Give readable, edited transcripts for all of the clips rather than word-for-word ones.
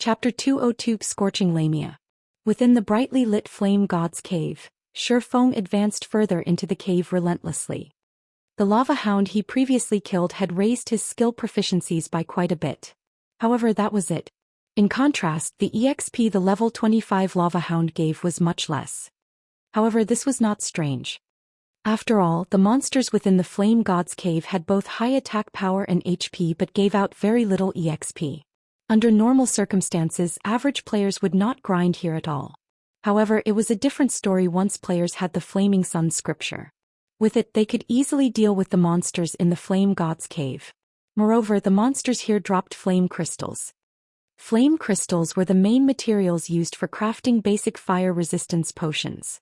Chapter 202 Scorching Lamia. Within the brightly lit flame god's cave, Shifeng advanced further into the cave relentlessly. The lava hound he previously killed had raised his skill proficiencies by quite a bit. However, that was it. In contrast, the EXP the level 25 lava hound gave was much less. However, this was not strange. After all, the monsters within the flame god's cave had both high attack power and HP but gave out very little EXP. Under normal circumstances, average players would not grind here at all. However, it was a different story once players had the Flaming Sun scripture. With it, they could easily deal with the monsters in the Flame God's cave. Moreover, the monsters here dropped flame crystals. Flame crystals were the main materials used for crafting basic fire resistance potions.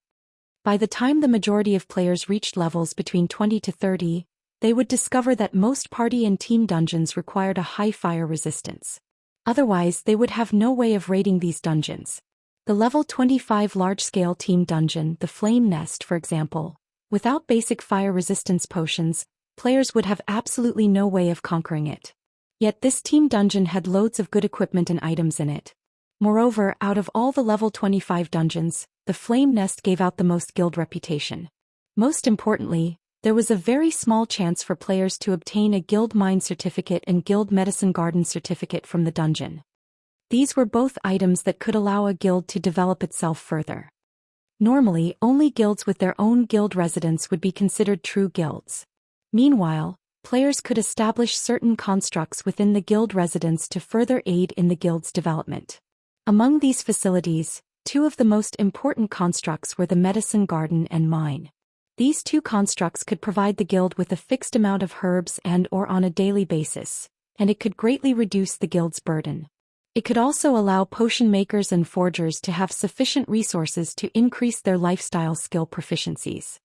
By the time the majority of players reached levels between 20 to 30, they would discover that most party and team dungeons required a high fire resistance. Otherwise, they would have no way of raiding these dungeons. The level 25 large-scale team dungeon, the Flame Nest for example, without basic fire resistance potions, players would have absolutely no way of conquering it. Yet this team dungeon had loads of good equipment and items in it. Moreover, out of all the level 25 dungeons, the Flame Nest gave out the most guild reputation. Most importantly, there was a very small chance for players to obtain a Guild Mine certificate and Guild Medicine Garden certificate from the dungeon. These were both items that could allow a guild to develop itself further. Normally, only guilds with their own guild residence would be considered true guilds. Meanwhile, players could establish certain constructs within the guild residence to further aid in the guild's development. Among these facilities, two of the most important constructs were the Medicine Garden and Mine. These two constructs could provide the guild with a fixed amount of herbs and/or on a daily basis, and it could greatly reduce the guild's burden. It could also allow potion makers and forgers to have sufficient resources to increase their lifestyle skill proficiencies.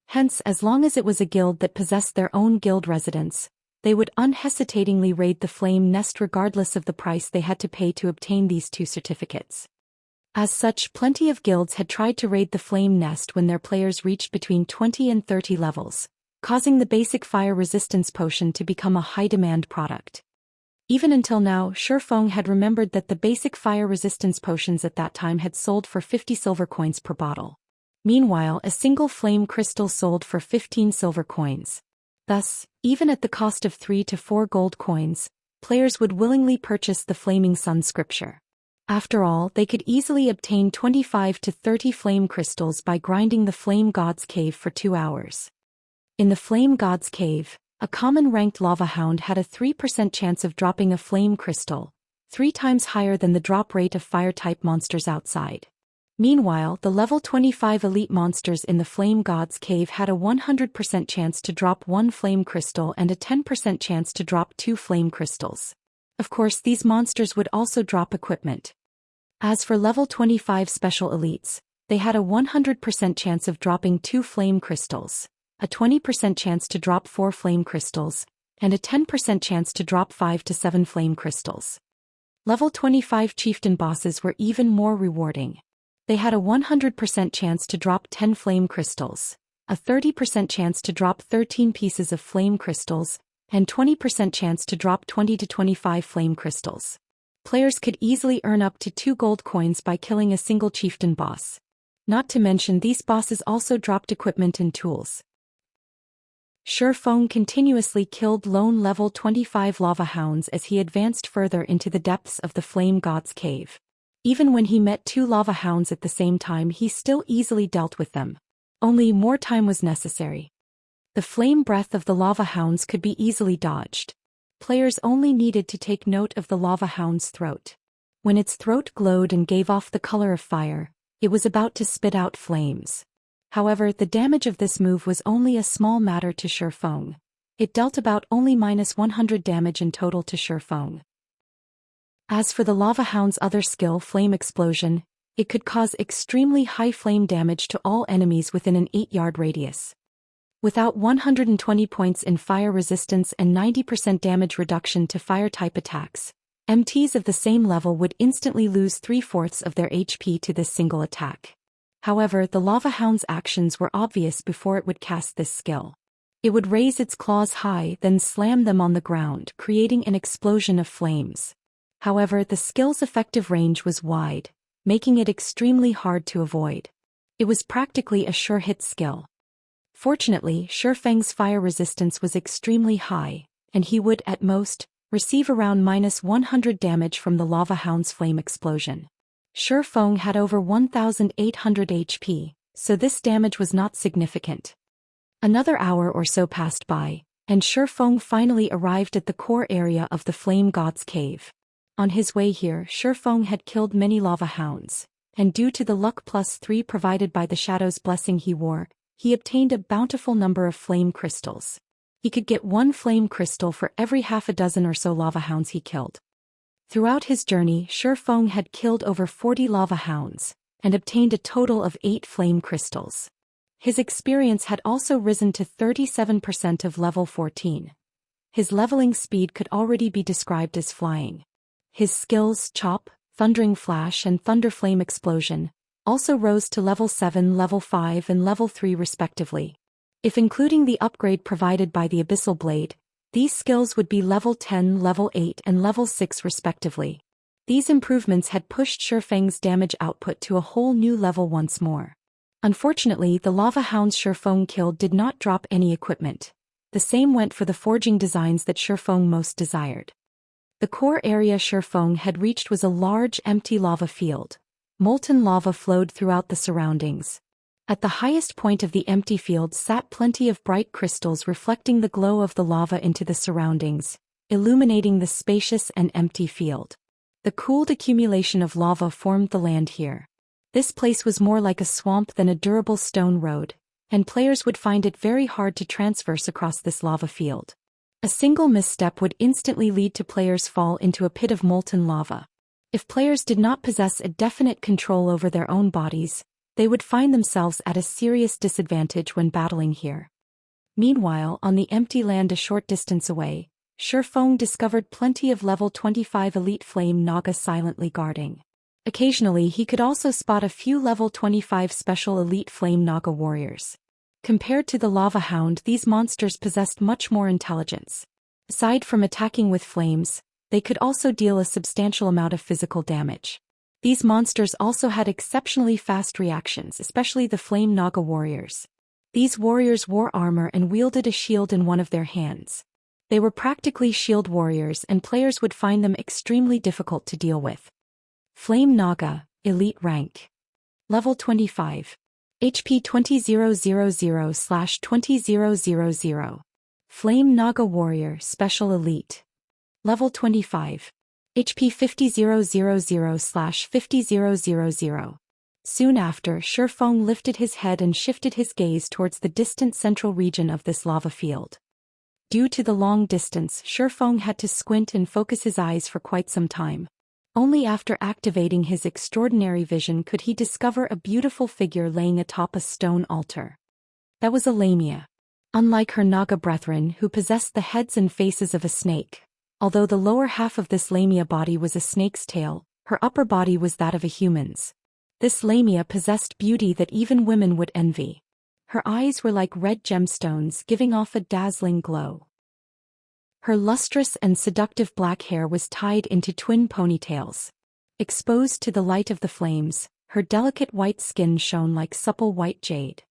Hence, as long as it was a guild that possessed their own guild residence, they would unhesitatingly raid the Flame Nest regardless of the price they had to pay to obtain these two certificates. As such, plenty of guilds had tried to raid the Flame Nest when their players reached between 20 and 30 levels, causing the basic fire resistance potion to become a high-demand product. Even until now, Shifeng had remembered that the basic fire resistance potions at that time had sold for 50 silver coins per bottle. Meanwhile, a single flame crystal sold for 15 silver coins. Thus, even at the cost of 3 to 4 gold coins, players would willingly purchase the Flaming Sun scripture. After all, they could easily obtain 25 to 30 flame crystals by grinding the Flame God's Cave for 2 hours. In the Flame God's Cave, a common ranked lava hound had a 3% chance of dropping a flame crystal, 3 times higher than the drop rate of fire-type monsters outside. Meanwhile, the level 25 elite monsters in the Flame God's Cave had a 100% chance to drop 1 flame crystal and a 10% chance to drop 2 flame crystals. Of course, these monsters would also drop equipment. As for level 25 special elites, they had a 100% chance of dropping 2 flame crystals, a 20% chance to drop 4 flame crystals, and a 10% chance to drop 5 to 7 flame crystals. Level 25 chieftain bosses were even more rewarding. They had a 100% chance to drop 10 flame crystals, a 30% chance to drop 13 pieces of flame crystals, and 20% chance to drop 20 to 25 flame crystals. Players could easily earn up to 2 gold coins by killing a single chieftain boss. Not to mention these bosses also dropped equipment and tools. Shifeng continuously killed lone level 25 lava hounds as he advanced further into the depths of the Flame God's Cave. Even when he met 2 lava hounds at the same time, he still easily dealt with them. Only more time was necessary. The flame breath of the lava hounds could be easily dodged. Players only needed to take note of the lava hound's throat. When its throat glowed and gave off the color of fire, it was about to spit out flames. However, the damage of this move was only a small matter to Shifeng. It dealt about only -100 damage in total to Shifeng. As for the lava hound's other skill, Flame Explosion, it could cause extremely high flame damage to all enemies within an 8-yard radius. Without 120 points in fire resistance and 90% damage reduction to fire-type attacks, MTs of the same level would instantly lose 3/4 of their HP to this single attack. However, the lava hound's actions were obvious before it would cast this skill. It would raise its claws high, then slam them on the ground, creating an explosion of flames. However, the skill's effective range was wide, making it extremely hard to avoid. It was practically a sure-hit skill. Fortunately, Shifeng's fire resistance was extremely high, and he would, at most, receive around -100 damage from the lava hound's flame explosion. Shifeng had over 1,800 HP, so this damage was not significant. Another hour or so passed by, and Shifeng finally arrived at the core area of the Flame God's Cave. On his way here, Shifeng had killed many lava hounds, and due to the luck +3 provided by the Shadow's blessing he wore, he obtained a bountiful number of flame crystals. He could get 1 flame crystal for every half a dozen or so lava hounds he killed. Throughout his journey, Shifeng had killed over 40 lava hounds, and obtained a total of 8 flame crystals. His experience had also risen to 37% of level 14. His leveling speed could already be described as flying. His skills, Chop, Thundering Flash and Thunder Flame Explosion, also rose to level 7, level 5 and level 3 respectively. If including the upgrade provided by the Abyssal Blade, these skills would be level 10, level 8 and level 6 respectively. These improvements had pushed Shifeng's damage output to a whole new level once more. Unfortunately, the lava hounds Shifeng killed did not drop any equipment. The same went for the forging designs that Shifeng most desired. The core area Shifeng had reached was a large empty lava field. Molten lava flowed throughout the surroundings. At the highest point of the empty field sat plenty of bright crystals reflecting the glow of the lava into the surroundings, illuminating the spacious and empty field. The cooled accumulation of lava formed the land here. This place was more like a swamp than a durable stone road, and players would find it very hard to transverse across this lava field. A single misstep would instantly lead to players fall into a pit of molten lava. If players did not possess a definite control over their own bodies, they would find themselves at a serious disadvantage when battling here. Meanwhile, on the empty land a short distance away, Shifeng discovered plenty of level 25 elite flame Naga silently guarding. Occasionally he could also spot a few level 25 special elite flame Naga warriors. Compared to the lava hound, these monsters possessed much more intelligence. Aside from attacking with flames, they could also deal a substantial amount of physical damage. These monsters also had exceptionally fast reactions, especially the Flame Naga warriors. These warriors wore armor and wielded a shield in one of their hands. They were practically shield warriors and players would find them extremely difficult to deal with. Flame Naga, Elite Rank. Level 25. HP 20000/20000. Flame Naga Warrior, Special Elite. Level 25. HP 50000/50000. Soon after, Shifeng lifted his head and shifted his gaze towards the distant central region of this lava field. Due to the long distance, Shifeng had to squint and focus his eyes for quite some time. Only after activating his extraordinary vision could he discover a beautiful figure laying atop a stone altar. That was a Lamia. Unlike her Naga brethren who possessed the heads and faces of a snake, although the lower half of this Lamia body was a snake's tail, her upper body was that of a human's. This Lamia possessed beauty that even women would envy. Her eyes were like red gemstones giving off a dazzling glow. Her lustrous and seductive black hair was tied into twin ponytails. Exposed to the light of the flames, her delicate white skin shone like supple white jade.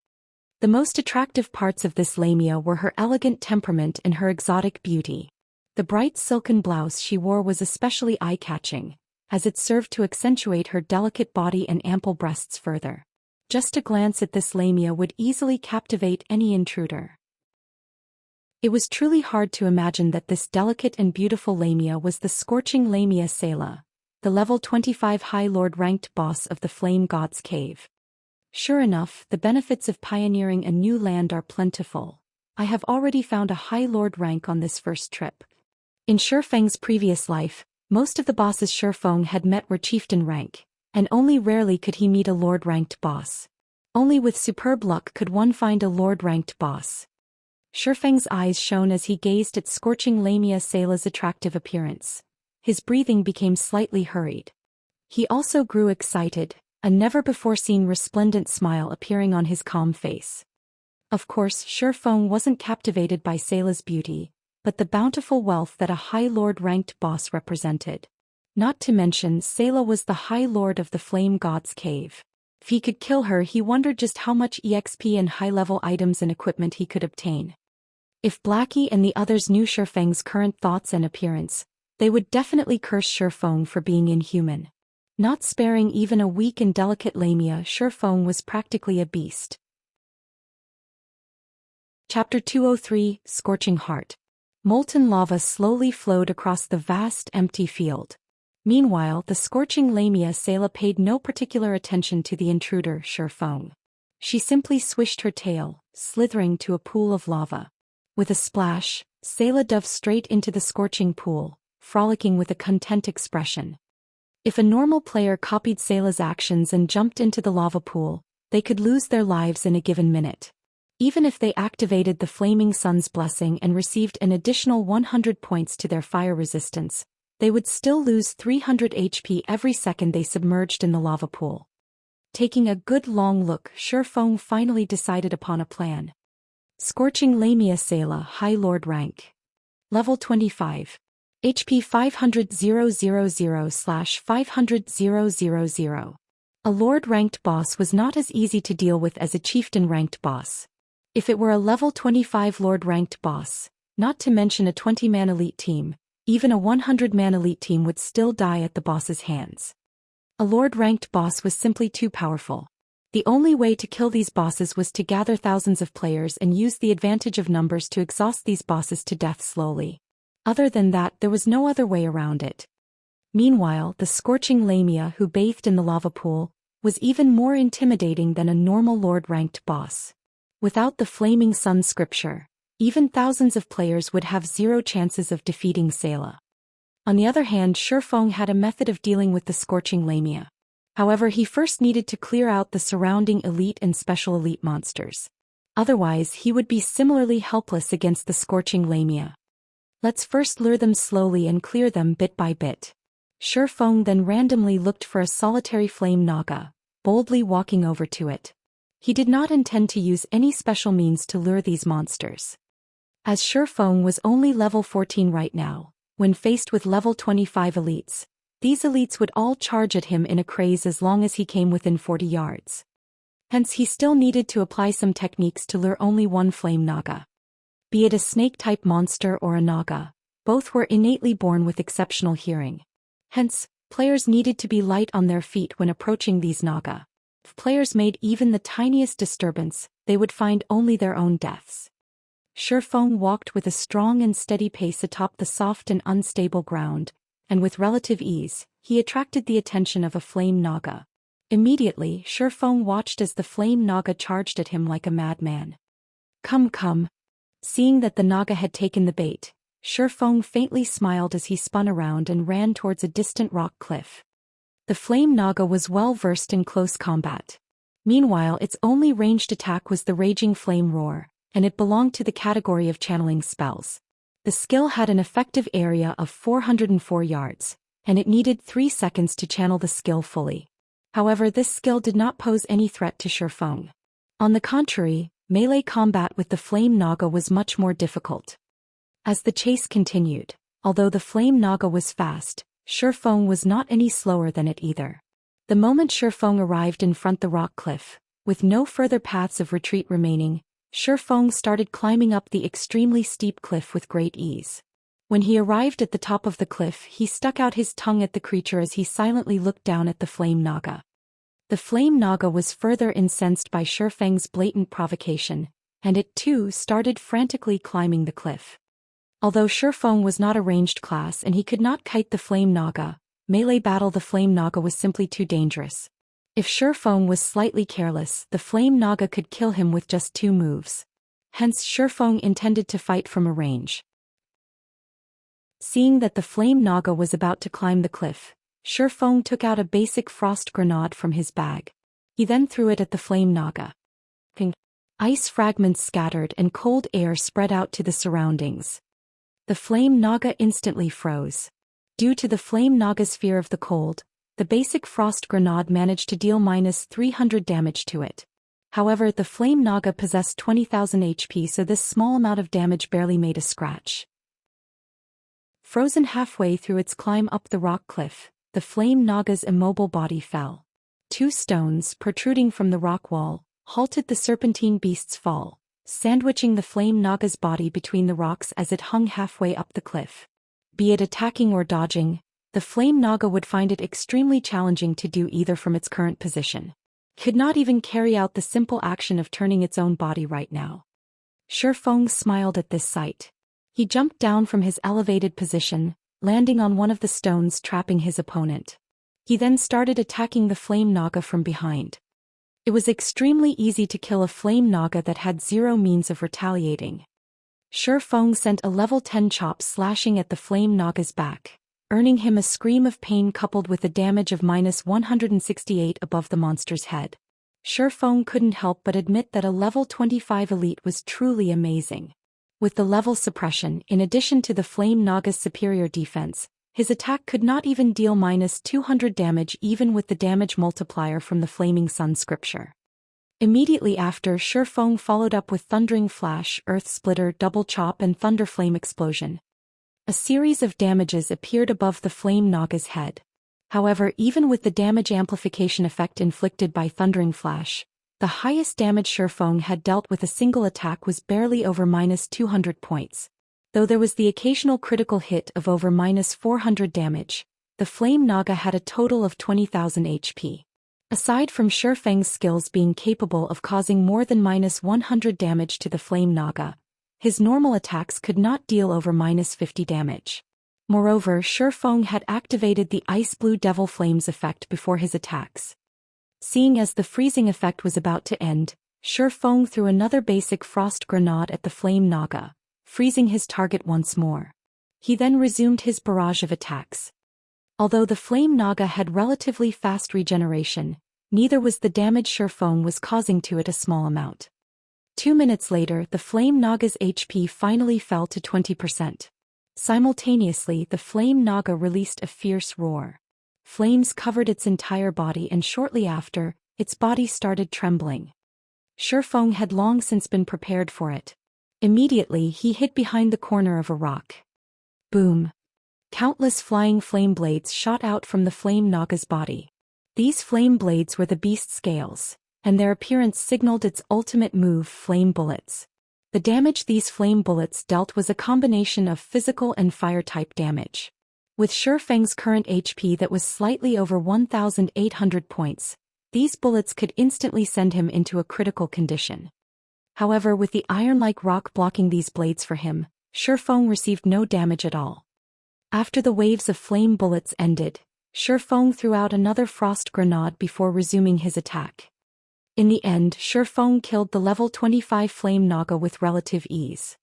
The most attractive parts of this Lamia were her elegant temperament and her exotic beauty. The bright silken blouse she wore was especially eye-catching, as it served to accentuate her delicate body and ample breasts further. Just a glance at this Lamia would easily captivate any intruder. It was truly hard to imagine that this delicate and beautiful Lamia was the scorching Lamia Sela, the level 25 High Lord ranked boss of the Flame God's Cave. Sure enough, the benefits of pioneering a new land are plentiful. I have already found a High Lord rank on this first trip. In Shifeng's previous life, most of the bosses Shifeng had met were chieftain rank, and only rarely could he meet a Lord-ranked boss. Only with superb luck could one find a Lord-ranked boss. Shifeng's eyes shone as he gazed at scorching Lamia Sela's attractive appearance. His breathing became slightly hurried. He also grew excited, a never-before-seen resplendent smile appearing on his calm face. Of course, Shifeng wasn't captivated by Sela's beauty, but the bountiful wealth that a High Lord-ranked boss represented. Not to mention Sayla was the High Lord of the Flame God's Cave. If he could kill her, he wondered just how much EXP and high-level items and equipment he could obtain. If Blackie and the others knew Shifeng's current thoughts and appearance, they would definitely curse Shifeng for being inhuman. Not sparing even a weak and delicate Lamia, Shifeng was practically a beast. Chapter 203, Scorching Heart. Molten lava slowly flowed across the vast empty field. Meanwhile, the scorching Lamia Sayla paid no particular attention to the intruder, Shifeng. She simply swished her tail, slithering to a pool of lava. With a splash, Sayla dove straight into the scorching pool, frolicking with a content expression. If a normal player copied Sayla's actions and jumped into the lava pool, they could lose their lives in a given minute. Even if they activated the Flaming Sun's blessing and received an additional 100 points to their fire resistance, they would still lose 300 HP every second they submerged in the lava pool. Taking a good long look, Shifeng finally decided upon a plan. Scorching Lamia Sayla, High Lord rank. Level 25. HP 500,000/500,000. A Lord-ranked boss was not as easy to deal with as a Chieftain-ranked boss. If it were a level 25 Lord-ranked boss, not to mention a 20-man elite team, even a 100-man elite team would still die at the boss's hands. A Lord-ranked boss was simply too powerful. The only way to kill these bosses was to gather thousands of players and use the advantage of numbers to exhaust these bosses to death slowly. Other than that, there was no other way around it. Meanwhile, the scorching Lamia who bathed in the lava pool was even more intimidating than a normal Lord-ranked boss. Without the Flaming Sun scripture, even thousands of players would have zero chances of defeating Sayla. On the other hand, Shifeng had a method of dealing with the scorching Lamia. However, he first needed to clear out the surrounding elite and special elite monsters. Otherwise, he would be similarly helpless against the scorching Lamia. Let's first lure them slowly and clear them bit by bit. Shifeng then randomly looked for a solitary flame naga, boldly walking over to it. He did not intend to use any special means to lure these monsters. As Shifeng was only level 14 right now, when faced with level 25 elites, these elites would all charge at him in a craze as long as he came within 40 yards. Hence he still needed to apply some techniques to lure only one flame naga. Be it a snake-type monster or a naga, both were innately born with exceptional hearing. Hence, players needed to be light on their feet when approaching these naga. If players made even the tiniest disturbance, they would find only their own deaths. Shifeng walked with a strong and steady pace atop the soft and unstable ground, and with relative ease, he attracted the attention of a flame naga. Immediately, Shifeng watched as the flame naga charged at him like a madman. Come, come. Seeing that the naga had taken the bait, Shifeng faintly smiled as he spun around and ran towards a distant rock cliff. The flame naga was well versed in close combat. Meanwhile, its only ranged attack was the raging flame roar, and it belonged to the category of channeling spells. The skill had an effective area of 404 yards, and it needed 3 seconds to channel the skill fully. However, this skill did not pose any threat to Shifeng. On the contrary, melee combat with the flame naga was much more difficult. As the chase continued, although the flame naga was fast, Shifeng was not any slower than it either. The moment Shifeng arrived in front the rock cliff, with no further paths of retreat remaining, Shifeng started climbing up the extremely steep cliff with great ease. When he arrived at the top of the cliff, he stuck out his tongue at the creature as he silently looked down at the flame naga. The flame naga was further incensed by Shifeng's blatant provocation, and it too started frantically climbing the cliff. Although Shifeng was not a ranged class and he could not kite the flame naga, melee battle the flame naga was simply too dangerous. If Shifeng was slightly careless, the flame naga could kill him with just 2 moves. Hence Shifeng intended to fight from a range. Seeing that the flame naga was about to climb the cliff, Shifeng took out a basic frost grenade from his bag. He then threw it at the flame naga. Ice fragments scattered and cold air spread out to the surroundings. The flame naga instantly froze. Due to the flame naga's fear of the cold, the basic frost grenade managed to deal -300 damage to it. However, the flame naga possessed 20,000 HP, so this small amount of damage barely made a scratch. Frozen halfway through its climb up the rock cliff, the flame Naga's immobile body fell. Two stones, protruding from the rock wall, halted the serpentine beast's fall, sandwiching the flame Naga's body between the rocks as it hung halfway up the cliff. Be it attacking or dodging, the flame Naga would find it extremely challenging to do either from its current position. Could not even carry out the simple action of turning its own body right now. Shifeng smiled at this sight. He jumped down from his elevated position, landing on one of the stones trapping his opponent. He then started attacking the flame Naga from behind. It was extremely easy to kill a flame Naga that had zero means of retaliating. Shifeng sent a level 10 chop slashing at the flame Naga's back, earning him a scream of pain coupled with a damage of -168 above the monster's head. Shifeng couldn't help but admit that a level 25 elite was truly amazing. With the level suppression, in addition to the flame Naga's superior defense, his attack could not even deal -200 damage even with the damage multiplier from the Flaming Sun scripture. Immediately after, Shifeng followed up with Thundering Flash, Earth Splitter, Double Chop and Thunder Flame Explosion. A series of damages appeared above the flame Naga's head. However, even with the damage amplification effect inflicted by Thundering Flash, the highest damage Shifeng had dealt with a single attack was barely over -200 points. Though there was the occasional critical hit of over -400 damage, the flame Naga had a total of 20,000 HP. Aside from Shifeng's skills being capable of causing more than -100 damage to the flame Naga, his normal attacks could not deal over -50 damage. Moreover, Shifeng had activated the Ice Blue Devil Flames effect before his attacks. Seeing as the freezing effect was about to end, Shifeng threw another basic frost grenade at the flame Naga, freezing his target once more. He then resumed his barrage of attacks. Although the flame Naga had relatively fast regeneration, neither was the damage Shifeng was causing to it a small amount. 2 minutes later, the flame Naga's HP finally fell to 20%. Simultaneously, the flame Naga released a fierce roar. Flames covered its entire body and shortly after, its body started trembling. Shifeng had long since been prepared for it. Immediately, he hid behind the corner of a rock. Boom! Countless flying flame blades shot out from the flame Naga's body. These flame blades were the beast's scales, and their appearance signaled its ultimate move, flame bullets. The damage these flame bullets dealt was a combination of physical and fire-type damage. With Shifeng's current HP that was slightly over 1,800 points, these bullets could instantly send him into a critical condition. However, with the iron-like rock blocking these blades for him, Shifeng received no damage at all. After the waves of flame bullets ended, Shifeng threw out another frost grenade before resuming his attack. In the end, Shifeng killed the level 25 flame Naga with relative ease.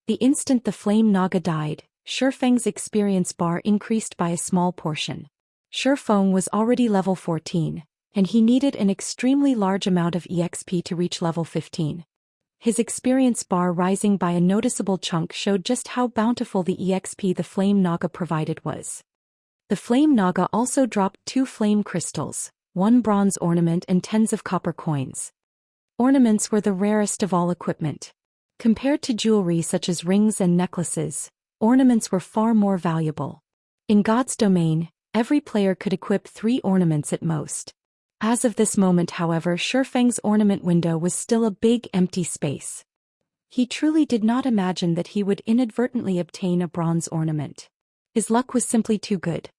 The instant the flame Naga died, Shifeng's experience bar increased by a small portion. Shifeng was already level 14, and he needed an extremely large amount of EXP to reach level 15. His experience bar rising by a noticeable chunk showed just how bountiful the EXP the flame Naga provided was. The flame Naga also dropped 2 flame crystals, 1 bronze ornament and tens of copper coins. Ornaments were the rarest of all equipment. Compared to jewelry such as rings and necklaces, ornaments were far more valuable. In God's domain, every player could equip 3 ornaments at most. As of this moment, however, Shifeng's ornament window was still a big empty space. He truly did not imagine that he would inadvertently obtain a bronze ornament. His luck was simply too good.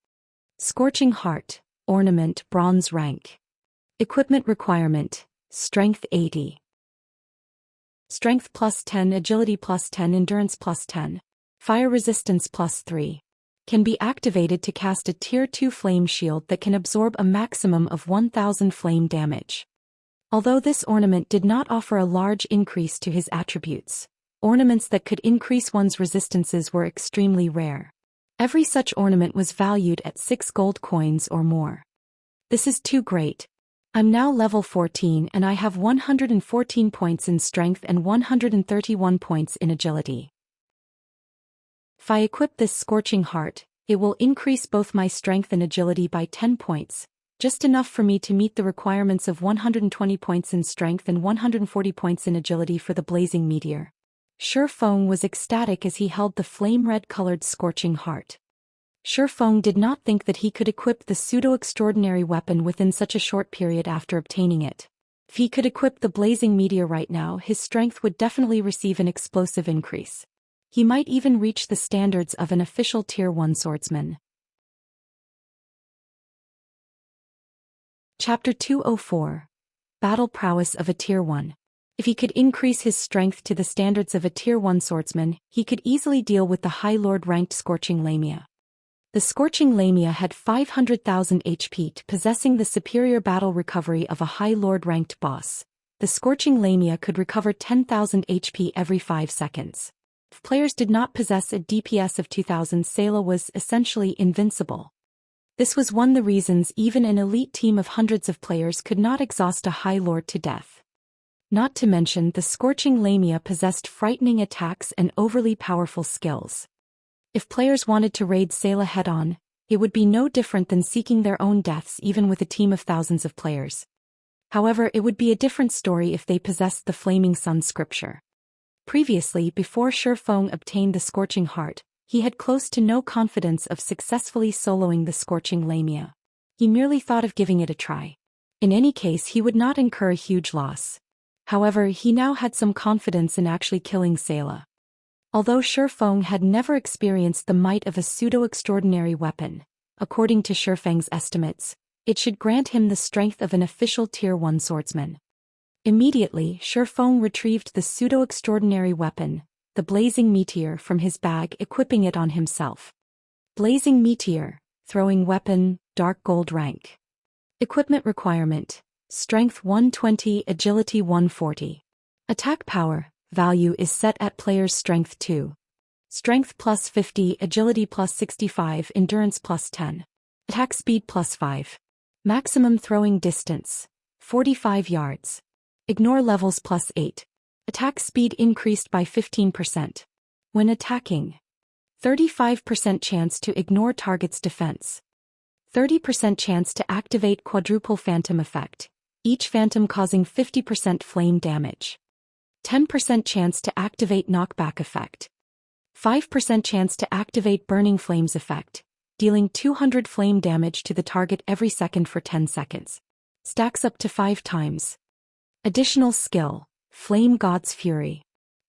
Scorching Heart, ornament, bronze rank. Equipment requirement, strength 80. Strength plus 10, agility plus 10, endurance plus 10. Fire resistance plus 3. Can be activated to cast a tier 2 flame shield that can absorb a maximum of 1000 flame damage. Although this ornament did not offer a large increase to his attributes, ornaments that could increase one's resistances were extremely rare. Every such ornament was valued at 6 gold coins or more. This is too great. I'm now level 14 and I have 114 points in strength and 131 points in agility. If I equip this Scorching Heart, it will increase both my strength and agility by 10 points, just enough for me to meet the requirements of 120 points in strength and 140 points in agility for the Blazing Meteor. Shi Feng was ecstatic as he held the flame-red-colored scorching heart. Shi Feng did not think that he could equip the pseudo-extraordinary weapon within such a short period after obtaining it. If he could equip the blazing meteor right now, his strength would definitely receive an explosive increase. He might even reach the standards of an official Tier 1 swordsman. Chapter 204. Battle Prowess of a Tier 1. If he could increase his strength to the standards of a Tier 1 swordsman, he could easily deal with the High Lord-ranked Scorching Lamia. The Scorching Lamia had 500,000 HP, possessing the superior battle recovery of a High Lord-ranked boss. The Scorching Lamia could recover 10,000 HP every 5 seconds. If players did not possess a DPS of 2000, Sayla was essentially invincible. This was one of the reasons even an elite team of hundreds of players could not exhaust a High Lord to death. Not to mention, the Scorching Lamia possessed frightening attacks and overly powerful skills. If players wanted to raid Sayla head-on, it would be no different than seeking their own deaths even with a team of thousands of players. However, it would be a different story if they possessed the Flaming Sun scripture. Previously, before Shi Feng obtained the Scorching Heart, he had close to no confidence of successfully soloing the Scorching Lamia. He merely thought of giving it a try. In any case, he would not incur a huge loss. However, he now had some confidence in actually killing Sayla. Although Shi Feng had never experienced the might of a pseudo-extraordinary weapon, according to Shi Feng's estimates, it should grant him the strength of an official Tier 1 swordsman. Immediately, Shi Feng retrieved the pseudo-extraordinary weapon, the Blazing Meteor, from his bag, equipping it on himself. Blazing Meteor, throwing weapon, dark gold rank. Equipment requirement: Strength 120, Agility 140. Attack power value is set at player's strength 2. Strength plus 50, agility plus 65, endurance plus 10. Attack speed plus 5. Maximum throwing distance 45 yards. Ignore levels plus 8. Attack speed increased by 15%. When attacking, 35% chance to ignore target's defense. 30% chance to activate quadruple phantom effect, each phantom causing 50% flame damage. 10% chance to activate knockback effect. 5% chance to activate burning flames effect, dealing 200 flame damage to the target every second for 10 seconds. Stacks up to 5 times. Additional skill: Flame God's Fury.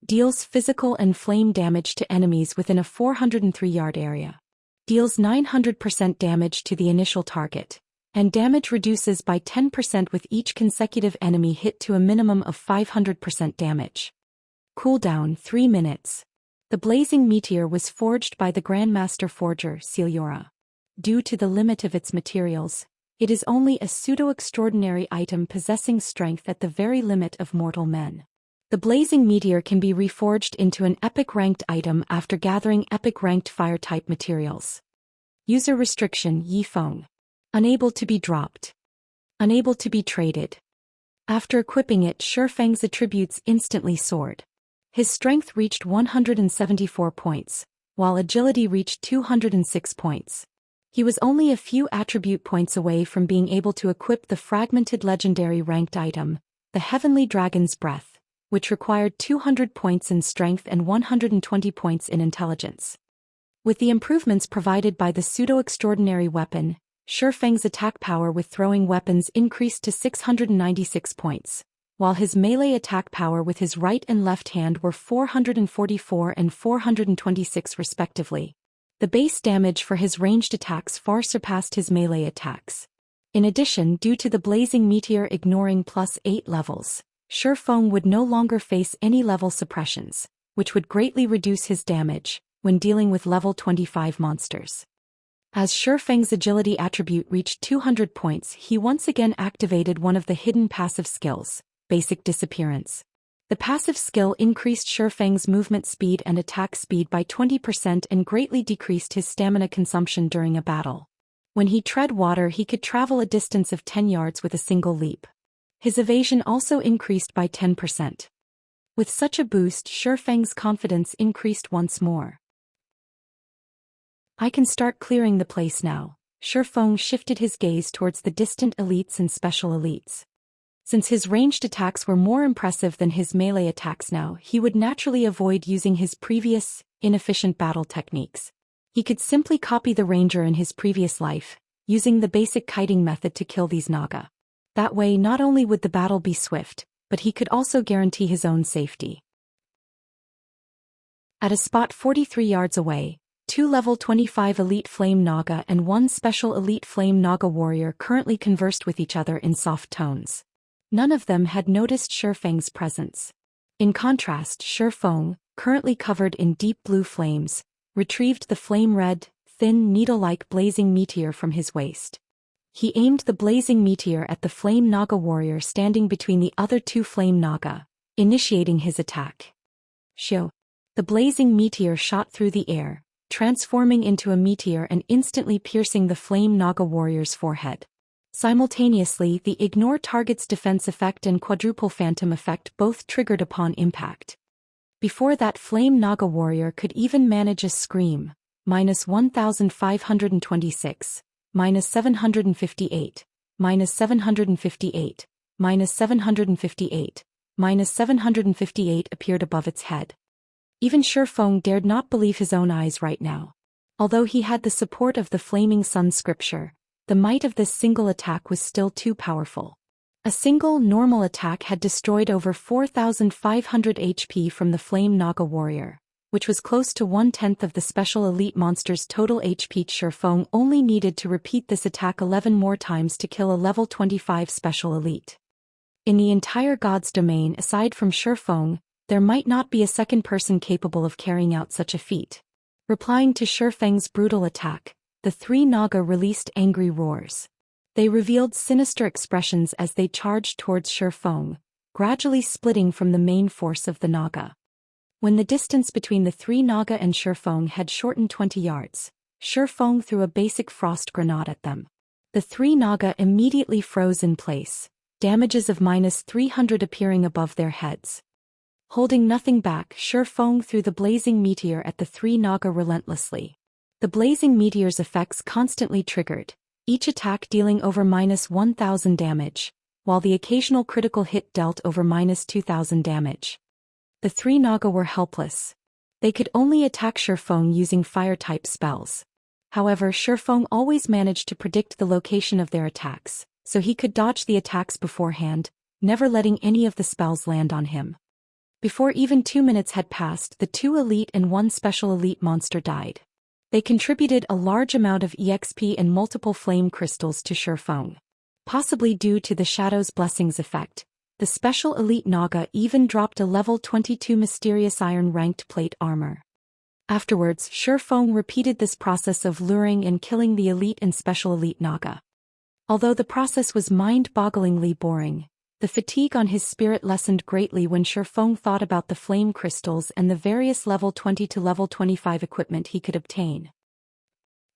Deals physical and flame damage to enemies within a 403-yard area. Deals 900% damage to the initial target, and damage reduces by 10% with each consecutive enemy hit to a minimum of 500% damage. Cooldown 3 minutes. The Blazing Meteor was forged by the Grandmaster Forger Celiora. Due to the limit of its materials, it is only a pseudo-extraordinary item possessing strength at the very limit of mortal men. The Blazing Meteor can be reforged into an epic-ranked item after gathering epic-ranked fire-type materials. User restriction: Yi Feng. Unable to be dropped. Unable to be traded. After equipping it, Shi Feng's attributes instantly soared. His strength reached 174 points, while agility reached 206 points. He was only a few attribute points away from being able to equip the fragmented legendary ranked item, the Heavenly Dragon's Breath, which required 200 points in strength and 120 points in intelligence. With the improvements provided by the pseudo-extraordinary weapon, Shi Feng's attack power with throwing weapons increased to 696 points, while his melee attack power with his right and left hand were 444 and 426 respectively. The base damage for his ranged attacks far surpassed his melee attacks. In addition, due to the Blazing Meteor ignoring +8 levels, Shi Feng would no longer face any level suppressions, which would greatly reduce his damage when dealing with level 25 monsters. As Shi Feng's agility attribute reached 200 points, he once again activated one of the hidden passive skills, Basic Disappearance. The passive skill increased Shi Feng's movement speed and attack speed by 20% and greatly decreased his stamina consumption during a battle. When he tread water, he could travel a distance of 10 yards with a single leap. His evasion also increased by 10%. With such a boost, Shi Feng's confidence increased once more. I can start clearing the place now. Shi Feng shifted his gaze towards the distant elites and special elites. Since his ranged attacks were more impressive than his melee attacks now, he would naturally avoid using his previous, inefficient battle techniques. He could simply copy the ranger in his previous life, using the basic kiting method to kill these Naga. That way not only would the battle be swift, but he could also guarantee his own safety. At a spot 43 yards away, 2 level 25 elite flame Naga and 1 special elite flame Naga warrior currently conversed with each other in soft tones. None of them had noticed Shifeng's presence. In contrast, Shifeng, currently covered in deep blue flames, retrieved the flame-red, thin needle-like blazing meteor from his waist. He aimed the blazing meteor at the flame Naga warrior standing between the other 2 flame Naga, initiating his attack. Shoo! The blazing meteor shot through the air, transforming into a meteor and instantly piercing the flame Naga warrior's forehead. Simultaneously, the Ignore Target's defense effect and Quadruple Phantom effect both triggered upon impact. Before that flame Naga warrior could even manage a scream, -1526, -758, -758, -758, -758 appeared above its head. Even Shifeng dared not believe his own eyes right now. Although he had the support of the Flaming Sun scripture, the might of this single attack was still too powerful. A single normal attack had destroyed over 4,500 HP from the Flame Naga warrior, which was close to 1/10 of the special elite monster's total HP. Shifeng only needed to repeat this attack 11 more times to kill a level 25 special elite. In the entire God's domain aside from Shifeng, there might not be a second person capable of carrying out such a feat. Replying to Shifeng's brutal attack, the 3 Naga released angry roars. They revealed sinister expressions as they charged towards Shifeng, gradually splitting from the main force of the Naga. When the distance between the 3 Naga and Shifeng had shortened 20 yards, Shifeng threw a basic frost grenade at them. The 3 Naga immediately froze in place, damages of -300 appearing above their heads. Holding nothing back, Shifeng threw the blazing meteor at the 3 Naga relentlessly. The blazing meteor's effects constantly triggered, each attack dealing over -1,000 damage, while the occasional critical hit dealt over -2,000 damage. The 3 Naga were helpless. They could only attack Shifeng using fire-type spells. However, Shifeng always managed to predict the location of their attacks, so he could dodge the attacks beforehand, never letting any of the spells land on him. Before even 2 minutes had passed, the 2 elite and 1 special elite monster died. They contributed a large amount of EXP and multiple flame crystals to Shifeng. Possibly due to the Shadow's Blessings effect, the special elite Naga even dropped a level 22 mysterious iron ranked plate armor. Afterwards, Shifeng repeated this process of luring and killing the elite and special elite Naga. Although the process was mind-bogglingly boring, the fatigue on his spirit lessened greatly when Shifeng thought about the flame crystals and the various level 20 to level 25 equipment he could obtain.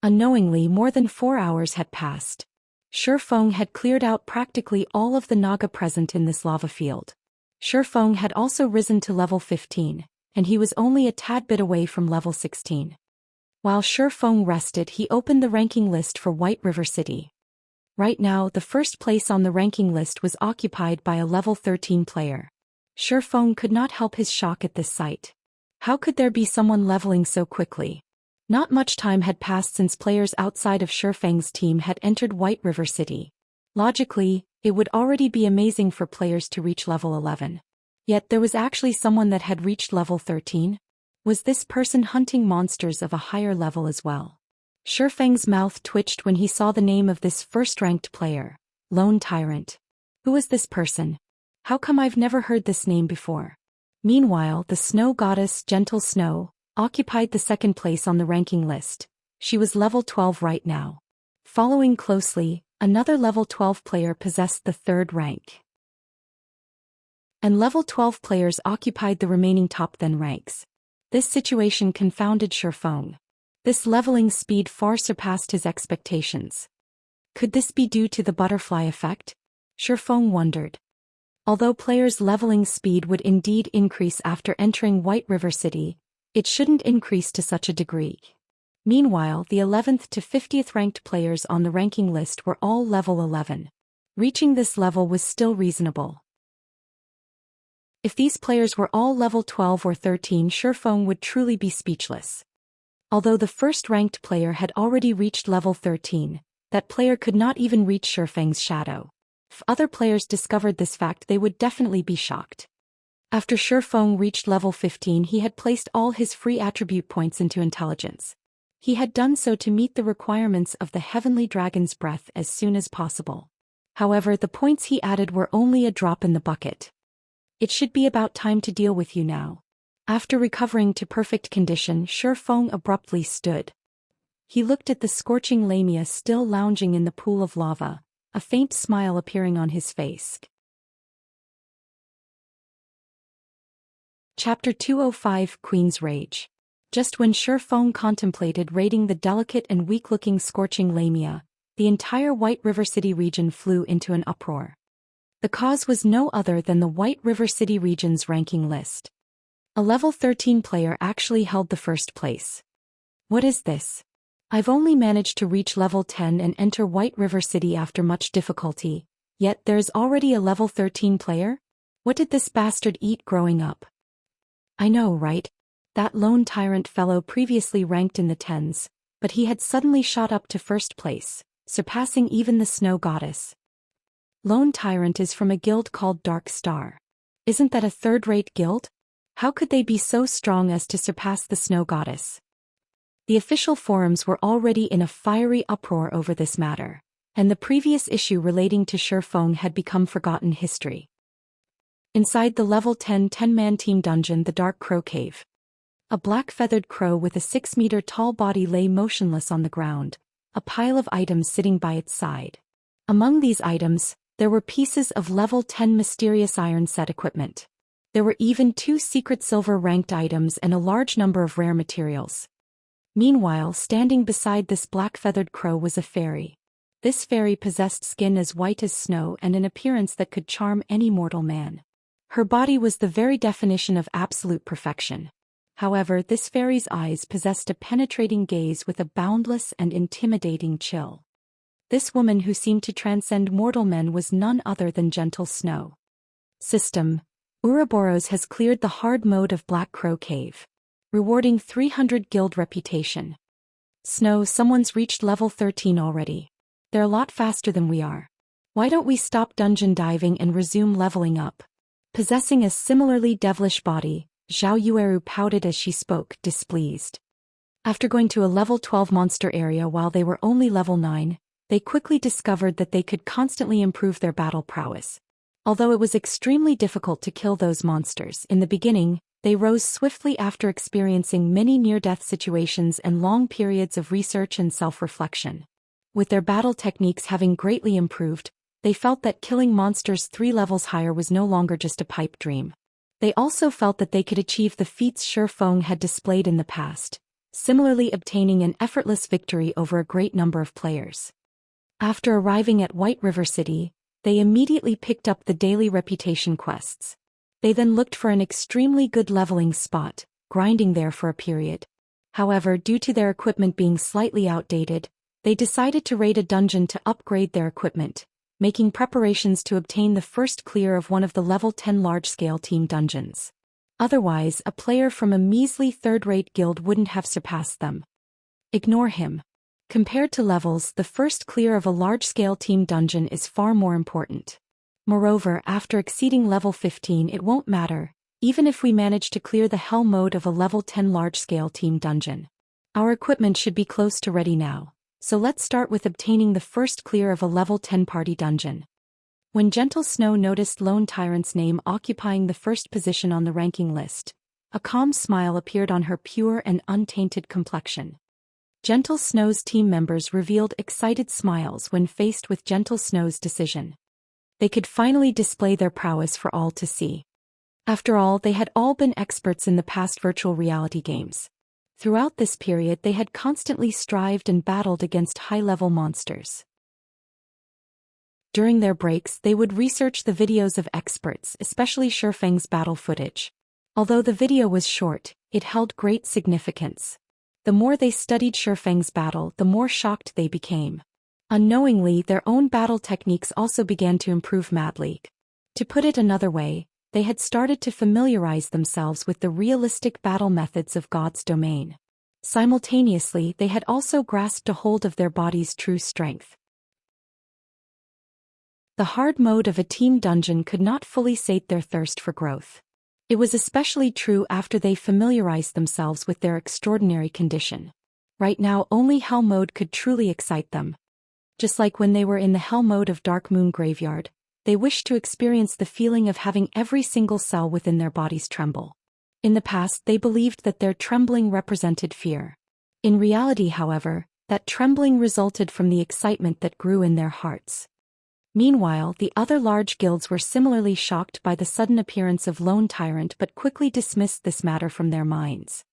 Unknowingly, more than 4 hours had passed. Shifeng had cleared out practically all of the Naga present in this lava field. Shifeng had also risen to level 15, and he was only a tad bit away from level 16. While Shifeng rested, he opened the ranking list for White River City. Right now, the first place on the ranking list was occupied by a level 13 player. Shifeng could not help his shock at this sight. How could there be someone leveling so quickly? Not much time had passed since players outside of Shifeng's team had entered White River City. Logically, it would already be amazing for players to reach level 11. Yet there was actually someone that had reached level 13? Was this person hunting monsters of a higher level as well? Shifeng's mouth twitched when he saw the name of this first-ranked player, Lone Tyrant. Who was this person? How come I've never heard this name before? Meanwhile, the snow goddess Gentle Snow occupied the second place on the ranking list. She was level 12 right now. Following closely, another level 12 player possessed the third rank. And level 12 players occupied the remaining top 10 ranks. This situation confounded Shifeng. This leveling speed far surpassed his expectations. Could this be due to the butterfly effect? Shifeng wondered. Although players' leveling speed would indeed increase after entering White River City, it shouldn't increase to such a degree. Meanwhile, the 11th to 50th ranked players on the ranking list were all level 11. Reaching this level was still reasonable. If these players were all level 12 or 13, Shifeng would truly be speechless. Although the first-ranked player had already reached level 13, that player could not even reach Shifeng's shadow. If other players discovered this fact, they would definitely be shocked. After Shifeng reached level 15, he had placed all his free attribute points into intelligence. He had done so to meet the requirements of the Heavenly Dragon's Breath as soon as possible. However, the points he added were only a drop in the bucket. It should be about time to deal with you now. After recovering to perfect condition, Shifeng abruptly stood. He looked at the scorching Lamia still lounging in the pool of lava, a faint smile appearing on his face. Chapter 205 Queen's Rage. Just when Shifeng contemplated raiding the delicate and weak-looking scorching Lamia, the entire White River City region flew into an uproar. The cause was no other than the White River City region's ranking list. A level 13 player actually held the first place. What is this? I've only managed to reach level 10 and enter White River City after much difficulty, yet there's already a level 13 player? What did this bastard eat growing up? I know, right? That lone tyrant fellow previously ranked in the 10s, but he had suddenly shot up to first place, surpassing even the Snow Goddess. Lone Tyrant is from a guild called Dark Star. Isn't that a third-rate guild? How could they be so strong as to surpass the Snow Goddess? The official forums were already in a fiery uproar over this matter, and the previous issue relating to Shifeng had become forgotten history. Inside the level 10 10-man team dungeon, the Dark Crow Cave. A black-feathered crow with a 6-meter-tall body lay motionless on the ground, a pile of items sitting by its side. Among these items, there were pieces of level 10 mysterious iron set equipment. There were even 2 secret silver-ranked items and a large number of rare materials. Meanwhile, standing beside this black-feathered crow was a fairy. This fairy possessed skin as white as snow and an appearance that could charm any mortal man. Her body was the very definition of absolute perfection. However, this fairy's eyes possessed a penetrating gaze with a boundless and intimidating chill. This woman who seemed to transcend mortal men was none other than Gentle Snow. System: Ouroboros has cleared the hard mode of Black Crow Cave. Rewarding 300 guild reputation. Snow, someone's reached level 13 already. They're a lot faster than we are. Why don't we stop dungeon diving and resume leveling up? Possessing a similarly devilish body, Zhao Yueru pouted as she spoke, displeased. After going to a level 12 monster area while they were only level 9, they quickly discovered that they could constantly improve their battle prowess. Although it was extremely difficult to kill those monsters in the beginning, they rose swiftly after experiencing many near-death situations and long periods of research and self-reflection. With their battle techniques having greatly improved, they felt that killing monsters 3 levels higher was no longer just a pipe dream. They also felt that they could achieve the feats Shifeng had displayed in the past, similarly obtaining an effortless victory over a great number of players. After arriving at White River City, they immediately picked up the daily reputation quests. They then looked for an extremely good leveling spot, grinding there for a period. However, due to their equipment being slightly outdated, they decided to raid a dungeon to upgrade their equipment, making preparations to obtain the first clear of one of the level 10 large-scale team dungeons. Otherwise, a player from a measly third-rate guild wouldn't have surpassed them. Ignore him. Compared to levels, the first clear of a large-scale team dungeon is far more important. Moreover, after exceeding level 15 it won't matter, even if we manage to clear the hell mode of a level 10 large-scale team dungeon. Our equipment should be close to ready now, so let's start with obtaining the first clear of a level 10 party dungeon. When Gentle Snow noticed Lone Tyrant's name occupying the first position on the ranking list, a calm smile appeared on her pure and untainted complexion. Gentle Snow's team members revealed excited smiles when faced with Gentle Snow's decision. They could finally display their prowess for all to see. After all, they had all been experts in the past virtual reality games. Throughout this period they had constantly strived and battled against high-level monsters. During their breaks they would research the videos of experts, especially Shifeng's battle footage. Although the video was short, it held great significance. The more they studied Shifeng's battle, the more shocked they became. Unknowingly, their own battle techniques also began to improve madly. To put it another way, they had started to familiarize themselves with the realistic battle methods of God's domain. Simultaneously, they had also grasped a hold of their body's true strength. The hard mode of a team dungeon could not fully sate their thirst for growth. It was especially true after they familiarized themselves with their extraordinary condition. Right now, only Hell mode could truly excite them. Just like when they were in the Hell mode of Dark Moon Graveyard, they wished to experience the feeling of having every single cell within their bodies tremble. In the past, they believed that their trembling represented fear. In reality, however, that trembling resulted from the excitement that grew in their hearts. Meanwhile, the other large guilds were similarly shocked by the sudden appearance of Lone Tyrant but quickly dismissed this matter from their minds.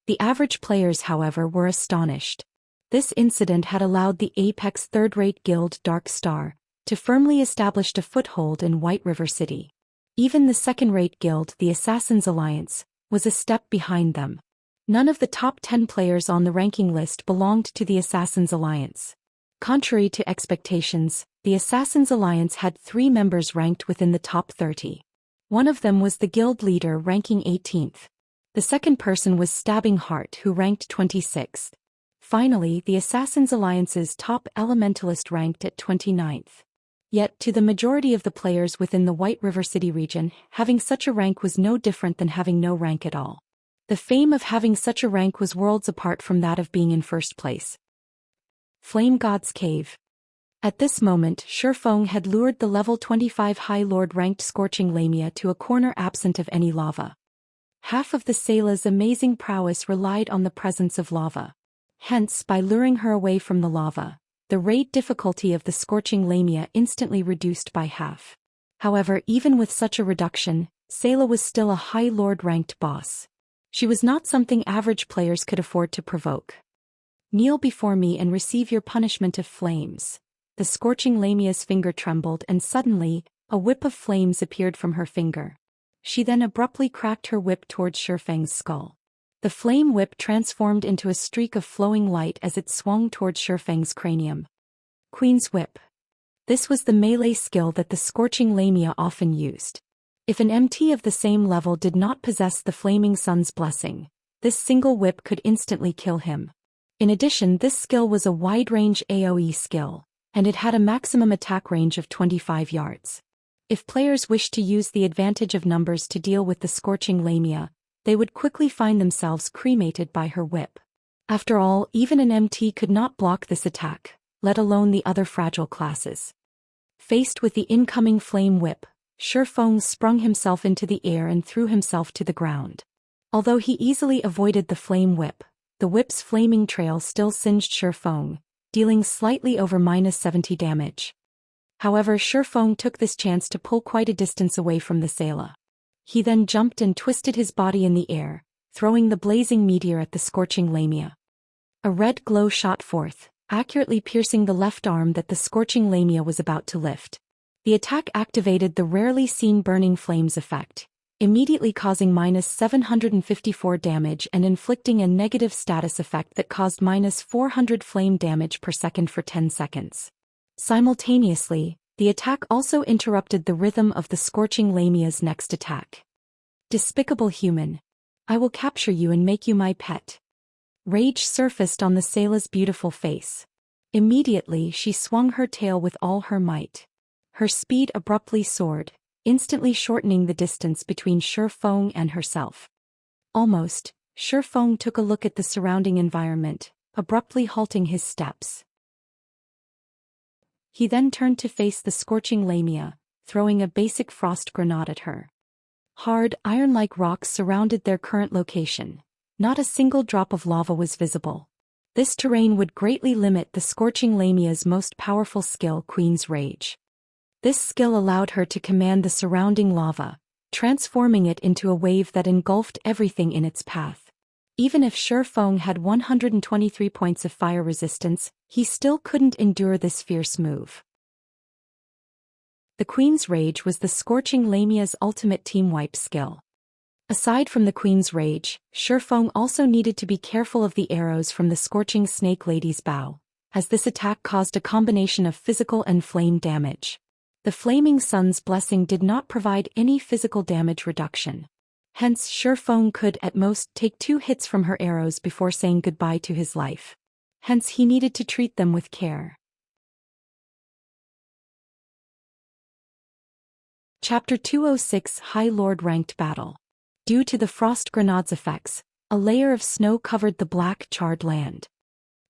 The average players, however, were astonished. This incident had allowed the apex third-rate guild Dark Star to firmly establish a foothold in White River City. Even the second-rate guild, the Assassin's Alliance, was a step behind them. None of the top 10 players on the ranking list belonged to the Assassin's Alliance. Contrary to expectations, the Assassin's Alliance had 3 members ranked within the top 30. One of them was the guild leader ranking 18th. The second person was Stabbing Heart, who ranked 26th. Finally, the Assassin's Alliance's top elementalist ranked at 29th. Yet, to the majority of the players within the White River City region, having such a rank was no different than having no rank at all. The fame of having such a rank was worlds apart from that of being in first place. Flame God's Cave. At this moment, Shifeng had lured the level 25 High Lord ranked Scorching Lamia to a corner absent of any lava. Half of the Sayla's amazing prowess relied on the presence of lava. Hence, by luring her away from the lava, the raid difficulty of the Scorching Lamia instantly reduced by half. However, even with such a reduction, Sayla was still a High Lord ranked boss. She was not something average players could afford to provoke. Kneel before me and receive your punishment of flames. The Scorching Lamia's finger trembled and suddenly, a whip of flames appeared from her finger. She then abruptly cracked her whip towards Shifeng's skull. The flame whip transformed into a streak of flowing light as it swung towards Shifeng's cranium. Queen's Whip. This was the melee skill that the Scorching Lamia often used. If an MT of the same level did not possess the Flaming Sun's blessing, this single whip could instantly kill him. In addition, this skill was a wide-range AoE skill, and it had a maximum attack range of 25 yards. If players wished to use the advantage of numbers to deal with the Scorching Lamia, they would quickly find themselves cremated by her whip. After all, even an MT could not block this attack, let alone the other fragile classes. Faced with the incoming flame whip, Shifeng sprung himself into the air and threw himself to the ground. Although he easily avoided the flame whip, the whip's flaming trail still singed Shifeng, dealing slightly over -70 damage. However, Shifeng took this chance to pull quite a distance away from the Sayla. He then jumped and twisted his body in the air, throwing the blazing meteor at the Scorching Lamia. A red glow shot forth, accurately piercing the left arm that the Scorching Lamia was about to lift. The attack activated the rarely seen burning flames effect, immediately causing -754 damage and inflicting a negative status effect that caused -400 flame damage per second for 10 seconds. Simultaneously, the attack also interrupted the rhythm of the Scorching Lamia's next attack. Despicable human. I will capture you and make you my pet. Rage surfaced on the Sayla's beautiful face. Immediately she swung her tail with all her might. Her speed abruptly soared, instantly shortening the distance between Shifeng and herself. Almost, Shifeng took a look at the surrounding environment, abruptly halting his steps. He then turned to face the Scorching Lamia, throwing a basic frost grenade at her. Hard, iron-like rocks surrounded their current location. Not a single drop of lava was visible. This terrain would greatly limit the Scorching Lamia's most powerful skill, Queen's Rage. This skill allowed her to command the surrounding lava, transforming it into a wave that engulfed everything in its path. Even if Shifeng had 123 points of fire resistance, he still couldn't endure this fierce move. The Queen's Rage was the Scorching Lamia's ultimate team wipe skill. Aside from the Queen's Rage, Shifeng also needed to be careful of the arrows from the Scorching Snake Lady's bow, as this attack caused a combination of physical and flame damage. The Flaming Sun's blessing did not provide any physical damage reduction. Hence, Shifeng could at most take 2 hits from her arrows before saying goodbye to his life. Hence, he needed to treat them with care. Chapter 206 High Lord Ranked Battle. Due to the frost grenade's effects, a layer of snow covered the black, charred land.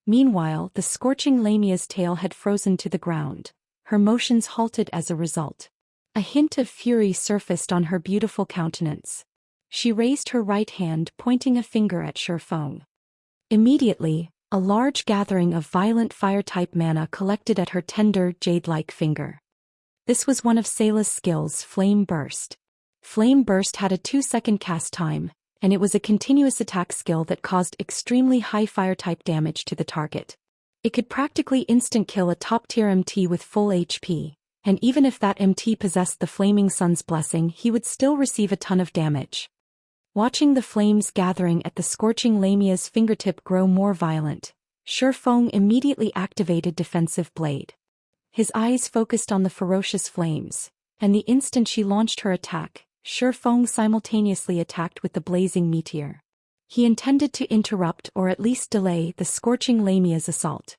Meanwhile, the scorching Lamia's tail had frozen to the ground. Her motions halted as a result. A hint of fury surfaced on her beautiful countenance. She raised her right hand, pointing a finger at Shifeng. Immediately, a large gathering of violent fire-type mana collected at her tender, jade-like finger. This was one of Sayla's skills, Flame Burst. Flame Burst had a 2-second cast time, and it was a continuous attack skill that caused extremely high fire-type damage to the target. It could practically instant-kill a top-tier MT with full HP, and even if that MT possessed the Flaming Sun's blessing, he would still receive a ton of damage. Watching the flames gathering at the scorching Lamia's fingertip grow more violent, Shifeng immediately activated Defensive Blade. His eyes focused on the ferocious flames, and the instant she launched her attack, Shifeng simultaneously attacked with the blazing meteor. He intended to interrupt or at least delay the scorching Lamia's assault.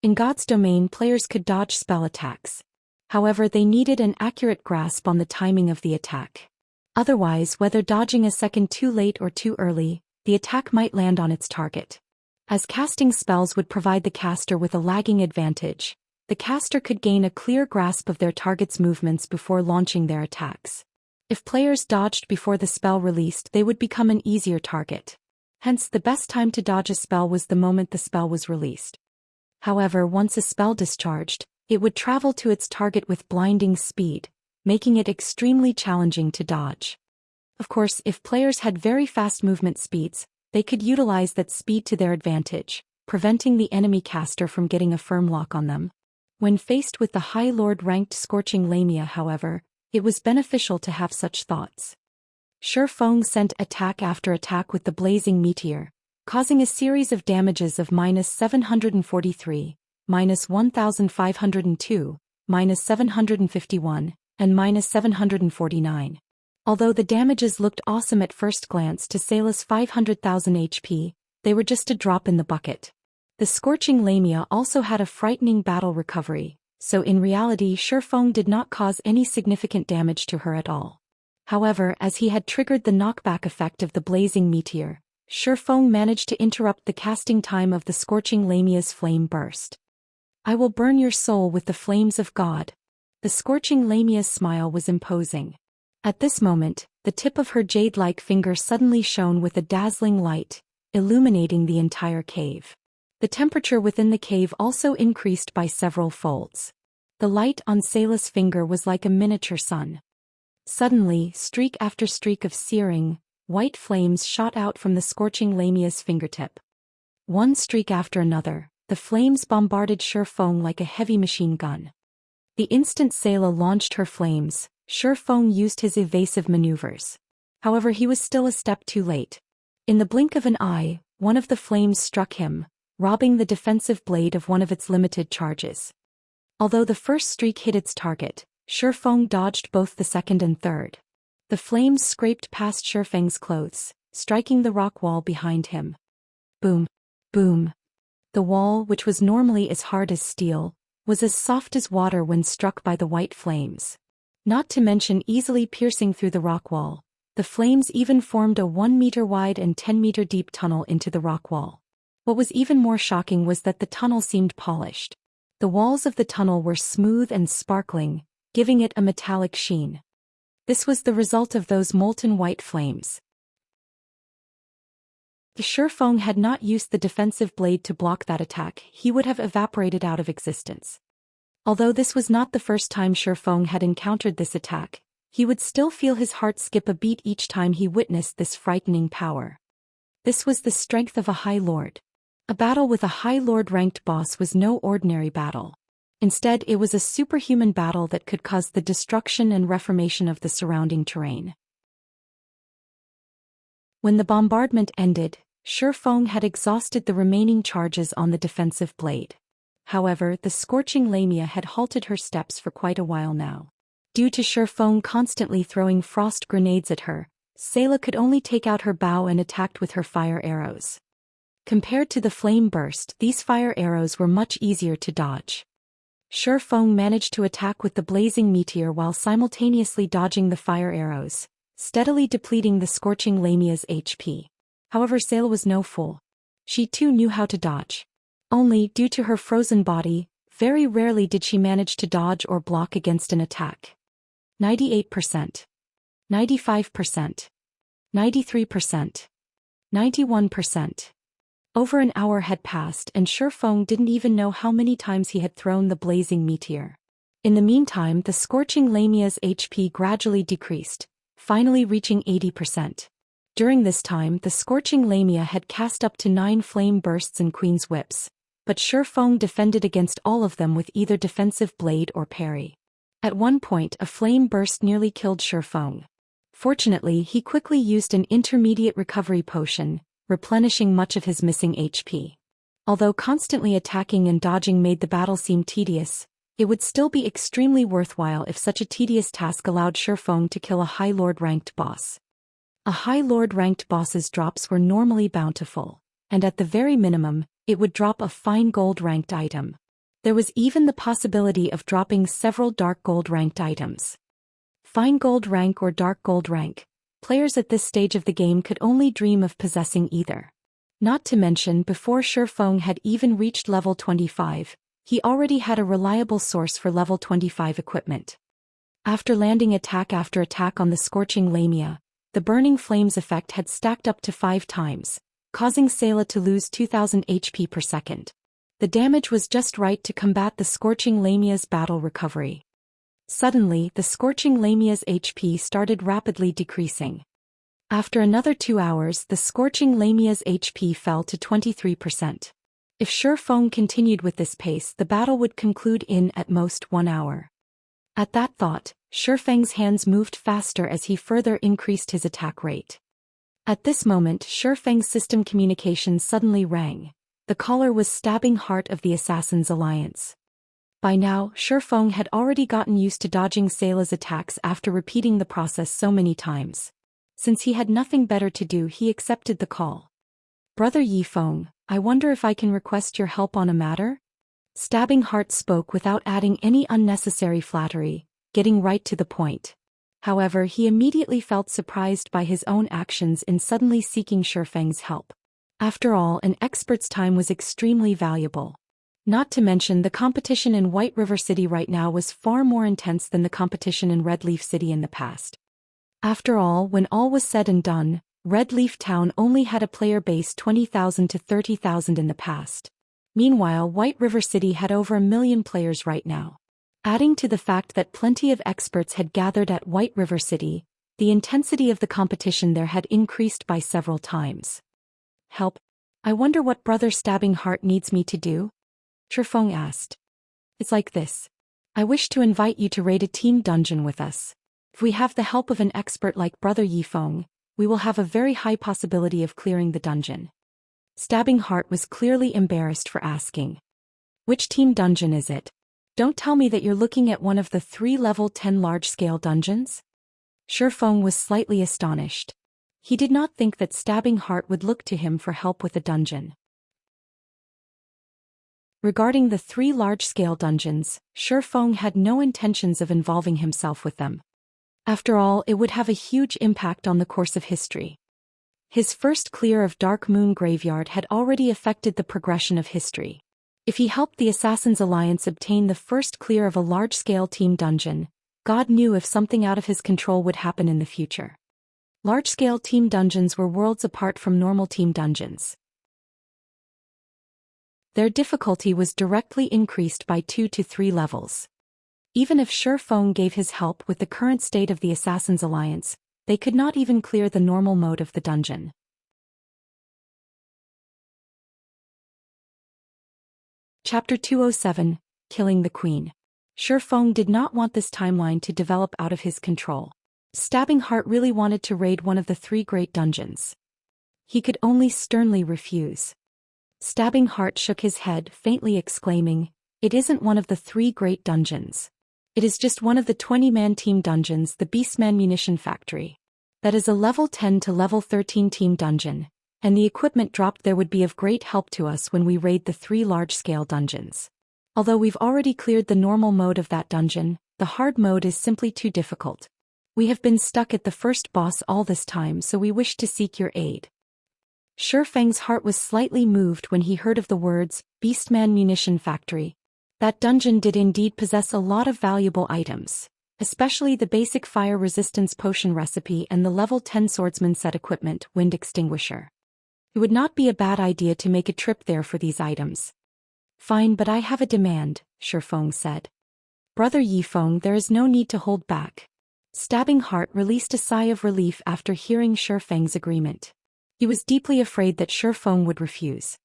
In God's domain, players could dodge spell attacks. However, they needed an accurate grasp on the timing of the attack. Otherwise, whether dodging a second too late or too early, the attack might land on its target. As casting spells would provide the caster with a lagging advantage, the caster could gain a clear grasp of their target's movements before launching their attacks. If players dodged before the spell released, they would become an easier target. Hence, the best time to dodge a spell was the moment the spell was released. However, once a spell discharged, it would travel to its target with blinding speed, making it extremely challenging to dodge. Of course, if players had very fast movement speeds, they could utilize that speed to their advantage, preventing the enemy caster from getting a firm lock on them. When faced with the High Lord-ranked Scorching Lamia, however, it was beneficial to have such thoughts. Shifeng sent attack after attack with the blazing meteor, causing a series of damages of -743, -1502, -751, and -749. Although the damages looked awesome at first glance to Sayla's 500,000 HP, they were just a drop in the bucket. The Scorching Lamia also had a frightening battle recovery, so in reality Shifeng did not cause any significant damage to her at all. However, as he had triggered the knockback effect of the blazing meteor, Shifeng managed to interrupt the casting time of the Scorching Lamia's Flame Burst. "I will burn your soul with the flames of God." The Scorching Lamia's smile was imposing. At this moment, the tip of her jade-like finger suddenly shone with a dazzling light, illuminating the entire cave. The temperature within the cave also increased by several folds. The light on Sayla's finger was like a miniature sun. Suddenly, streak after streak of searing, white flames shot out from the Scorching Lamia's fingertip. One streak after another, the flames bombarded Shifeng like a heavy machine gun. The instant Sayla launched her flames, Shifeng used his evasive maneuvers. However, he was still a step too late. In the blink of an eye, one of the flames struck him, robbing the defensive blade of one of its limited charges. Although the first streak hit its target, Shifeng dodged both the second and third. The flames scraped past Shifeng's clothes, striking the rock wall behind him. Boom! Boom! The wall, which was normally as hard as steel, was as soft as water when struck by the white flames. Not to mention easily piercing through the rock wall, the flames even formed a 1-meter wide and 10-meter deep tunnel into the rock wall. What was even more shocking was that the tunnel seemed polished. The walls of the tunnel were smooth and sparkling, giving it a metallic sheen. This was the result of those molten white flames. If Shifeng had not used the defensive blade to block that attack, he would have evaporated out of existence. Although this was not the first time Shifeng had encountered this attack, he would still feel his heart skip a beat each time he witnessed this frightening power. This was the strength of a High Lord. A battle with a High Lord-ranked boss was no ordinary battle. Instead, it was a superhuman battle that could cause the destruction and reformation of the surrounding terrain. When the bombardment ended, Shifeng had exhausted the remaining charges on the defensive blade. However, the scorching Lamia had halted her steps for quite a while now. Due to Shifeng constantly throwing frost grenades at her, Sayla could only take out her bow and attacked with her fire arrows. Compared to the flame burst, these fire arrows were much easier to dodge. Shifeng managed to attack with the blazing meteor while simultaneously dodging the fire arrows, steadily depleting the scorching Lamia's HP. However, Sayla was no fool. She too knew how to dodge. Only, due to her frozen body, very rarely did she manage to dodge or block against an attack. 98%. 95%. 93%. 91%. Over an hour had passed and Shifeng didn't even know how many times he had thrown the blazing meteor. In the meantime, the scorching Lamia's HP gradually decreased, finally reaching 80%. During this time, the scorching Lamia had cast up to 9 flame bursts and queen's whips, but Shifeng defended against all of them with either defensive blade or parry. At one point, a flame burst nearly killed Shifeng. Fortunately, he quickly used an intermediate recovery potion, replenishing much of his missing HP. Although constantly attacking and dodging made the battle seem tedious, it would still be extremely worthwhile if such a tedious task allowed Shifeng to kill a High Lord ranked boss. A High Lord ranked boss's drops were normally bountiful, and at the very minimum, it would drop a fine gold ranked item. There was even the possibility of dropping several dark gold ranked items. Fine gold rank or dark gold rank, players at this stage of the game could only dream of possessing either. Not to mention, before Shifeng had even reached level 25, he already had a reliable source for level 25 equipment. After landing attack after attack on the scorching Lamia, the burning flames effect had stacked up to 5 times, causing Sayla to lose 2000 HP per second. The damage was just right to combat the scorching Lamia's battle recovery. Suddenly, the scorching Lamia's HP started rapidly decreasing. After another 2 hours, the scorching Lamia's HP fell to 23%. If Shifeng continued with this pace, the battle would conclude in, at most, 1 hour. At that thought, Shifeng's hands moved faster as he further increased his attack rate. At this moment, Shifeng's system communication suddenly rang. The caller was Stabbing Heart of the Assassin's Alliance. By now, Shifeng had already gotten used to dodging Sayla's attacks after repeating the process so many times. Since he had nothing better to do, he accepted the call. "Brother Yifeng, I wonder if I can request your help on a matter?" Stabbing Heart spoke without adding any unnecessary flattery, getting right to the point. However, he immediately felt surprised by his own actions in suddenly seeking Shifeng's help. After all, an expert's time was extremely valuable. Not to mention, the competition in White River City right now was far more intense than the competition in Red Leaf City in the past. After all, when all was said and done, Red Leaf Town only had a player base 20,000 to 30,000 in the past. Meanwhile, White River City had over 1 million players right now. Adding to the fact that plenty of experts had gathered at White River City, the intensity of the competition there had increased by several times. "Help? I wonder what Brother Stabbing Heart needs me to do?" Shifeng asked. "It's like this. I wish to invite you to raid a team dungeon with us. If we have the help of an expert like Brother Yifeng, we will have a very high possibility of clearing the dungeon." Stabbing Heart was clearly embarrassed for asking. "Which team dungeon is it? Don't tell me that you're looking at one of the 3 level 10 large-scale dungeons?" Shifeng was slightly astonished. He did not think that Stabbing Heart would look to him for help with a dungeon. Regarding the 3 large-scale dungeons, Shifeng had no intentions of involving himself with them. After all, it would have a huge impact on the course of history. His first clear of Dark Moon Graveyard had already affected the progression of history. If he helped the Assassin's Alliance obtain the first clear of a large-scale team dungeon, God knew if something out of his control would happen in the future. Large-scale team dungeons were worlds apart from normal team dungeons. Their difficulty was directly increased by 2 to 3 levels. Even if Shifeng gave his help with the current state of the Assassin's Alliance, they could not even clear the normal mode of the dungeon. Chapter 207, Killing the Queen. Shifeng did not want this timeline to develop out of his control. Stabbing Heart really wanted to raid one of the 3 great dungeons. He could only sternly refuse. Stabbing Heart shook his head, faintly exclaiming, "It isn't one of the 3 great dungeons. It is just one of the 20-man team dungeons, the Beastman Munition Factory. That is a level 10 to level 13 team dungeon, and the equipment dropped there would be of great help to us when we raid the 3 large-scale dungeons. Although we've already cleared the normal mode of that dungeon, the hard mode is simply too difficult. We have been stuck at the first boss all this time, so we wish to seek your aid." Shifeng's heart was slightly moved when he heard of the words, Beastman Munition Factory. That dungeon did indeed possess a lot of valuable items, especially the basic fire resistance potion recipe and the level 10 swordsman set equipment, Wind Extinguisher. It would not be a bad idea to make a trip there for these items. "Fine, but I have a demand," Shifeng said. "Brother Yifeng, there is no need to hold back." Stabbing Heart released a sigh of relief after hearing Shifeng's agreement. He was deeply afraid that Shifeng would refuse.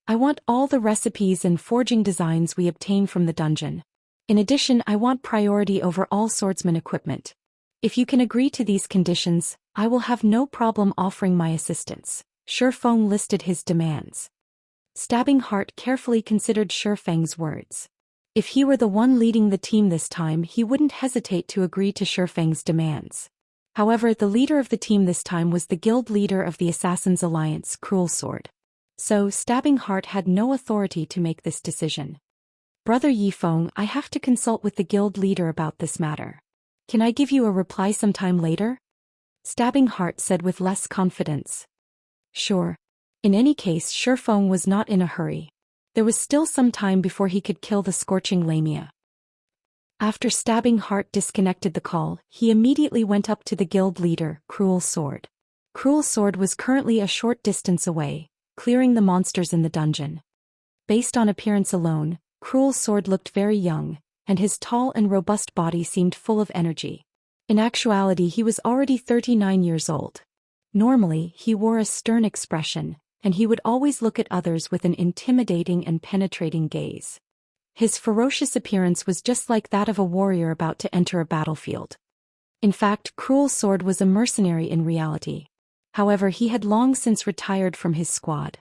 "I want all the recipes and forging designs we obtain from the dungeon. In addition, I want priority over all swordsman equipment. If you can agree to these conditions, I will have no problem offering my assistance." Shifeng listed his demands. Stabbing Heart carefully considered Shifeng's words. If he were the one leading the team this time, he wouldn't hesitate to agree to Shifeng's demands. However, the leader of the team this time was the guild leader of the Assassin's Alliance, Cruel Sword. So, Stabbing Heart had no authority to make this decision. "Brother Yifeng, I have to consult with the guild leader about this matter. Can I give you a reply sometime later?" Stabbing Heart said with less confidence. "Sure." In any case, Shifeng was not in a hurry. There was still some time before he could kill the scorching lamia. After Stabbing Heart disconnected the call, he immediately went up to the guild leader, Cruel Sword. Cruel Sword was currently a short distance away, clearing the monsters in the dungeon. Based on appearance alone, Cruel Sword looked very young, and his tall and robust body seemed full of energy. In actuality, he was already 39 years old. Normally, he wore a stern expression, and he would always look at others with an intimidating and penetrating gaze. His ferocious appearance was just like that of a warrior about to enter a battlefield. In fact, Cruel Sword was a mercenary in reality. However, he had long since retired from his squad.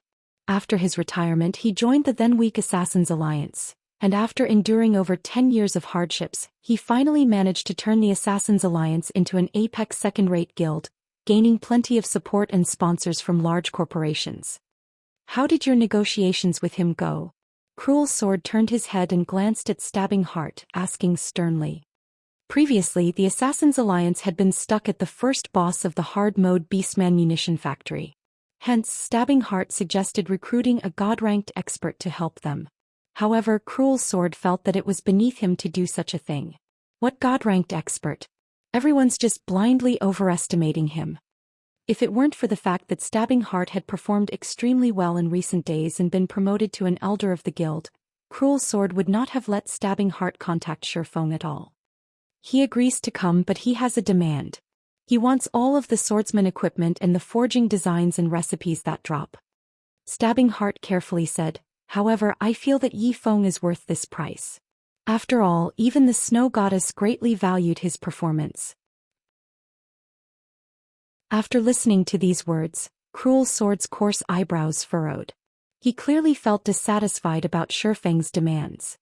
After his retirement, he joined the then-weak Assassin's Alliance, and after enduring over 10 years of hardships, he finally managed to turn the Assassin's Alliance into an apex second-rate guild, gaining plenty of support and sponsors from large corporations. "How did your negotiations with him go?" Cruel Sword turned his head and glanced at Stabbing Heart, asking sternly. Previously, the Assassin's Alliance had been stuck at the first boss of the hard-mode Beastman Munition Factory. Hence, Stabbing Heart suggested recruiting a god-ranked expert to help them. However, Cruel Sword felt that it was beneath him to do such a thing. What god-ranked expert? Everyone's just blindly overestimating him. If it weren't for the fact that Stabbing Heart had performed extremely well in recent days and been promoted to an elder of the guild, Cruel Sword would not have let Stabbing Heart contact Shifeng at all. He agrees to come, but he has a demand. He wants all of the swordsman equipment and the forging designs and recipes that drop. Stabbing Heart carefully said, "However, I feel that Yifeng is worth this price. After all, even the snow goddess greatly valued his performance." After listening to these words, Cruel Sword's coarse eyebrows furrowed. He clearly felt dissatisfied about Shifeng's demands.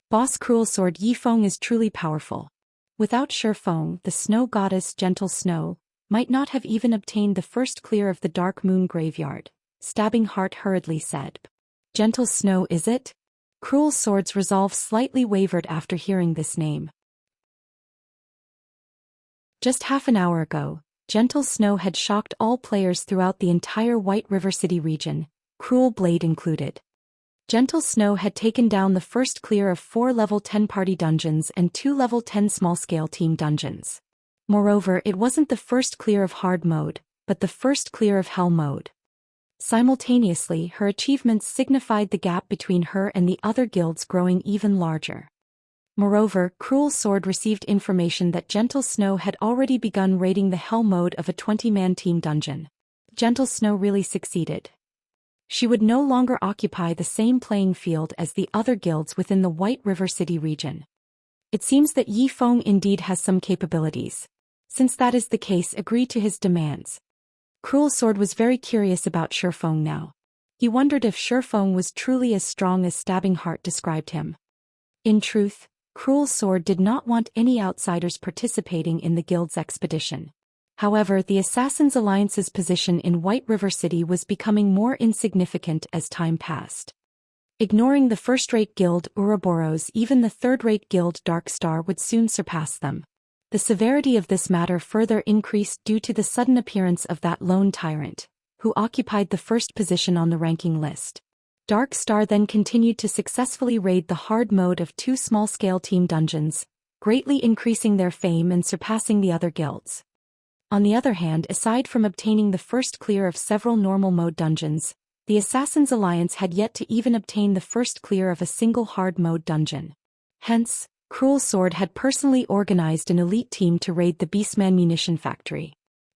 Boss Cruel Sword, Yifeng is truly powerful. Without Shifeng, the snow goddess Gentle Snow might not have even obtained the first clear of the Dark Moon Graveyard, Stabbing Heart hurriedly said. "Gentle Snow, is it?" Cruel Sword's resolve slightly wavered after hearing this name. Just half an hour ago, Gentle Snow had shocked all players throughout the entire White River City region, Cruel Blade included. Gentle Snow had taken down the first clear of 4 level 10 party dungeons and 2 level 10 small-scale team dungeons. Moreover, it wasn't the first clear of hard mode, but the first clear of hell mode. Simultaneously, her achievements signified the gap between her and the other guilds growing even larger. Moreover, Cruel Sword received information that Gentle Snow had already begun raiding the hell mode of a 20-man team dungeon. Gentle Snow really succeeded. She would no longer occupy the same playing field as the other guilds within the White River City region. It seems that Yifeng indeed has some capabilities. Since that is the case, agree to his demands. Cruel Sword was very curious about Shifeng now. He wondered if Shifeng was truly as strong as Stabbing Heart described him. In truth, Cruel Sword did not want any outsiders participating in the guild's expedition. However, the Assassins' Alliance's position in White River City was becoming more insignificant as time passed. Ignoring the first-rate guild Ouroboros, even the third-rate guild Dark Star would soon surpass them. The severity of this matter further increased due to the sudden appearance of that lone tyrant, who occupied the first position on the ranking list. Dark Star then continued to successfully raid the hard mode of 2 small-scale team dungeons, greatly increasing their fame and surpassing the other guilds. On the other hand, aside from obtaining the first clear of several normal mode dungeons, the Assassins' Alliance had yet to even obtain the first clear of a single hard mode dungeon. Hence, Cruel Sword had personally organized an elite team to raid the Beastman munition factory.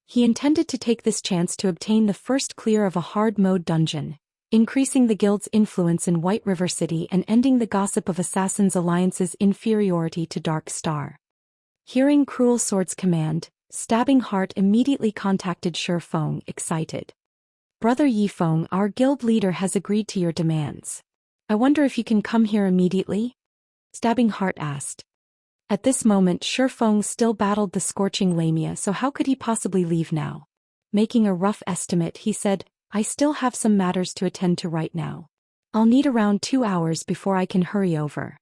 He intended to take this chance to obtain the first clear of a hard mode dungeon, increasing the guild's influence in White River City and ending the gossip of Assassins' Alliance's inferiority to Dark Star. Hearing Cruel Sword's command, Stabbing Heart immediately contacted Shifeng, excited. "Brother Yifeng, our guild leader has agreed to your demands. I wonder if you can come here immediately?" Stabbing Heart asked. At this moment Shifeng still battled the scorching lamia, so how could he possibly leave now? Making a rough estimate, he said, "I still have some matters to attend to right now. I'll need around 2 hours before I can hurry over."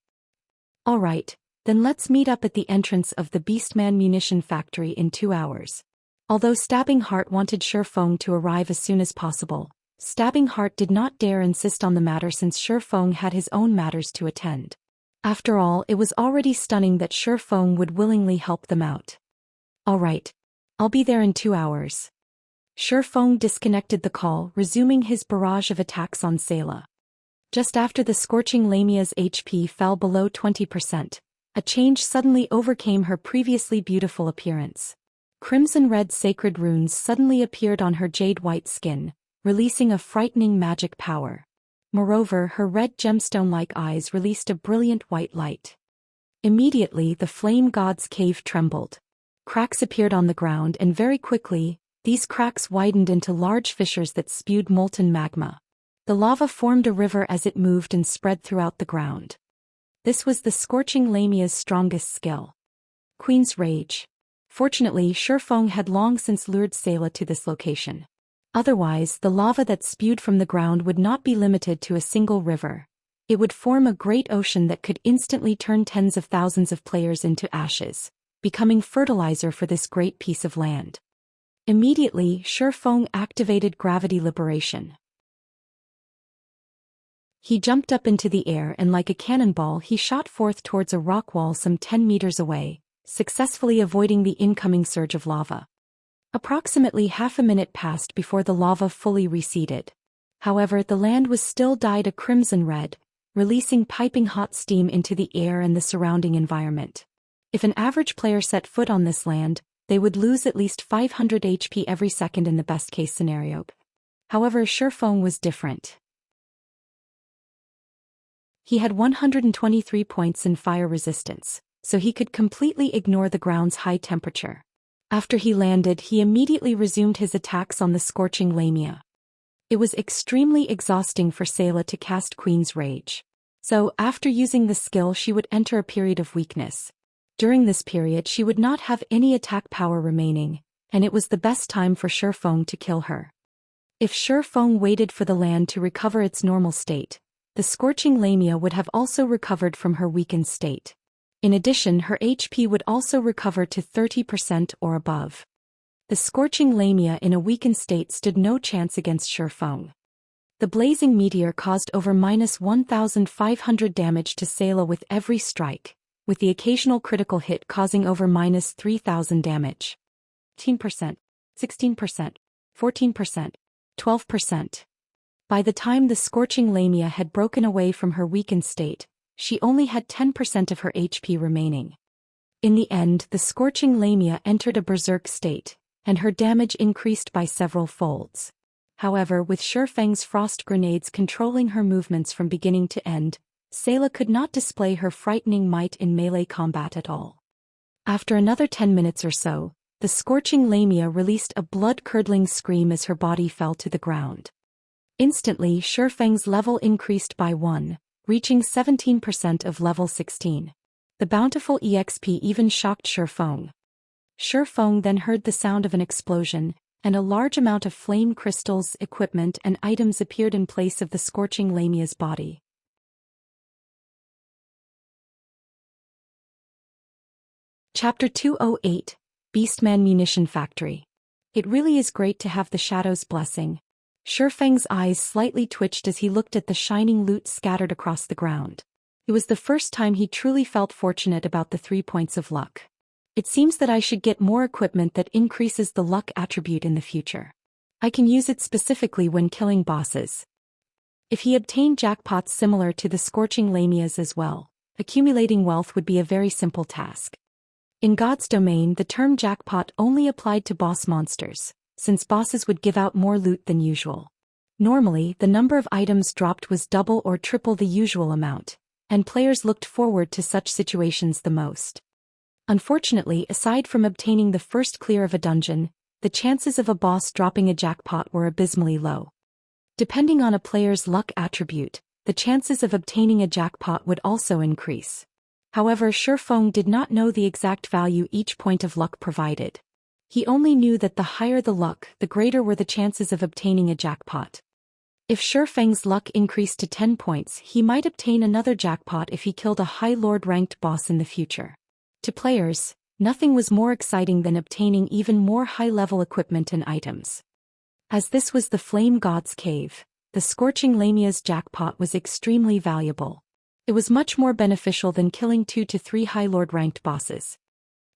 "All right, then let's meet up at the entrance of the Beastman munition factory in 2 hours." Although Stabbing Heart wanted Shifeng to arrive as soon as possible, Stabbing Heart did not dare insist on the matter since Shifeng had his own matters to attend. After all, it was already stunning that Shifeng would willingly help them out. "All right. I'll be there in 2 hours." Shifeng disconnected the call, resuming his barrage of attacks on Sayla. Just after the scorching lamia's HP fell below 20%, a change suddenly overcame her previously beautiful appearance. Crimson-red sacred runes suddenly appeared on her jade-white skin, releasing a frightening magic power. Moreover, her red gemstone-like eyes released a brilliant white light. Immediately, the flame god's cave trembled. Cracks appeared on the ground, and very quickly, these cracks widened into large fissures that spewed molten magma. The lava formed a river as it moved and spread throughout the ground. This was the scorching lamia's strongest skill. Queen's Rage. Fortunately, Shifeng had long since lured Sayla to this location. Otherwise, the lava that spewed from the ground would not be limited to a single river. It would form a great ocean that could instantly turn tens of thousands of players into ashes, becoming fertilizer for this great piece of land. Immediately, Shifeng activated gravity liberation. He jumped up into the air and like a cannonball he shot forth towards a rock wall some 10 meters away, successfully avoiding the incoming surge of lava. Approximately half a minute passed before the lava fully receded. However, the land was still dyed a crimson red, releasing piping hot steam into the air and the surrounding environment. If an average player set foot on this land, they would lose at least 500 HP every second in the best-case scenario. However, Shifeng was different. He had 123 points in fire resistance, so he could completely ignore the ground's high temperature. After he landed, he immediately resumed his attacks on the scorching lamia. It was extremely exhausting for Sayla to cast Queen's Rage. So, after using the skill, she would enter a period of weakness. During this period, she would not have any attack power remaining, and it was the best time for Shifeng to kill her. If Shifeng waited for the land to recover its normal state, the scorching lamia would have also recovered from her weakened state. In addition, her HP would also recover to 30% or above. The scorching lamia in a weakened state stood no chance against Shifeng. The blazing meteor caused over -1,500 damage to Sayla with every strike, with the occasional critical hit causing over -3,000 damage. 10%, 16%, 14%, 12%. By the time the scorching lamia had broken away from her weakened state, she only had 10% of her HP remaining. In the end, the scorching lamia entered a berserk state, and her damage increased by several folds. However, with Shifeng's frost grenades controlling her movements from beginning to end, Sayla could not display her frightening might in melee combat at all. After another 10 minutes or so, the scorching lamia released a blood-curdling scream as her body fell to the ground. Instantly, Shifeng's level increased by 1, reaching 17% of level 16. The bountiful EXP even shocked Shifeng. Shifeng then heard the sound of an explosion, and a large amount of flame crystals, equipment and items appeared in place of the scorching Lamia's body. Chapter 208, Beastman Munition Factory. It really is great to have the Shadow's blessing. Shifeng's eyes slightly twitched as he looked at the shining loot scattered across the ground. It was the first time he truly felt fortunate about the 3 points of luck. It seems that I should get more equipment that increases the luck attribute in the future. I can use it specifically when killing bosses. If he obtained jackpots similar to the scorching Lamia's as well, accumulating wealth would be a very simple task. In God's domain, the term jackpot only applied to boss monsters, since bosses would give out more loot than usual. Normally, the number of items dropped was double or triple the usual amount, and players looked forward to such situations the most. Unfortunately, aside from obtaining the first clear of a dungeon, the chances of a boss dropping a jackpot were abysmally low. Depending on a player's luck attribute, the chances of obtaining a jackpot would also increase. However, Shifeng did not know the exact value each point of luck provided. He only knew that the higher the luck, the greater were the chances of obtaining a jackpot. If Shifeng's luck increased to 10 points, he might obtain another jackpot if he killed a high lord-ranked boss in the future. To players, nothing was more exciting than obtaining even more high-level equipment and items. As this was the Flame God's Cave, the Scorching Lamia's jackpot was extremely valuable. It was much more beneficial than killing 2 to 3 high lord-ranked bosses.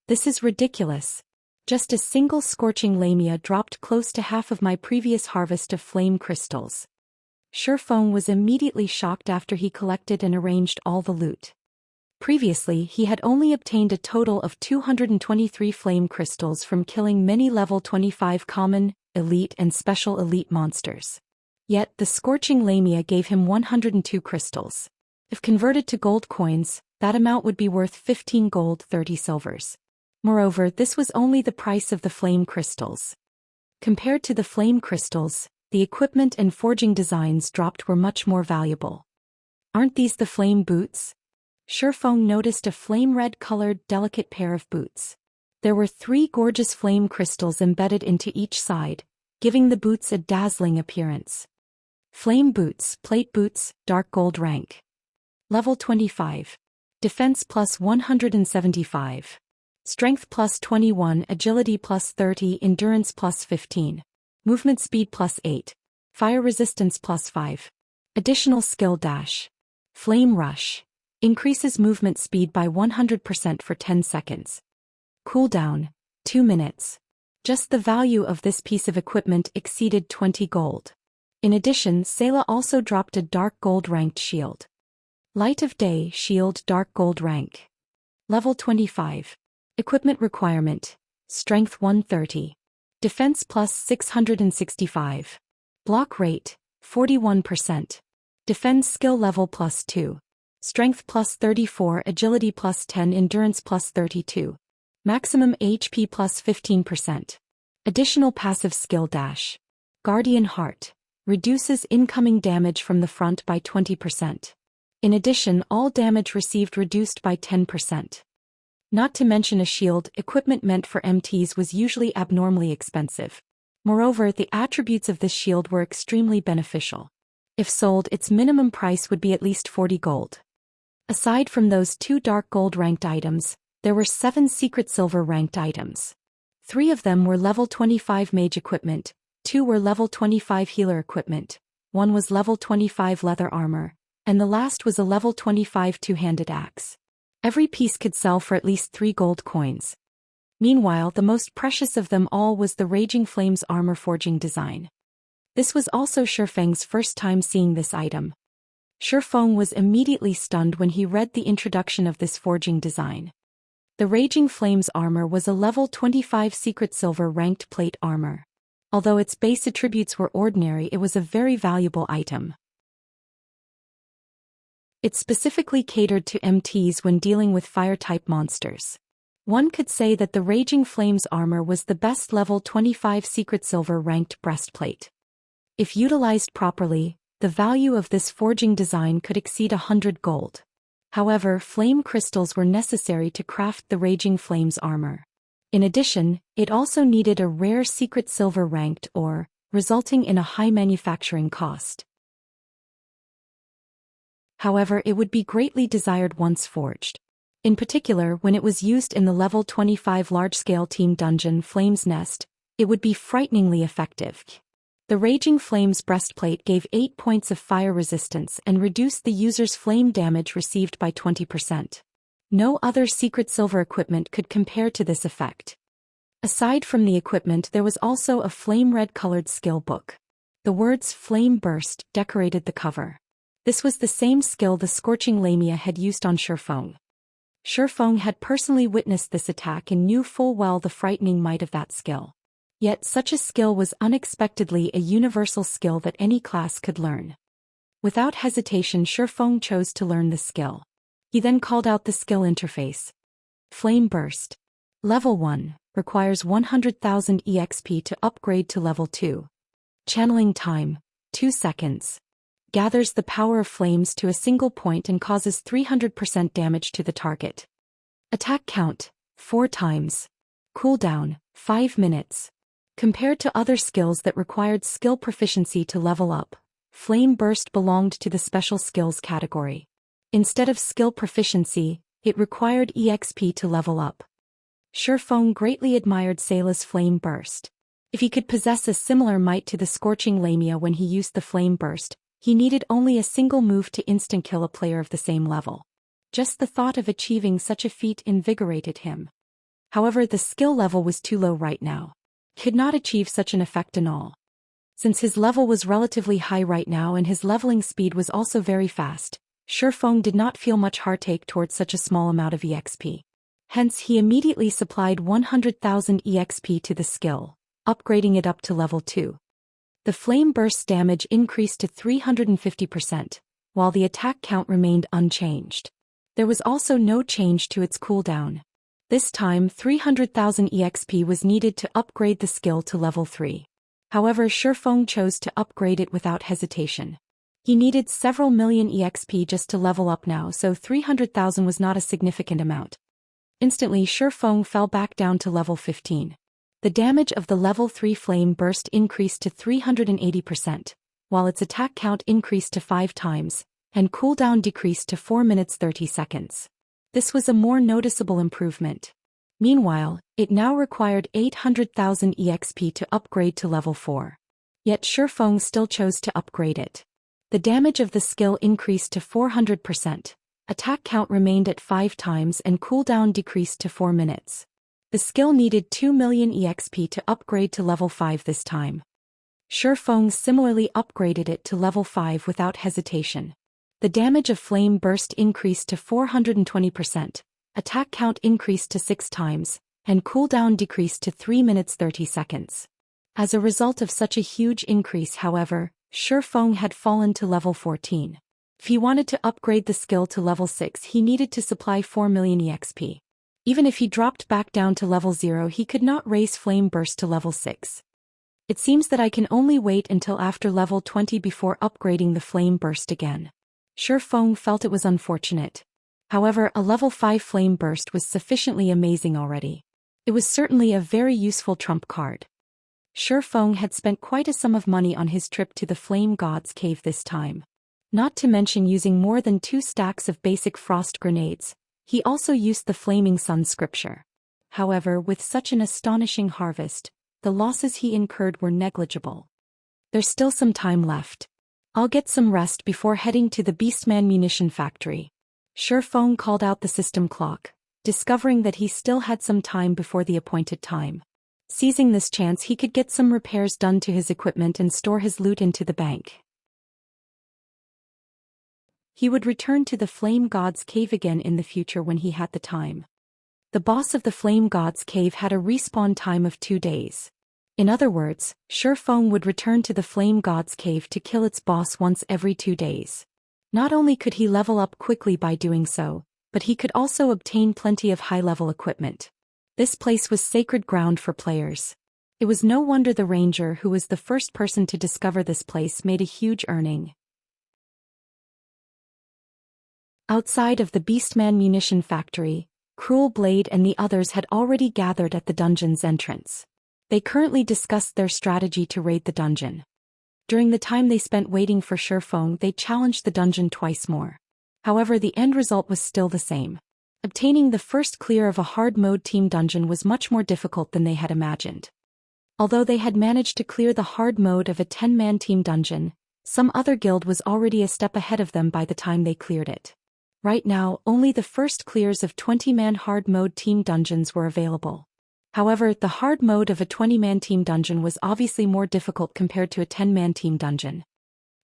This is ridiculous. Just a single Scorching Lamia dropped close to half of my previous harvest of flame crystals. Shifeng was immediately shocked after he collected and arranged all the loot. Previously, he had only obtained a total of 223 flame crystals from killing many level 25 common, elite and special elite monsters. Yet, the Scorching Lamia gave him 102 crystals. If converted to gold coins, that amount would be worth 15 gold, 30 silvers. Moreover, this was only the price of the flame crystals. Compared to the flame crystals, the equipment and forging designs dropped were much more valuable. Aren't these the flame boots? Shifeng noticed a flame red-colored, delicate pair of boots. There were 3 gorgeous flame crystals embedded into each side, giving the boots a dazzling appearance. Flame boots, plate boots, dark gold rank. Level 25. Defense plus 175. Strength plus 21, agility plus 30, endurance plus 15. Movement speed plus 8. Fire resistance plus 5. Additional skill dash. Flame rush. Increases movement speed by 100% for 10 seconds. Cooldown, 2 minutes. Just the value of this piece of equipment exceeded 20 gold. In addition, Sayla also dropped a dark gold ranked shield. Light of Day shield, dark gold rank. Level 25. Equipment requirement. Strength 130. Defense plus 665. Block rate, 41%. Defense skill level plus 2. Strength plus 34, agility plus 10, endurance plus 32. Maximum HP plus 15%. Additional passive skill dash. Guardian Heart. Reduces incoming damage from the front by 20%. In addition, all damage received reduced by 10%. Not to mention a shield, equipment meant for MTs was usually abnormally expensive. Moreover, the attributes of this shield were extremely beneficial. If sold, its minimum price would be at least 40 gold. Aside from those 2 dark gold ranked items, there were 7 secret silver ranked items. 3 of them were level 25 mage equipment, 2 were level 25 healer equipment, 1 was level 25 leather armor, and the last was a level 25 two-handed axe. Every piece could sell for at least 3 gold coins. Meanwhile, the most precious of them all was the Raging Flames armor forging design. This was also Shifeng's first time seeing this item. Shifeng was immediately stunned when he read the introduction of this forging design. The Raging Flames armor was a level 25 secret silver ranked plate armor. Although its base attributes were ordinary, it was a very valuable item. It specifically catered to MTs when dealing with fire-type monsters. One could say that the Raging Flames armor was the best level 25 secret silver ranked breastplate. If utilized properly, the value of this forging design could exceed 100 gold. However, flame crystals were necessary to craft the Raging Flame's armor. In addition, it also needed a rare secret silver ranked ore, resulting in a high manufacturing cost. However, it would be greatly desired once forged. In particular, when it was used in the level 25 large-scale team dungeon Flame's Nest, it would be frighteningly effective. The Raging Flame's breastplate gave 8 points of fire resistance and reduced the user's flame damage received by 20%. No other secret silver equipment could compare to this effect. Aside from the equipment, there was also a flame red-colored skill book. The words Flame Burst decorated the cover. This was the same skill the Scorching Lamia had used on Shifeng. Shifeng had personally witnessed this attack and knew full well the frightening might of that skill. Yet such a skill was unexpectedly a universal skill that any class could learn. Without hesitation, Shifeng chose to learn the skill. He then called out the skill interface. Flame Burst. Level 1, requires 100,000 EXP to upgrade to level 2. Channeling time, 2 seconds. Gathers the power of flames to a single point and causes 300% damage to the target. Attack count, 4 times. Cooldown, 5 minutes. Compared to other skills that required skill proficiency to level up, Flame Burst belonged to the special skills category. Instead of skill proficiency, it required EXP to level up. Shifeng greatly admired Sayla's Flame Burst. If he could possess a similar might to the Scorching Lamia when he used the Flame Burst, he needed only a single move to instant-kill a player of the same level. Just the thought of achieving such a feat invigorated him. However, the skill level was too low right now. Could not achieve such an effect in all. Since his level was relatively high right now and his leveling speed was also very fast, Shifeng did not feel much heartache towards such a small amount of EXP. Hence he immediately supplied 100,000 EXP to the skill, upgrading it up to level 2. The Flame Burst's damage increased to 350%, while the attack count remained unchanged. There was also no change to its cooldown. This time 300,000 EXP was needed to upgrade the skill to level 3. However, Shifeng chose to upgrade it without hesitation. He needed several million EXP just to level up now, so 300,000 was not a significant amount. Instantly, Shifeng fell back down to level 15. The damage of the level 3 Flame Burst increased to 380%, while its attack count increased to 5 times, and cooldown decreased to 4 minutes 30 seconds. This was a more noticeable improvement. Meanwhile, it now required 800,000 EXP to upgrade to level 4. Yet Shifeng still chose to upgrade it. The damage of the skill increased to 400%, attack count remained at 5 times and cooldown decreased to 4 minutes. The skill needed 2 million EXP to upgrade to level 5 this time. Shifeng similarly upgraded it to level 5 without hesitation. The damage of Flame Burst increased to 420%, attack count increased to 6 times, and cooldown decreased to 3 minutes 30 seconds. As a result of such a huge increase, however, Shifeng had fallen to level 14. If he wanted to upgrade the skill to level 6, he needed to supply 4 million EXP. Even if he dropped back down to level 0, he could not raise Flame Burst to level 6. It seems that I can only wait until after level 20 before upgrading the Flame Burst again. Shifeng felt it was unfortunate. However, a level 5 Flame Burst was sufficiently amazing already. It was certainly a very useful trump card. Shifeng had spent quite a sum of money on his trip to the Flame God's Cave this time. Not to mention using more than 2 stacks of basic frost grenades, he also used the Flaming Sun scripture. However, with such an astonishing harvest, the losses he incurred were negligible. There's still some time left. I'll get some rest before heading to the Beastman munition factory. Shifeng called out the system clock, discovering that he still had some time before the appointed time. Seizing this chance, he could get some repairs done to his equipment and store his loot into the bank. He would return to the Flame God's Cave again in the future when he had the time. The boss of the Flame God's Cave had a respawn time of 2 days. In other words, Shifeng would return to the Flame God's Cave to kill its boss once every 2 days. Not only could he level up quickly by doing so, but he could also obtain plenty of high-level equipment. This place was sacred ground for players. It was no wonder the ranger who was the first person to discover this place made a huge earning. Outside of the Beastman munition factory, Cruel Blade and the others had already gathered at the dungeon's entrance. They currently discussed their strategy to raid the dungeon. During the time they spent waiting for Shifeng, they challenged the dungeon twice more. However, the end result was still the same. Obtaining the first clear of a hard-mode team dungeon was much more difficult than they had imagined. Although they had managed to clear the hard mode of a 10-man team dungeon, some other guild was already a step ahead of them by the time they cleared it. Right now, only the first clears of 20-man hard mode team dungeons were available. However, the hard mode of a 20-man team dungeon was obviously more difficult compared to a 10-man team dungeon.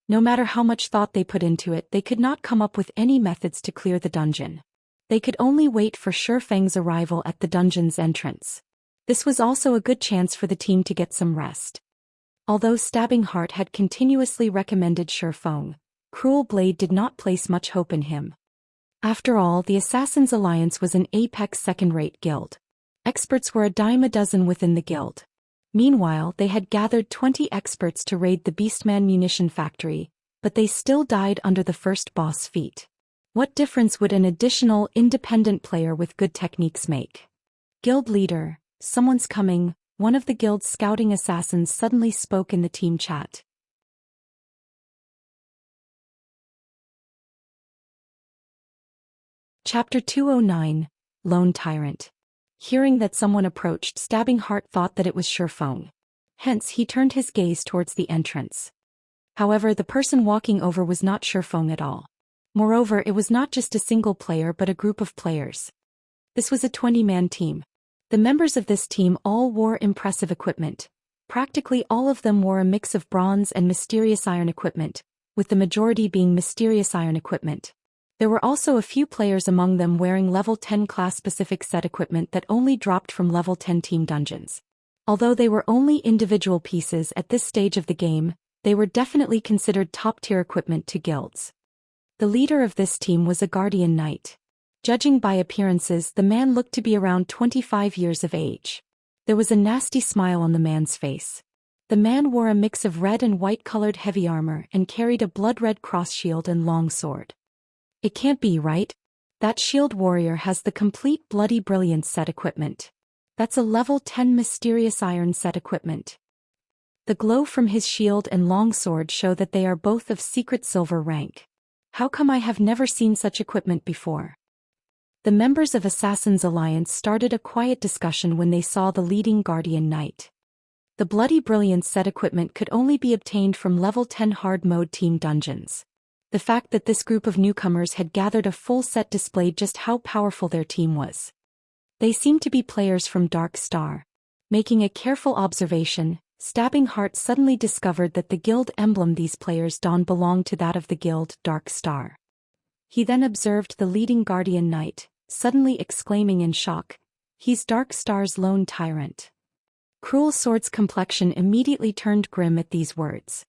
No matter how much thought they put into it, they could not come up with any methods to clear the dungeon. They could only wait for Shifeng's arrival at the dungeon's entrance. This was also a good chance for the team to get some rest. Although Stabbing Heart had continuously recommended Shifeng, Cruel Blade did not place much hope in him. After all, the Assassins' Alliance was an apex second-rate guild. Experts were a dime a dozen within the guild. Meanwhile, they had gathered 20 experts to raid the Beastman munition factory, but they still died under the first boss feat. What difference would an additional, independent player with good techniques make? Guild leader, someone's coming, one of the guild's scouting assassins suddenly spoke in the team chat. Chapter 209, Lone Tyrant. Hearing that someone approached, Stabbing Heart thought that it was Shifeng. Hence, he turned his gaze towards the entrance. However, the person walking over was not Shifeng at all. Moreover, it was not just a single player but a group of players. This was a 20-man team. The members of this team all wore impressive equipment. Practically all of them wore a mix of bronze and mysterious iron equipment, with the majority being mysterious iron equipment. There were also a few players among them wearing level 10 class-specific set equipment that only dropped from level 10 team dungeons. Although they were only individual pieces at this stage of the game, they were definitely considered top-tier equipment to guilds. The leader of this team was a guardian knight. Judging by appearances, the man looked to be around 25 years of age. There was a nasty smile on the man's face. The man wore a mix of red and white-colored heavy armor and carried a blood-red cross shield and long sword. It can't be, right? That shield warrior has the complete Bloody Brilliance set equipment. That's a level 10 mysterious iron set equipment. The glow from his shield and long sword show that they are both of secret silver rank. How come I have never seen such equipment before? The members of Assassins' Alliance started a quiet discussion when they saw the leading guardian knight. The Bloody Brilliance set equipment could only be obtained from level 10 hard mode team dungeons. The fact that this group of newcomers had gathered a full set displayed just how powerful their team was. They seemed to be players from Dark Star. Making a careful observation, Stabbing Heart suddenly discovered that the guild emblem these players donned belonged to that of the guild Dark Star. He then observed the leading guardian knight, suddenly exclaiming in shock, "He's Dark Star's lone tyrant." Cruel Sword's complexion immediately turned grim at these words.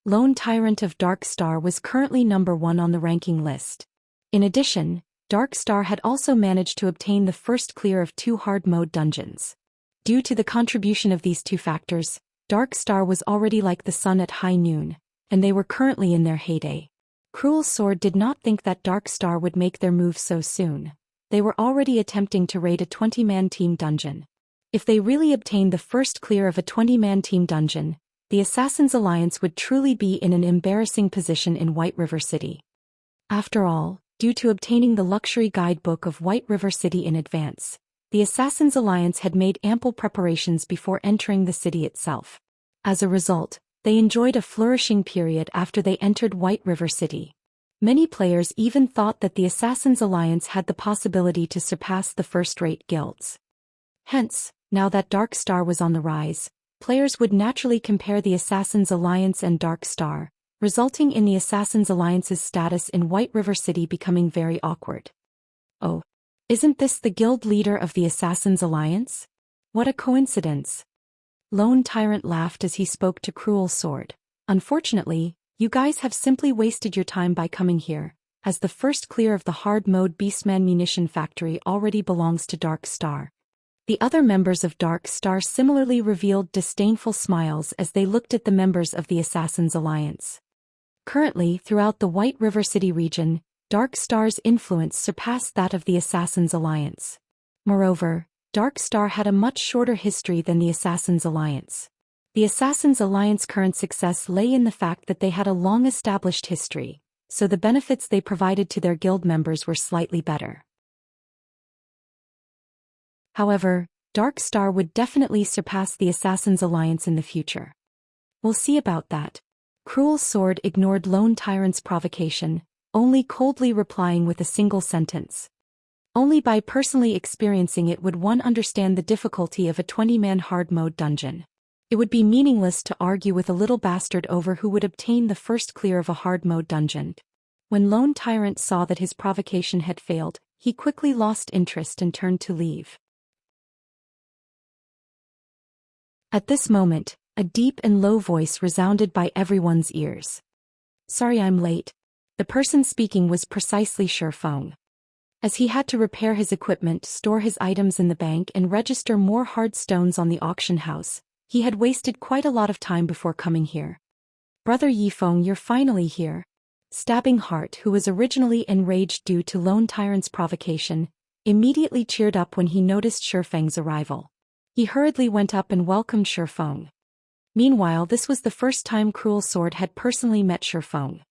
Lone Tyrant of Dark Star was currently number 1 on the ranking list. In addition, Dark Star had also managed to obtain the first clear of 2 hard mode dungeons. Due to the contribution of these 2 factors, Dark Star was already like the sun at high noon, and they were currently in their heyday. Cruel Sword did not think that Dark Star would make their move so soon. They were already attempting to raid a 20-man team dungeon. If they really obtained the first clear of a 20-man team dungeon, the Assassins' Alliance would truly be in an embarrassing position in White River City. After all, due to obtaining the luxury guidebook of White River City in advance, the Assassins' Alliance had made ample preparations before entering the city itself. As a result, they enjoyed a flourishing period after they entered White River City. Many players even thought that the Assassins' Alliance had the possibility to surpass the first-rate guilds. Hence, now that Dark Star was on the rise, players would naturally compare the Assassins' Alliance and Dark Star, resulting in the Assassins' Alliance's status in White River City becoming very awkward. Oh, isn't this the guild leader of the Assassins' Alliance? What a coincidence. Lone Tyrant laughed as he spoke to Cruel Sword. Unfortunately, you guys have simply wasted your time by coming here, as the first clear of the hard mode Beastman munition factory already belongs to Dark Star. The other members of Dark Star similarly revealed disdainful smiles as they looked at the members of the Assassins' Alliance. Currently, throughout the White River City region, Dark Star's influence surpassed that of the Assassins' Alliance. Moreover, Dark Star had a much shorter history than the Assassins' Alliance. The Assassins' Alliance's current success lay in the fact that they had a long-established history, so the benefits they provided to their guild members were slightly better. However, Dark Star would definitely surpass the Assassins' Alliance in the future. We'll see about that. Cruel Sword ignored Lone Tyrant's provocation, only coldly replying with a single sentence. Only by personally experiencing it would one understand the difficulty of a 20-man hard mode dungeon. It would be meaningless to argue with a little bastard over who would obtain the first clear of a hard mode dungeon. When Lone Tyrant saw that his provocation had failed, he quickly lost interest and turned to leave. At this moment, a deep and low voice resounded by everyone's ears. "Sorry I'm late." The person speaking was precisely Shifeng. As he had to repair his equipment, store his items in the bank and register more hard stones on the auction house, he had wasted quite a lot of time before coming here. "Brother Yifeng, you're finally here." Stabbing Heart, who was originally enraged due to Lone Tyrant's provocation, immediately cheered up when he noticed Shifeng's arrival. He hurriedly went up and welcomed Shifeng. Meanwhile, this was the first time Cruel Sword had personally met Shifeng.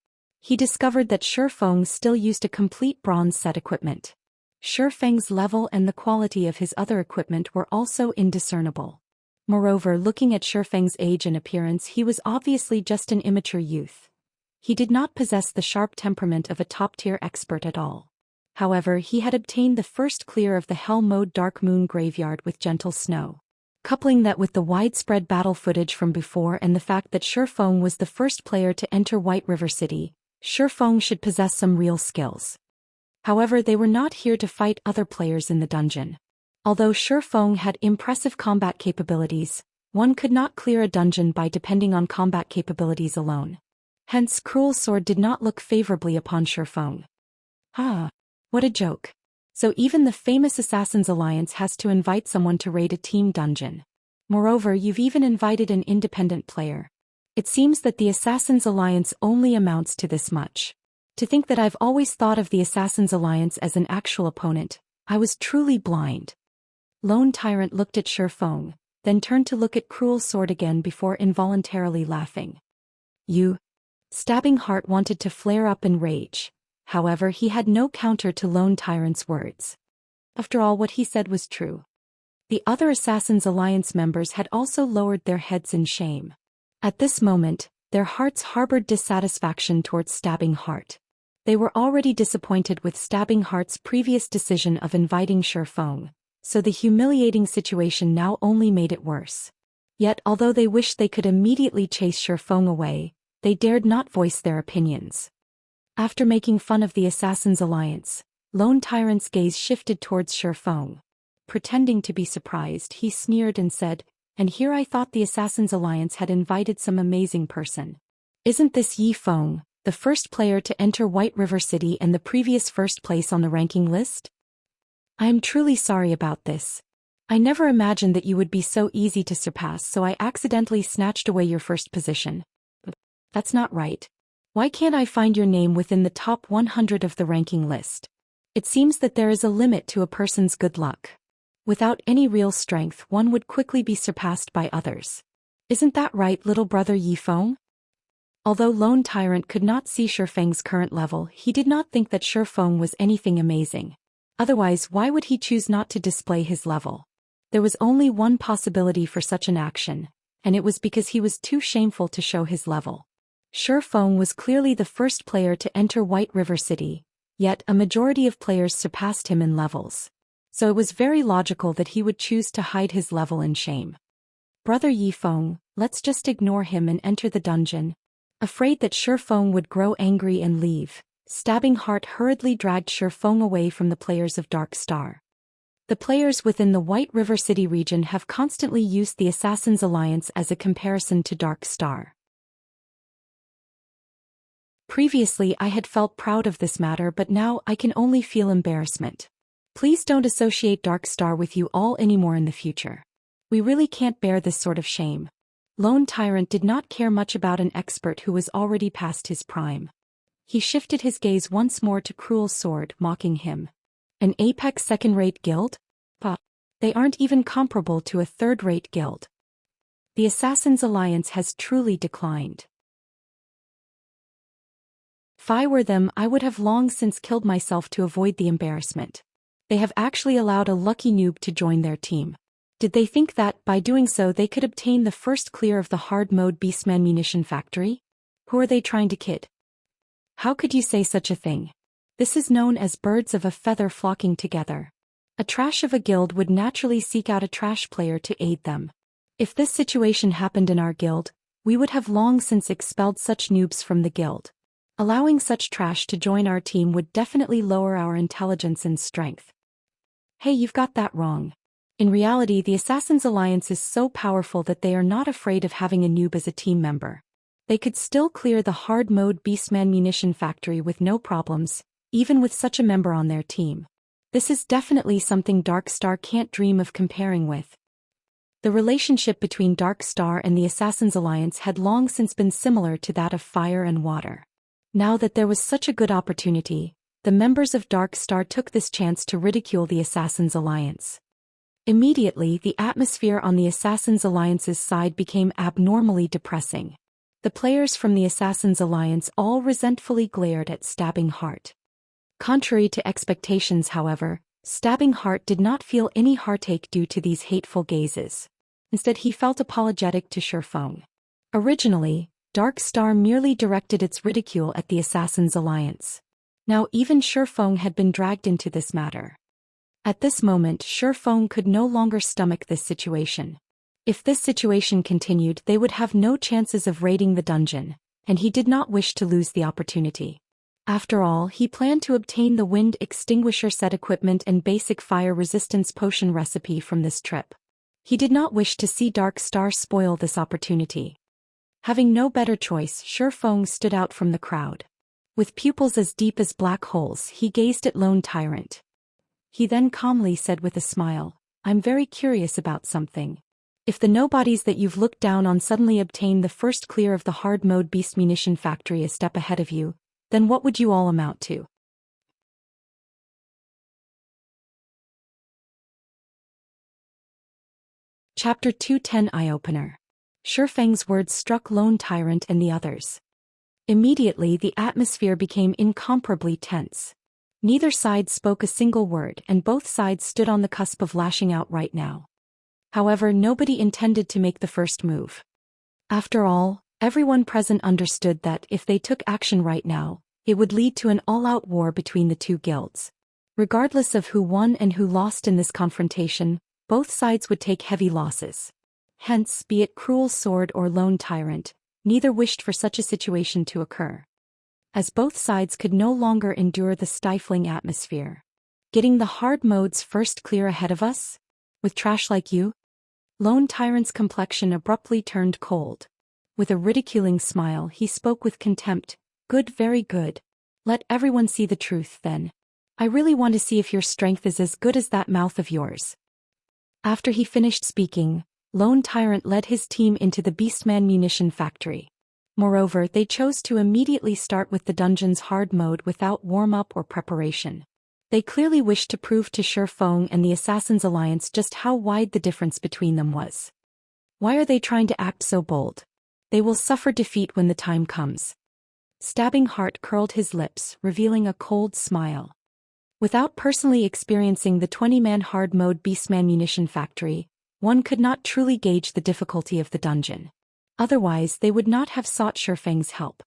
He discovered that Shifeng still used a complete bronze set equipment. Shifeng's level and the quality of his other equipment were also indiscernible. Moreover, looking at Shifeng's age and appearance, he was obviously just an immature youth. He did not possess the sharp temperament of a top-tier expert at all. However, he had obtained the first clear of the Hell Mode Dark Moon Graveyard with gentle snow. Coupling that with the widespread battle footage from before and the fact that Shifeng was the first player to enter White River City, Shifeng should possess some real skills. However, they were not here to fight other players in the dungeon. Although Shifeng had impressive combat capabilities, one could not clear a dungeon by depending on combat capabilities alone. Hence, Cruel Sword did not look favorably upon Shifeng. Ah, what a joke. So even the famous Assassins' Alliance has to invite someone to raid a team dungeon. Moreover, you've even invited an independent player. It seems that the Assassins' Alliance only amounts to this much. To think that I've always thought of the Assassins' Alliance as an actual opponent, I was truly blind. Lone Tyrant looked at Shifeng, then turned to look at Cruel Sword again before involuntarily laughing. "You?" Stabbing Heart wanted to flare up in rage. However, he had no counter to Lone Tyrant's words. After all, what he said was true. The other Assassins' Alliance members had also lowered their heads in shame. At this moment, their hearts harbored dissatisfaction towards Stabbing Heart. They were already disappointed with Stabbing Heart's previous decision of inviting Shifeng, so the humiliating situation now only made it worse. Yet, although they wished they could immediately chase Shifeng away, they dared not voice their opinions. After making fun of the Assassins' Alliance, Lone Tyrant's gaze shifted towards Shifeng. Pretending to be surprised, he sneered and said, "And here I thought the Assassins' Alliance had invited some amazing person. Isn't this Yifeng, the first player to enter White River City and the previous first place on the ranking list? I am truly sorry about this. I never imagined that you would be so easy to surpass, so I accidentally snatched away your first position. That's not right. Why can't I find your name within the top 100 of the ranking list? It seems that there is a limit to a person's good luck. Without any real strength, one would quickly be surpassed by others. Isn't that right, little brother Yifeng?" Although Lone Tyrant could not see Shifeng's current level, he did not think that Shifeng was anything amazing. Otherwise, why would he choose not to display his level? There was only one possibility for such an action, and it was because he was too shameful to show his level. Shifeng was clearly the first player to enter White River City, yet a majority of players surpassed him in levels. So it was very logical that he would choose to hide his level in shame. "Brother Yifeng, let's just ignore him and enter the dungeon." Afraid that Shifeng would grow angry and leave, Stabbing Heart hurriedly dragged Shifeng away from the players of Dark Star. The players within the White River City region have constantly used the Assassins' Alliance as a comparison to Dark Star. Previously I had felt proud of this matter, but now I can only feel embarrassment. Please don't associate Dark Star with you all anymore in the future. We really can't bear this sort of shame. Lone Tyrant did not care much about an expert who was already past his prime. He shifted his gaze once more to Cruel Sword, mocking him. An apex second-rate guild? Pah. They aren't even comparable to a third-rate guild. The Assassin's Alliance has truly declined. If I were them, I would have long since killed myself to avoid the embarrassment. They have actually allowed a lucky noob to join their team. Did they think that, by doing so, they could obtain the first clear of the hard-mode Beastman munition factory? Who are they trying to kid? How could you say such a thing? This is known as birds of a feather flocking together. A trash of a guild would naturally seek out a trash player to aid them. If this situation happened in our guild, we would have long since expelled such noobs from the guild. Allowing such trash to join our team would definitely lower our intelligence and strength. Hey, you've got that wrong. In reality, the Assassin's Alliance is so powerful that they are not afraid of having a noob as a team member. They could still clear the hard-mode Beastman munition factory with no problems, even with such a member on their team. This is definitely something Dark Star can't dream of comparing with. The relationship between Dark Star and the Assassin's Alliance had long since been similar to that of fire and water. Now that there was such a good opportunity, the members of Dark Star took this chance to ridicule the Assassin's Alliance. Immediately, the atmosphere on the Assassin's Alliance's side became abnormally depressing. The players from the Assassin's Alliance all resentfully glared at Stabbing Heart. Contrary to expectations, however, Stabbing Heart did not feel any heartache due to these hateful gazes. Instead, he felt apologetic to Shifeng. Originally, Dark Star merely directed its ridicule at the Assassin's Alliance. Now even Shifeng had been dragged into this matter. At this moment, Shifeng could no longer stomach this situation. If this situation continued, they would have no chances of raiding the dungeon, and he did not wish to lose the opportunity. After all, he planned to obtain the wind extinguisher set equipment and basic fire resistance potion recipe from this trip. He did not wish to see Dark Star spoil this opportunity. Having no better choice, Shifeng stood out from the crowd. With pupils as deep as black holes, he gazed at Lone Tyrant. He then calmly said with a smile, "I'm very curious about something. If the nobodies that you've looked down on suddenly obtain the first clear of the hard-mode beast munition factory a step ahead of you, then what would you all amount to?" Chapter 210 Eye-Opener. Shifeng's words struck Lone Tyrant and the others. Immediately, the atmosphere became incomparably tense. Neither side spoke a single word, and both sides stood on the cusp of lashing out right now. However, nobody intended to make the first move. After all, everyone present understood that if they took action right now, it would lead to an all-out war between the two guilds. Regardless of who won and who lost in this confrontation, both sides would take heavy losses. Hence, be it Cruel Sword or Lone Tyrant, neither wished for such a situation to occur. As both sides could no longer endure the stifling atmosphere. Getting the hard modes first clear ahead of us? With trash like you? Lone Tyrant's complexion abruptly turned cold. With a ridiculing smile, he spoke with contempt. "Good, very good. Let everyone see the truth, then. I really want to see if your strength is as good as that mouth of yours." After he finished speaking, Lone Tyrant led his team into the Beastman munition factory. Moreover, they chose to immediately start with the dungeon's hard mode without warm-up or preparation. They clearly wished to prove to Shifeng and the Assassin's Alliance just how wide the difference between them was. Why are they trying to act so bold? They will suffer defeat when the time comes. Stabbing Heart curled his lips, revealing a cold smile. Without personally experiencing the 20-man hard mode Beastman munition factory, one could not truly gauge the difficulty of the dungeon. Otherwise, they would not have sought Shifeng's help.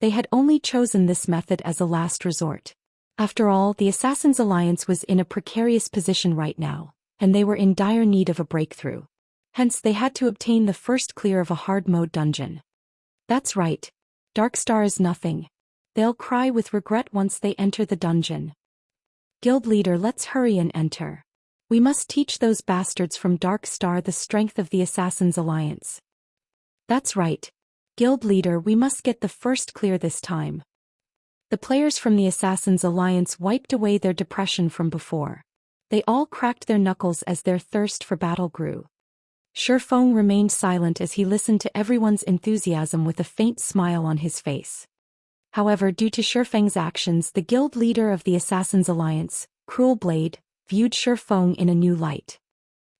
They had only chosen this method as a last resort. After all, the Assassin's Alliance was in a precarious position right now, and they were in dire need of a breakthrough. Hence, they had to obtain the first clear of a hard mode dungeon. That's right. Dark Star is nothing. They'll cry with regret once they enter the dungeon. Guild leader, let's hurry and enter. We must teach those bastards from Dark Star the strength of the Assassin's Alliance. That's right. Guild leader, we must get the first clear this time. The players from the Assassin's Alliance wiped away their depression from before. They all cracked their knuckles as their thirst for battle grew. Shifeng remained silent as he listened to everyone's enthusiasm with a faint smile on his face. However, due to Shifeng's actions, the guild leader of the Assassin's Alliance, Cruel Blade, viewed Shifeng in a new light.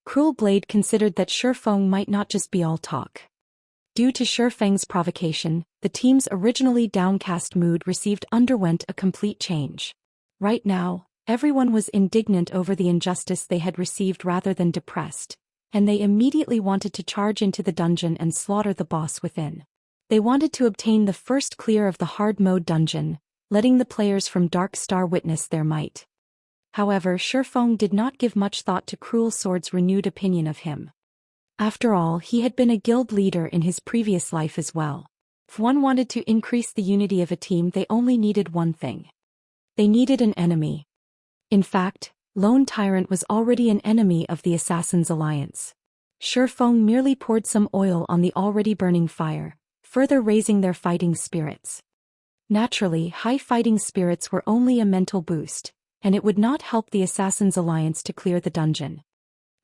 Cruel Blade considered that Shifeng might not just be all talk. Due to Shifeng's provocation, the team's originally downcast mood underwent a complete change. Right now, everyone was indignant over the injustice they had received rather than depressed, and they immediately wanted to charge into the dungeon and slaughter the boss within. They wanted to obtain the first clear of the hard mode dungeon, letting the players from Dark Star witness their might. However, Shifeng did not give much thought to Cruel Sword's renewed opinion of him. After all, he had been a guild leader in his previous life as well. If one wanted to increase the unity of a team, they only needed one thing. They needed an enemy. In fact, Lone Tyrant was already an enemy of the Assassin's Alliance. Shifeng merely poured some oil on the already burning fire, further raising their fighting spirits. Naturally, high fighting spirits were only a mental boost, and it would not help the Assassin's Alliance to clear the dungeon.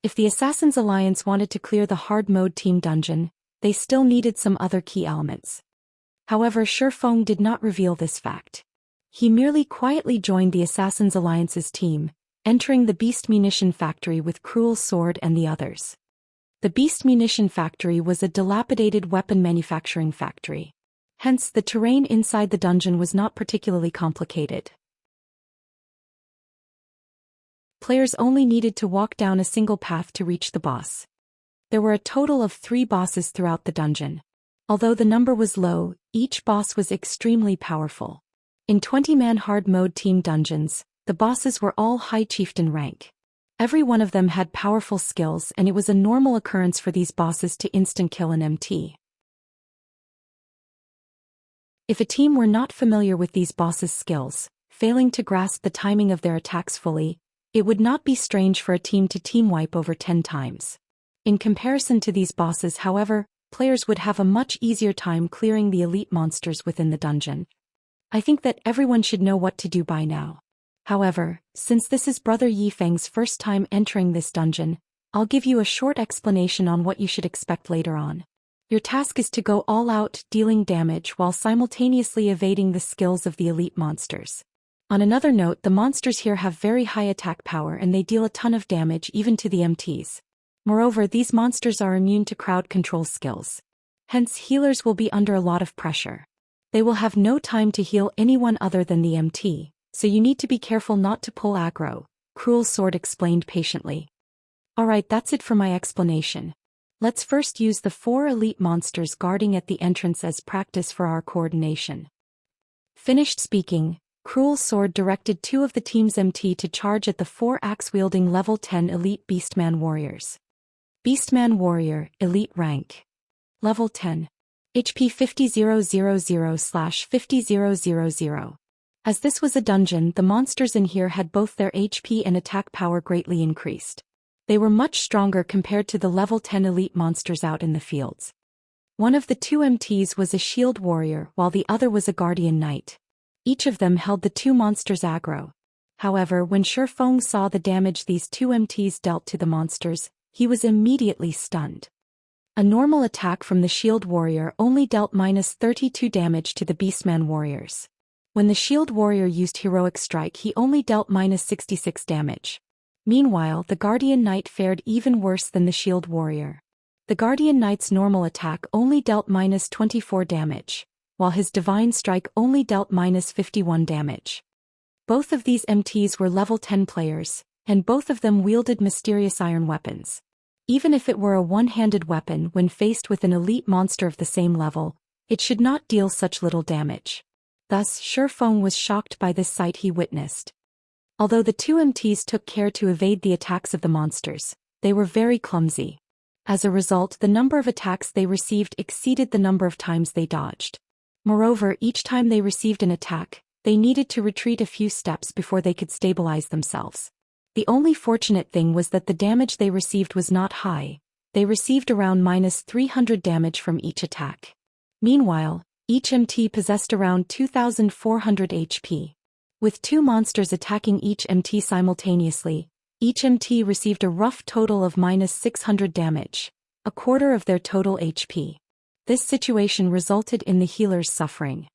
If the Assassin's Alliance wanted to clear the hard mode team dungeon, they still needed some other key elements. However, Shifeng did not reveal this fact. He merely quietly joined the Assassin's Alliance's team, entering the Beast Munition Factory with Cruel Sword and the others. The Beast Munition Factory was a dilapidated weapon manufacturing factory. Hence, the terrain inside the dungeon was not particularly complicated. Players only needed to walk down a single path to reach the boss. There were a total of 3 bosses throughout the dungeon. Although the number was low, each boss was extremely powerful. In 20-man hard mode team dungeons, the bosses were all high chieftain rank. Every one of them had powerful skills, and it was a normal occurrence for these bosses to instant kill an MT. If a team were not familiar with these bosses' skills, failing to grasp the timing of their attacks fully, it would not be strange for a team to team wipe over 10 times. In comparison to these bosses, however, players would have a much easier time clearing the elite monsters within the dungeon. I think that everyone should know what to do by now. However, since this is Brother Yifeng's first time entering this dungeon, I'll give you a short explanation on what you should expect later on. Your task is to go all out, dealing damage while simultaneously evading the skills of the elite monsters. On another note, the monsters here have very high attack power and they deal a ton of damage even to the MTs. Moreover, these monsters are immune to crowd control skills. Hence, healers will be under a lot of pressure. They will have no time to heal anyone other than the MT, so you need to be careful not to pull aggro, Cruel Sword explained patiently. Alright, that's it for my explanation. Let's first use the 4 elite monsters guarding at the entrance as practice for our coordination. Finished speaking, Cruel Sword directed 2 of the team's MT to charge at the 4 axe-wielding level 10 elite Beastman warriors. Beastman warrior, elite rank. Level 10. HP 50000/50000. As this was a dungeon, the monsters in here had both their HP and attack power greatly increased. They were much stronger compared to the level 10 elite monsters out in the fields. One of the 2 MTs was a shield warrior while the other was a guardian knight. Each of them held the 2 monsters aggro. However, when Shifeng saw the damage these 2 MTs dealt to the monsters, he was immediately stunned. A normal attack from the shield warrior only dealt -32 damage to the Beastman warriors. When the shield warrior used heroic strike, he only dealt -66 damage. Meanwhile, the guardian knight fared even worse than the shield warrior. The guardian knight's normal attack only dealt -24 damage, while his divine strike only dealt -51 damage. Both of these MTs were level 10 players, and both of them wielded mysterious iron weapons. Even if it were a one-handed weapon, when faced with an elite monster of the same level, it should not deal such little damage. Thus, Shifeng was shocked by this sight he witnessed. Although the 2 MTs took care to evade the attacks of the monsters, they were very clumsy. As a result, the number of attacks they received exceeded the number of times they dodged. Moreover, each time they received an attack, they needed to retreat a few steps before they could stabilize themselves. The only fortunate thing was that the damage they received was not high. They received around -300 damage from each attack. Meanwhile, each MT possessed around 2,400 HP. With 2 monsters attacking each MT simultaneously, Each MT received a rough total of -600 damage, a quarter of their total HP. This situation resulted in the healers suffering.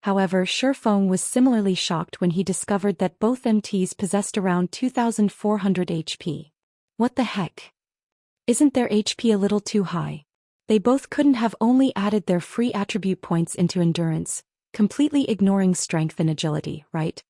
However, Shifeng was similarly shocked when he discovered that both MTs possessed around 2,400 HP. What the heck? Isn't their HP a little too high? They both couldn't have only added their free attribute points into endurance, completely ignoring strength and agility, right?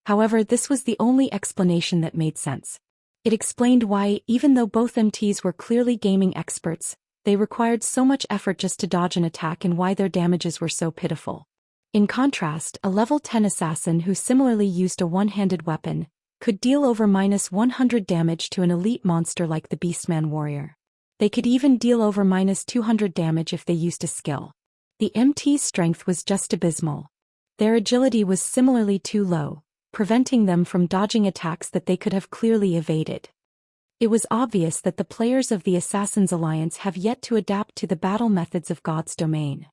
However, this was the only explanation that made sense. It explained why, even though both MTs were clearly gaming experts, they required so much effort just to dodge an attack and why their damages were so pitiful. In contrast, a level 10 assassin who similarly used a one-handed weapon could deal over -100 damage to an elite monster like the Beastman Warrior. They could even deal over -200 damage if they used a skill. The MT's strength was just abysmal. Their agility was similarly too low, preventing them from dodging attacks that they could have clearly evaded. It was obvious that the players of the Assassin's Alliance have yet to adapt to the battle methods of God's domain.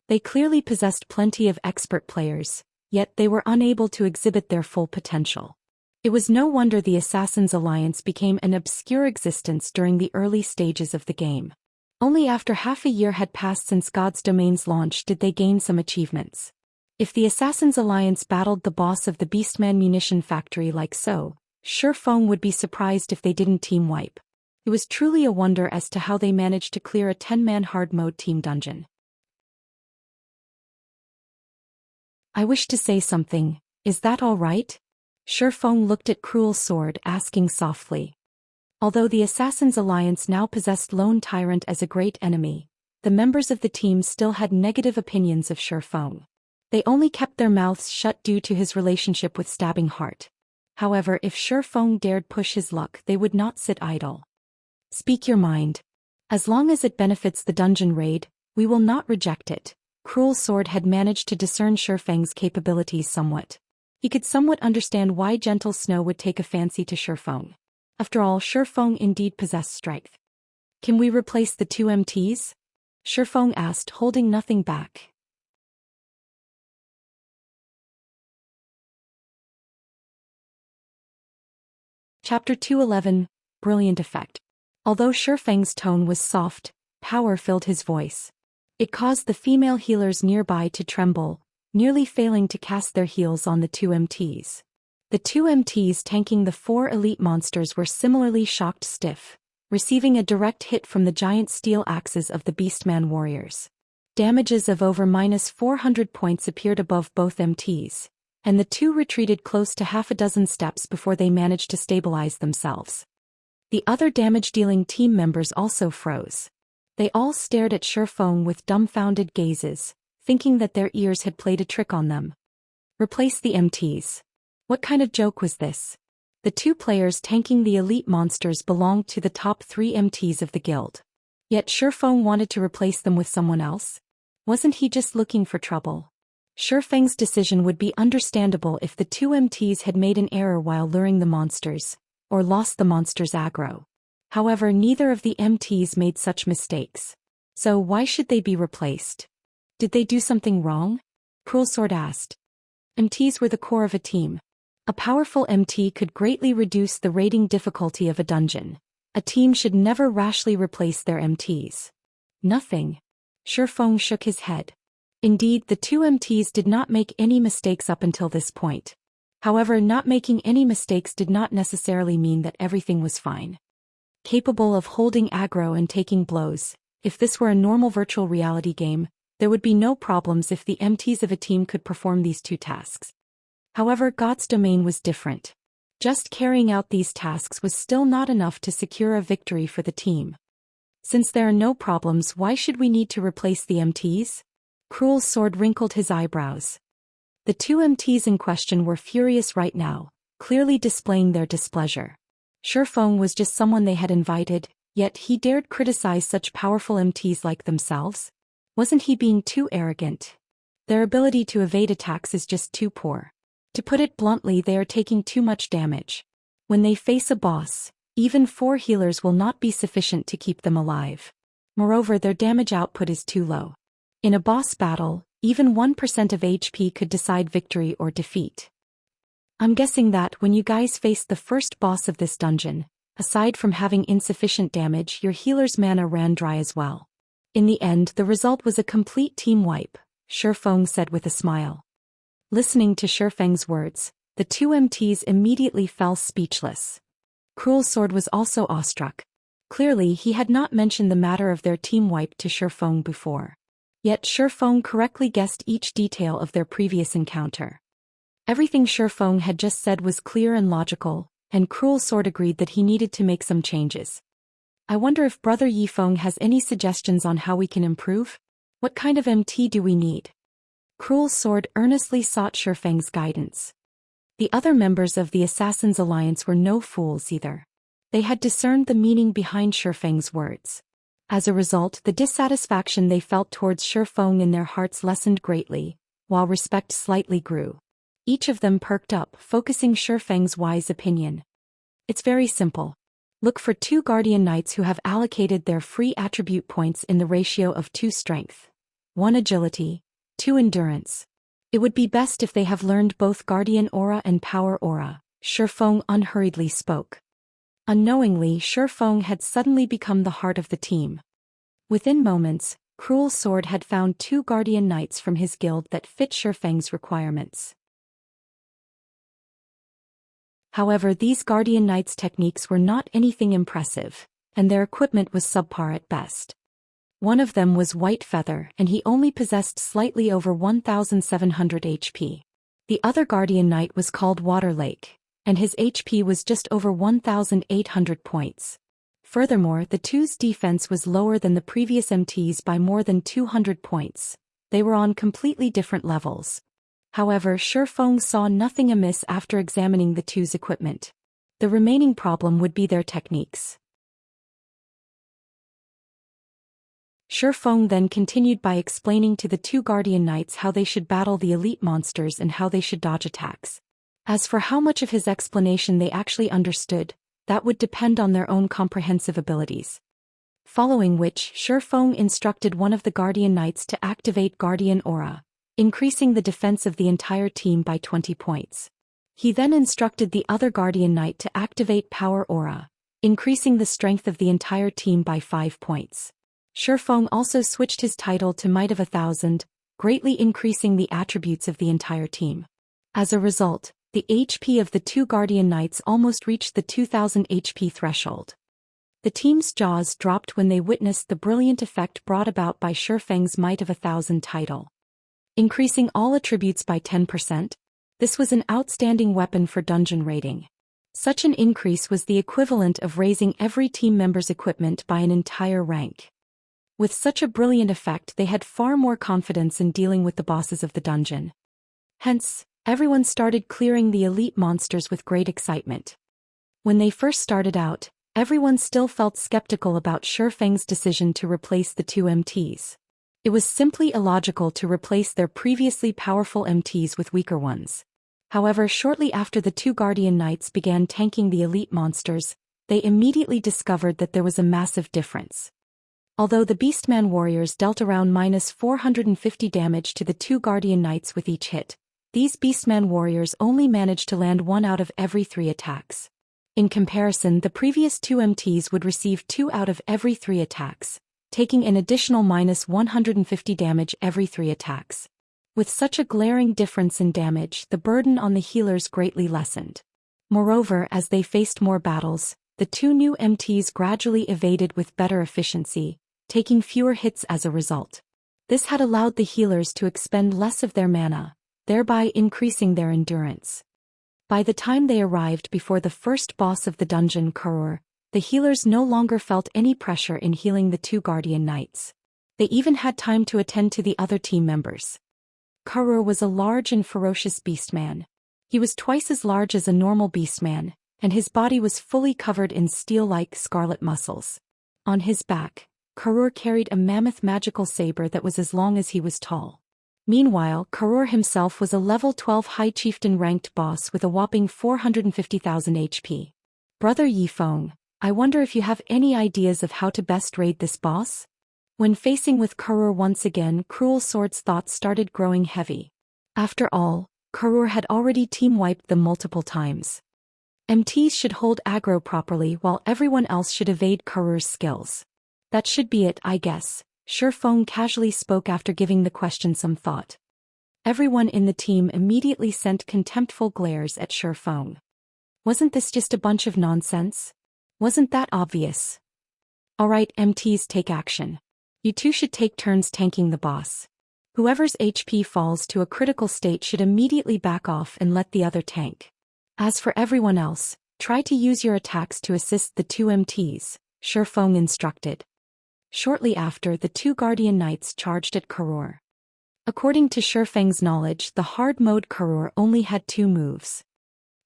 They clearly possessed plenty of expert players, yet they were unable to exhibit their full potential. It was no wonder the Assassin's Alliance became an obscure existence during the early stages of the game. Only after half a year had passed since God's Domain's launch did they gain some achievements. If the Assassin's Alliance battled the boss of the Beastman munition factory like so, Shifeng would be surprised if they didn't team wipe. It was truly a wonder as to how they managed to clear a 10-man hard mode team dungeon. I wish to say something, is that all right? Shifeng looked at Cruel Sword, asking softly. Although the Assassin's Alliance now possessed Lone Tyrant as a great enemy, the members of the team still had negative opinions of Shifeng. They only kept their mouths shut due to his relationship with Stabbing Heart. However, if Shifeng dared push his luck, they would not sit idle. Speak your mind. As long as it benefits the dungeon raid, we will not reject it. Cruel Sword had managed to discern Shifeng's capabilities somewhat. He could somewhat understand why Gentle Snow would take a fancy to Shifeng. After all, Shifeng indeed possessed strength. Can we replace the two MTs? Shifeng asked, holding nothing back. Chapter 211, Brilliant Effect. Although Shifeng's tone was soft, power filled his voice. It caused the female healers nearby to tremble, nearly failing to cast their heals on the two MTs. The two MTs tanking the 4 elite monsters were similarly shocked stiff, receiving a direct hit from the giant steel axes of the Beastman warriors. Damages of over -400 points appeared above both MTs, and the two retreated close to half a dozen steps before they managed to stabilize themselves. The other damage-dealing team members also froze. They all stared at Shifeng with dumbfounded gazes, thinking that their ears had played a trick on them. Replace the MTs. What kind of joke was this? The two players tanking the elite monsters belonged to the top 3 MTs of the guild. Yet Shifeng wanted to replace them with someone else? Wasn't he just looking for trouble? Shifeng's decision would be understandable if the two MTs had made an error while luring the monsters, or lost the monsters' aggro. However, neither of the MTs made such mistakes. So why should they be replaced? Did they do something wrong? Cruel Sword asked. MTs were the core of a team. A powerful MT could greatly reduce the raiding difficulty of a dungeon. A team should never rashly replace their MTs. Nothing. Shifeng shook his head. Indeed, the two MTs did not make any mistakes up until this point. However, not making any mistakes did not necessarily mean that everything was fine. Capable of holding aggro and taking blows, if this were a normal virtual reality game, there would be no problems if the MTs of a team could perform these two tasks. However, God's Domain was different. Just carrying out these tasks was still not enough to secure a victory for the team. Since there are no problems, why should we need to replace the MTs? Cruel Sword wrinkled his eyebrows. The two MTs in question were furious right now, clearly displaying their displeasure. Shifeng was just someone they had invited, yet he dared criticize such powerful MTs like themselves? Wasn't he being too arrogant? Their ability to evade attacks is just too poor. To put it bluntly, they are taking too much damage. When they face a boss, even 4 healers will not be sufficient to keep them alive. Moreover, their damage output is too low. In a boss battle, even 1% of HP could decide victory or defeat. I'm guessing that when you guys faced the first boss of this dungeon, aside from having insufficient damage, your healer's mana ran dry as well. In the end, the result was a complete team wipe, Shifeng said with a smile. Listening to Shifeng's words, the two MTs immediately fell speechless. Cruel Sword was also awestruck. Clearly, he had not mentioned the matter of their team wipe to Shifeng before. Yet Shifeng correctly guessed each detail of their previous encounter. Everything Shifeng had just said was clear and logical, and Cruel Sword agreed that he needed to make some changes. I wonder if Brother Yifeng has any suggestions on how we can improve? What kind of MT do we need? Cruel Sword earnestly sought Shifeng's guidance. The other members of the Assassin's Alliance were no fools either. They had discerned the meaning behind Shifeng's words. As a result, the dissatisfaction they felt towards Shifeng in their hearts lessened greatly, while respect slightly grew. Each of them perked up, focusing Shifeng's wise opinion. It's very simple. Look for 2 Guardian Knights who have allocated their free attribute points in the ratio of 2 strength, 1 agility, 2 endurance. It would be best if they have learned both Guardian Aura and Power Aura, Shifeng unhurriedly spoke. Unknowingly, Shifeng had suddenly become the heart of the team. Within moments, Cruel Sword had found 2 Guardian Knights from his guild that fit Shifeng's requirements. However, these Guardian Knights' techniques were not anything impressive, and their equipment was subpar at best. One of them was White Feather, and he only possessed slightly over 1,700 HP. The other Guardian Knight was called Water Lake, and his HP was just over 1,800 points. Furthermore, the two's defense was lower than the previous MTs by more than 200 points. They were on completely different levels. However, Shifeng saw nothing amiss after examining the two's equipment. The remaining problem would be their techniques. Shifeng then continued by explaining to the 2 Guardian Knights how they should battle the elite monsters and how they should dodge attacks. As for how much of his explanation they actually understood, that would depend on their own comprehensive abilities. Following which, Shifeng instructed one of the Guardian Knights to activate Guardian Aura, increasing the defense of the entire team by 20 points. He then instructed the other Guardian Knight to activate Power Aura, increasing the strength of the entire team by 5 points. Shifeng also switched his title to Might of 1,000, greatly increasing the attributes of the entire team. As a result, the HP of the 2 Guardian Knights almost reached the 2,000 HP threshold. The team's jaws dropped when they witnessed the brilliant effect brought about by Shifeng's Might of 1,000 title. Increasing all attributes by 10%? This was an outstanding weapon for dungeon raiding. Such an increase was the equivalent of raising every team member's equipment by an entire rank. With such a brilliant effect, they had far more confidence in dealing with the bosses of the dungeon. Hence, everyone started clearing the elite monsters with great excitement. When they first started out, everyone still felt skeptical about Shifeng's decision to replace the 2 MTs. It was simply illogical to replace their previously powerful MTs with weaker ones. However, shortly after the 2 Guardian Knights began tanking the elite monsters, they immediately discovered that there was a massive difference. Although the Beastman warriors dealt around -450 damage to the 2 Guardian Knights with each hit, these Beastman warriors only managed to land 1 out of every 3 attacks. In comparison, the previous 2 MTs would receive 2 out of every 3 attacks, taking an additional -150 damage every 3 attacks. With such a glaring difference in damage, the burden on the healers greatly lessened. Moreover, as they faced more battles, the 2 new MTs gradually evaded with better efficiency, taking fewer hits as a result. This had allowed the healers to expend less of their mana, thereby increasing their endurance. By the time they arrived before the first boss of the dungeon, Karur, the healers no longer felt any pressure in healing the 2 Guardian Knights. They even had time to attend to the other team members. Karur was a large and ferocious beastman. He was twice as large as a normal beastman, and his body was fully covered in steel-like scarlet muscles. On his back, Karur carried a mammoth magical saber that was as long as he was tall. Meanwhile, Karur himself was a level 12 High Chieftain ranked boss with a whopping 450,000 HP. Brother Yifeng, I wonder if you have any ideas of how to best raid this boss? When facing with Karur once again, Cruel Sword's thoughts started growing heavy. After all, Karur had already team-wiped them multiple times. MTs should hold aggro properly while everyone else should evade Karur's skills. That should be it, I guess, Shifeng casually spoke after giving the question some thought. Everyone in the team immediately sent contemptful glares at Shifeng. Wasn't this just a bunch of nonsense? Wasn't that obvious? Alright, MTs, take action. You two should take turns tanking the boss. Whoever's HP falls to a critical state should immediately back off and let the other tank. As for everyone else, try to use your attacks to assist the two MTs, Shifeng instructed. Shortly after, the two Guardian Knights charged at Karur. According to Shifeng's knowledge, the hard mode Karur only had two moves.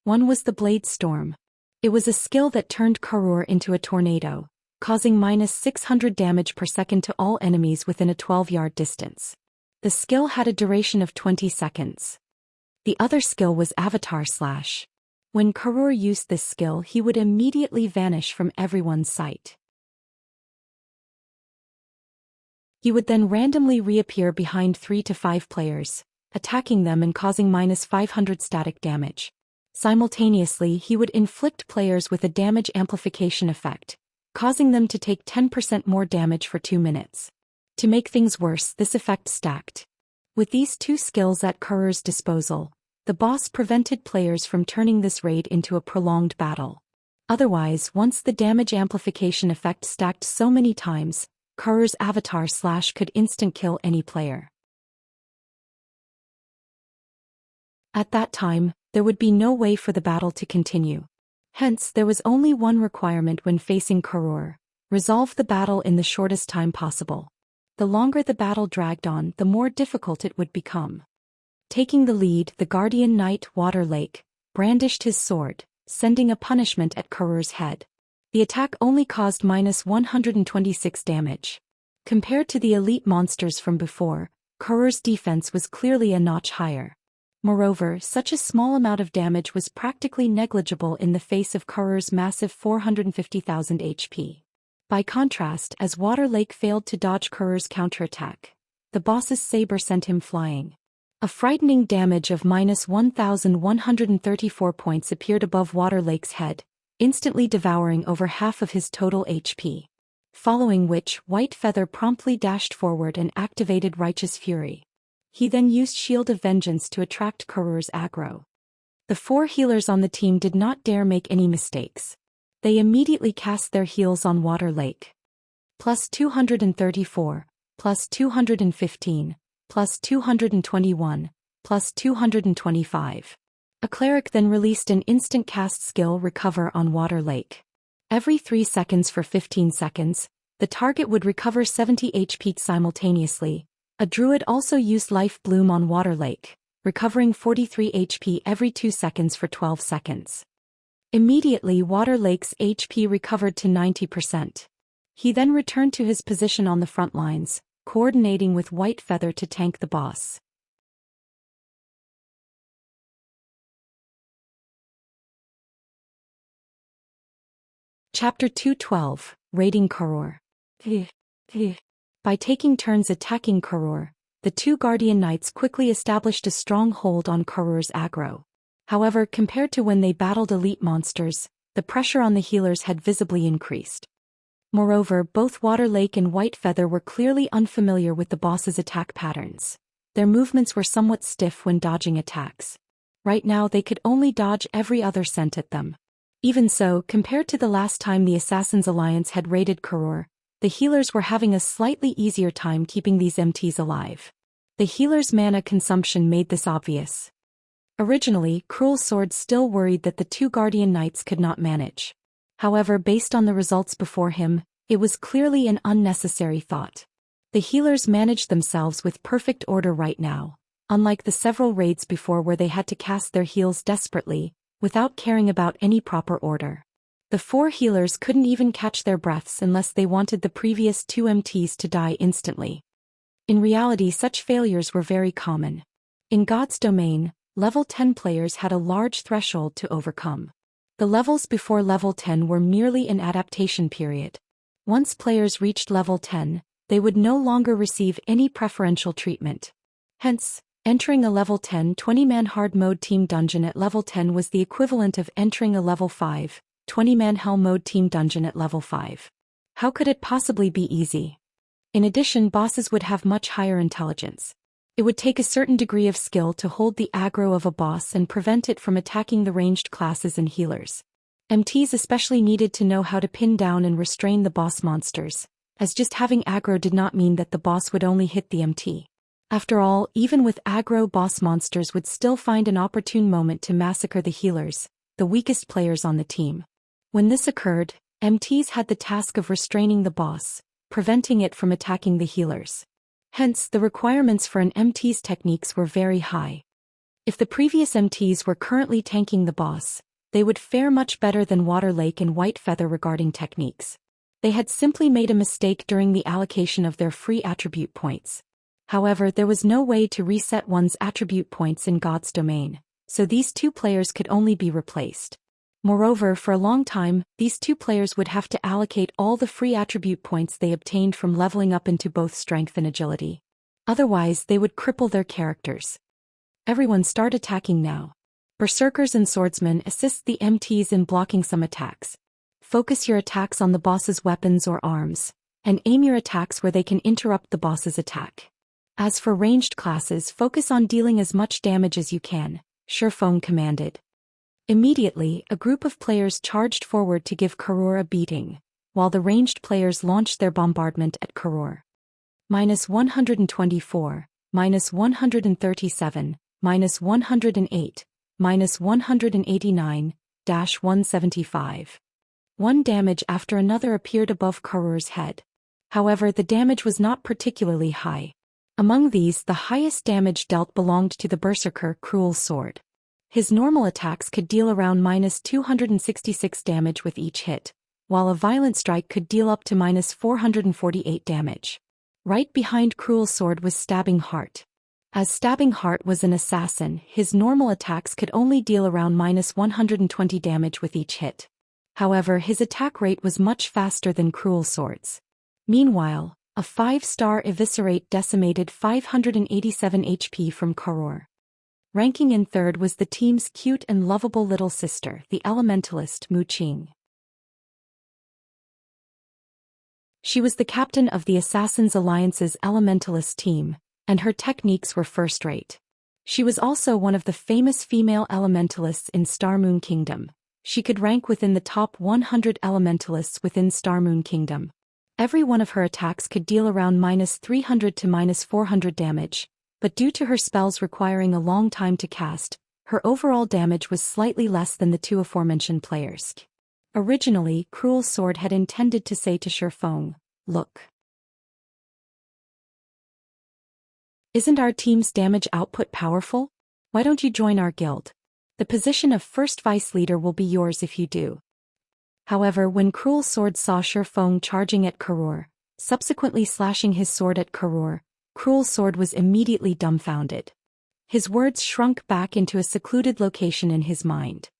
One was the Blade Storm. It was a skill that turned Karur into a tornado, causing -600 damage per second to all enemies within a 12-yard distance. The skill had a duration of 20 seconds. The other skill was Avatar Slash. When Karur used this skill, he would immediately vanish from everyone's sight. He would then randomly reappear behind 3 to 5 players, attacking them and causing -500 static damage. Simultaneously, he would inflict players with a damage amplification effect, causing them to take 10% more damage for 2 minutes. To make things worse, this effect stacked. With these two skills at Karur's disposal, the boss prevented players from turning this raid into a prolonged battle. Otherwise, once the damage amplification effect stacked so many times, Karur's Avatar Slash could instant kill any player. At that time, there would be no way for the battle to continue. Hence, there was only one requirement when facing Karur: resolve the battle in the shortest time possible. The longer the battle dragged on, the more difficult it would become. Taking the lead, the Guardian Knight Water Lake brandished his sword, sending a punishment at Karur's head. The attack only caused -126 damage. Compared to the elite monsters from before, Karur's defense was clearly a notch higher. Moreover, such a small amount of damage was practically negligible in the face of Karur's massive 450,000 HP. By contrast, as Water Lake failed to dodge Karur's counterattack, the boss's saber sent him flying. A frightening damage of -1,134 points appeared above Water Lake's head, instantly devouring over half of his total HP. Following which, White Feather promptly dashed forward and activated Righteous Fury. He then used Shield of Vengeance to attract Karur's aggro. The 4 healers on the team did not dare make any mistakes. They immediately cast their heals on Water Lake. +234, +215, +221, +225. A cleric then released an instant cast skill Recover on Water Lake. Every 3 seconds for 15 seconds, the target would recover 70 HP simultaneously. A druid also used Life Bloom on Water Lake, recovering 43 HP every 2 seconds for 12 seconds. Immediately, Water Lake's HP recovered to 90%. He then returned to his position on the front lines, coordinating with White Feather to tank the boss. Chapter 212, Raiding Karur. By taking turns attacking Karur, the two Guardian Knights quickly established a strong hold on Karur's aggro. However, compared to when they battled elite monsters, the pressure on the healers had visibly increased. Moreover, both Water Lake and White Feather were clearly unfamiliar with the boss's attack patterns. Their movements were somewhat stiff when dodging attacks. Right now they could only dodge every other sent at them. Even so, compared to the last time the Assassin's Alliance had raided Karur, the healers were having a slightly easier time keeping these MTs alive. The healers' mana consumption made this obvious. Originally, Cruel Sword still worried that the two Guardian Knights could not manage. However, based on the results before him, it was clearly an unnecessary thought. The healers managed themselves with perfect order right now, unlike the several raids before where they had to cast their heals desperately, without caring about any proper order. The 4 healers couldn't even catch their breaths unless they wanted the previous 2 MTs to die instantly. In reality, such failures were very common. In God's domain, level 10 players had a large threshold to overcome. The levels before level 10 were merely an adaptation period. Once players reached level 10, they would no longer receive any preferential treatment. Hence, Entering a level 10 20-man hard mode team dungeon at level 10 was the equivalent of entering a level 5, 20-man hell mode team dungeon at level 5. How could it possibly be easy? In addition, bosses would have much higher intelligence. It would take a certain degree of skill to hold the aggro of a boss and prevent it from attacking the ranged classes and healers. MTs especially needed to know how to pin down and restrain the boss monsters, as just having aggro did not mean that the boss would only hit the MT. After all, even with aggro, boss monsters would still find an opportune moment to massacre the healers, the weakest players on the team. When this occurred, MTs had the task of restraining the boss, preventing it from attacking the healers. Hence, the requirements for an MT's techniques were very high. If the previous MTs were currently tanking the boss, they would fare much better than Water Lake and White Feather regarding techniques. They had simply made a mistake during the allocation of their free attribute points. However, there was no way to reset one's attribute points in God's domain, so these two players could only be replaced. Moreover, for a long time, these two players would have to allocate all the free attribute points they obtained from leveling up into both strength and agility. Otherwise, they would cripple their characters. Everyone start attacking now. Berserkers and swordsmen assist the MTs in blocking some attacks. Focus your attacks on the boss's weapons or arms, and aim your attacks where they can interrupt the boss's attack. As for ranged classes, focus on dealing as much damage as you can, Shifeng commanded. Immediately, a group of players charged forward to give Karur a beating, while the ranged players launched their bombardment at Karur. -124, -137, -108, -189, -175. One damage after another appeared above Karur's head. However, the damage was not particularly high. Among these, the highest damage dealt belonged to the Berserker Cruel Sword. His normal attacks could deal around -266 damage with each hit, while a violent strike could deal up to -448 damage. Right behind Cruel Sword was Stabbing Heart. As Stabbing Heart was an assassin, his normal attacks could only deal around -120 damage with each hit. However, his attack rate was much faster than Cruel Sword's. Meanwhile, a 5-star Eviscerate decimated 587 HP from Karur. Ranking in third was the team's cute and lovable little sister, the Elementalist Mu Qing. She was the captain of the Assassins Alliance's Elementalist team, and her techniques were first-rate. She was also one of the famous female Elementalists in Star Moon Kingdom. She could rank within the top 100 Elementalists within Star Moon Kingdom. Every one of her attacks could deal around -300 to -400 damage, but due to her spells requiring a long time to cast, her overall damage was slightly less than the two aforementioned players. Originally, Cruel Sword had intended to say to Shifeng, "Look. Isn't our team's damage output powerful? Why don't you join our guild? The position of first vice leader will be yours if you do." However, when Cruel Sword saw Shifeng charging at Karur, subsequently slashing his sword at Karur, Cruel Sword was immediately dumbfounded. His words shrunk back into a secluded location in his mind.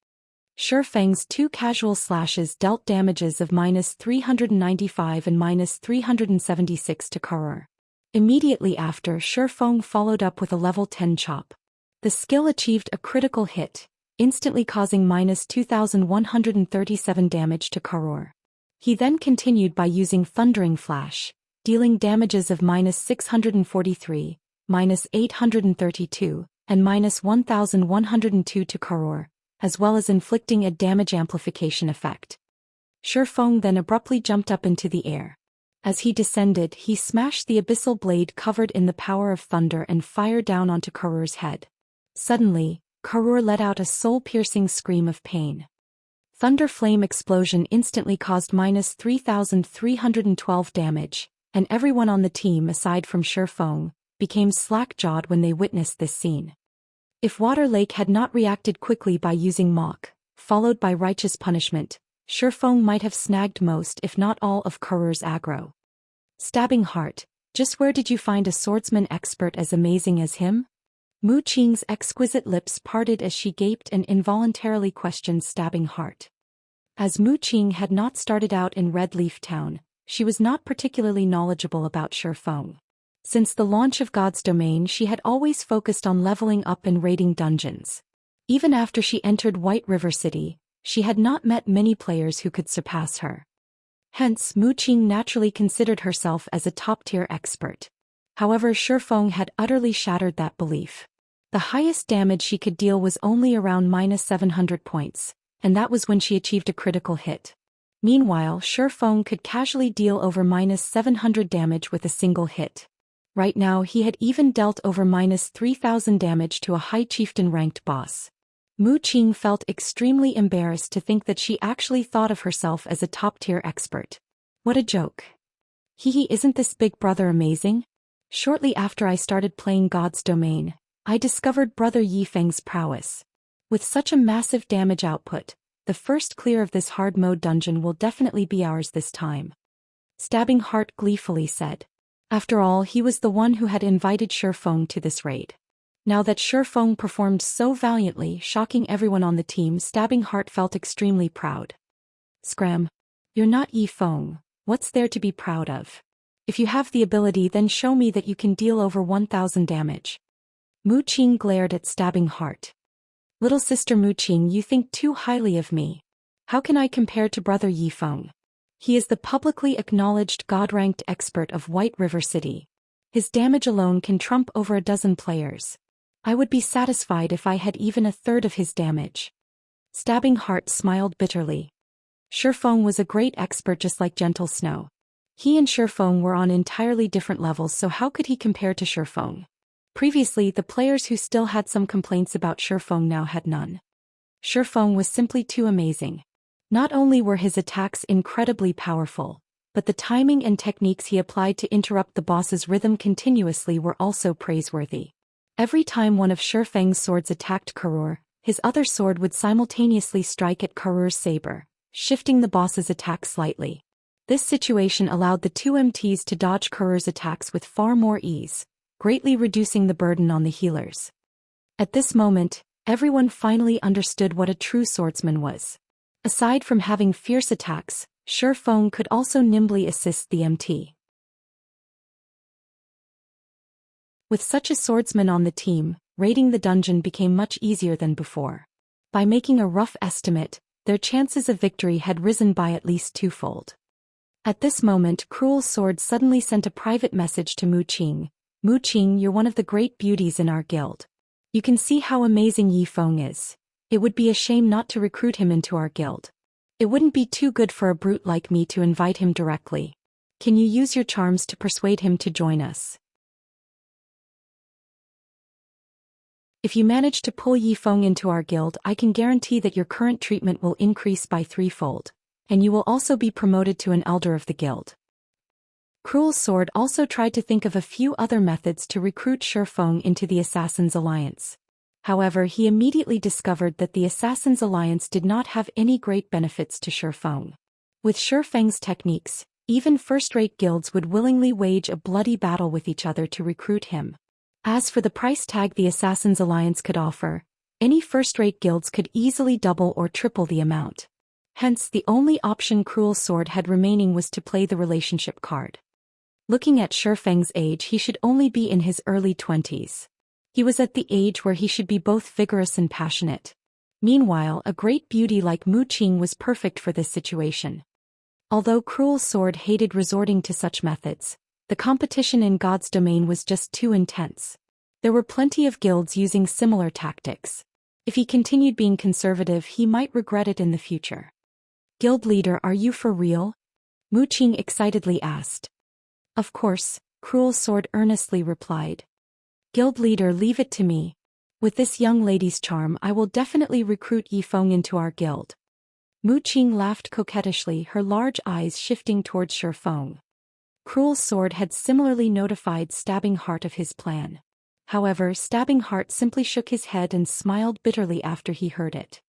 Shifeng's two casual slashes dealt damages of -395 and -376 to Karur. Immediately after, Shifeng followed up with a level 10 chop. The skill achieved a critical hit, instantly causing -2137 damage to Karur. He then continued by using Thundering Flash, dealing damages of -643, -832, and -1102 to Karur, as well as inflicting a damage amplification effect. Shifeng then abruptly jumped up into the air. As he descended, he smashed the abyssal blade covered in the power of thunder and fired down onto Karur's head. Suddenly, Karur let out a soul-piercing scream of pain. Thunder Flame Explosion instantly caused -3312 damage, and everyone on the team aside from Shifeng became slack-jawed when they witnessed this scene. If Water Lake had not reacted quickly by using Mock, followed by Righteous Punishment, Shifeng might have snagged most if not all of Karur's aggro. Stabbing Heart, just where did you find a swordsman expert as amazing as him? Mu Qing's exquisite lips parted as she gaped and involuntarily questioned Stabbing Heart. As Mu Qing had not started out in Red Leaf Town, she was not particularly knowledgeable about Shifeng. Since the launch of God's Domain, she had always focused on leveling up and raiding dungeons. Even after she entered White River City, she had not met many players who could surpass her. Hence, Mu Qing naturally considered herself as a top-tier expert. However, Shifeng had utterly shattered that belief. The highest damage she could deal was only around -700 points, and that was when she achieved a critical hit. Meanwhile, Shifeng could casually deal over -700 damage with a single hit. Right now he had even dealt over -3000 damage to a high chieftain-ranked boss. Mu Qing felt extremely embarrassed to think that she actually thought of herself as a top-tier expert. What a joke. Hee, isn't this big brother amazing? Shortly after I started playing God's Domain, I discovered Brother Yifeng's prowess. With such a massive damage output, the first clear of this hard mode dungeon will definitely be ours this time. Stabbing Heart gleefully said. After all, he was the one who had invited Shifeng to this raid. Now that Shifeng performed so valiantly, shocking everyone on the team, Stabbing Heart felt extremely proud. Scram. You're not Yifeng, what's there to be proud of? If you have the ability, then show me that you can deal over 1000 damage. Mu Qing glared at Stabbing Heart. Little sister Mu Qing, you think too highly of me. How can I compare to Brother Yifeng? He is the publicly acknowledged God-ranked expert of White River City. His damage alone can trump over a dozen players. I would be satisfied if I had even a third of his damage. Stabbing Heart smiled bitterly. Shifeng was a great expert just like Gentle Snow. He and Shifeng were on entirely different levels, so how could he compare to Shifeng? Previously, the players who still had some complaints about Shifeng now had none. Shifeng was simply too amazing. Not only were his attacks incredibly powerful, but the timing and techniques he applied to interrupt the boss's rhythm continuously were also praiseworthy. Every time one of Shifeng's swords attacked Karur, his other sword would simultaneously strike at Karur's saber, shifting the boss's attack slightly. This situation allowed the two MTs to dodge Karur's attacks with far more ease, greatly reducing the burden on the healers. At this moment, everyone finally understood what a true swordsman was. Aside from having fierce attacks, Shifeng could also nimbly assist the MT. With such a swordsman on the team, raiding the dungeon became much easier than before. By making a rough estimate, their chances of victory had risen by at least twofold. At this moment, Cruel Sword suddenly sent a private message to Mu Qing. Mu Qing, you're one of the great beauties in our guild. You can see how amazing Yifeng is. It would be a shame not to recruit him into our guild. It wouldn't be too good for a brute like me to invite him directly. Can you use your charms to persuade him to join us? If you manage to pull Yifeng into our guild, I can guarantee that your current treatment will increase by threefold, and you will also be promoted to an elder of the guild. Cruel Sword also tried to think of a few other methods to recruit Shifeng into the Assassin's Alliance. However, he immediately discovered that the Assassin's Alliance did not have any great benefits to Shifeng. With Shifeng's techniques, even first-rate guilds would willingly wage a bloody battle with each other to recruit him. As for the price tag the Assassin's Alliance could offer, any first-rate guilds could easily double or triple the amount. Hence, the only option Cruel Sword had remaining was to play the relationship card. Looking at Shifeng's age, he should only be in his early 20s. He was at the age where he should be both vigorous and passionate. Meanwhile, a great beauty like Mu Qing was perfect for this situation. Although Cruel Sword hated resorting to such methods, the competition in God's Domain was just too intense. There were plenty of guilds using similar tactics. If he continued being conservative, he might regret it in the future. Guild leader, are you for real? Mu Qing excitedly asked. Of course, Cruel Sword earnestly replied. Guild leader, leave it to me. With this young lady's charm, I will definitely recruit Yifeng into our guild. Mu Qing laughed coquettishly, her large eyes shifting towards Shifeng. Cruel Sword had similarly notified Stabbing Heart of his plan. However, Stabbing Heart simply shook his head and smiled bitterly after he heard it.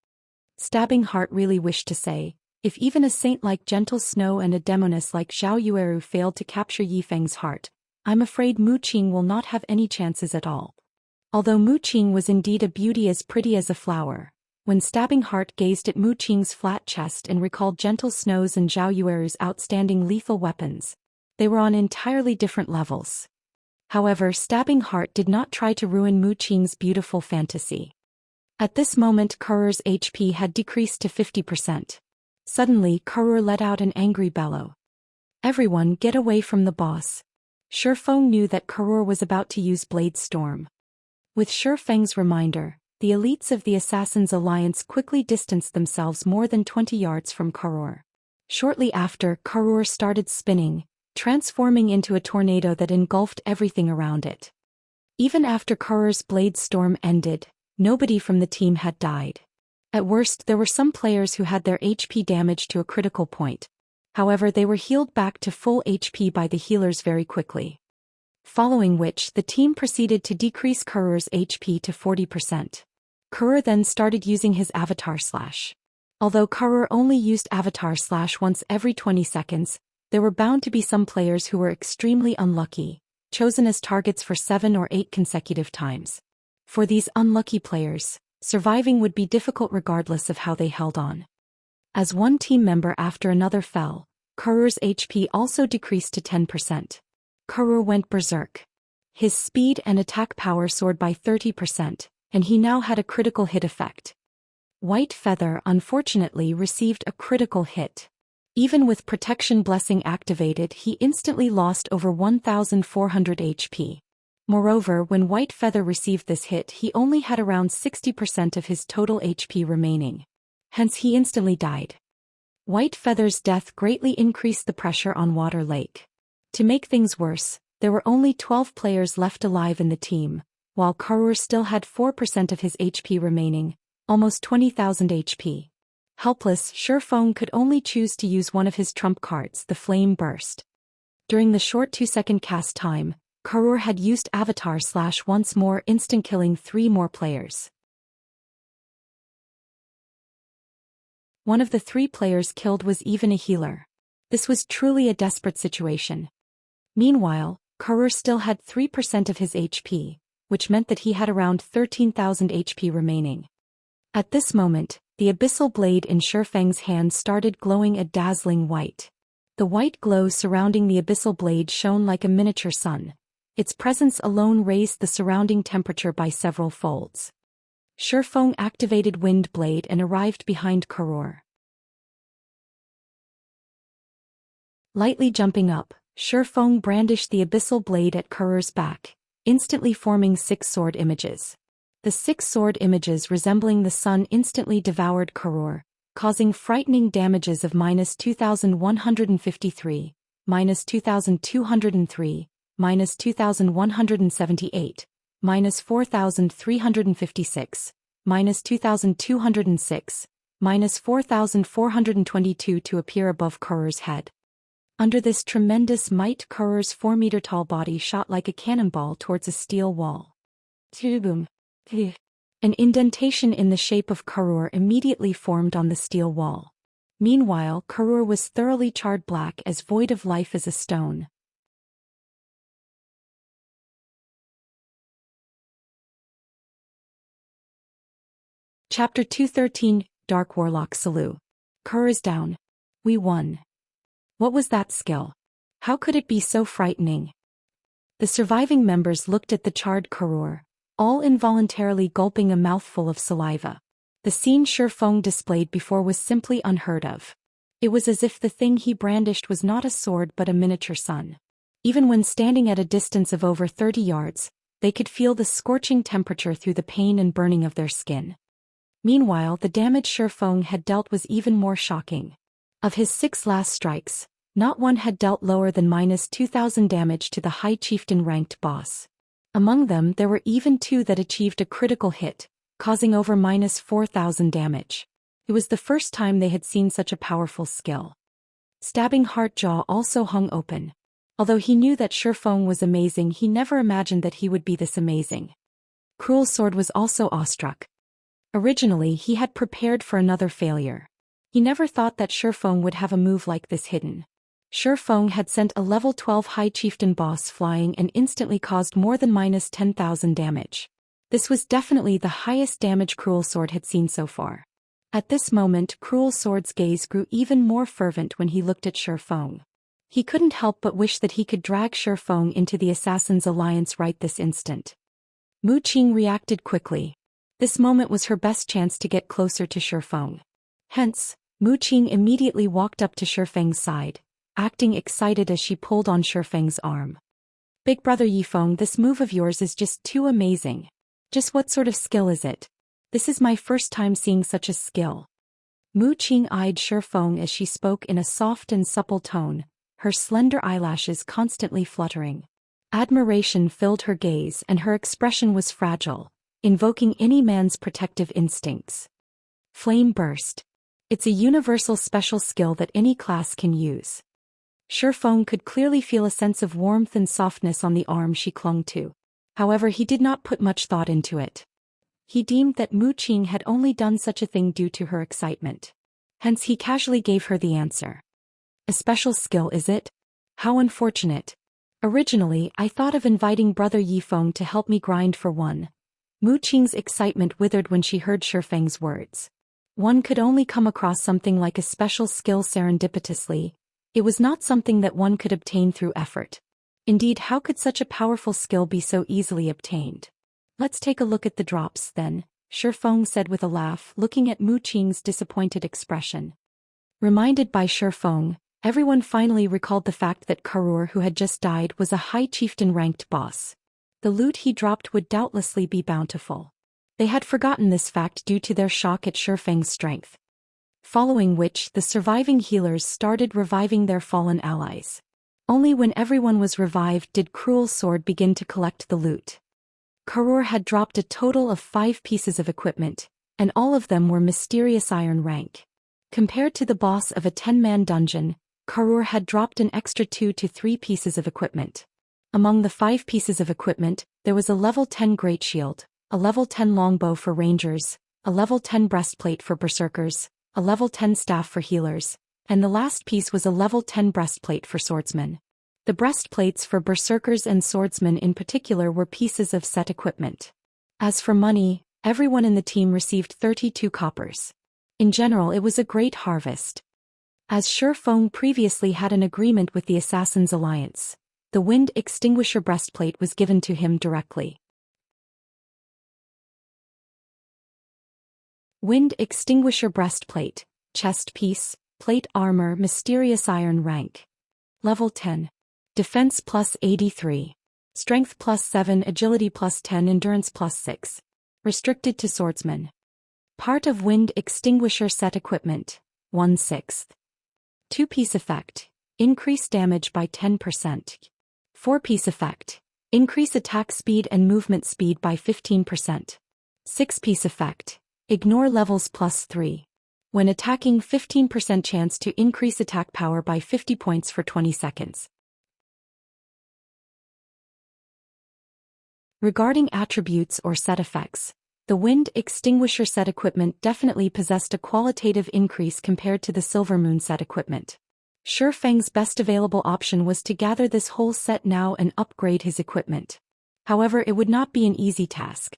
Stabbing Heart really wished to say, if even a saint like Gentle Snow and a demoness like Zhao Yueru failed to capture Yifeng's heart, I'm afraid Mu Qing will not have any chances at all. Although Mu Qing was indeed a beauty as pretty as a flower, when Stabbing Heart gazed at Mu Qing's flat chest and recalled Gentle Snow's and Zhao Yueru's outstanding lethal weapons, they were on entirely different levels. However, Stabbing Heart did not try to ruin Mu Qing's beautiful fantasy. At this moment, Kurur's HP had decreased to 50%. Suddenly, Kurur let out an angry bellow. "Everyone, get away from the boss." Shi Feng knew that Kurur was about to use Blade Storm. With Shi Feng's reminder, the elites of the Assassin's Alliance quickly distanced themselves more than 20 yards from Kurur. Shortly after, Kurur started spinning, transforming into a tornado that engulfed everything around it. Even after Kurur's Blade Storm ended, nobody from the team had died. At worst, there were some players who had their HP damaged to a critical point. However, they were healed back to full HP by the healers very quickly. Following which, the team proceeded to decrease Kurur's HP to 40%. Kurur then started using his Avatar Slash. Although Kurur only used Avatar Slash once every 20 seconds, there were bound to be some players who were extremely unlucky, chosen as targets for 7 or 8 consecutive times. For these unlucky players, surviving would be difficult regardless of how they held on. As one team member after another fell, Kurur's HP also decreased to 10%. Kurur went berserk. His speed and attack power soared by 30%, and he now had a critical hit effect. White Feather unfortunately received a critical hit. Even with Protection Blessing activated, he instantly lost over 1,400 HP. Moreover, when White Feather received this hit, he only had around 60% of his total HP remaining. Hence he instantly died. White Feather's death greatly increased the pressure on Water Lake. To make things worse, there were only 12 players left alive in the team, while Kurur still had 4% of his HP remaining, almost 20,000 HP. Helpless, Shi Feng could only choose to use one of his trump cards, the Flame Burst. During the short 2-second cast time, Kurur had used Avatar Slash once more, instant killing 3 more players. One of the 3 players killed was even a healer. This was truly a desperate situation. Meanwhile, Kurur still had 3% of his HP, which meant that he had around 13,000 HP remaining. At this moment, the abyssal blade in Shi Feng's hand started glowing a dazzling white. The white glow surrounding the abyssal blade shone like a miniature sun. Its presence alone raised the surrounding temperature by several folds. Shi Feng activated Wind Blade and arrived behind Kurur. Lightly jumping up, Shi Feng brandished the abyssal blade at Kurur's back, instantly forming 6 sword images. The 6 sword images resembling the sun instantly devoured Kurur, causing frightening damages of -2,153, -2,203, -2,178, -4,356, -2,206, -4,422 to appear above Kurur's head. Under this tremendous might, Kurur's 4-meter-tall body shot like a cannonball towards a steel wall. Boom. An indentation in the shape of Kurur immediately formed on the steel wall. Meanwhile, Kurur was thoroughly charred black, as void of life as a stone. Chapter 213, Dark Warlock Salu. Kurur is down. We won. What was that skill? How could it be so frightening? The surviving members looked at the charred Kurur, all involuntarily gulping a mouthful of saliva. The scene Shi Feng displayed before was simply unheard of. It was as if the thing he brandished was not a sword but a miniature sun. Even when standing at a distance of over 30 yards, they could feel the scorching temperature through the pain and burning of their skin. Meanwhile, the damage Shi Feng had dealt was even more shocking. Of his 6 last strikes, not one had dealt lower than -2,000 damage to the High Chieftain ranked boss. Among them, there were even 2 that achieved a critical hit, causing over -4,000 damage. It was the first time they had seen such a powerful skill. Stabbing Heart jaw also hung open. Although he knew that Shi Feng was amazing, he never imagined that he would be this amazing. Cruel Sword was also awestruck. Originally, he had prepared for another failure. He never thought that Shi Feng would have a move like this hidden. Shi Feng had sent a level 12 High Chieftain boss flying and instantly caused more than -10,000 damage. This was definitely the highest damage Cruel Sword had seen so far. At this moment, Cruel Sword's gaze grew even more fervent when he looked at Shi Feng. He couldn't help but wish that he could drag Shifeng into the Assassin's Alliance right this instant. Mu Qing reacted quickly. This moment was her best chance to get closer to Shifeng. Hence, Mu Qing immediately walked up to Shifeng's side, acting excited as she pulled on Shifeng's arm. Big brother Yifeng, this move of yours is just too amazing. Just what sort of skill is it? This is my first time seeing such a skill. Mu Qing eyed Shifeng as she spoke in a soft and supple tone, her slender eyelashes constantly fluttering. Admiration filled her gaze and her expression was fragile, invoking any man's protective instincts. Flame burst. It's a universal special skill that any class can use. Shifeng could clearly feel a sense of warmth and softness on the arm she clung to. However, he did not put much thought into it. He deemed that Mu Qing had only done such a thing due to her excitement. Hence he casually gave her the answer. A special skill, is it? How unfortunate. Originally, I thought of inviting brother Yifeng to help me grind for one. Mu Qing's excitement withered when she heard Shifeng's words. One could only come across something like a special skill serendipitously. It was not something that one could obtain through effort. Indeed, how could such a powerful skill be so easily obtained? Let's take a look at the drops then, Shifeng said with a laugh, looking at Mu Qing's disappointed expression. Reminded by Shifeng, everyone finally recalled the fact that Karur, who had just died, was a high chieftain-ranked boss. The loot he dropped would doubtlessly be bountiful. They had forgotten this fact due to their shock at Shifeng's strength. Following which, the surviving healers started reviving their fallen allies. Only when everyone was revived did Cruel Sword begin to collect the loot. Karur had dropped a total of 5 pieces of equipment, and all of them were mysterious iron rank. Compared to the boss of a 10-man dungeon, Karur had dropped an extra 2 to 3 pieces of equipment. Among the 5 pieces of equipment, there was a level 10 great shield, a level 10 longbow for rangers, a level 10 breastplate for berserkers, a level 10 staff for healers, and the last piece was a level 10 breastplate for swordsmen. The breastplates for berserkers and swordsmen in particular were pieces of set equipment. As for money, everyone in the team received 32 coppers. In general, it was a great harvest. As Shifeng previously had an agreement with the Assassin's Alliance, the Wind Extinguisher breastplate was given to him directly. Wind Extinguisher breastplate, chest piece, plate armor, mysterious iron rank. Level 10. Defense plus 83. Strength plus 7, agility plus 10, endurance plus 6. Restricted to swordsmen. Part of Wind Extinguisher set equipment, 1/6. 2-piece effect. Increase damage by 10%. 4-piece effect. Increase attack speed and movement speed by 15%. 6-piece effect. Ignore levels plus 3. When attacking, 15% chance to increase attack power by 50 points for 20 seconds. Regarding attributes or set effects, the Wind Extinguisher set equipment definitely possessed a qualitative increase compared to the Silver Moon set equipment. Shifeng's best available option was to gather this whole set now and upgrade his equipment. However, it would not be an easy task.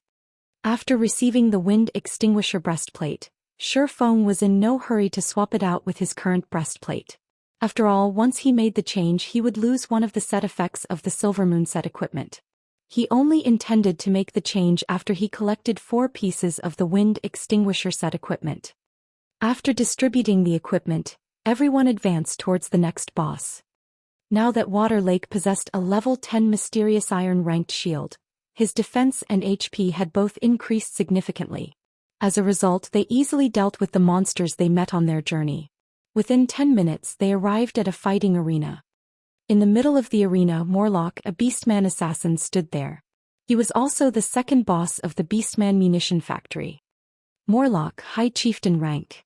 After receiving the Wind Extinguisher breastplate, Shifeng was in no hurry to swap it out with his current breastplate. After all, once he made the change, he would lose one of the set effects of the Silver Moon set equipment. He only intended to make the change after he collected 4 pieces of the Wind Extinguisher set equipment. After distributing the equipment, everyone advanced towards the next boss. Now that Water Lake possessed a level 10 mysterious iron ranked shield, his defense and HP had both increased significantly. As a result, they easily dealt with the monsters they met on their journey. Within 10 minutes, they arrived at a fighting arena. In the middle of the arena, Morlock, a Beastman assassin, stood there. He was also the second boss of the Beastman munition factory. Morlock, High Chieftain rank.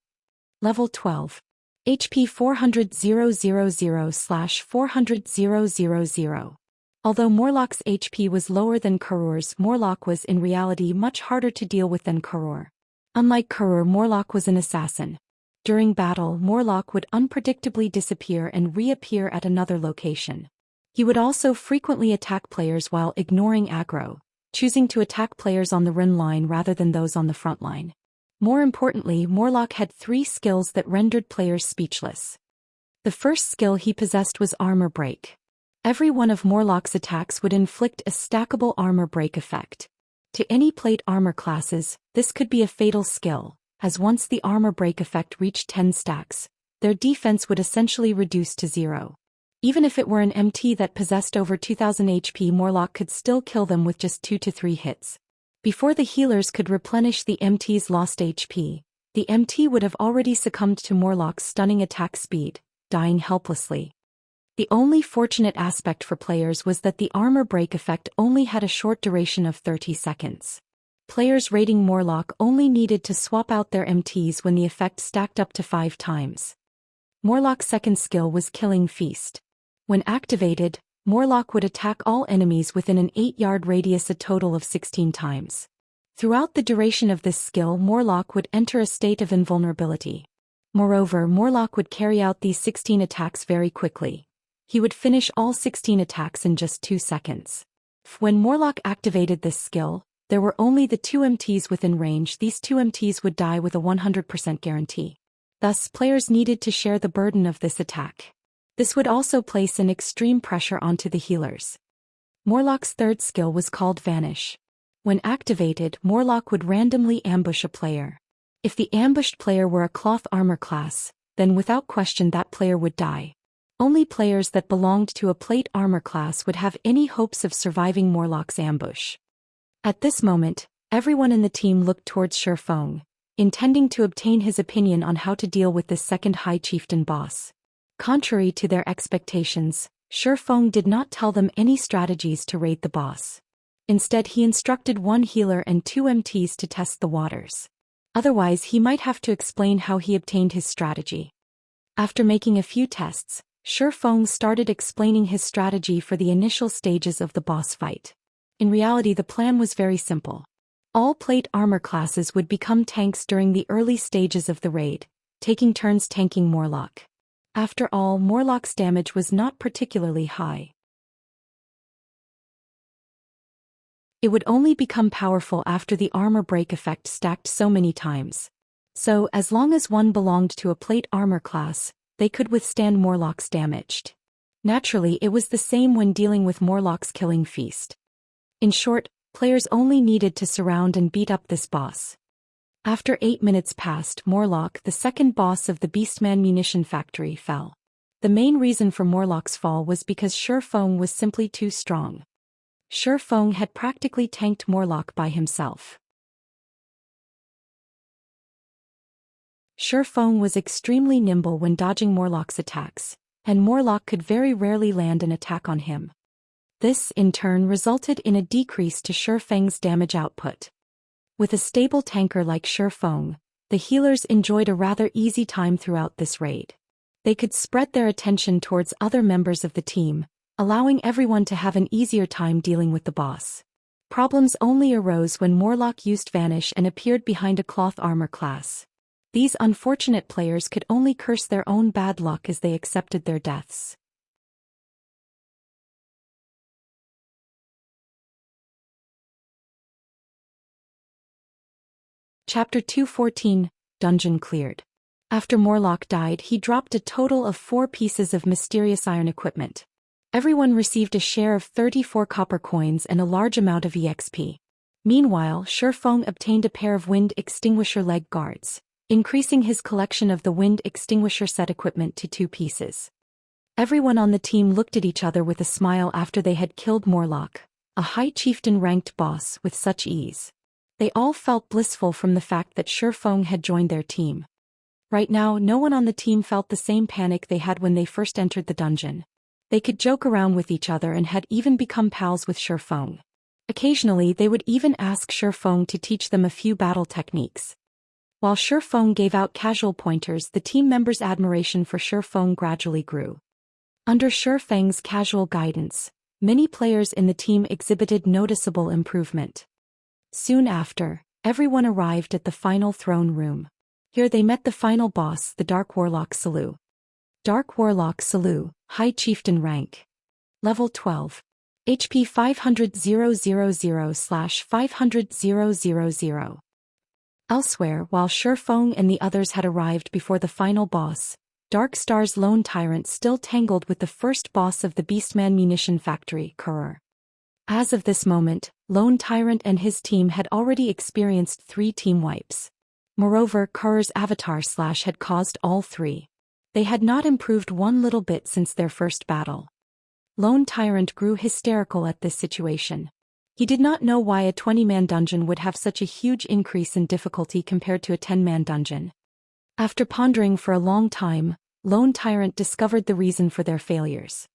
Level 12. HP 400,000/400,000. Although Morlock's HP was lower than Karur's, Morlock was in reality much harder to deal with than Karur. Unlike Karur, Morlock was an assassin. During battle, Morlock would unpredictably disappear and reappear at another location. He would also frequently attack players while ignoring aggro, choosing to attack players on the run line rather than those on the front line. More importantly, Morlock had 3 skills that rendered players speechless. The first skill he possessed was Armor Break. Every one of Morlock's attacks would inflict a stackable armor break effect. To any plate armor classes, this could be a fatal skill, as once the armor break effect reached 10 stacks, their defense would essentially reduce to 0. Even if it were an MT that possessed over 2000 HP, Morlock could still kill them with just 2 to 3 hits. Before the healers could replenish the MT's lost HP, the MT would have already succumbed to Morlock's stunning attack speed, dying helplessly. The only fortunate aspect for players was that the armor break effect only had a short duration of 30 seconds. Players raiding Morlock only needed to swap out their MTs when the effect stacked up to 5 times. Morlock's second skill was Killing Feast. When activated, Morlock would attack all enemies within an 8-yard radius a total of 16 times. Throughout the duration of this skill, Morlock would enter a state of invulnerability. Moreover, Morlock would carry out these 16 attacks very quickly. He would finish all 16 attacks in just 2 seconds. When Morlock activated this skill, there were only the 2 MTs within range. These 2 MTs would die with a 100% guarantee. Thus, players needed to share the burden of this attack. This would also place an extreme pressure onto the healers. Morlock's third skill was called Vanish. When activated, Morlock would randomly ambush a player. If the ambushed player were a cloth armor class, then without question that player would die. Only players that belonged to a plate armor class would have any hopes of surviving Morlock's ambush. At this moment, everyone in the team looked towards Xianxia, intending to obtain his opinion on how to deal with this second High Chieftain boss. Contrary to their expectations, Xianxia did not tell them any strategies to raid the boss. Instead, he instructed 1 healer and 2 MTs to test the waters. Otherwise, he might have to explain how he obtained his strategy. After making a few tests, Xianxia started explaining his strategy for the initial stages of the boss fight. In reality, the plan was very simple. All plate armor classes would become tanks during the early stages of the raid, taking turns tanking Morlock. After all, Morlock's damage was not particularly high. It would only become powerful after the armor break effect stacked so many times. So, as long as one belonged to a plate armor class, they could withstand Morlock's damage. Naturally, it was the same when dealing with Morlock's Killing Feast. In short, players only needed to surround and beat up this boss. After 8 minutes passed, Morlock, the second boss of the Beastman munition factory, fell. The main reason for Morlock's fall was because Xianxia was simply too strong. Xianxia had practically tanked Morlock by himself. Xianxia was extremely nimble when dodging Morlock's attacks, and Morlock could very rarely land an attack on him. This, in turn, resulted in a decrease to Xianxia's damage output. With a stable tanker like Xianxia, the healers enjoyed a rather easy time throughout this raid. They could spread their attention towards other members of the team, allowing everyone to have an easier time dealing with the boss. Problems only arose when Morlock used Vanish and appeared behind a cloth armor class. These unfortunate players could only curse their own bad luck as they accepted their deaths. Chapter 214, Dungeon Cleared. After Morlock died, he dropped a total of 4 pieces of mysterious iron equipment. Everyone received a share of 34 copper coins and a large amount of EXP. Meanwhile, Xianxia obtained a pair of wind extinguisher leg guards, increasing his collection of the wind extinguisher set equipment to 2 pieces. Everyone on the team looked at each other with a smile after they had killed Morlock, a High Chieftain ranked boss, with such ease. They all felt blissful from the fact that Xianxia had joined their team. Right now, no one on the team felt the same panic they had when they first entered the dungeon. They could joke around with each other and had even become pals with Xianxia. Occasionally, they would even ask Xianxia to teach them a few battle techniques. While Xianxia gave out casual pointers, the team members' admiration for Xianxia gradually grew. Under Xianxia's casual guidance, many players in the team exhibited noticeable improvement. Soon after, everyone arrived at the final throne room. Here they met the final boss, the Dark Warlock Salu. Dark Warlock Salu, High Chieftain rank. Level 12. HP 500,000/500,000. Elsewhere, while Xianxia and the others had arrived before the final boss, Dark Star's lone tyrant still tangled with the first boss of the Beastman munition factory, Kurur. As of this moment, Lone Tyrant and his team had already experienced 3 team wipes. Moreover, Kurur's avatar slash had caused all 3. They had not improved one little bit since their first battle. Lone Tyrant grew hysterical at this situation. He did not know why a 20-man dungeon would have such a huge increase in difficulty compared to a 10-man dungeon. After pondering for a long time, Lone Tyrant discovered the reason for their failures.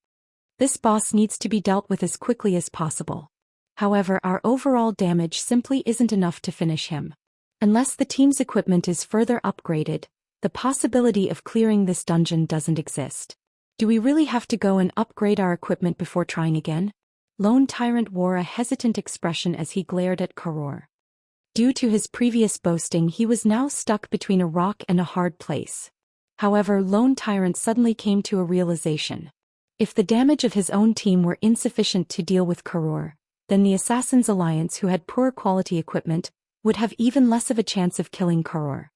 This boss needs to be dealt with as quickly as possible. However, our overall damage simply isn't enough to finish him. Unless the team's equipment is further upgraded, the possibility of clearing this dungeon doesn't exist. Do we really have to go and upgrade our equipment before trying again? Lone Tyrant wore a hesitant expression as he glared at Kurur. Due to his previous boasting, he was now stuck between a rock and a hard place. However, Lone Tyrant suddenly came to a realization. If the damage of his own team were insufficient to deal with Kurur, then the Assassin's Alliance, who had poor quality equipment, would have even less of a chance of killing Kurur.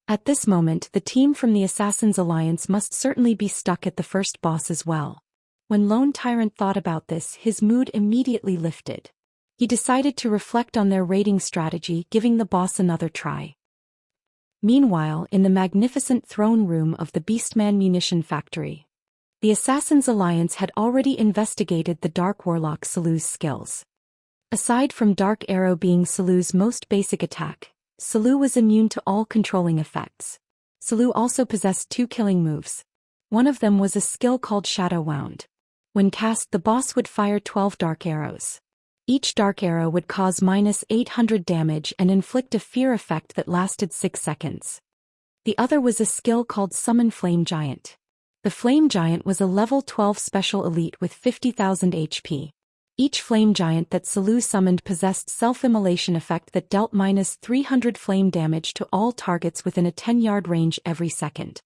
At this moment, the team from the Assassin's Alliance must certainly be stuck at the first boss as well. When Lone Tyrant thought about this, his mood immediately lifted. He decided to reflect on their raiding strategy, giving the boss another try. Meanwhile, in the magnificent throne room of the Beastman munition factory, the Assassin's Alliance had already investigated the Dark Warlock Salu's skills. Aside from Dark Arrow being Salu's most basic attack, Salu was immune to all controlling effects. Salu also possessed 2 killing moves. One of them was a skill called Shadow Wound. When cast, the boss would fire 12 dark arrows. Each dark arrow would cause -800 damage and inflict a fear effect that lasted 6 seconds. The other was a skill called Summon Flame Giant. The Flame Giant was a level 12 special elite with 50,000 HP. Each Flame Giant that Salu summoned possessed self-immolation effect that dealt -300 flame damage to all targets within a 10-yard range every second.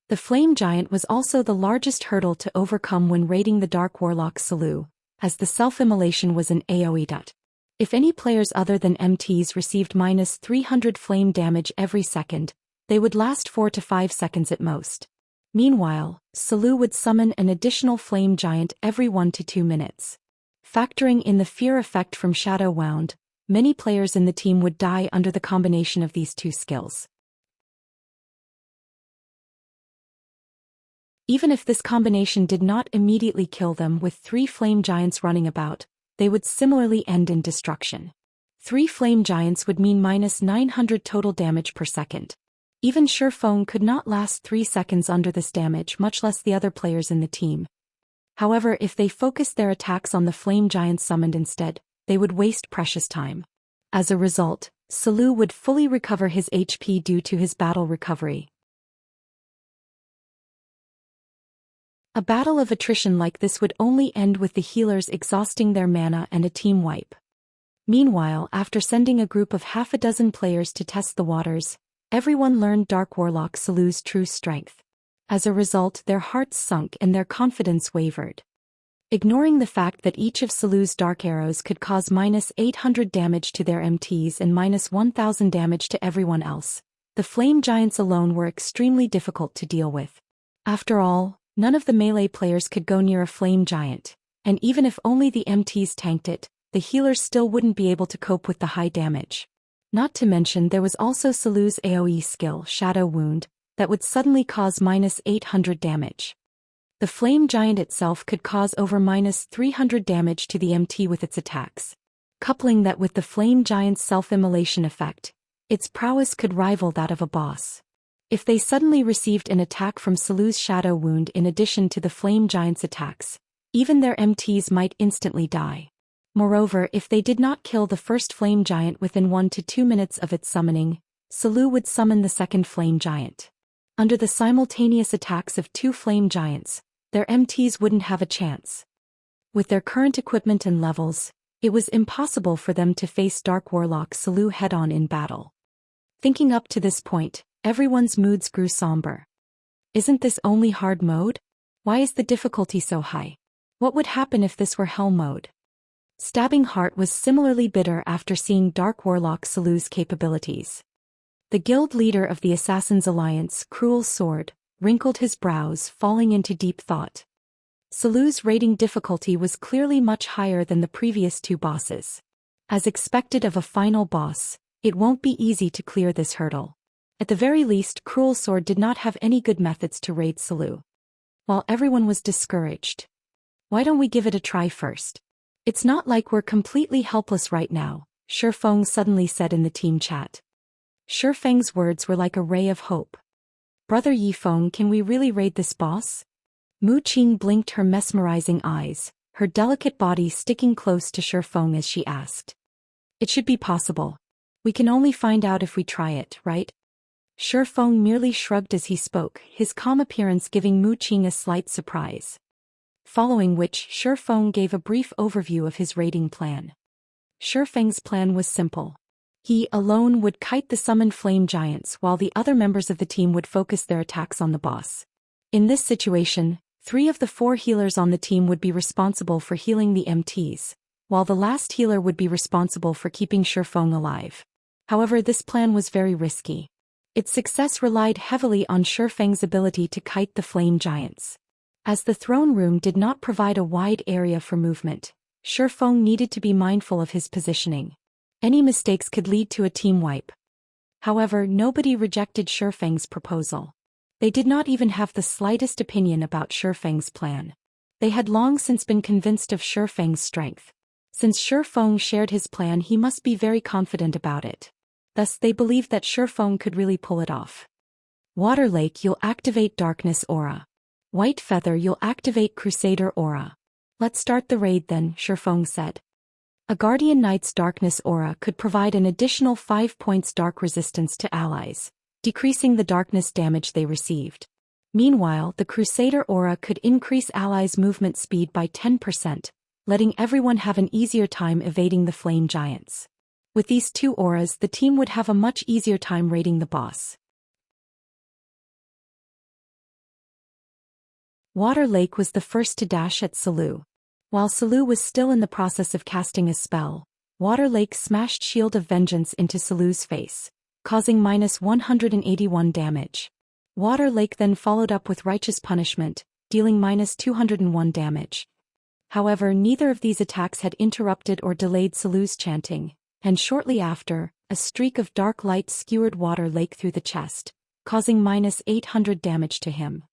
The Flame Giant was also the largest hurdle to overcome when raiding the Dark Warlock Salu, as the self-immolation was an AoE dot. If any players other than MTs received -300 flame damage every second, they would last 4 to 5 seconds at most. Meanwhile, Salu would summon an additional Flame Giant every 1 to 2 minutes. Factoring in the fear effect from Shadow Wound, many players in the team would die under the combination of these 2 skills. Even if this combination did not immediately kill them, with 3 Flame Giants running about, they would similarly end in destruction. 3 Flame Giants would mean -900 total damage per second. Even Shurfeng could not last 3 seconds under this damage, much less the other players in the team. However, if they focused their attacks on the Flame Giant summoned instead, they would waste precious time. As a result, Salu would fully recover his HP due to his battle recovery. A battle of attrition like this would only end with the healers exhausting their mana and a team wipe. Meanwhile, after sending a group of half a dozen players to test the waters, everyone learned Dark Warlock Salu's true strength. As a result, their hearts sunk and their confidence wavered. Ignoring the fact that each of Salu's dark arrows could cause -800 damage to their MTs and -1000 damage to everyone else, the Flame Giants alone were extremely difficult to deal with. After all, none of the melee players could go near a Flame Giant, and even if only the MTs tanked it, the healers still wouldn't be able to cope with the high damage. Not to mention there was also Salu's AoE skill, Shadow Wound, that would suddenly cause -800 damage. The Flame Giant itself could cause over -300 damage to the MT with its attacks. Coupling that with the Flame Giant's self-immolation effect, its prowess could rival that of a boss. If they suddenly received an attack from Salu's Shadow Wound in addition to the Flame Giant's attacks, even their MTs might instantly die. Moreover, if they did not kill the first Flame Giant within 1 to 2 minutes of its summoning, Salu would summon the second Flame Giant. Under the simultaneous attacks of 2 Flame Giants, their MTs wouldn't have a chance. With their current equipment and levels, it was impossible for them to face Dark Warlock Salu head-on in battle. Thinking up to this point, everyone's moods grew somber. Isn't this only hard mode? Why is the difficulty so high? What would happen if this were hell mode? Stabbing Heart was similarly bitter after seeing Dark Warlock Salu's capabilities. The guild leader of the Assassin's Alliance, Cruel Sword, wrinkled his brows, falling into deep thought. Salu's rating difficulty was clearly much higher than the previous two bosses. As expected of a final boss, it won't be easy to clear this hurdle. At the very least, Cruel Sword did not have any good methods to raid Salu. While everyone was discouraged. Why don't we give it a try first? It's not like we're completely helpless right now, Shifeng suddenly said in the team chat. Shifeng's words were like a ray of hope. Brother Yifeng, can we really raid this boss? Mu Qing blinked her mesmerizing eyes, her delicate body sticking close to Shifeng as she asked. It should be possible. We can only find out if we try it, right? Shifeng merely shrugged as he spoke, his calm appearance giving Mu Qing a slight surprise. Following which, Shifeng gave a brief overview of his raiding plan. Shifeng's plan was simple. He alone would kite the summoned flame giants while the other members of the team would focus their attacks on the boss. In this situation, 3 of the 4 healers on the team would be responsible for healing the MTs, while the last healer would be responsible for keeping Shifeng alive. However, this plan was very risky. Its success relied heavily on Shifeng's ability to kite the flame giants. As the throne room did not provide a wide area for movement, Shifeng needed to be mindful of his positioning. Any mistakes could lead to a team wipe. However, nobody rejected Shifeng's proposal. They did not even have the slightest opinion about Shifeng's plan. They had long since been convinced of Shifeng's strength. Since Shifeng shared his plan, he must be very confident about it. Thus, they believed that Shifeng could really pull it off. Water Lake, you'll activate Darkness Aura. White Feather, you'll activate Crusader Aura. Let's start the raid then, Shifeng said. A Guardian Knight's Darkness Aura could provide an additional 5 points dark resistance to allies, decreasing the darkness damage they received. Meanwhile, the Crusader Aura could increase allies' movement speed by 10%, letting everyone have an easier time evading the flame giants. With these 2 auras, the team would have a much easier time raiding the boss. Water Lake was the first to dash at Salu. While Salu was still in the process of casting a spell, Water Lake smashed Shield of Vengeance into Salu's face, causing -181 damage. Water Lake then followed up with Righteous Punishment, dealing -201 damage. However, neither of these attacks had interrupted or delayed Salu's chanting, and shortly after, a streak of dark light skewered Water Lake through the chest, causing -800 damage to him.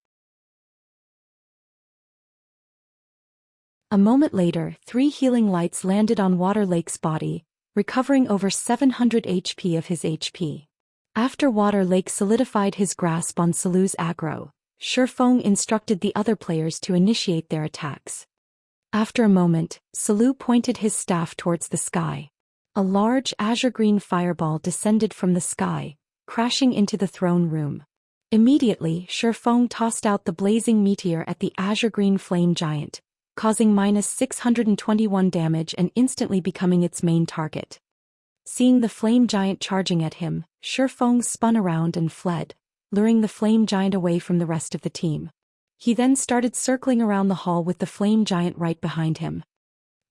A moment later, 3 healing lights landed on Water Lake's body, recovering over 700 HP of his HP. After Water Lake solidified his grasp on Salu's aggro, Shifeng instructed the other players to initiate their attacks. After a moment, Salu pointed his staff towards the sky. A large azure-green fireball descended from the sky, crashing into the throne room. Immediately, Shifeng tossed out the blazing meteor at the azure-green flame giant, causing -621 damage and instantly becoming its main target. Seeing the flame giant charging at him, Shifeng spun around and fled, luring the flame giant away from the rest of the team. He then started circling around the hall with the flame giant right behind him.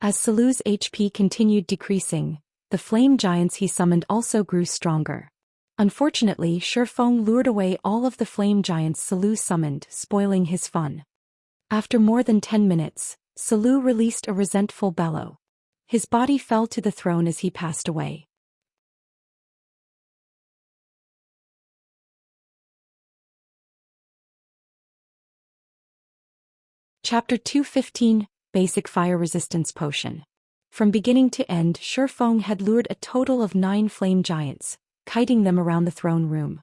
As Salu's HP continued decreasing, the flame giants he summoned also grew stronger. Unfortunately, Shifeng lured away all of the flame giants Salu summoned, spoiling his fun. After more than 10 minutes, Salu released a resentful bellow. His body fell to the throne as he passed away. Chapter 215, Basic Fire Resistance Potion. From beginning to end, Shifeng had lured a total of 9 flame giants, kiting them around the throne room.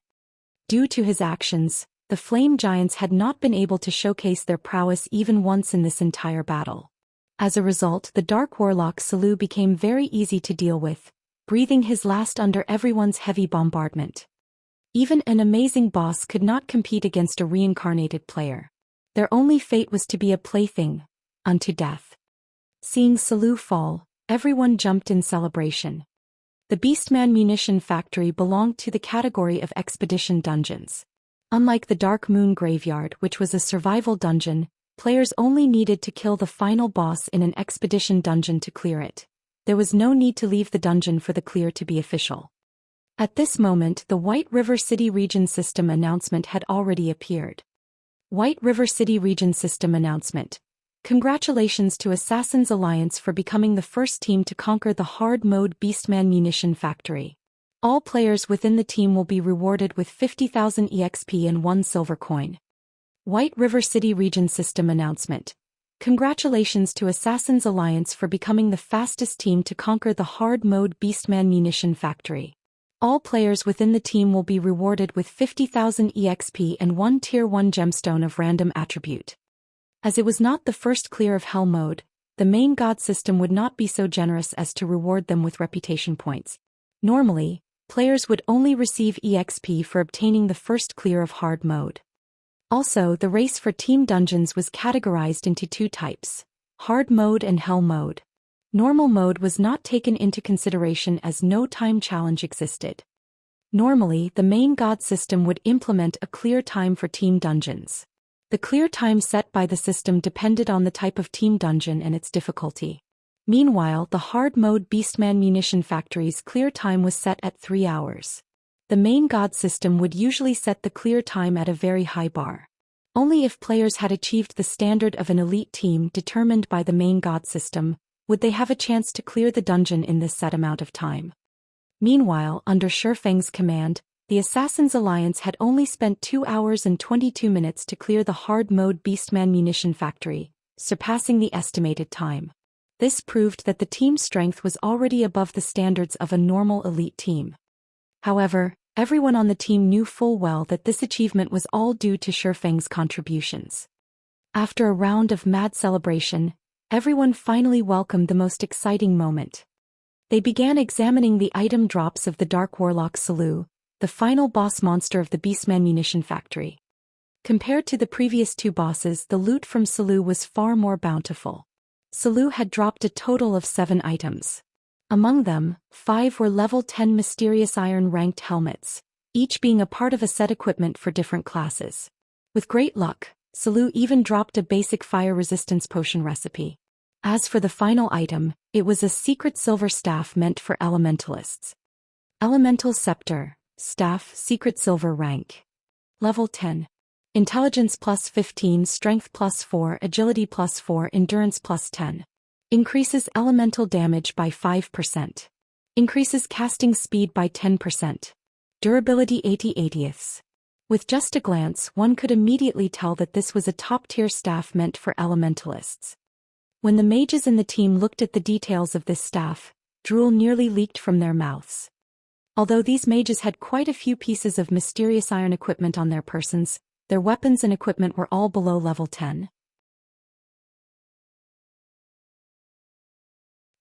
Due to his actions, the flame giants had not been able to showcase their prowess even once in this entire battle. As a result, the Dark Warlock Salu became very easy to deal with, breathing his last under everyone's heavy bombardment. Even an amazing boss could not compete against a reincarnated player. Their only fate was to be a plaything, unto death. Seeing Salu fall, everyone jumped in celebration. The Beastman Munition Factory belonged to the category of expedition dungeons. Unlike the Dark Moon Graveyard, which was a survival dungeon, players only needed to kill the final boss in an expedition dungeon to clear it. There was no need to leave the dungeon for the clear to be official. At this moment, the White River City Region System announcement had already appeared. White River City Region System Announcement. Congratulations to Assassins Alliance for becoming the first team to conquer the hard mode Beastman Munition Factory. All players within the team will be rewarded with 50,000 EXP and 1 silver coin. White River City Region System Announcement. Congratulations to Assassins Alliance for becoming the fastest team to conquer the hard mode Beastman Munition Factory. All players within the team will be rewarded with 50,000 EXP and 1 Tier 1 gemstone of random attribute. As it was not the first clear of Hell mode, the main god system would not be so generous as to reward them with reputation points. Normally, players would only receive EXP for obtaining the first clear of hard mode. Also, the race for team dungeons was categorized into 2 types: hard mode and hell mode. Normal mode was not taken into consideration as no time challenge existed. Normally, the main god system would implement a clear time for team dungeons. The clear time set by the system depended on the type of team dungeon and its difficulty. Meanwhile, the hard mode Beastman Munition Factory's clear time was set at 3 hours. The main god system would usually set the clear time at a very high bar. Only if players had achieved the standard of an elite team determined by the main god system would they have a chance to clear the dungeon in this set amount of time. Meanwhile, under Shifeng's command, the Assassins Alliance had only spent 2 hours and 22 minutes to clear the hard mode Beastman Munition Factory, surpassing the estimated time. This proved that the team's strength was already above the standards of a normal elite team. However, everyone on the team knew full well that this achievement was all due to Shifeng's contributions. After a round of mad celebration, everyone finally welcomed the most exciting moment. They began examining the item drops of the Dark Warlock Zhou, the final boss monster of the Beastman Munition Factory. Compared to the previous 2 bosses, the loot from Zhou was far more bountiful. Zhou had dropped a total of 7 items. Among them, 5 were level 10 mysterious iron ranked helmets, each being a part of a set equipment for different classes. With great luck, Zhou even dropped a basic fire resistance potion recipe. As for the final item, it was a secret silver staff meant for elementalists. Elemental Scepter, Staff, Secret Silver rank. Level 10. Intelligence plus 15, Strength plus 4, Agility plus 4, Endurance plus 10. Increases elemental damage by 5%. Increases casting speed by 10%. Durability 80/80ths. With just a glance, one could immediately tell that this was a top-tier staff meant for elementalists. When the mages in the team looked at the details of this staff, drool nearly leaked from their mouths. Although these mages had quite a few pieces of mysterious iron equipment on their persons, their weapons and equipment were all below level 10.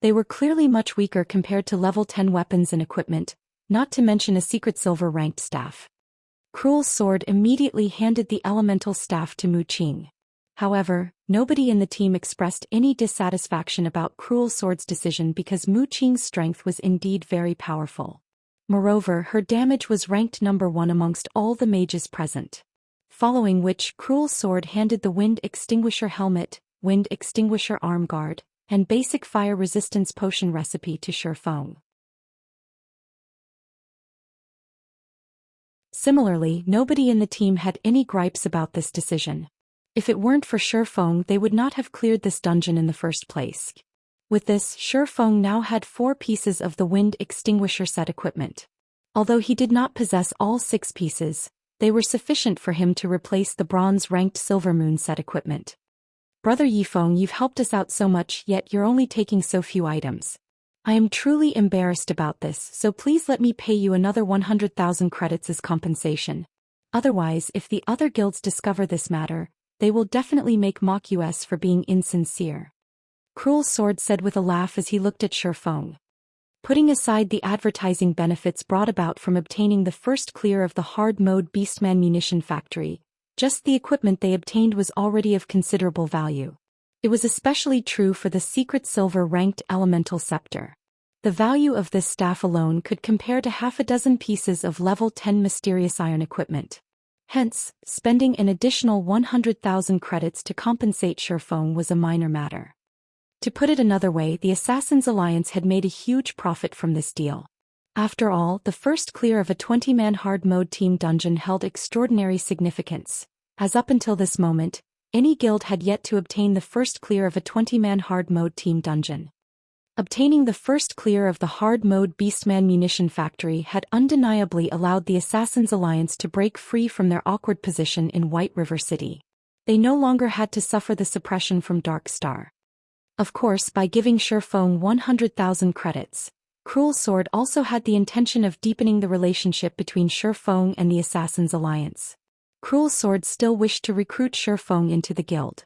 They were clearly much weaker compared to level 10 weapons and equipment, not to mention a secret silver ranked staff. Cruel Sword immediately handed the elemental staff to Mu Qing. However, nobody in the team expressed any dissatisfaction about Cruel Sword's decision because Mu Qing's strength was indeed very powerful. Moreover, her damage was ranked number 1 amongst all the mages present. Following which, Cruel Sword handed the Wind Extinguisher Helmet, Wind Extinguisher Arm Guard, and basic fire resistance potion recipe to Shifeng. Similarly, nobody in the team had any gripes about this decision. If it weren't for Shifeng, they would not have cleared this dungeon in the first place. With this, Shifeng now had 4 pieces of the Wind Extinguisher set equipment. Although he did not possess all 6 pieces, they were sufficient for him to replace the bronze-ranked Silver Moon set equipment. Brother Yifeng, you've helped us out so much, yet you're only taking so few items. I am truly embarrassed about this, so please let me pay you another 100,000 credits as compensation. Otherwise, if the other guilds discover this matter, they will definitely make mock us for being insincere. Cruel Sword said with a laugh as he looked at Shifeng. Putting aside the advertising benefits brought about from obtaining the first clear of the hard mode Beastman Munition Factory, just the equipment they obtained was already of considerable value. It was especially true for the secret silver ranked elemental scepter. The value of this staff alone could compare to half a dozen pieces of level 10 mysterious iron equipment. Hence, spending an additional 100,000 credits to compensate Shifeng was a minor matter. To put it another way, the Assassins Alliance had made a huge profit from this deal. After all, the first clear of a 20-man hard mode team dungeon held extraordinary significance, as up until this moment, any guild had yet to obtain the first clear of a 20-man hard mode team dungeon. Obtaining the first clear of the hard mode Beastman munition factory had undeniably allowed the Assassins Alliance to break free from their awkward position in White River City. They no longer had to suffer the suppression from Dark Star. Of course, by giving Shifeng 100,000 credits, Cruel Sword also had the intention of deepening the relationship between Shifeng and the Assassins Alliance. Cruel Sword still wished to recruit Shifeng into the guild.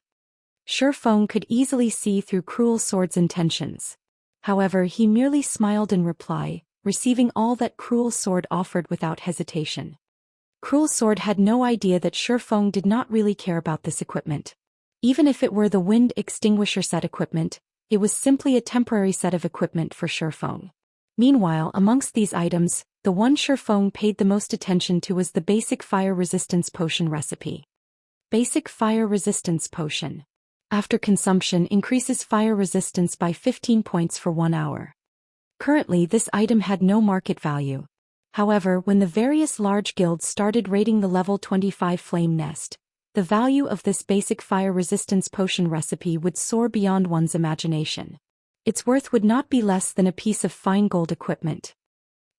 Shifeng could easily see through Cruel Sword's intentions. However, he merely smiled in reply, receiving all that Cruel Sword offered without hesitation. Cruel Sword had no idea that Shifeng did not really care about this equipment. Even if it were the wind extinguisher set equipment, it was simply a temporary set of equipment for Shifeng. Meanwhile, amongst these items, the one Shifeng paid the most attention to was the basic fire resistance potion recipe. Basic fire resistance potion. After consumption, increases fire resistance by 15 points for 1 hour. Currently, this item had no market value. However, when the various large guilds started raiding the level 25 Flame Nest, the value of this basic fire resistance potion recipe would soar beyond one's imagination. Its worth would not be less than a piece of fine gold equipment.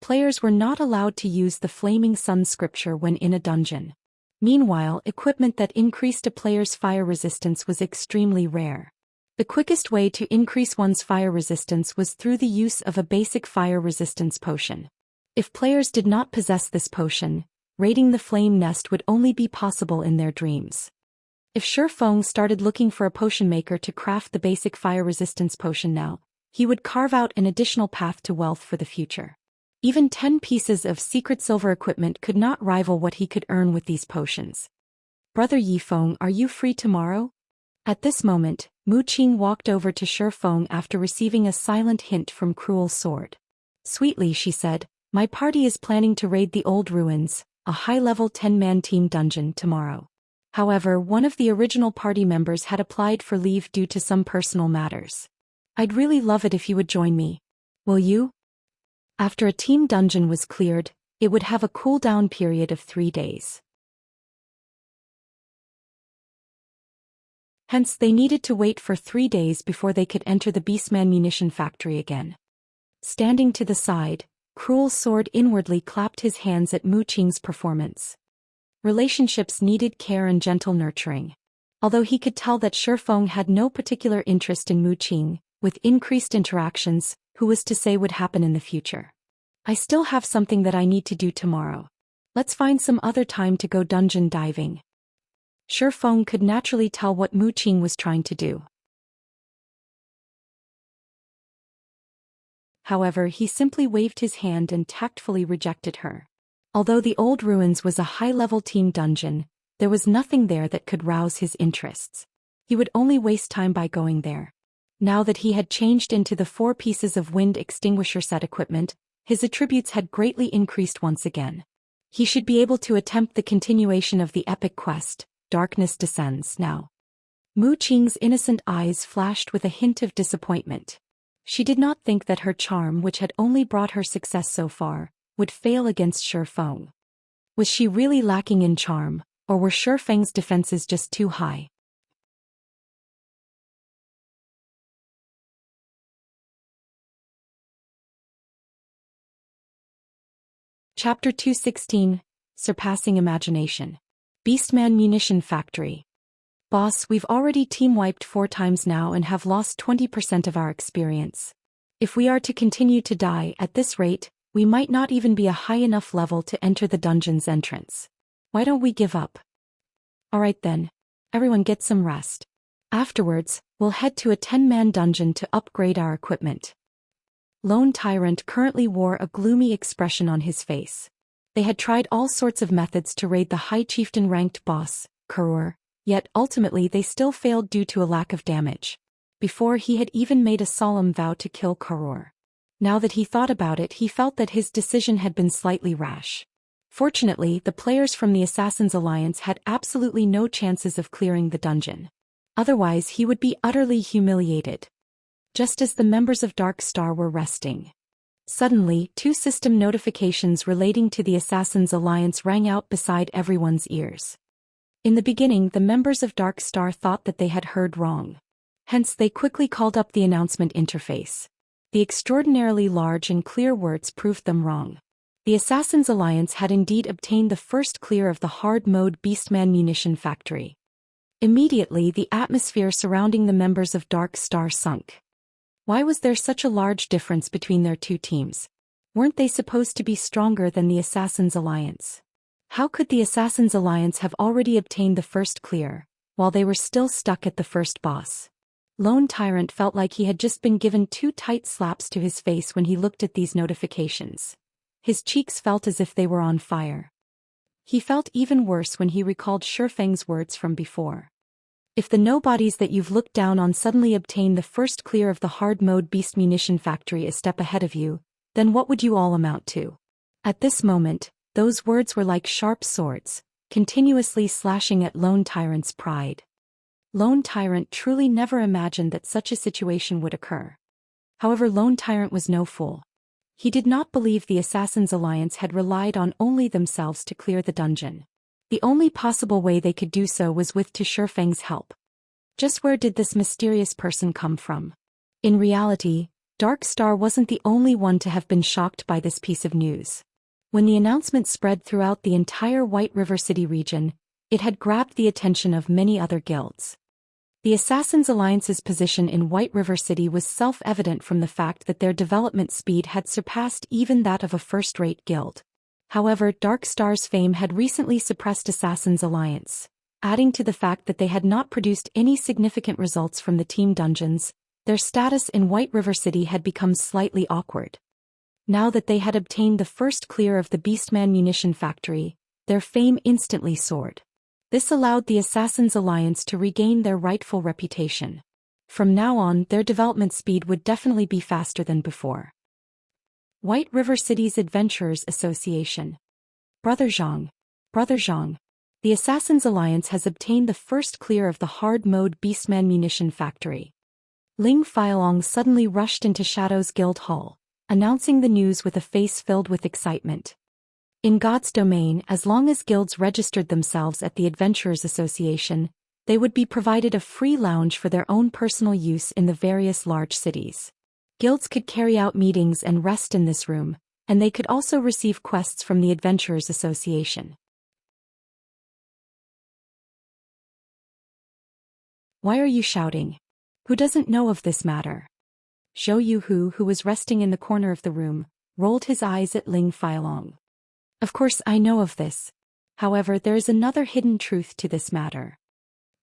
Players were not allowed to use the Flaming Sun scripture when in a dungeon. Meanwhile, equipment that increased a player's fire resistance was extremely rare. The quickest way to increase one's fire resistance was through the use of a basic fire resistance potion. If players did not possess this potion, raiding the Flame Nest would only be possible in their dreams. If Shifeng started looking for a potion maker to craft the basic fire resistance potion now, he would carve out an additional path to wealth for the future. Even 10 pieces of secret silver equipment could not rival what he could earn with these potions. Brother Yifeng, are you free tomorrow? At this moment, Mu Qing walked over to Shifeng after receiving a silent hint from Cruel Sword. Sweetly, she said, my party is planning to raid the old ruins, a high-level 10-man team dungeon, tomorrow. However, one of the original party members had applied for leave due to some personal matters. I'd really love it if you would join me. Will you? After a team dungeon was cleared, it would have a cooldown period of 3 days. Hence, they needed to wait for 3 days before they could enter the Beastman munition factory again. Standing to the side, Cruel Sword inwardly clapped his hands at Mu Qing's performance. Relationships needed care and gentle nurturing. Although he could tell that Shifeng had no particular interest in Mu Qing, with increased interactions, who was to say would happen in the future. I still have something that I need to do tomorrow. Let's find some other time to go dungeon diving. Shifeng could naturally tell what Mu Qing was trying to do. However, he simply waved his hand and tactfully rejected her. Although the old ruins was a high-level team dungeon, there was nothing there that could rouse his interests. He would only waste time by going there. Now that he had changed into the 4 pieces of wind extinguisher set equipment, his attributes had greatly increased once again. He should be able to attempt the continuation of the epic quest, Darkness Descends, now. Mu Qing's innocent eyes flashed with a hint of disappointment. She did not think that her charm, which had only brought her success so far, would fail against Shifeng. Was she really lacking in charm, or were Shifeng's defenses just too high? Chapter 216, Surpassing Imagination. Beastman Munition Factory. Boss, we've already team-wiped 4 times now and have lost 20% of our experience. If we are to continue to die at this rate, we might not even be a high enough level to enter the dungeon's entrance. Why don't we give up? Alright then. Everyone get some rest. Afterwards, we'll head to a 10-man dungeon to upgrade our equipment. Lone Tyrant currently wore a gloomy expression on his face. They had tried all sorts of methods to raid the high chieftain-ranked boss, Karur, yet ultimately they still failed due to a lack of damage. Before, he had even made a solemn vow to kill Karur. Now that he thought about it, he felt that his decision had been slightly rash. Fortunately, the players from the Assassins Alliance had absolutely no chances of clearing the dungeon. Otherwise, he would be utterly humiliated. Just as the members of Dark Star were resting, suddenly 2 system notifications relating to the Assassins Alliance rang out beside everyone's ears. In the beginning, the members of Dark Star thought that they had heard wrong. Hence, they quickly called up the announcement interface. The extraordinarily large and clear words proved them wrong. The Assassins' Alliance had indeed obtained the first clear of the hard-mode Beastman munition factory. Immediately, the atmosphere surrounding the members of Dark Star sunk. Why was there such a large difference between their two teams? Weren't they supposed to be stronger than the Assassins' Alliance? How could the Assassins' Alliance have already obtained the first clear, while they were still stuck at the first boss? Lone Tyrant felt like he had just been given 2 tight slaps to his face when he looked at these notifications. His cheeks felt as if they were on fire. He felt even worse when he recalled Shifeng's words from before. If the nobodies that you've looked down on suddenly obtain the first clear of the hard-mode beast munition factory a step ahead of you, then what would you all amount to? At this moment, those words were like sharp swords, continuously slashing at Lone Tyrant's pride. Lone Tyrant truly never imagined that such a situation would occur. However, Lone Tyrant was no fool. He did not believe the Assassins' Alliance had relied on only themselves to clear the dungeon. The only possible way they could do so was with Shifeng's help. Just where did this mysterious person come from? In reality, Dark Star wasn't the only one to have been shocked by this piece of news. When the announcement spread throughout the entire White River City region, it had grabbed the attention of many other guilds. The Assassins' Alliance's position in White River City was self-evident from the fact that their development speed had surpassed even that of a first-rate guild. However, Dark Star's fame had recently suppressed Assassins' Alliance. Adding to the fact that they had not produced any significant results from the team dungeons, their status in White River City had become slightly awkward. Now that they had obtained the first clear of the Beastman munition factory, their fame instantly soared. This allowed the Assassins' Alliance to regain their rightful reputation. From now on, their development speed would definitely be faster than before. White River City's Adventurers Association. Brother Zhang. The Assassins' Alliance has obtained the first clear of the hard-mode Beastman munition factory. Ling Feilong suddenly rushed into Shadow's guild hall, announcing the news with a face filled with excitement. In God's domain, as long as guilds registered themselves at the Adventurers Association, they would be provided a free lounge for their own personal use in the various large cities. Guilds could carry out meetings and rest in this room, and they could also receive quests from the Adventurers Association. Why are you shouting? Who doesn't know of this matter? Zhou Yuhu, who was resting in the corner of the room, rolled his eyes at Ling Feilong. Of course I know of this. However, there is another hidden truth to this matter.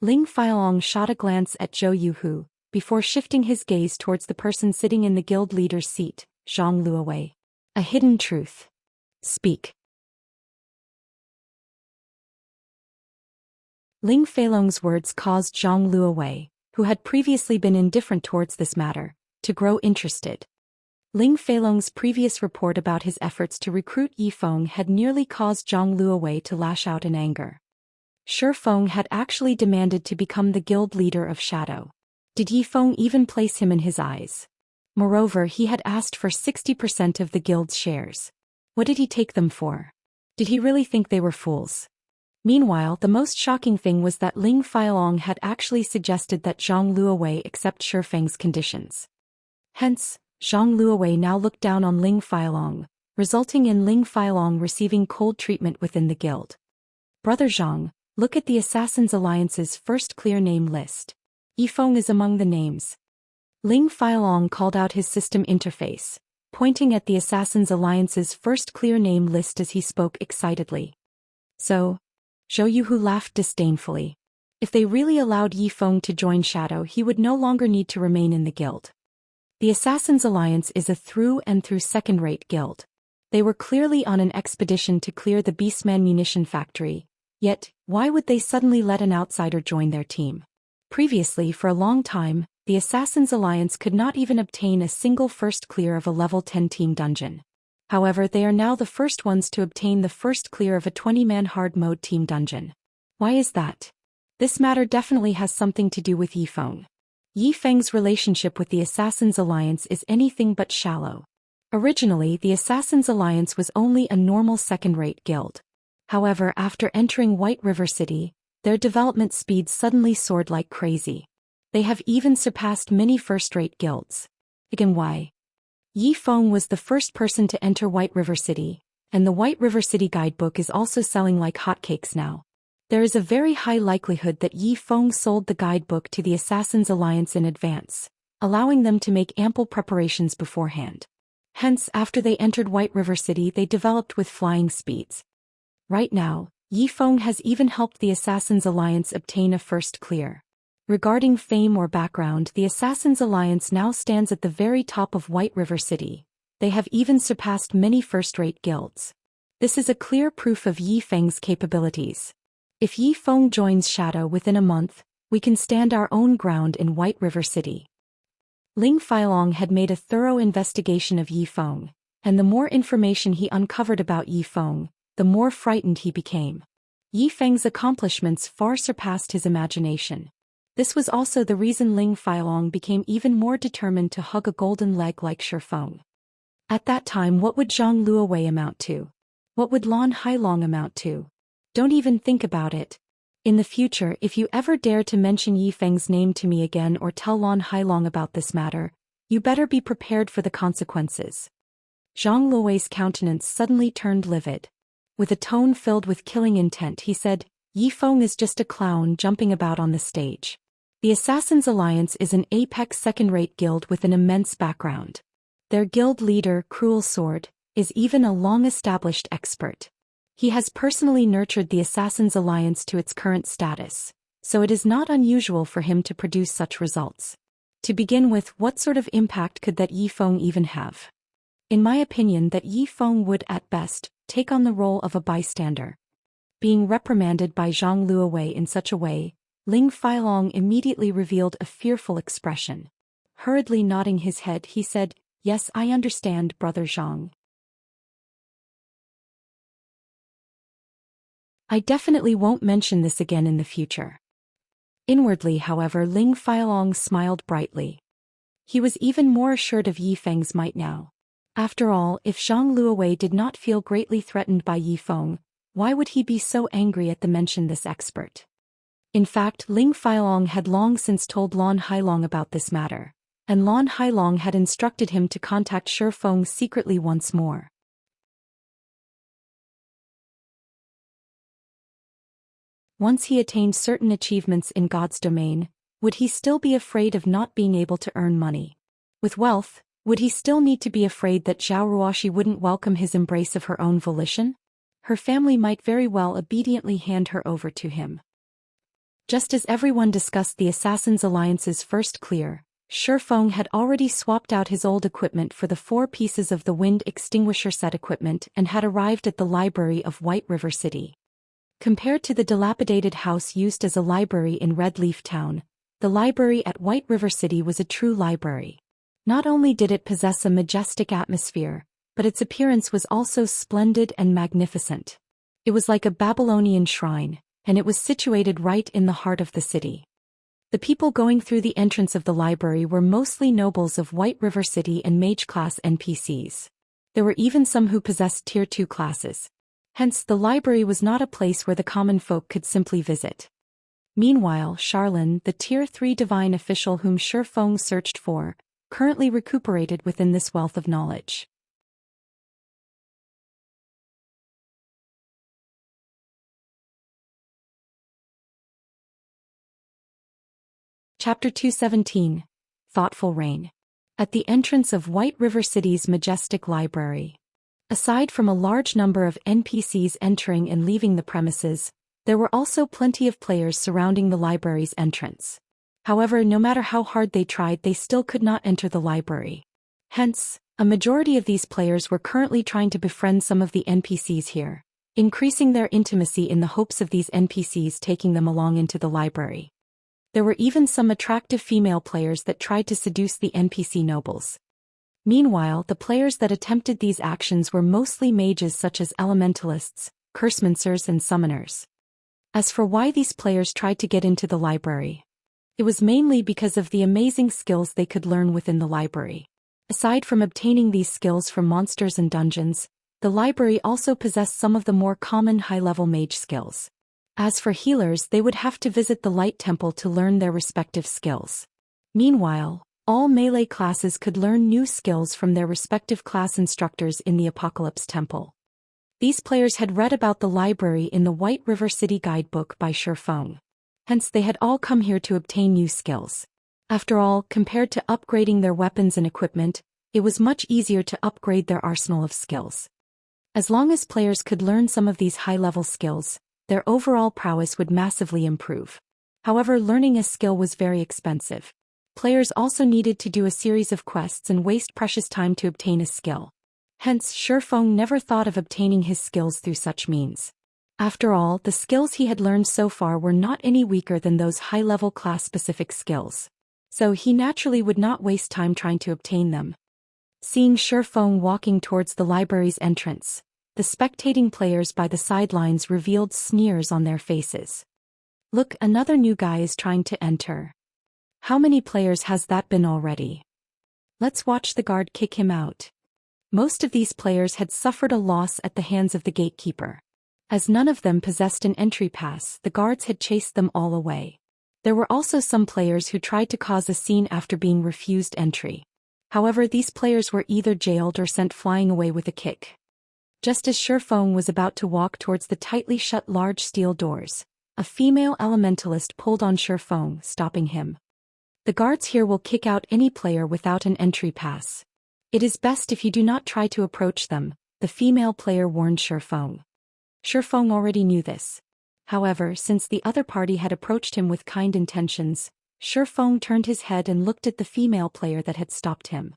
Ling Feilong shot a glance at Zhou Yuhu, before shifting his gaze towards the person sitting in the guild leader's seat, Zhang Luowei. A hidden truth. Speak. Ling Feilong's words caused Zhang Luowei, who had previously been indifferent towards this matter, to grow interested. Ling Feilong's previous report about his efforts to recruit Yifeng had nearly caused Zhang Luowei to lash out in anger. Shifeng had actually demanded to become the guild leader of Shadow. Did Yifeng even place him in his eyes? Moreover, he had asked for 60% of the guild's shares. What did he take them for? Did he really think they were fools? Meanwhile, the most shocking thing was that Ling Feilong had actually suggested that Zhang Luowei accept Shifeng's conditions. Hence, Zhang Luowei now looked down on Ling Feilong, resulting in Ling Feilong receiving cold treatment within the guild. Brother Zhang, look at the Assassins' Alliance's first clear name list. Yifeng is among the names. Ling Feilong called out his system interface, pointing at the Assassins' Alliance's first clear name list as he spoke excitedly. So, Zhou Yuhu laughed disdainfully. If they really allowed Yifeng to join Shadow, he would no longer need to remain in the guild. The Assassins' Alliance is a through-and-through second-rate guild. They were clearly on an expedition to clear the Beastman munition factory, yet, why would they suddenly let an outsider join their team? Previously, for a long time, the Assassins' Alliance could not even obtain a single first clear of a level 10 team dungeon. However, they are now the first ones to obtain the first clear of a 20-man hard-mode team dungeon. Why is that? This matter definitely has something to do with Yifeng. Yifeng's relationship with the Assassins' Alliance is anything but shallow. Originally, the Assassins' Alliance was only a normal second-rate guild. However, after entering White River City, Their development speed suddenly soared like crazy. They have even surpassed many first-rate guilds. Again, why? Yi Feng was the first person to enter White River City, and the White River City guidebook is also selling like hotcakes now. There is a very high likelihood that Yi Feng sold the guidebook to the Assassins' Alliance in advance, allowing them to make ample preparations beforehand. Hence, after they entered White River City, they developed with flying speeds. Right now, Yi Feng has even helped the Assassins' Alliance obtain a first clear. Regarding fame or background, the Assassins' Alliance now stands at the very top of White River City. They have even surpassed many first-rate guilds. This is a clear proof of Yi Feng's capabilities. If Yi Feng joins Shadow within a month, we can stand our own ground in White River City. Ling Feilong had made a thorough investigation of Yi Feng, and the more information he uncovered about Yi Feng, the more frightened he became. Yi Feng's accomplishments far surpassed his imagination. This was also the reason Ling Feilong became even more determined to hug a golden leg like Shifeng. At that time, what would Zhang Luowei amount to? What would Lan Hailong amount to? Don't even think about it. In the future, if you ever dare to mention Yi Feng's name to me again or tell Lan Hailong about this matter, you better be prepared for the consequences. Zhang Luowei's countenance suddenly turned livid. With a tone filled with killing intent, he said, Yi Feng is just a clown jumping about on the stage. The Assassins' Alliance is an apex second-rate guild with an immense background. Their guild leader, Cruel Sword, is even a long-established expert. He has personally nurtured the Assassins' Alliance to its current status, so it is not unusual for him to produce such results. To begin with, what sort of impact could that Yi Feng even have? In my opinion, that Yi Feng would, at best, take on the role of a bystander. Being reprimanded by Zhang Luowei in such a way, Ling Feilong immediately revealed a fearful expression. Hurriedly nodding his head, he said, "Yes, I understand, Brother Zhang. I definitely won't mention this again in the future." Inwardly, however, Ling Feilong smiled brightly. He was even more assured of Yi Feng's might now. After all, if Zhang Luowei did not feel greatly threatened by Yi Feng, why would he be so angry at the mention this expert? In fact, Ling Feilong had long since told Lan Hailong about this matter, and Lan Hailong had instructed him to contact Shifeng secretly once more. Once he attained certain achievements in God's domain, would he still be afraid of not being able to earn money? With wealth, would he still need to be afraid that Zhao Ruoxi wouldn't welcome his embrace of her own volition? Her family might very well obediently hand her over to him. Just as everyone discussed the Assassins' Alliance's first clear, Shifeng had already swapped out his old equipment for the 4 pieces of the wind extinguisher set equipment and had arrived at the library of White River City. Compared to the dilapidated house used as a library in Red Leaf Town, the library at White River City was a true library. Not only did it possess a majestic atmosphere, but its appearance was also splendid and magnificent. It was like a Babylonian shrine, and it was situated right in the heart of the city. The people going through the entrance of the library were mostly nobles of White River City and mage-class NPCs. There were even some who possessed Tier 2 classes. Hence, the library was not a place where the common folk could simply visit. Meanwhile, Charlin, the Tier 3 divine official whom Shifeng searched for, currently recuperated within this wealth of knowledge. Chapter 217. Thoughtful Rain. At the entrance of White River City's majestic library. Aside from a large number of NPCs entering and leaving the premises, there were also plenty of players surrounding the library's entrance. However, no matter how hard they tried, they still could not enter the library. Hence, a majority of these players were currently trying to befriend some of the NPCs here, increasing their intimacy in the hopes of these NPCs taking them along into the library. There were even some attractive female players that tried to seduce the NPC nobles. Meanwhile, the players that attempted these actions were mostly mages such as elementalists, cursemancers and summoners. As for why these players tried to get into the library, it was mainly because of the amazing skills they could learn within the library. Aside from obtaining these skills from monsters and dungeons, the library also possessed some of the more common high-level mage skills. As for healers, they would have to visit the Light Temple to learn their respective skills. Meanwhile, all melee classes could learn new skills from their respective class instructors in the Apocalypse Temple. These players had read about the library in the White River City Guidebook by Shifeng. Hence they had all come here to obtain new skills. After all, compared to upgrading their weapons and equipment, it was much easier to upgrade their arsenal of skills. As long as players could learn some of these high-level skills, their overall prowess would massively improve. However, learning a skill was very expensive. Players also needed to do a series of quests and waste precious time to obtain a skill. Hence, Shifeng never thought of obtaining his skills through such means. After all, the skills he had learned so far were not any weaker than those high-level class-specific skills. So he naturally would not waste time trying to obtain them. Seeing Shifeng walking towards the library's entrance, the spectating players by the sidelines revealed sneers on their faces. Look, another new guy is trying to enter. How many players has that been already? Let's watch the guard kick him out. Most of these players had suffered a loss at the hands of the gatekeeper. As none of them possessed an entry pass, the guards had chased them all away. There were also some players who tried to cause a scene after being refused entry. However, these players were either jailed or sent flying away with a kick. Just as Shifeng was about to walk towards the tightly shut large steel doors, a female elementalist pulled on Shifeng, stopping him. The guards here will kick out any player without an entry pass. It is best if you do not try to approach them, the female player warned Shifeng. Shifeng already knew this. However, since the other party had approached him with kind intentions, Shifeng turned his head and looked at the female player that had stopped him.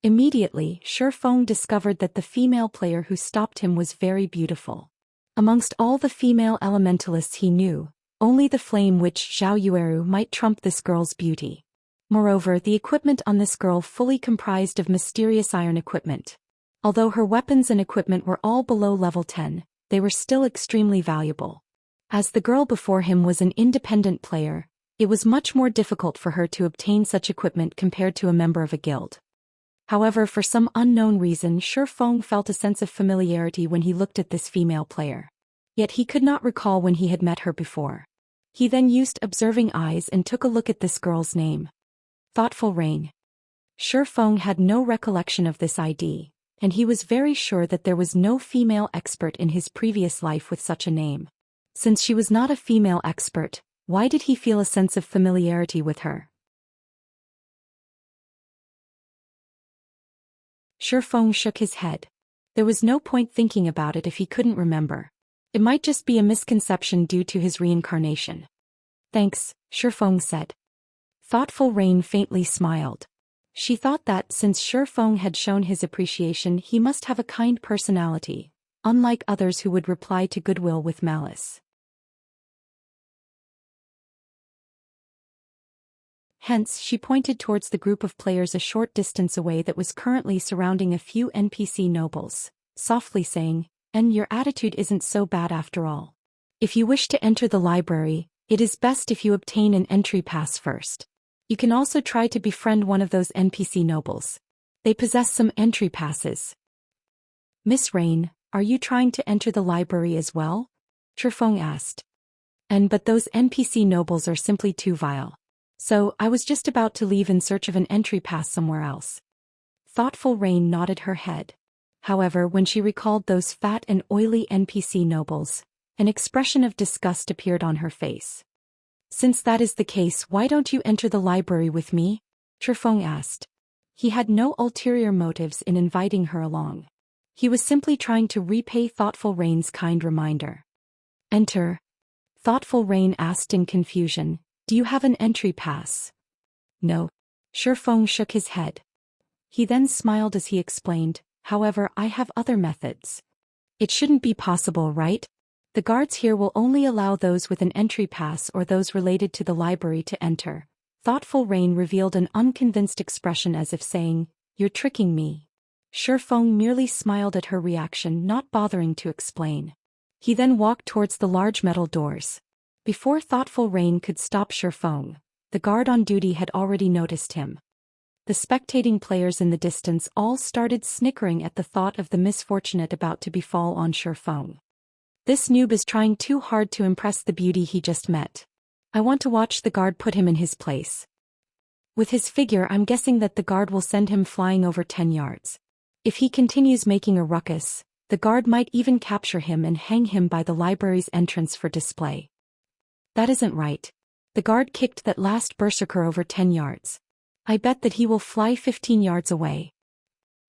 Immediately, Shifeng discovered that the female player who stopped him was very beautiful. Amongst all the female elementalists he knew, only the flame witch Zhao Yueru might trump this girl's beauty. Moreover, the equipment on this girl fully comprised of mysterious iron equipment. Although her weapons and equipment were all below level 10, they were still extremely valuable. As the girl before him was an independent player, it was much more difficult for her to obtain such equipment compared to a member of a guild. However, for some unknown reason, Shifeng felt a sense of familiarity when he looked at this female player. Yet he could not recall when he had met her before. He then used observing eyes and took a look at this girl's name. Thoughtful Rain. Shifeng had no recollection of this ID, and he was very sure that there was no female expert in his previous life with such a name. Since she was not a female expert, why did he feel a sense of familiarity with her? Shifeng shook his head. There was no point thinking about it if he couldn't remember. It might just be a misconception due to his reincarnation. Thanks, Shifeng said. Thoughtful Rain faintly smiled. She thought that since Shifeng had shown his appreciation, he must have a kind personality, unlike others who would reply to goodwill with malice. Hence, she pointed towards the group of players a short distance away that was currently surrounding a few NPC nobles, softly saying, "And your attitude isn't so bad after all. If you wish to enter the library, it is best if you obtain an entry pass first. You can also try to befriend one of those NPC nobles. They possess some entry passes." "Miss Rain, are you trying to enter the library as well?" Shifeng asked. But those NPC nobles are simply too vile. So, I was just about to leave in search of an entry pass somewhere else. Thoughtful Rain nodded her head. However, when she recalled those fat and oily NPC nobles, an expression of disgust appeared on her face. "Since that is the case, why don't you enter the library with me?" Shifeng asked. He had no ulterior motives in inviting her along. He was simply trying to repay Thoughtful Rain's kind reminder. "Enter?" Thoughtful Rain asked in confusion. "Do you have an entry pass?" "No." Shifeng shook his head. He then smiled as he explained, "However, I have other methods." "It shouldn't be possible, right? The guards here will only allow those with an entry pass or those related to the library to enter." Thoughtful Rain revealed an unconvinced expression as if saying, "You're tricking me." Shifeng merely smiled at her reaction, not bothering to explain. He then walked towards the large metal doors. Before Thoughtful Rain could stop Shifeng, the guard on duty had already noticed him. The spectating players in the distance all started snickering at the thought of the misfortunate about to befall on Shifeng. This noob is trying too hard to impress the beauty he just met. I want to watch the guard put him in his place. With his figure, I'm guessing that the guard will send him flying over 10 yards. If he continues making a ruckus, the guard might even capture him and hang him by the library's entrance for display. That isn't right. The guard kicked that last berserker over 10 yards. I bet that he will fly 15 yards away.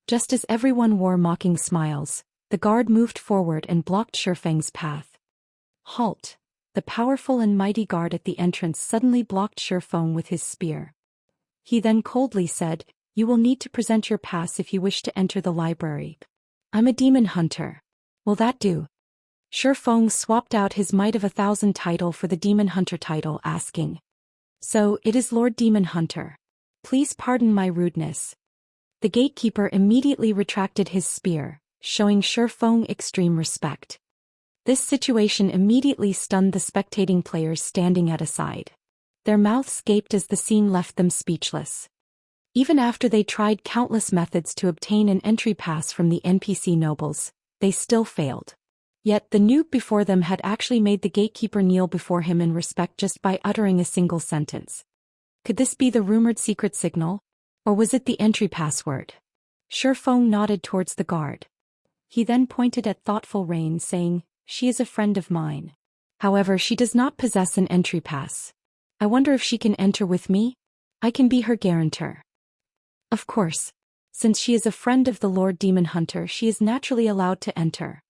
Just as everyone wore mocking smiles, the guard moved forward and blocked Shifeng's path. Halt! The powerful and mighty guard at the entrance suddenly blocked Shifeng with his spear. He then coldly said, "You will need to present your pass if you wish to enter the library. I'm a demon hunter. Will that do?" Shifeng swapped out his Might of 1,000 title for the Demon Hunter title, asking, "So, it is Lord Demon Hunter. Please pardon my rudeness." The gatekeeper immediately retracted his spear, showing Shifeng extreme respect. This situation immediately stunned the spectating players standing at a side. Their mouths gaped as the scene left them speechless. Even after they tried countless methods to obtain an entry pass from the NPC nobles, they still failed. Yet the noob before them had actually made the gatekeeper kneel before him in respect just by uttering a single sentence. Could this be the rumored secret signal? Or was it the entry password? Shifeng nodded towards the guard. He then pointed at Thoughtful Rain, saying, "She is a friend of mine. However, she does not possess an entry pass. I wonder if she can enter with me? I can be her guarantor." Of course. Since she is a friend of the Lord Demon Hunter, she is naturally allowed to enter.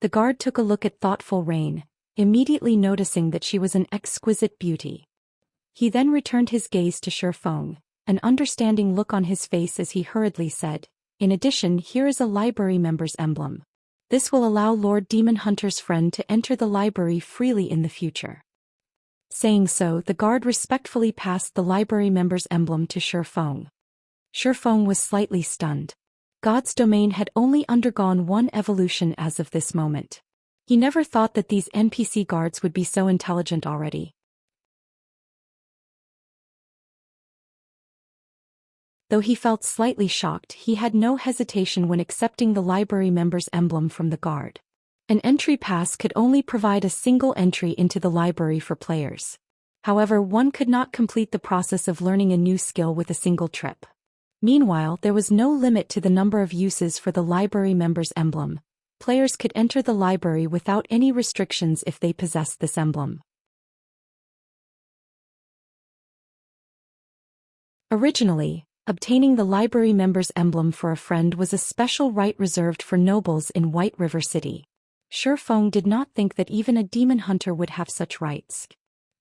The guard took a look at Thoughtful Rain, immediately noticing that she was an exquisite beauty. He then returned his gaze to Shifeng, an understanding look on his face as he hurriedly said, "In addition, here is a library member's emblem. This will allow Lord Demon Hunter's friend to enter the library freely in the future." Saying so, the guard respectfully passed the library member's emblem to Shifeng. Shifeng was slightly stunned. God's domain had only undergone one evolution as of this moment. He never thought that these NPC guards would be so intelligent already. Though he felt slightly shocked, he had no hesitation when accepting the library member's emblem from the guard. An entry pass could only provide a single entry into the library for players. However, one could not complete the process of learning a new skill with a single trip. Meanwhile, there was no limit to the number of uses for the library member's emblem. Players could enter the library without any restrictions if they possessed this emblem. Originally, obtaining the library member's emblem for a friend was a special right reserved for nobles in White River City. Shifeng did not think that even a demon hunter would have such rights.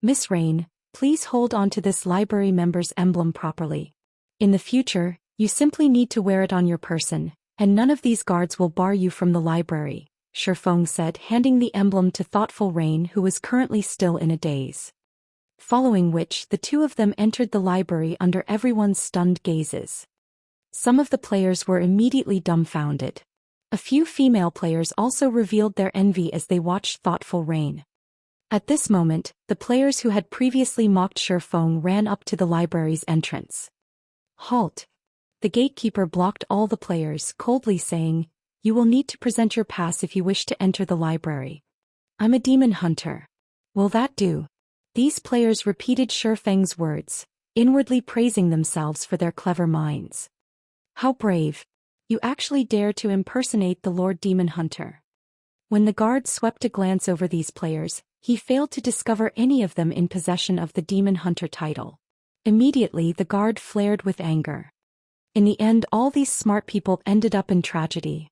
"Miss Rain, please hold on to this library member's emblem properly. In the future, you simply need to wear it on your person, and none of these guards will bar you from the library," Shifeng said, handing the emblem to Thoughtful Rain, who was currently still in a daze. Following which, the two of them entered the library under everyone's stunned gazes. Some of the players were immediately dumbfounded. A few female players also revealed their envy as they watched Thoughtful Rain. At this moment, the players who had previously mocked Shifeng ran up to the library's entrance. "Halt!" The gatekeeper blocked all the players, coldly saying, "You will need to present your pass if you wish to enter the library. I'm a demon hunter. Will that do?" These players repeated Shifeng's words, inwardly praising themselves for their clever minds. "How brave! You actually dare to impersonate the Lord Demon Hunter." When the guard swept a glance over these players, he failed to discover any of them in possession of the Demon Hunter title. Immediately, the guard flared with anger. In the end, all these smart people ended up in tragedy.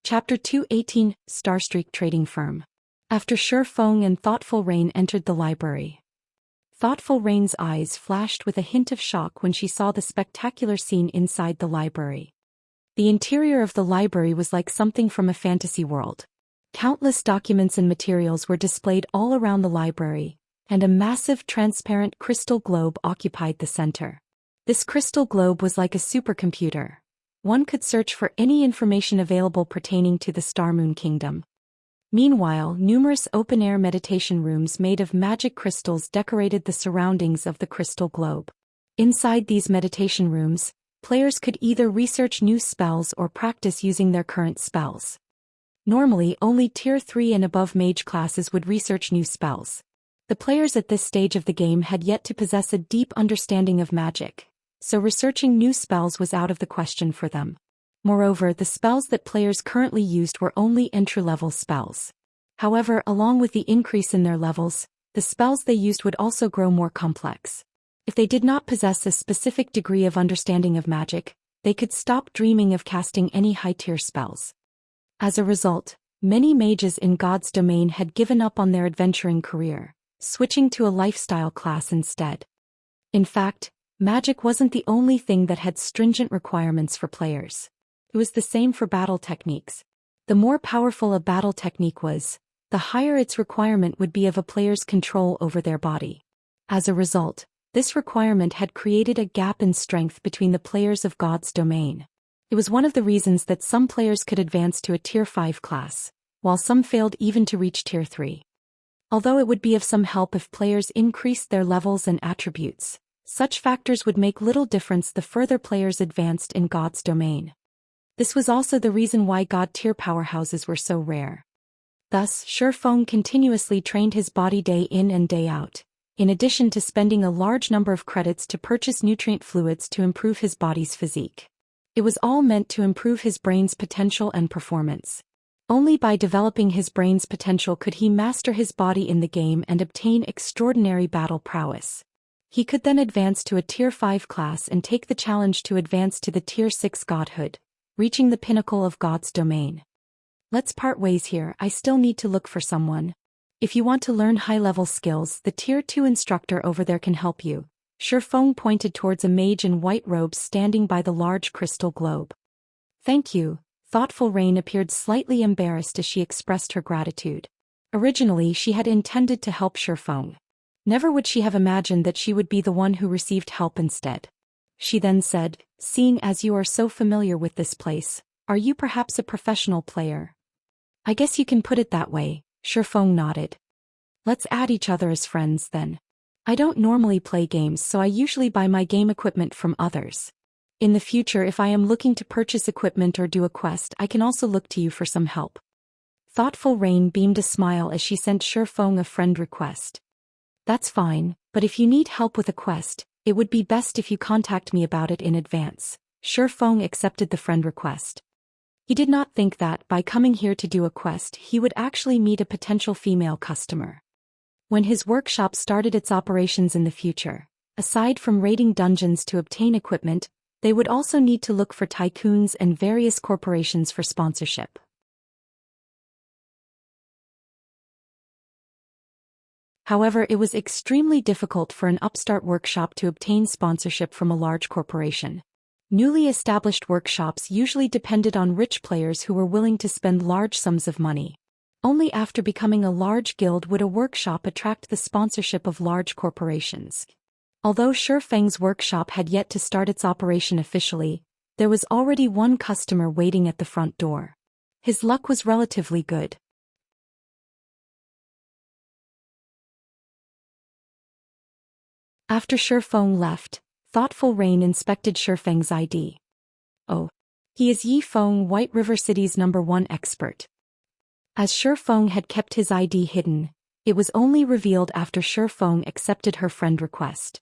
Chapter 218, Starstreak Trading Firm. After Shifeng and Thoughtful Rain entered the library. Thoughtful Rain's eyes flashed with a hint of shock when she saw the spectacular scene inside the library. The interior of the library was like something from a fantasy world. Countless documents and materials were displayed all around the library, and a massive transparent crystal globe occupied the center. This crystal globe was like a supercomputer. One could search for any information available pertaining to the Star Moon Kingdom. Meanwhile, numerous open-air meditation rooms made of magic crystals decorated the surroundings of the crystal globe. Inside these meditation rooms, players could either research new spells or practice using their current spells. Normally, only Tier 3 and above mage classes would research new spells. The players at this stage of the game had yet to possess a deep understanding of magic, so researching new spells was out of the question for them. Moreover, the spells that players currently used were only entry-level spells. However, along with the increase in their levels, the spells they used would also grow more complex. If they did not possess a specific degree of understanding of magic, they could stop dreaming of casting any high-tier spells. As a result, many mages in God's domain had given up on their adventuring career, switching to a lifestyle class instead. In fact, magic wasn't the only thing that had stringent requirements for players. It was the same for battle techniques. The more powerful a battle technique was, the higher its requirement would be of a player's control over their body. As a result, this requirement had created a gap in strength between the players of God's domain. It was one of the reasons that some players could advance to a Tier 5 class, while some failed even to reach Tier 3. Although it would be of some help if players increased their levels and attributes, such factors would make little difference the further players advanced in God's domain. This was also the reason why God-tier powerhouses were so rare. Thus, Shifeng continuously trained his body day in and day out, in addition to spending a large number of credits to purchase nutrient fluids to improve his body's physique. It was all meant to improve his brain's potential and performance. Only by developing his brain's potential could he master his body in the game and obtain extraordinary battle prowess. He could then advance to a Tier 5 class and take the challenge to advance to the Tier 6 godhood, reaching the pinnacle of God's domain. Let's part ways here, I still need to look for someone. If you want to learn high-level skills, the Tier 2 instructor over there can help you. Shifeng pointed towards a mage in white robes standing by the large crystal globe. Thank you. Thoughtful Rain appeared slightly embarrassed as she expressed her gratitude. Originally, she had intended to help Shifeng. Never would she have imagined that she would be the one who received help instead. She then said, "Seeing as you are so familiar with this place, are you perhaps a professional player?" "I guess you can put it that way," Shifeng nodded. "Let's add each other as friends then. I don't normally play games, so I usually buy my game equipment from others. In the future, if I am looking to purchase equipment or do a quest, I can also look to you for some help." Thoughtful Rain beamed a smile as she sent Shifeng a friend request. "That's fine, but if you need help with a quest, it would be best if you contact me about it in advance." Shifeng accepted the friend request. He did not think that, by coming here to do a quest, he would actually meet a potential female customer. When his workshop started its operations in the future, aside from raiding dungeons to obtain equipment, they would also need to look for tycoons and various corporations for sponsorship. However, it was extremely difficult for an upstart workshop to obtain sponsorship from a large corporation. Newly established workshops usually depended on rich players who were willing to spend large sums of money. Only after becoming a large guild would a workshop attract the sponsorship of large corporations. Although Shifeng's workshop had yet to start its operation officially, there was already one customer waiting at the front door. His luck was relatively good. After Shifeng left, Thoughtful Rain inspected Shifeng's ID. "Oh. He is Yifeng, White River City's #1 expert." As Shifeng had kept his ID hidden, it was only revealed after Shifeng accepted her friend request.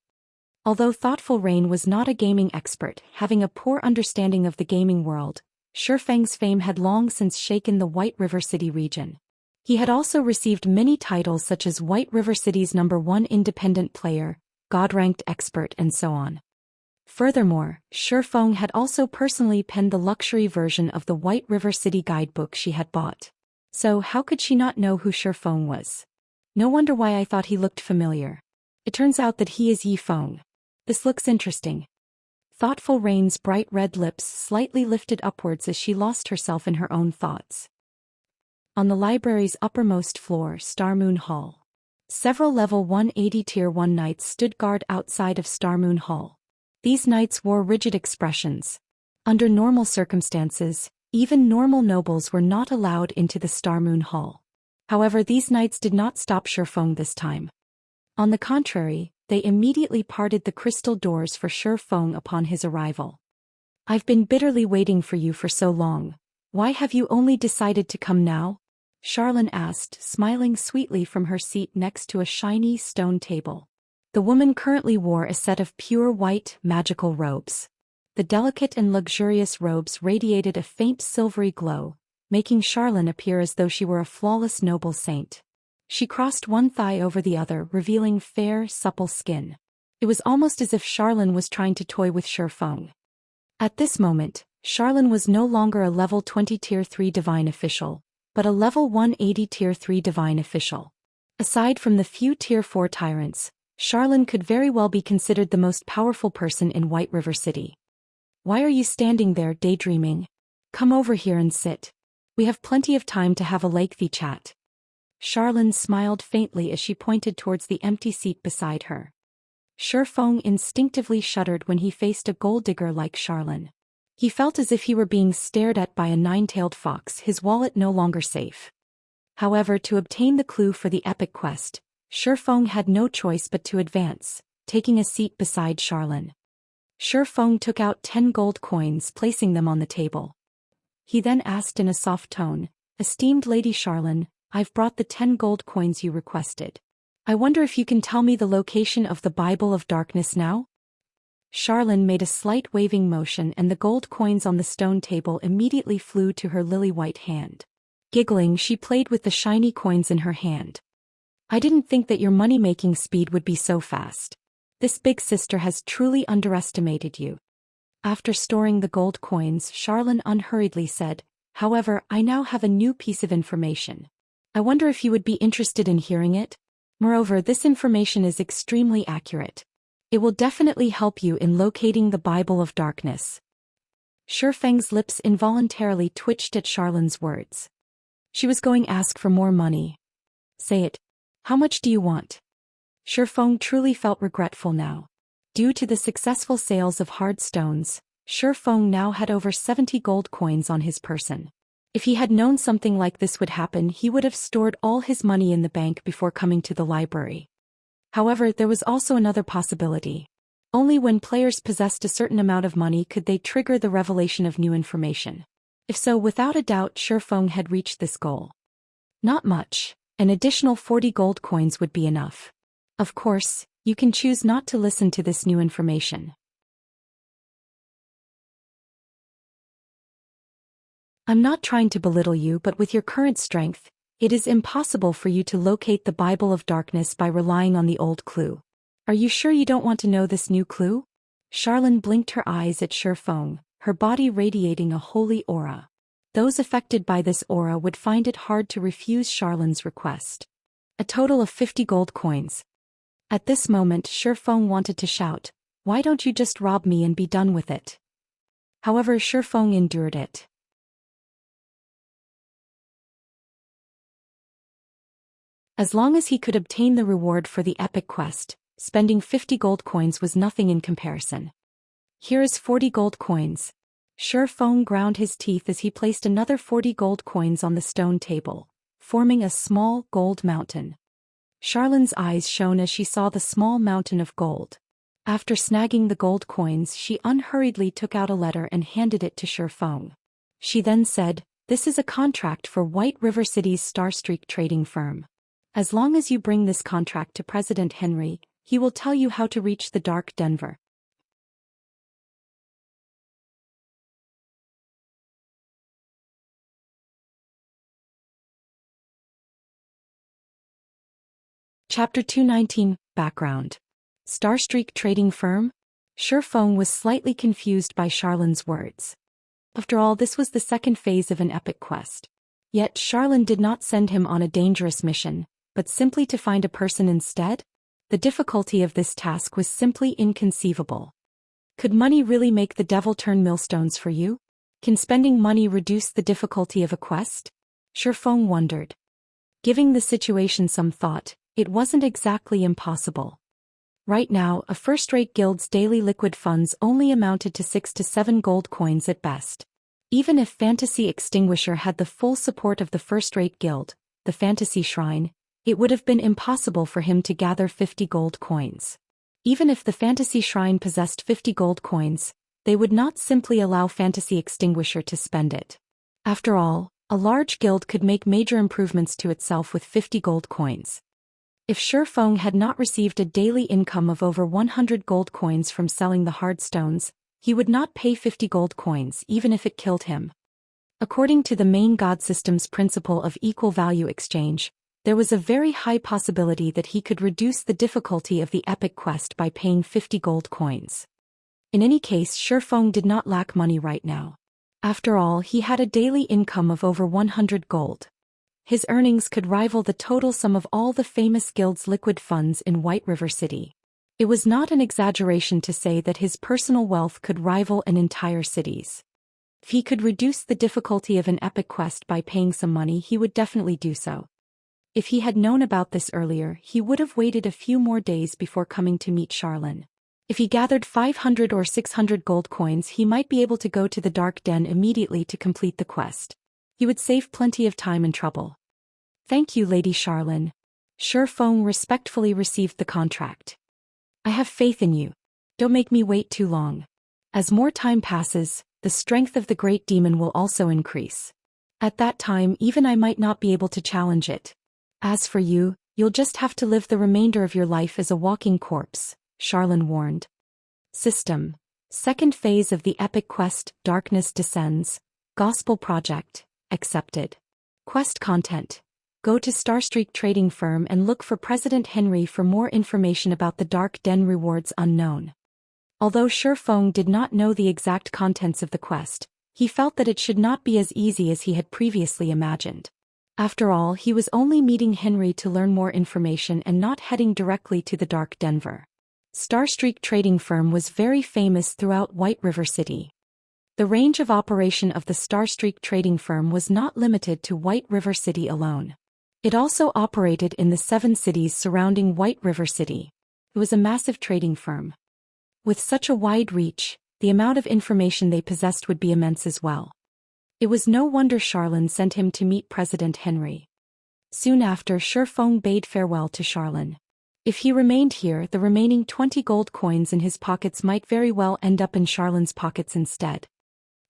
Although Thoughtful Rain was not a gaming expert, having a poor understanding of the gaming world, Shifeng's fame had long since shaken the White River City region. He had also received many titles such as White River City's #1 independent player, God-ranked expert, and so on. Furthermore, Shifeng had also personally penned the luxury version of the White River City guidebook she had bought. So how could she not know who Shifeng was? No wonder why I thought he looked familiar. It turns out that he is Yifeng. This looks interesting. Thoughtful Rain's bright red lips slightly lifted upwards as she lost herself in her own thoughts. On the library's uppermost floor, Starmoon Hall. Several level 180 Tier 1 knights stood guard outside of Starmoon Hall. These knights wore rigid expressions. Under normal circumstances, even normal nobles were not allowed into the Starmoon Hall. However, these knights did not stop Shifeng this time. On the contrary, they immediately parted the crystal doors for Shifeng upon his arrival. I've been bitterly waiting for you for so long. Why have you only decided to come now? Charlene asked, smiling sweetly from her seat next to a shiny stone table. The woman currently wore a set of pure white, magical robes. The delicate and luxurious robes radiated a faint silvery glow, making Charlene appear as though she were a flawless noble saint. She crossed one thigh over the other, revealing fair, supple skin. It was almost as if Charlene was trying to toy with Shifeng. At this moment, Charlene was no longer a level 20 Tier 3 divine official, but a level 180 Tier 3 divine official. Aside from the few Tier 4 tyrants, Charlene could very well be considered the most powerful person in White River City. Why are you standing there daydreaming? Come over here and sit. We have plenty of time to have a lengthy chat. Charlene smiled faintly as she pointed towards the empty seat beside her. Shifeng instinctively shuddered when he faced a gold digger like Charlene. He felt as if he were being stared at by a nine-tailed fox, his wallet no longer safe. However, to obtain the clue for the epic quest, Shifeng had no choice but to advance, taking a seat beside Charlene. Shifeng took out 10 gold coins, placing them on the table. He then asked in a soft tone, "Esteemed Lady Charlene, I've brought the 10 gold coins you requested. I wonder if you can tell me the location of the Bible of Darkness now?" Charlene made a slight waving motion and the gold coins on the stone table immediately flew to her lily-white hand. Giggling, she played with the shiny coins in her hand. "I didn't think that your money-making speed would be so fast. This big sister has truly underestimated you." After storing the gold coins, Charlene unhurriedly said, "However, I now have a new piece of information. I wonder if you would be interested in hearing it? Moreover, this information is extremely accurate. It will definitely help you in locating the Bible of Darkness." Shifeng's lips involuntarily twitched at Charlene's words. She was going to ask for more money. "Say it. How much do you want?" Shifeng truly felt regretful now. Due to the successful sales of hard stones, Shifeng now had over 70 gold coins on his person. If he had known something like this would happen, he would have stored all his money in the bank before coming to the library. However, there was also another possibility. Only when players possessed a certain amount of money could they trigger the revelation of new information. If so, without a doubt, Shifeng had reached this goal. Not much. An additional 40 gold coins would be enough. Of course, you can choose not to listen to this new information. I'm not trying to belittle you, but with your current strength, it is impossible for you to locate the Bible of Darkness by relying on the old clue. Are you sure you don't want to know this new clue? Charlene blinked her eyes at Shifeng, her body radiating a holy aura. Those affected by this aura would find it hard to refuse Charlene's request. A total of 50 gold coins. At this moment, Shifeng wanted to shout, "Why don't you just rob me and be done with it?" However, Shifeng endured it. As long as he could obtain the reward for the epic quest, spending 50 gold coins was nothing in comparison. "Here is 40 gold coins." Shifeng ground his teeth as he placed another 40 gold coins on the stone table, forming a small gold mountain. Charlene's eyes shone as she saw the small mountain of gold. After snagging the gold coins, she unhurriedly took out a letter and handed it to Shifeng. She then said, "This is a contract for White River City's Starstreak trading firm. As long as you bring this contract to President Henry, he will tell you how to reach the Dark Denver." Chapter 219, Background. Starstreak Trading Firm? Shifeng was slightly confused by Charlene's words. After all, this was the second phase of an epic quest. Yet Charlene did not send him on a dangerous mission, but simply to find a person instead? The difficulty of this task was simply inconceivable. Could money really make the devil turn millstones for you? Can spending money reduce the difficulty of a quest? Shifeng wondered. Giving the situation some thought, it wasn't exactly impossible. Right now, a first-rate guild's daily liquid funds only amounted to 6 to 7 gold coins at best. Even if Fantasy Extinguisher had the full support of the first-rate guild, the fantasy shrine, it would have been impossible for him to gather 50 gold coins. Even if the fantasy shrine possessed 50 gold coins, they would not simply allow Fantasy Extinguisher to spend it. After all, a large guild could make major improvements to itself with 50 gold coins. If Shifeng had not received a daily income of over 100 gold coins from selling the hard stones, he would not pay 50 gold coins even if it killed him. According to the main god system's principle of equal value exchange, there was a very high possibility that he could reduce the difficulty of the epic quest by paying 50 gold coins. In any case, Shifeng did not lack money right now. After all, he had a daily income of over 100 gold. His earnings could rival the total sum of all the famous guilds' liquid funds in White River City. It was not an exaggeration to say that his personal wealth could rival an entire city's. If he could reduce the difficulty of an epic quest by paying some money, he would definitely do so. If he had known about this earlier, he would have waited a few more days before coming to meet Charlene. If he gathered 500 or 600 gold coins, he might be able to go to the Dark Den immediately to complete the quest. He would save plenty of time and trouble. Thank you, Lady Charlene. Shifeng respectfully received the contract. I have faith in you. Don't make me wait too long. As more time passes, the strength of the great demon will also increase. At that time, even I might not be able to challenge it. As for you, you'll just have to live the remainder of your life as a walking corpse, Charlene warned. System. Second phase of the epic quest, Darkness Descends. Gospel Project. Accepted. Quest content. Go to Starstreak Trading Firm and look for President Henry for more information about the Dark Den rewards unknown. Although Shifeng did not know the exact contents of the quest, he felt that it should not be as easy as he had previously imagined. After all, he was only meeting Henry to learn more information and not heading directly to the Dark Denver. Starstreak Trading Firm was very famous throughout White River City. The range of operation of the Starstreak Trading Firm was not limited to White River City alone. It also operated in the 7 cities surrounding White River City. It was a massive trading firm. With such a wide reach, the amount of information they possessed would be immense as well. It was no wonder Charlene sent him to meet President Henry. Soon after, Shifeng bade farewell to Charlene. If he remained here, the remaining 20 gold coins in his pockets might very well end up in Charlene's pockets instead.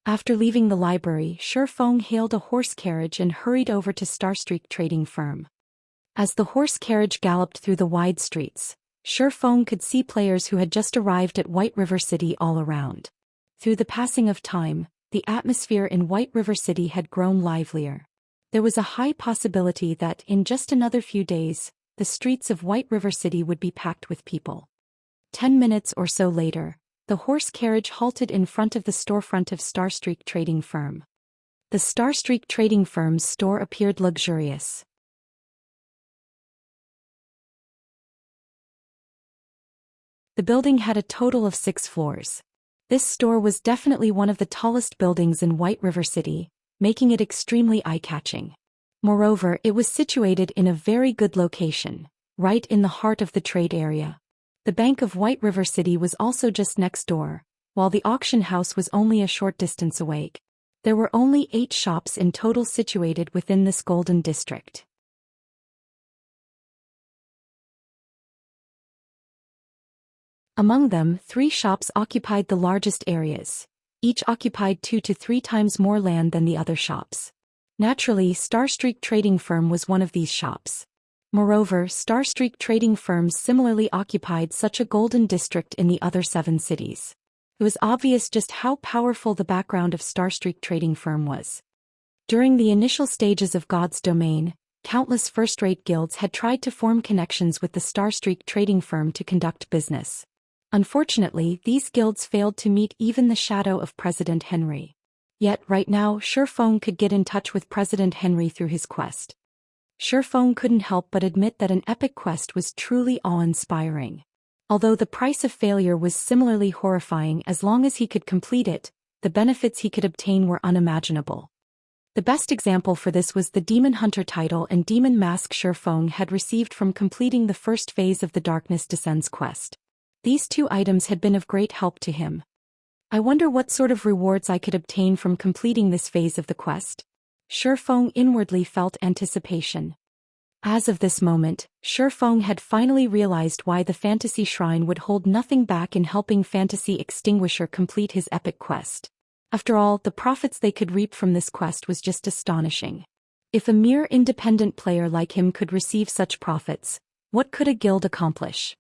After leaving the library, Shifeng hailed a horse carriage and hurried over to Starstreak Trading Firm. As the horse carriage galloped through the wide streets, Shifeng could see players who had just arrived at White River City all around. Through the passing of time, the atmosphere in White River City had grown livelier. There was a high possibility that, in just another few days, the streets of White River City would be packed with people. 10 minutes or so later, the horse carriage halted in front of the storefront of Starstreak Trading Firm. The Starstreak Trading Firm's store appeared luxurious. The building had a total of 6 floors. This store was definitely one of the tallest buildings in White River City, making it extremely eye-catching. Moreover, it was situated in a very good location, right in the heart of the trade area. The Bank of White River City was also just next door, while the auction house was only a short distance away. There were only 8 shops in total situated within this golden district. Among them, 3 shops occupied the largest areas. Each occupied 2 to 3 times more land than the other shops. Naturally, Starstreak Trading Firm was one of these shops. Moreover, Starstreak Trading Firms similarly occupied such a golden district in the other 7 cities. It was obvious just how powerful the background of Starstreak Trading Firm was. During the initial stages of God's domain, countless first-rate guilds had tried to form connections with the Starstreak Trading Firm to conduct business. Unfortunately, these guilds failed to meet even the shadow of President Henry. Yet right now, Shifeng could get in touch with President Henry through his quest. Shifeng couldn't help but admit that an epic quest was truly awe-inspiring. Although the price of failure was similarly horrifying, as long as he could complete it, the benefits he could obtain were unimaginable. The best example for this was the Demon Hunter title and Demon Mask Shifeng had received from completing the first phase of the Darkness Descends quest. These 2 items had been of great help to him. I wonder what sort of rewards I could obtain from completing this phase of the quest. Shifeng inwardly felt anticipation. As of this moment, Shifeng had finally realized why the fantasy shrine would hold nothing back in helping Fantasy Extinguisher complete his epic quest. After all, the profits they could reap from this quest was just astonishing. If a mere independent player like him could receive such profits, what could a guild accomplish?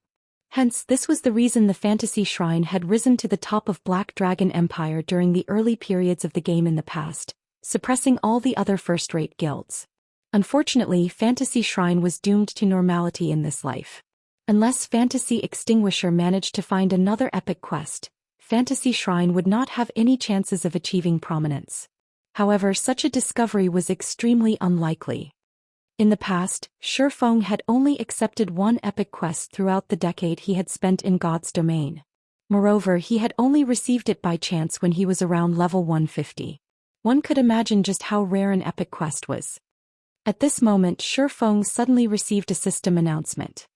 Hence, this was the reason the Fantasy Shrine had risen to the top of Black Dragon Empire during the early periods of the game in the past, suppressing all the other first-rate guilds. Unfortunately, Fantasy Shrine was doomed to normality in this life. Unless Fantasy Extinguisher managed to find another epic quest, Fantasy Shrine would not have any chances of achieving prominence. However, such a discovery was extremely unlikely. In the past, Shifeng had only accepted one epic quest throughout the decade he had spent in God's domain. Moreover, he had only received it by chance when he was around level 150. One could imagine just how rare an epic quest was. At this moment, Shifeng suddenly received a system announcement.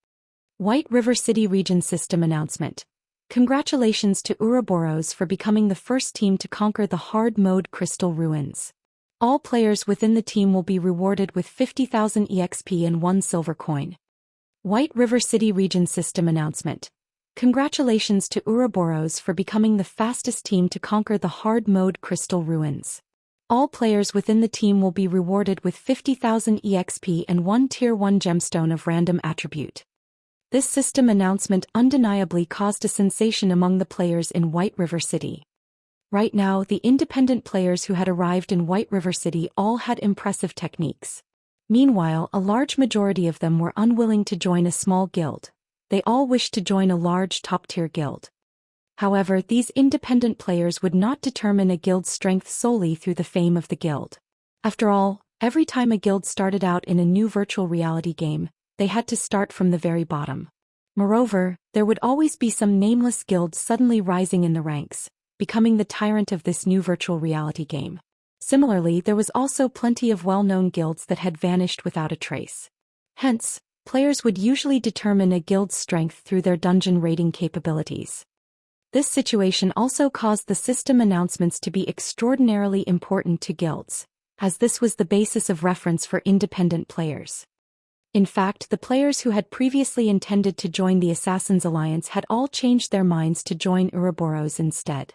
White River City Region System Announcement. Congratulations to Ouroboros for becoming the first team to conquer the hard mode Crystal Ruins. All players within the team will be rewarded with 50,000 EXP and 1 silver coin. White River City Region System Announcement. Congratulations to Ouroboros for becoming the fastest team to conquer the hard mode Crystal Ruins. All players within the team will be rewarded with 50,000 EXP and 1 Tier 1 gemstone of random attribute. This system announcement undeniably caused a sensation among the players in White River City. Right now, the independent players who had arrived in White River City all had impressive techniques. Meanwhile, a large majority of them were unwilling to join a small guild. They all wished to join a large top-tier guild. However, these independent players would not determine a guild's strength solely through the fame of the guild. After all, every time a guild started out in a new virtual reality game, they had to start from the very bottom. Moreover, there would always be some nameless guild suddenly rising in the ranks, becoming the tyrant of this new virtual reality game. Similarly, there was also plenty of well-known guilds that had vanished without a trace. Hence, players would usually determine a guild's strength through their dungeon raiding capabilities. This situation also caused the system announcements to be extraordinarily important to guilds, as this was the basis of reference for independent players. In fact, the players who had previously intended to join the Assassin's Alliance had all changed their minds to join Ouroboros instead.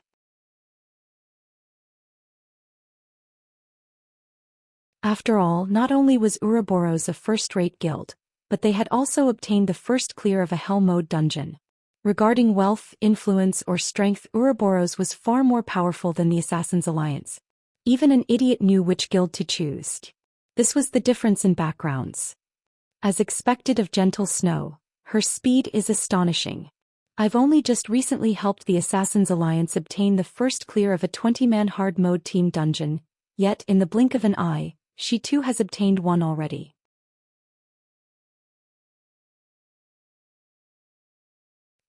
After all, not only was Ouroboros a first-rate guild, but they had also obtained the first clear of a hell mode dungeon. Regarding wealth, influence, or strength, Ouroboros was far more powerful than the Assassin's Alliance. Even an idiot knew which guild to choose. This was the difference in backgrounds. As expected of Gentle Snow, her speed is astonishing. I've only just recently helped the Assassin's Alliance obtain the first clear of a 20-man hard mode team dungeon, yet in the blink of an eye, she too has obtained one already.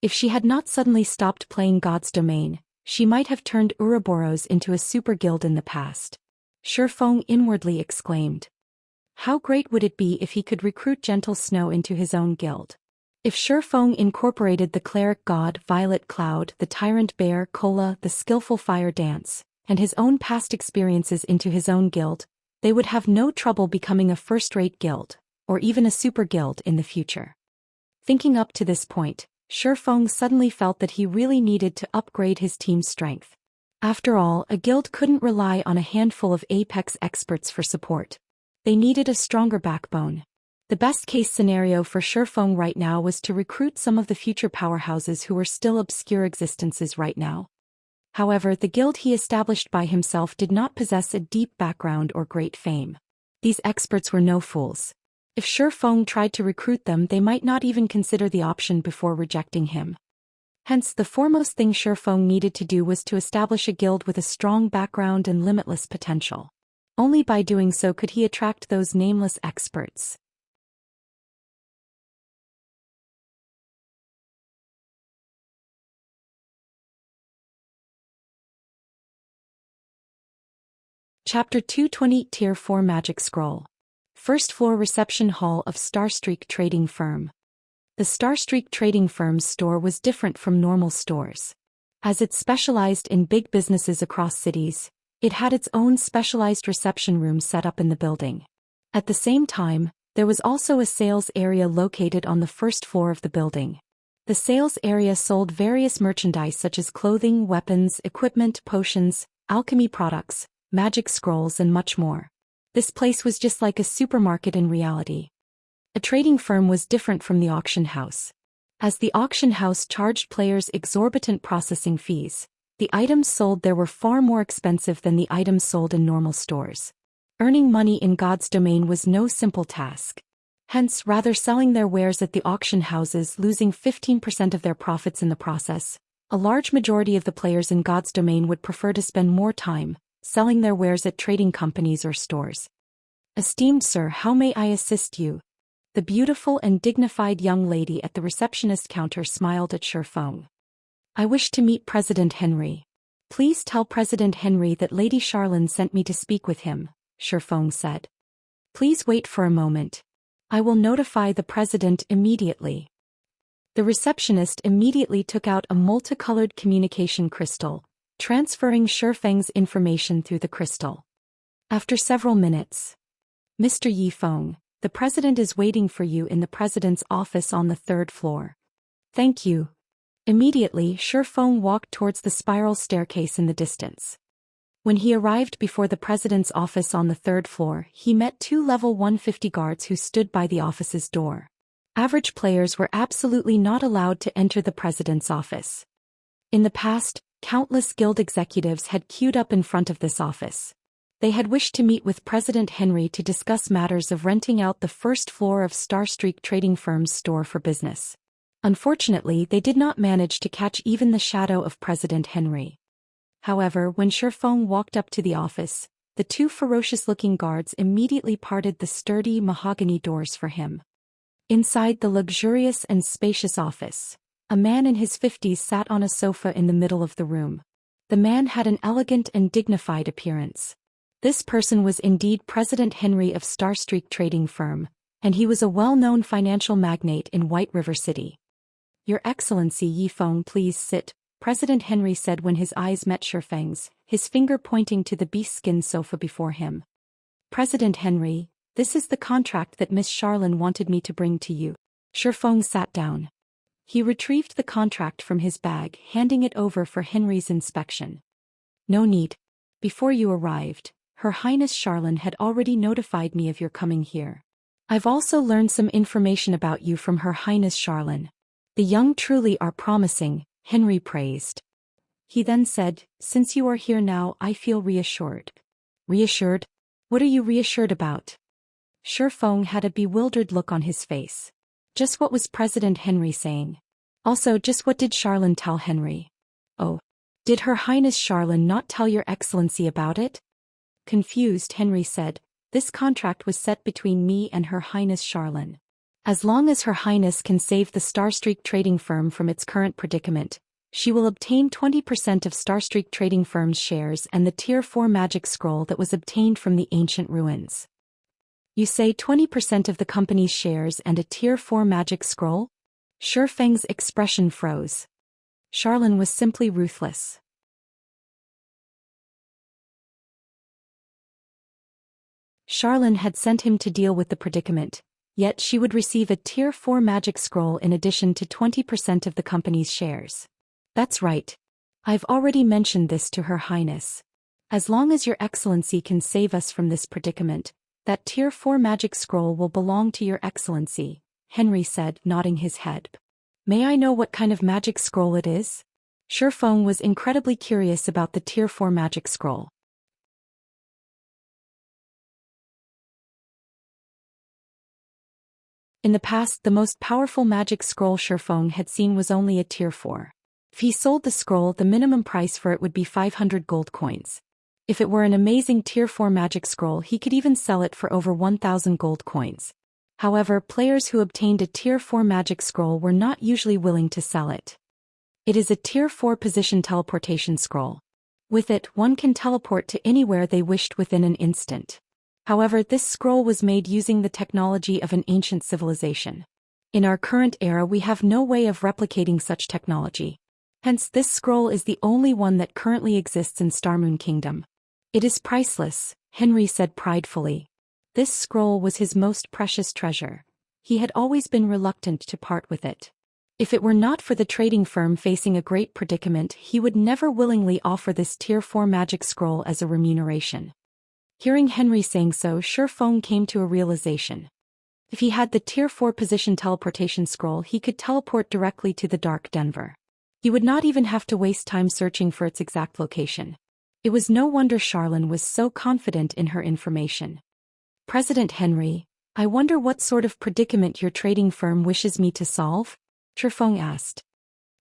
If she had not suddenly stopped playing God's Domain, she might have turned Ouroboros into a super guild in the past. Shifeng inwardly exclaimed. How great would it be if he could recruit Gentle Snow into his own guild? If Shifeng incorporated the cleric god Violet Cloud, the tyrant bear Kola, the skillful fire dance, and his own past experiences into his own guild, they would have no trouble becoming a first-rate guild, or even a super guild in the future. Thinking up to this point, Shifeng suddenly felt that he really needed to upgrade his team's strength. After all, a guild couldn't rely on a handful of apex experts for support. They needed a stronger backbone. The best-case scenario for Shifeng right now was to recruit some of the future powerhouses who were still obscure existences right now. However, the guild he established by himself did not possess a deep background or great fame. These experts were no fools. If Shifeng tried to recruit them, they might not even consider the option before rejecting him. Hence, the foremost thing Shifeng needed to do was to establish a guild with a strong background and limitless potential. Only by doing so could he attract those nameless experts. Chapter 220 Tier 4 Magic Scroll. First floor reception hall of Starstreak Trading Firm. The Starstreak Trading Firm's store was different from normal stores. As it specialized in big businesses across cities, it had its own specialized reception room set up in the building. At the same time, There was also a sales area located on the first floor of the building. The sales area sold various merchandise such as clothing, weapons, equipment, potions, alchemy products, magic scrolls and much more. This place was just like a supermarket in reality. A trading firm was different from the auction house. As the auction house charged players exorbitant processing fees, the items sold there were far more expensive than the items sold in normal stores. Earning money in God's domain was no simple task. Hence, rather selling their wares at the auction houses, losing 15% of their profits in the process, a large majority of the players in God's domain would prefer to spend more time selling their wares at trading companies or stores. Esteemed sir, how may I assist you? The beautiful and dignified young lady at the receptionist counter smiled at Shifeng. I wish to meet President Henry. Please tell President Henry that Lady Charlene sent me to speak with him, Shifeng said. Please wait for a moment. I will notify the president immediately. The receptionist immediately took out a multicolored communication crystal, transferring Shifeng's information through the crystal. After several minutes, Mr. Yifeng, the president is waiting for you in the president's office on the 3rd floor. Thank you. Immediately, Shifeng walked towards the spiral staircase in the distance. When he arrived before the president's office on the 3rd floor, he met 2 level 150 guards who stood by the office's door. Average players were absolutely not allowed to enter the president's office. In the past, countless guild executives had queued up in front of this office. They had wished to meet with President Henry to discuss matters of renting out the 1st floor of Starstreak Trading Firm's store for business. Unfortunately, they did not manage to catch even the shadow of President Henry. However, when Shifeng walked up to the office, the 2 ferocious-looking guards immediately parted the sturdy mahogany doors for him. Inside the luxurious and spacious office, a man in his 50s sat on a sofa in the middle of the room. The man had an elegant and dignified appearance. This person was indeed President Henry of Starstreak Trading Firm, and he was a well-known financial magnate in White River City. Your Excellency Yifeng, please sit, President Henry said when his eyes met Shifeng's, his finger pointing to the beast-skin sofa before him. President Henry, this is the contract that Miss Charlene wanted me to bring to you. Shifeng sat down. He retrieved the contract from his bag, handing it over for Henry's inspection. No need. Before you arrived, Her Highness Charlene had already notified me of your coming here. I've also learned some information about you from Her Highness Charlene. The young truly are promising, Henry praised. He then said, since you are here now, I feel reassured. Reassured? What are you reassured about? Shifeng had a bewildered look on his face. Just what was President Henry saying? Also, just what did Charlene tell Henry? Oh. Did Her Highness Charlene not tell Your Excellency about it? Confused, Henry said, this contract was set between me and Her Highness Charlene. As long as Her Highness can save the Starstreak Trading Firm from its current predicament, she will obtain 20% of Starstreak Trading Firm's shares and the Tier 4 magic scroll that was obtained from the ancient ruins. You say 20% of the company's shares and a Tier 4 magic scroll? Shifeng's expression froze. Charlene was simply ruthless. Charlene had sent him to deal with the predicament, yet she would receive a Tier 4 magic scroll in addition to 20% of the company's shares. That's right. I've already mentioned this to Her Highness. As long as Your Excellency can save us from this predicament, that Tier 4 magic scroll will belong to Your Excellency, Henry said, nodding his head. May I know what kind of magic scroll it is? Shifeng was incredibly curious about the Tier 4 magic scroll. In the past, the most powerful magic scroll Shifeng had seen was only a Tier 4. If he sold the scroll, the minimum price for it would be 500 gold coins. If it were an amazing Tier 4 magic scroll, he could even sell it for over 1,000 gold coins. However, players who obtained a Tier 4 magic scroll were not usually willing to sell it. It is a Tier 4 position teleportation scroll. With it, one can teleport to anywhere they wished within an instant. However, this scroll was made using the technology of an ancient civilization. In our current era, we have no way of replicating such technology. Hence, this scroll is the only one that currently exists in Starmoon Kingdom. It is priceless, Henry said pridefully. This scroll was his most precious treasure. He had always been reluctant to part with it. If it were not for the trading firm facing a great predicament, he would never willingly offer this Tier 4 magic scroll as a remuneration. Hearing Henry saying so, Shifeng came to a realization. If he had the Tier 4 position teleportation scroll, he could teleport directly to the Dark Denver. He would not even have to waste time searching for its exact location. It was no wonder Charlene was so confident in her information. President Henry, I wonder what sort of predicament your trading firm wishes me to solve? Shifeng asked.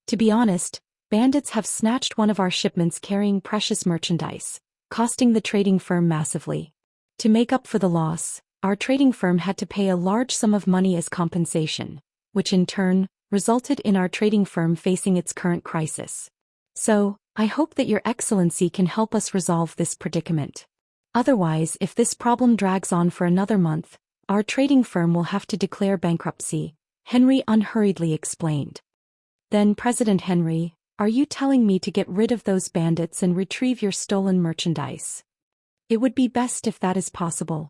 To be honest, bandits have snatched one of our shipments carrying precious merchandise, costing the trading firm massively. To make up for the loss, our trading firm had to pay a large sum of money as compensation, which in turn resulted in our trading firm facing its current crisis. So, I hope that Your Excellency can help us resolve this predicament. Otherwise, if this problem drags on for another month, our trading firm will have to declare bankruptcy, Henry unhurriedly explained. Then, President Henry, are you telling me to get rid of those bandits and retrieve your stolen merchandise? It would be best if that is possible.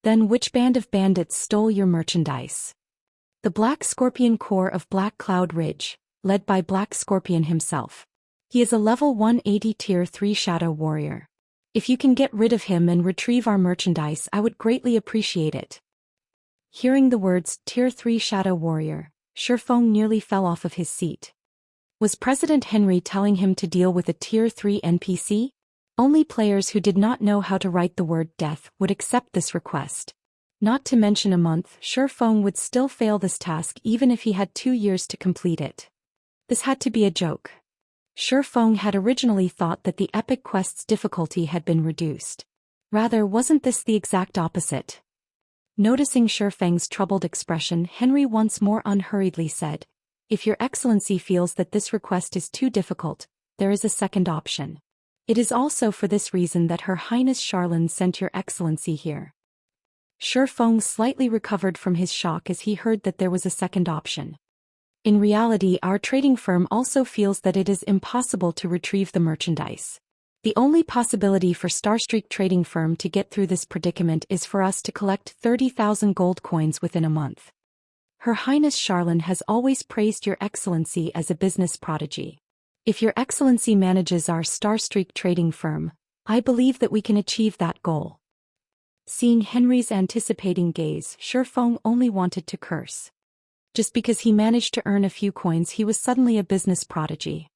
Then which band of bandits stole your merchandise? The Black Scorpion Corps of Black Cloud Ridge, led by Black Scorpion himself. He is a level 180 Tier 3 Shadow Warrior. If you can get rid of him and retrieve our merchandise, I would greatly appreciate it. Hearing the words Tier 3 Shadow Warrior, Shifeng nearly fell off of his seat. Was President Henry telling him to deal with a Tier 3 NPC? Only players who did not know how to write the word death would accept this request. Not to mention a month, Shifeng would still fail this task even if he had 2 years to complete it. This had to be a joke. Shifeng had originally thought that the epic quest's difficulty had been reduced. Rather, wasn't this the exact opposite? Noticing Shifeng's troubled expression, Henry once more unhurriedly said, If Your Excellency feels that this request is too difficult, there is a second option. It is also for this reason that Her Highness Charlene sent Your Excellency here. Shifeng slightly recovered from his shock as he heard that there was a second option. In reality, our trading firm also feels that it is impossible to retrieve the merchandise. The only possibility for Starstreak Trading Firm to get through this predicament is for us to collect 30,000 gold coins within a month. Her Highness Charlene has always praised Your Excellency as a business prodigy. If Your Excellency manages our Starstreak Trading Firm, I believe that we can achieve that goal. Seeing Henry's anticipating gaze, Shifeng only wanted to curse. Just because he managed to earn a few coins, he was suddenly a business prodigy.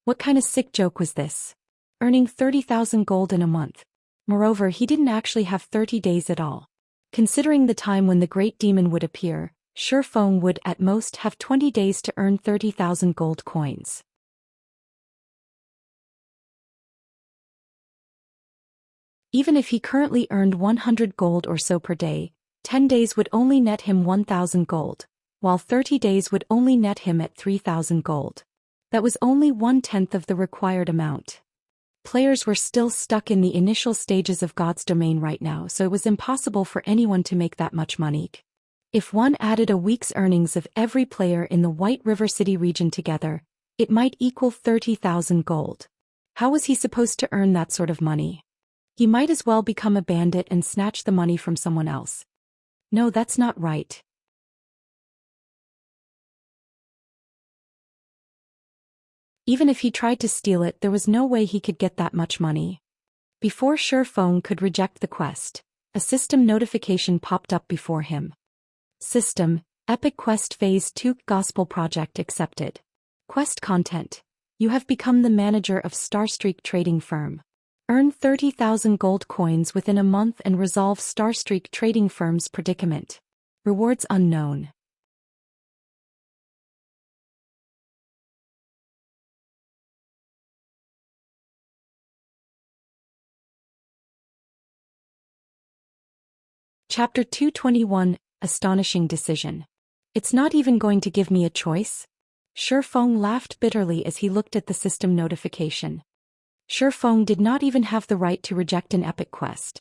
What kind of sick joke was this? Earning 30,000 gold in a month. Moreover, he didn't actually have 30 days at all. Considering the time when the Great Demon would appear, Shifeng would at most have 20 days to earn 30,000 gold coins. Even if he currently earned 100 gold or so per day, 10 days would only net him 1,000 gold, while 30 days would only net him at 3,000 gold. That was only 1/10 of the required amount. Players were still stuck in the initial stages of God's domain right now, so it was impossible for anyone to make that much money. If one added a week's earnings of every player in the White River City region together, it might equal 30,000 gold. How was he supposed to earn that sort of money? He might as well become a bandit and snatch the money from someone else. No, that's not right. Even if he tried to steal it, there was no way he could get that much money. Before Shifeng could reject the quest, a system notification popped up before him. System, Epic Quest Phase 2 Gospel Project accepted. Quest content. You have become the manager of Starstreak Trading Firm. Earn 30,000 gold coins within a month and resolve Starstreak Trading Firm's predicament. Rewards unknown. Chapter 221, Astonishing Decision. It's not even going to give me a choice? Shifeng laughed bitterly as he looked at the system notification. Shifeng did not even have the right to reject an epic quest.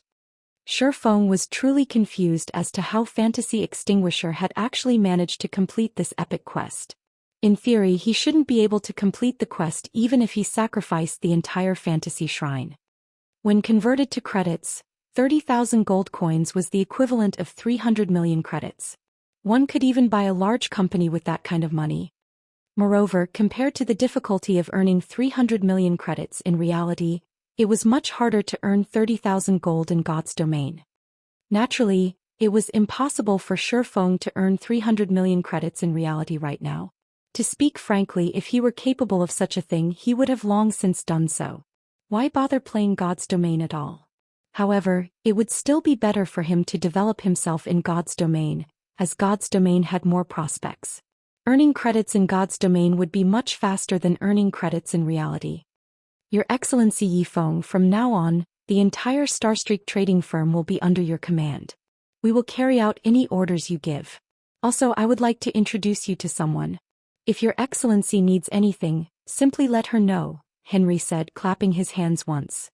Shifeng was truly confused as to how Fantasy Extinguisher had actually managed to complete this epic quest. In theory, he shouldn't be able to complete the quest even if he sacrificed the entire fantasy shrine. When converted to credits, 30,000 gold coins was the equivalent of 300 million credits. One could even buy a large company with that kind of money. Moreover, compared to the difficulty of earning 300 million credits in reality, it was much harder to earn 30,000 gold in God's domain. Naturally, it was impossible for Shifeng to earn 300 million credits in reality right now. To speak frankly, if he were capable of such a thing, he would have long since done so. Why bother playing God's domain at all? However, it would still be better for him to develop himself in God's domain, as God's domain had more prospects. Earning credits in God's domain would be much faster than earning credits in reality. Your Excellency Yifeng, from now on, the entire Starstreak trading firm will be under your command. We will carry out any orders you give. Also, I would like to introduce you to someone. If your Excellency needs anything, simply let her know, Henry said, clapping his hands once.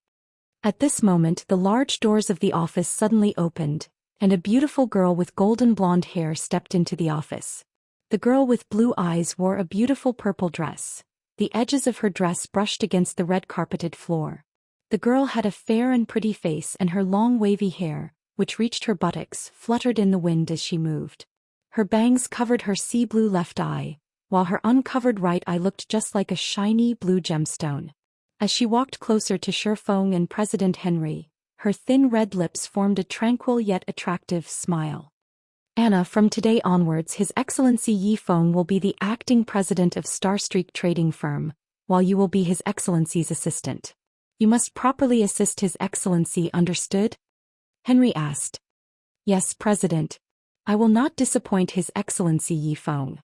At this moment, the large doors of the office suddenly opened, and a beautiful girl with golden blonde hair stepped into the office. The girl with blue eyes wore a beautiful purple dress. The edges of her dress brushed against the red carpeted floor. The girl had a fair and pretty face, and her long wavy hair, which reached her buttocks, fluttered in the wind as she moved. Her bangs covered her sea blue left eye, while her uncovered right eye looked just like a shiny blue gemstone. As she walked closer to Shifeng and President Henry, her thin red lips formed a tranquil yet attractive smile. Anna, from today onwards, His Excellency Yifeng will be the acting president of Starstreak Trading Firm, while you will be His Excellency's assistant. You must properly assist His Excellency, understood? Henry asked. Yes, President. I will not disappoint His Excellency Yifeng.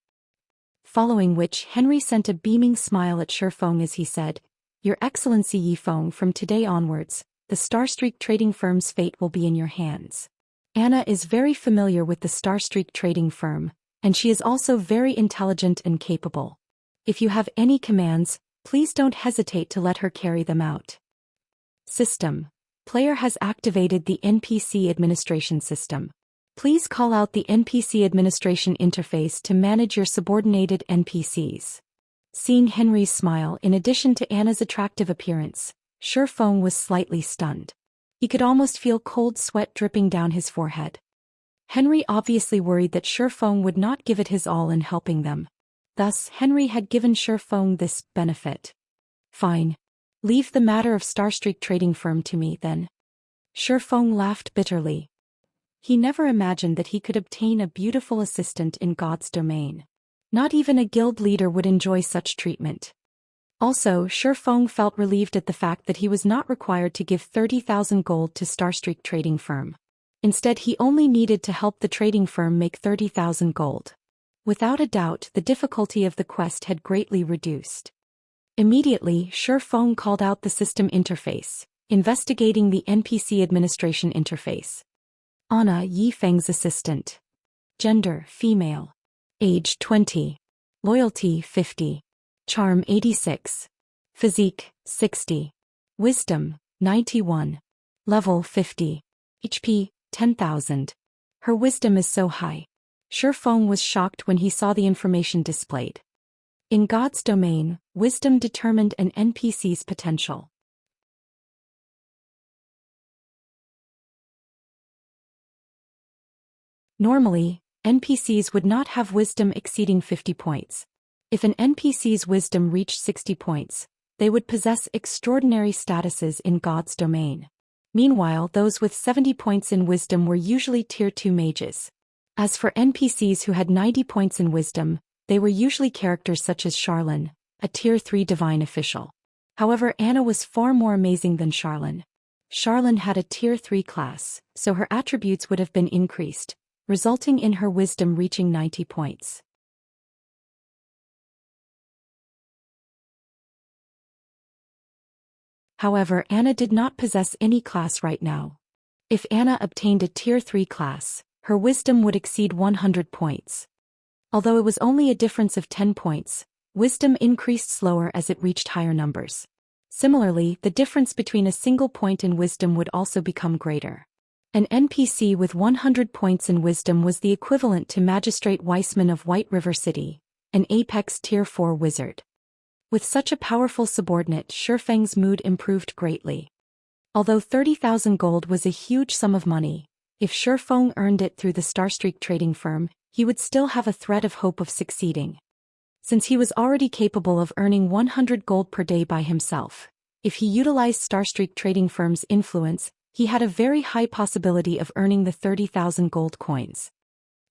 Following which, Henry sent a beaming smile at Shifeng as he said, Your Excellency Yifeng, from today onwards, the Starstreak Trading Firm's fate will be in your hands. Anna is very familiar with the Starstreak Trading Firm, and she is also very intelligent and capable. If you have any commands, please don't hesitate to let her carry them out. System. Player has activated the NPC administration system. Please call out the NPC administration interface to manage your subordinated NPCs. Seeing Henry's smile in addition to Anna's attractive appearance, Shifeng was slightly stunned. He could almost feel cold sweat dripping down his forehead. Henry obviously worried that Shifeng would not give it his all in helping them. Thus, Henry had given Shifeng this benefit. Fine. Leave the matter of Starstreak Trading Firm to me, then. Shifeng laughed bitterly. He never imagined that he could obtain a beautiful assistant in God's domain. Not even a guild leader would enjoy such treatment. Also, Shifeng felt relieved at the fact that he was not required to give 30,000 gold to Starstreak Trading Firm. Instead, he only needed to help the trading firm make 30,000 gold. Without a doubt, the difficulty of the quest had greatly reduced. Immediately, Shifeng called out the system interface, investigating the NPC administration interface. Anna, Yifeng's assistant. Gender, female. Age, 20. Loyalty, 50. Charm, 86. Physique, 60. Wisdom, 91. Level, 50. HP, 10,000. Her wisdom is so high. Shifeng was shocked when he saw the information displayed. In God's domain, wisdom determined an NPC's potential. Normally, NPCs would not have wisdom exceeding 50 points. If an NPC's wisdom reached 60 points, they would possess extraordinary statuses in God's domain. Meanwhile, those with 70 points in wisdom were usually Tier 2 mages. As for NPCs who had 90 points in wisdom, they were usually characters such as Charlene, a Tier 3 divine official. However, Anna was far more amazing than Charlene. Charlene had a Tier 3 class, so her attributes would have been increased, resulting in her wisdom reaching 90 points. However, Anna did not possess any class right now. If Anna obtained a Tier 3 class, her wisdom would exceed 100 points. Although it was only a difference of 10 points, wisdom increased slower as it reached higher numbers. Similarly, the difference between a single point in wisdom would also become greater. An NPC with 100 points in wisdom was the equivalent to Magistrate Weissman of White River City, an apex Tier 4 wizard. With such a powerful subordinate, Shifeng's mood improved greatly. Although 30,000 gold was a huge sum of money, if Shifeng earned it through the Starstreak trading firm, he would still have a thread of hope of succeeding. Since he was already capable of earning 100 gold per day by himself, if he utilized Starstreak trading firm's influence, he had a very high possibility of earning the 30,000 gold coins.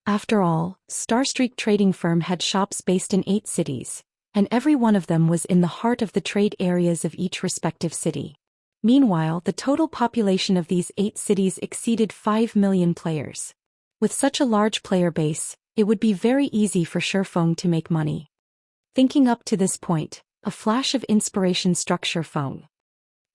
After all, Starstreak trading firm had shops based in 8 cities, and every one of them was in the heart of the trade areas of each respective city. Meanwhile, the total population of these 8 cities exceeded 5 million players. With such a large player base, it would be very easy for Shifeng to make money. Thinking up to this point, a flash of inspiration struck Shifeng.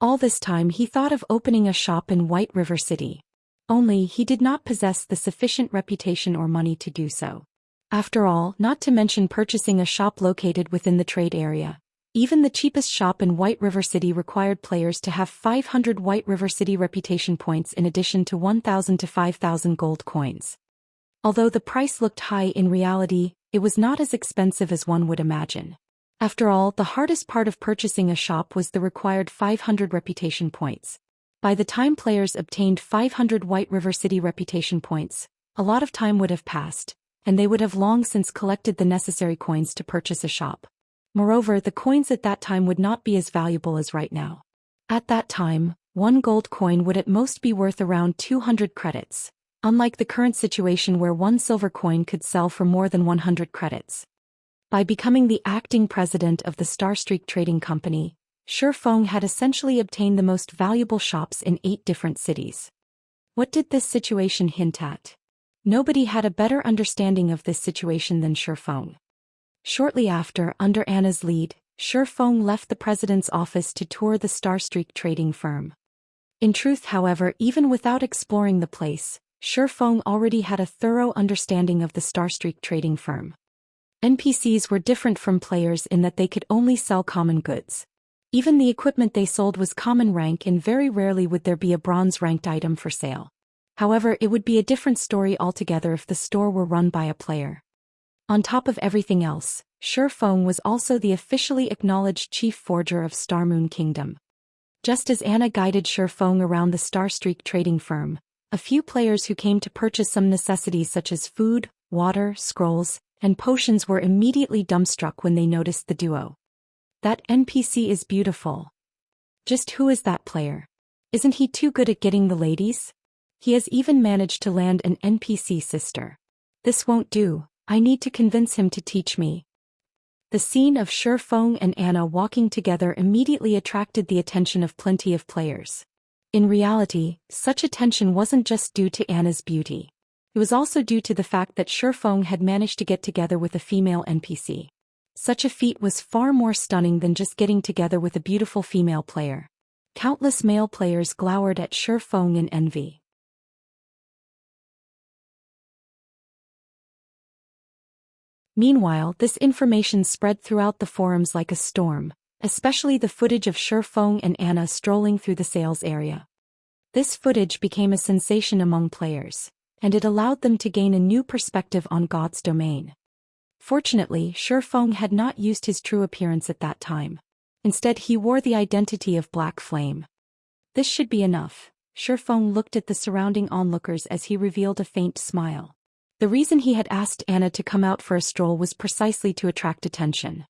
All this time he thought of opening a shop in White River City. Only he did not possess the sufficient reputation or money to do so. After all, not to mention purchasing a shop located within the trade area. Even the cheapest shop in White River City required players to have 500 White River City reputation points in addition to 1,000 to 5,000 gold coins. Although the price looked high, in reality, it was not as expensive as one would imagine. After all, the hardest part of purchasing a shop was the required 500 reputation points. By the time players obtained 500 White River City reputation points, a lot of time would have passed, and they would have long since collected the necessary coins to purchase a shop. Moreover, the coins at that time would not be as valuable as right now. At that time, 1 gold coin would at most be worth around 200 credits, unlike the current situation where 1 silver coin could sell for more than 100 credits. By becoming the acting president of the Starstreak Trading Company, Shifeng had essentially obtained the most valuable shops in 8 different cities. What did this situation hint at? Nobody had a better understanding of this situation than Shifeng. Shortly after, under Anna's lead, Shifeng left the president's office to tour the Starstreak trading firm. In truth, however, even without exploring the place, Shifeng already had a thorough understanding of the Starstreak trading firm. NPCs were different from players in that they could only sell common goods. Even the equipment they sold was common rank, and very rarely would there be a bronze-ranked item for sale. However, it would be a different story altogether if the store were run by a player. On top of everything else, Shifeng was also the officially acknowledged chief forger of Starmoon Kingdom. Just as Anna guided Shifeng around the Starstreak trading firm, a few players who came to purchase some necessities such as food, water, scrolls, and potions were immediately dumbstruck when they noticed the duo. That NPC is beautiful. Just who is that player? Isn't he too good at getting the ladies? He has even managed to land an NPC sister. This won't do. I need to convince him to teach me. The scene of Shifeng and Anna walking together immediately attracted the attention of plenty of players. In reality, such attention wasn't just due to Anna's beauty. It was also due to the fact that Shifeng had managed to get together with a female NPC. Such a feat was far more stunning than just getting together with a beautiful female player. Countless male players glowered at Shifeng in envy. Meanwhile, this information spread throughout the forums like a storm, especially the footage of Shifeng and Anna strolling through the sales area. This footage became a sensation among players, and it allowed them to gain a new perspective on God's domain. Fortunately, Shifeng had not used his true appearance at that time. Instead, he wore the identity of Black Flame. This should be enough. Shifeng looked at the surrounding onlookers as he revealed a faint smile. The reason he had asked Anna to come out for a stroll was precisely to attract attention.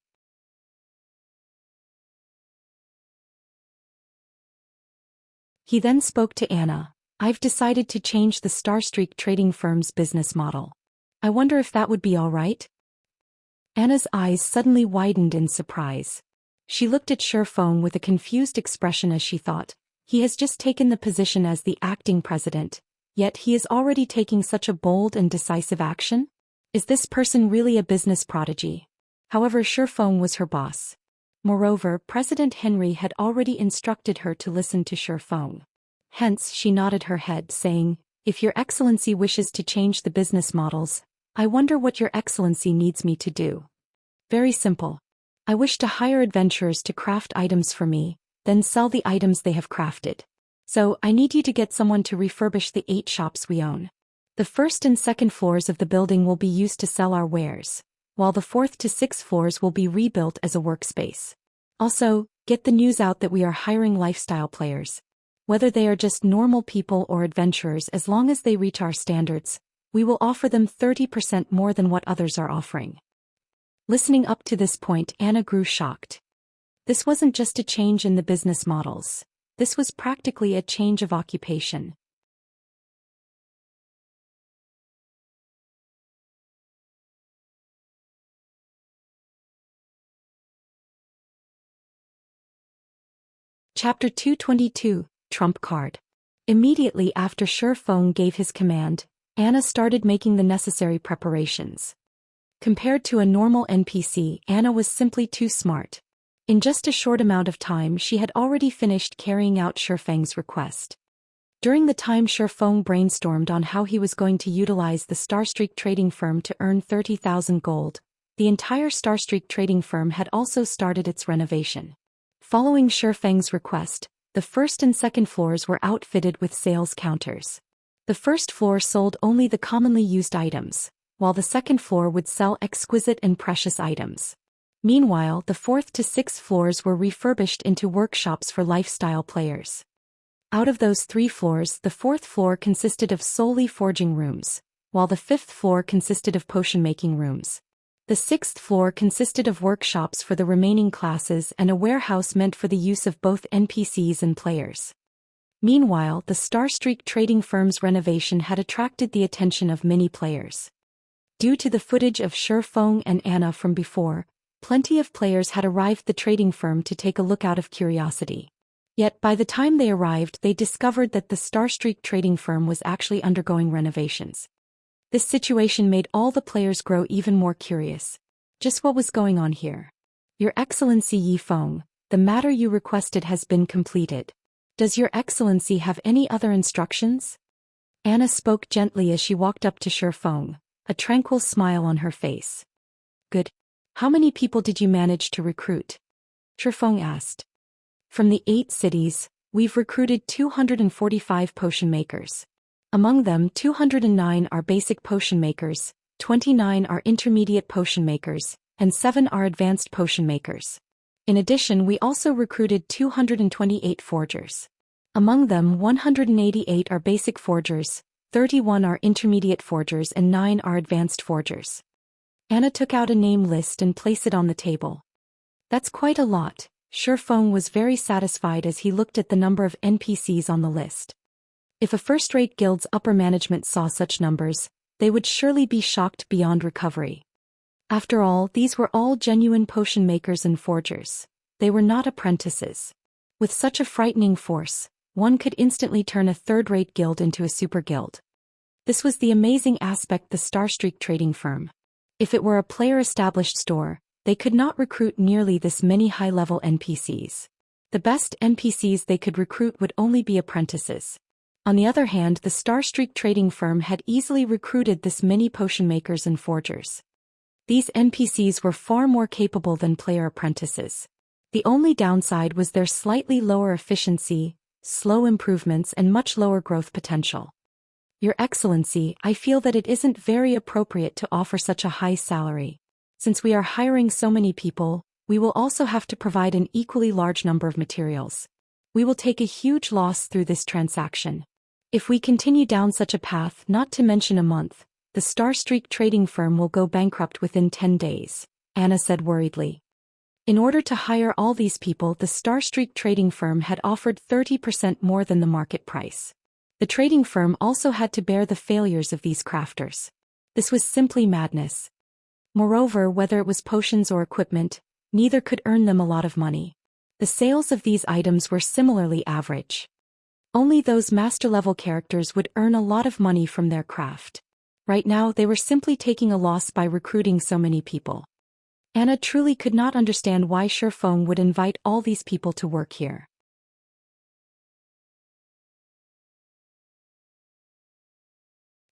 He then spoke to Anna. I've decided to change the Starstreak trading firm's business model. I wonder if that would be all right? Anna's eyes suddenly widened in surprise. She looked at Shifeng with a confused expression as she thought, he has just taken the position as the acting president. Yet he is already taking such a bold and decisive action? Is this person really a business prodigy? However, Shifeng was her boss. Moreover, President Henry had already instructed her to listen to Shifeng. Hence, she nodded her head, saying, if Your Excellency wishes to change the business models, I wonder what Your Excellency needs me to do. Very simple. I wish to hire adventurers to craft items for me, then sell the items they have crafted. So, I need you to get someone to refurbish the 8 shops we own. The first and second floors of the building will be used to sell our wares, while the 4th to 6th floors will be rebuilt as a workspace. Also, get the news out that we are hiring lifestyle players. Whether they are just normal people or adventurers, as long as they reach our standards, we will offer them 30% more than what others are offering. Listening up to this point, Anna grew shocked. This wasn't just a change in the business models. This was practically a change of occupation. Chapter 222, Trump Card. Immediately after Shi Feng gave his command, Anna started making the necessary preparations. Compared to a normal NPC, Anna was simply too smart. In just a short amount of time, she had already finished carrying out Shi Feng's request. During the time Shi Feng brainstormed on how he was going to utilize the Starstreak trading firm to earn 30,000 gold, the entire Starstreak trading firm had also started its renovation. Following Shi Feng's request, the first and second floors were outfitted with sales counters. The first floor sold only the commonly used items, while the second floor would sell exquisite and precious items. Meanwhile, the fourth to sixth floors were refurbished into workshops for lifestyle players. Out of those 3 floors, the fourth floor consisted of solely forging rooms, while the fifth floor consisted of potion-making rooms. The sixth floor consisted of workshops for the remaining classes and a warehouse meant for the use of both NPCs and players. Meanwhile, the Starstreak trading firm's renovation had attracted the attention of many players. Due to the footage of Shi Feng and Anna from before, plenty of players had arrived at the trading firm to take a look out of curiosity. Yet by the time they arrived, they discovered that the Starstreak trading firm was actually undergoing renovations. This situation made all the players grow even more curious. Just what was going on here? Your Excellency Yi Feng, the matter you requested has been completed. Does Your Excellency have any other instructions? Anna spoke gently as she walked up to Shi Feng, a tranquil smile on her face. Good. How many people did you manage to recruit? Shi Feng asked. From the 8 cities, we've recruited 245 potion makers. Among them, 209 are basic potion makers, 29 are intermediate potion makers, and 7 are advanced potion makers. In addition, we also recruited 228 forgers. Among them, 188 are basic forgers, 31 are intermediate forgers, and 9 are advanced forgers. Anna took out a name list and placed it on the table. That's quite a lot. Shi Feng was very satisfied as he looked at the number of NPCs on the list. If a first-rate guild's upper management saw such numbers, they would surely be shocked beyond recovery. After all, these were all genuine potion makers and forgers. They were not apprentices. With such a frightening force, one could instantly turn a third-rate guild into a super guild. This was the amazing aspect of the Starstreak trading firm. If it were a player-established store, they could not recruit nearly this many high-level NPCs. The best NPCs they could recruit would only be apprentices. On the other hand, the Starstreak trading firm had easily recruited this many potion makers and forgers. These NPCs were far more capable than player apprentices. The only downside was their slightly lower efficiency, slow improvements, and much lower growth potential. Your Excellency, I feel that it isn't very appropriate to offer such a high salary. Since we are hiring so many people, we will also have to provide an equally large number of materials. We will take a huge loss through this transaction. If we continue down such a path, not to mention a month, the Starstreak trading firm will go bankrupt within 10 days, Anna said worriedly. In order to hire all these people, the Starstreak trading firm had offered 30% more than the market price. The trading firm also had to bear the failures of these crafters. This was simply madness. Moreover, whether it was potions or equipment, neither could earn them a lot of money. The sales of these items were similarly average. Only those master-level characters would earn a lot of money from their craft. Right now, they were simply taking a loss by recruiting so many people. Anna truly could not understand why Shi Feng would invite all these people to work here.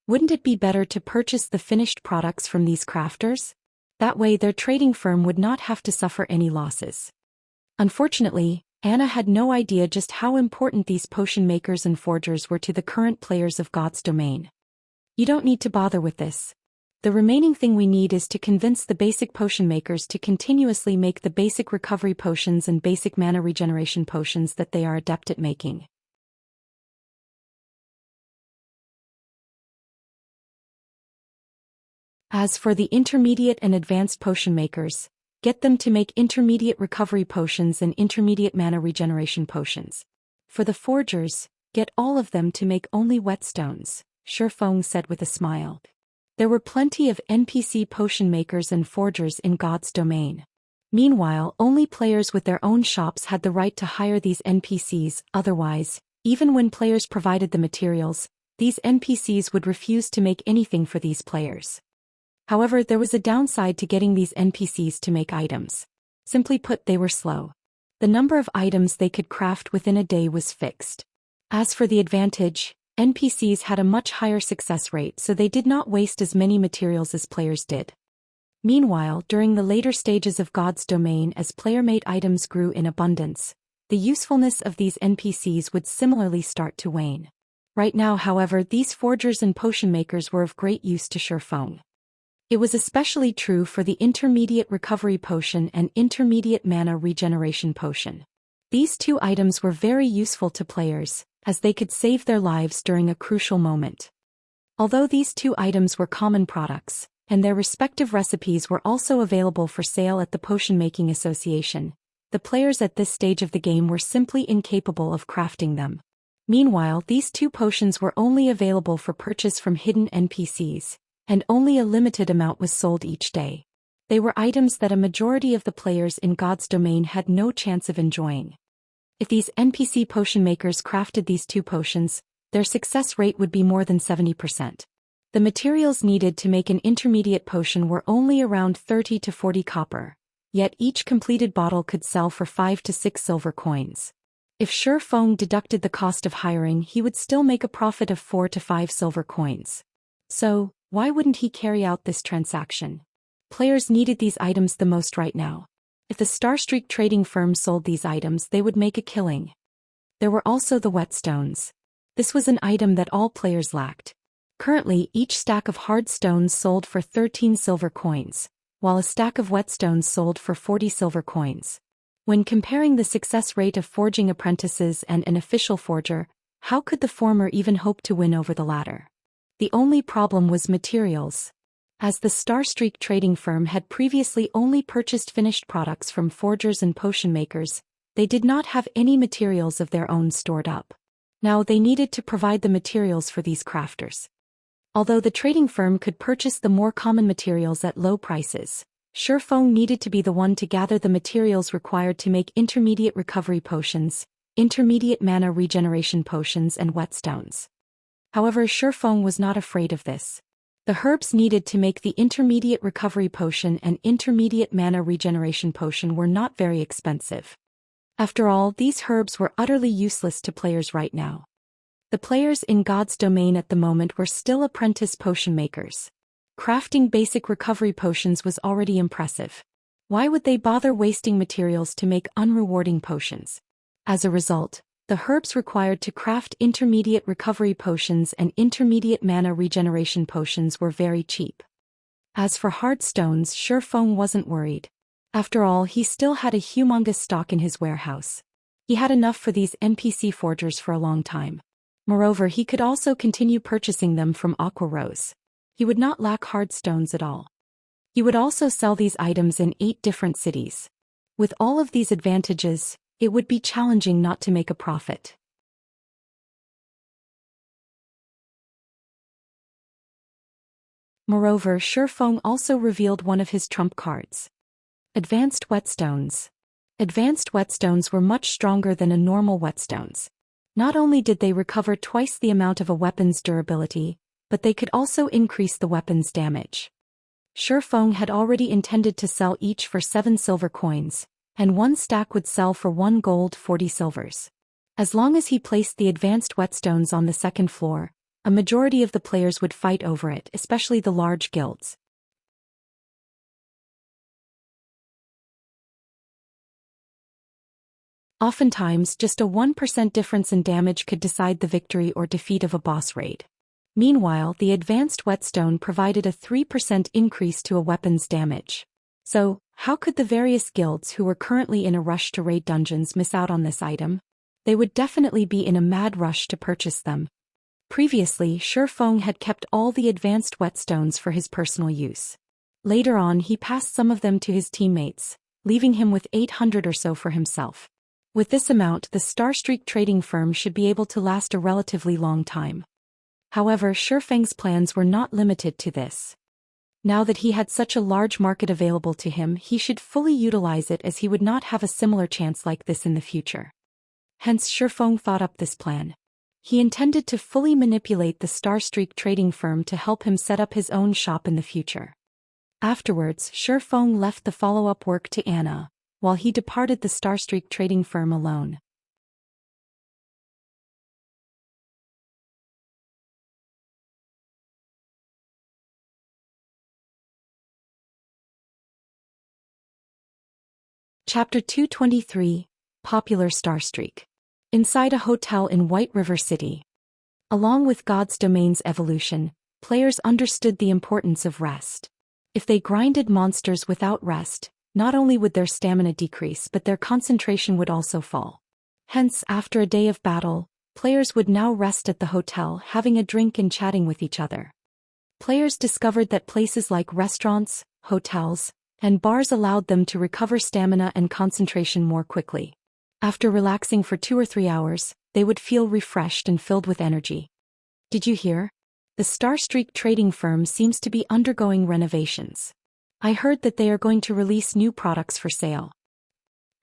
Wouldn't it be better to purchase the finished products from these crafters? That way their trading firm would not have to suffer any losses. Unfortunately, Anna had no idea just how important these potion makers and forgers were to the current players of God's domain. You don't need to bother with this. The remaining thing we need is to convince the basic potion makers to continuously make the basic recovery potions and basic mana regeneration potions that they are adept at making. As for the intermediate and advanced potion makers, get them to make intermediate recovery potions and intermediate mana regeneration potions. For the forgers, get all of them to make only whetstones, Shifeng said with a smile. There were plenty of NPC potion makers and forgers in God's domain. Meanwhile, only players with their own shops had the right to hire these NPCs, otherwise, even when players provided the materials, these NPCs would refuse to make anything for these players. However, there was a downside to getting these NPCs to make items. Simply put, they were slow. The number of items they could craft within a day was fixed. As for the advantage, NPCs had a much higher success rate, so they did not waste as many materials as players did. Meanwhile, during the later stages of God's domain, as player-made items grew in abundance, the usefulness of these NPCs would similarly start to wane. Right now, however, these forgers and potion makers were of great use to Shifeng. It was especially true for the intermediate recovery potion and intermediate mana regeneration potion. These two items were very useful to players, as they could save their lives during a crucial moment. Although these two items were common products, and their respective recipes were also available for sale at the Potion Making Association, the players at this stage of the game were simply incapable of crafting them. Meanwhile, these two potions were only available for purchase from hidden NPCs, and only a limited amount was sold each day. They were items that a majority of the players in God's domain had no chance of enjoying. If these NPC potion makers crafted these two potions, their success rate would be more than 70%. The materials needed to make an intermediate potion were only around 30 to 40 copper, yet each completed bottle could sell for 5 to 6 silver coins. If Shifeng deducted the cost of hiring, he would still make a profit of 4 to 5 silver coins. So, why wouldn't he carry out this transaction? Players needed these items the most right now. If the Starstreak trading firm sold these items, they would make a killing. There were also the whetstones. This was an item that all players lacked. Currently, each stack of hard stones sold for 13 silver coins, while a stack of whetstones sold for 40 silver coins. When comparing the success rate of forging apprentices and an official forger, how could the former even hope to win over the latter? The only problem was materials. As the Starstreak trading firm had previously only purchased finished products from forgers and potion makers, they did not have any materials of their own stored up. Now they needed to provide the materials for these crafters. Although the trading firm could purchase the more common materials at low prices, Shifeng needed to be the one to gather the materials required to make intermediate recovery potions, intermediate mana regeneration potions and whetstones. However, Shifeng was not afraid of this. The herbs needed to make the intermediate recovery potion and intermediate mana regeneration potion were not very expensive. After all, these herbs were utterly useless to players right now. The players in God's domain at the moment were still apprentice potion makers. Crafting basic recovery potions was already impressive. Why would they bother wasting materials to make unrewarding potions? As a result, the herbs required to craft intermediate recovery potions and intermediate mana regeneration potions were very cheap. As for hard stones, Shifeng wasn't worried. After all, he still had a humongous stock in his warehouse. He had enough for these NPC forgers for a long time. Moreover, he could also continue purchasing them from Aqua Rose. He would not lack hard stones at all. He would also sell these items in 8 different cities. With all of these advantages, it would be challenging not to make a profit. Moreover, Shifeng also revealed one of his trump cards. Advanced whetstones. Advanced whetstones were much stronger than a normal whetstones. Not only did they recover twice the amount of a weapon's durability, but they could also increase the weapon's damage. Shifeng had already intended to sell each for 7 silver coins, and one stack would sell for 1 gold 40 silvers. As long as he placed the advanced whetstones on the second floor, a majority of the players would fight over it, especially the large guilds. Oftentimes, just a 1% difference in damage could decide the victory or defeat of a boss raid. Meanwhile, the advanced whetstone provided a 3% increase to a weapon's damage. So, how could the various guilds who were currently in a rush to raid dungeons miss out on this item? They would definitely be in a mad rush to purchase them. Previously, Shifeng had kept all the advanced whetstones for his personal use. Later on, he passed some of them to his teammates, leaving him with 800 or so for himself. With this amount, the Starstreak trading firm should be able to last a relatively long time. However, Shifeng's plans were not limited to this. Now that he had such a large market available to him, he should fully utilize it, as he would not have a similar chance like this in the future. Hence, Shifeng thought up this plan. He intended to fully manipulate the Starstreak trading firm to help him set up his own shop in the future. Afterwards, Shifeng left the follow-up work to Anna, while he departed the Starstreak trading firm alone. Chapter 223, Popular Starstreak. Inside a hotel in White River City. Along with God's Domain's evolution, players understood the importance of rest. If they grinded monsters without rest, not only would their stamina decrease but their concentration would also fall. Hence, after a day of battle, players would now rest at the hotel, having a drink and chatting with each other. Players discovered that places like restaurants, hotels, and bars allowed them to recover stamina and concentration more quickly. After relaxing for 2 or 3 hours, they would feel refreshed and filled with energy. Did you hear? The Starstreak trading firm seems to be undergoing renovations. I heard that they are going to release new products for sale.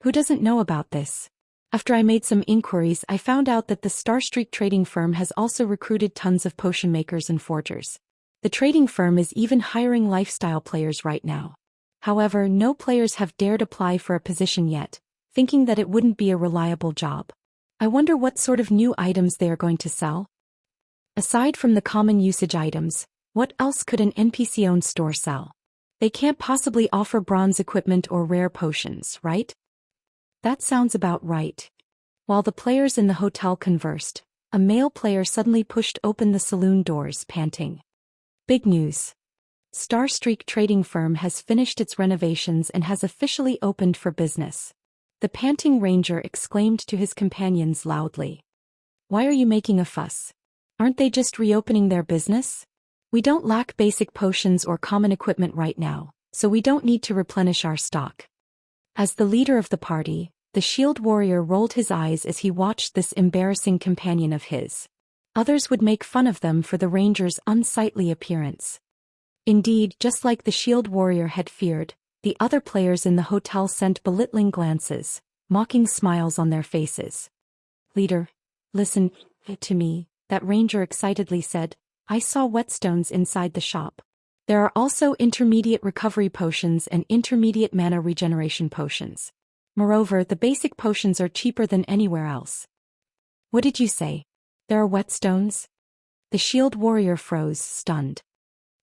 Who doesn't know about this? After I made some inquiries, I found out that the Starstreak trading firm has also recruited tons of potion makers and forgers. The trading firm is even hiring lifestyle players right now. However, no players have dared apply for a position yet, thinking that it wouldn't be a reliable job. I wonder what sort of new items they are going to sell. Aside from the common usage items, what else could an NPC-owned store sell? They can't possibly offer bronze equipment or rare potions, right? That sounds about right. While the players in the hotel conversed, a male player suddenly pushed open the saloon doors, panting. Big news! Starstreak trading firm has finished its renovations and has officially opened for business. The panting ranger exclaimed to his companions loudly. Why are you making a fuss? Aren't they just reopening their business? We don't lack basic potions or common equipment right now, so we don't need to replenish our stock. As the leader of the party, the shield warrior rolled his eyes as he watched this embarrassing companion of his. Others would make fun of them for the ranger's unsightly appearance. Indeed, just like the shield warrior had feared, the other players in the hotel sent belittling glances, mocking smiles on their faces. Leader, listen to me, that ranger excitedly said. I saw whetstones inside the shop. There are also intermediate recovery potions and intermediate mana regeneration potions. Moreover, the basic potions are cheaper than anywhere else. What did you say? There are whetstones? The shield warrior froze, stunned.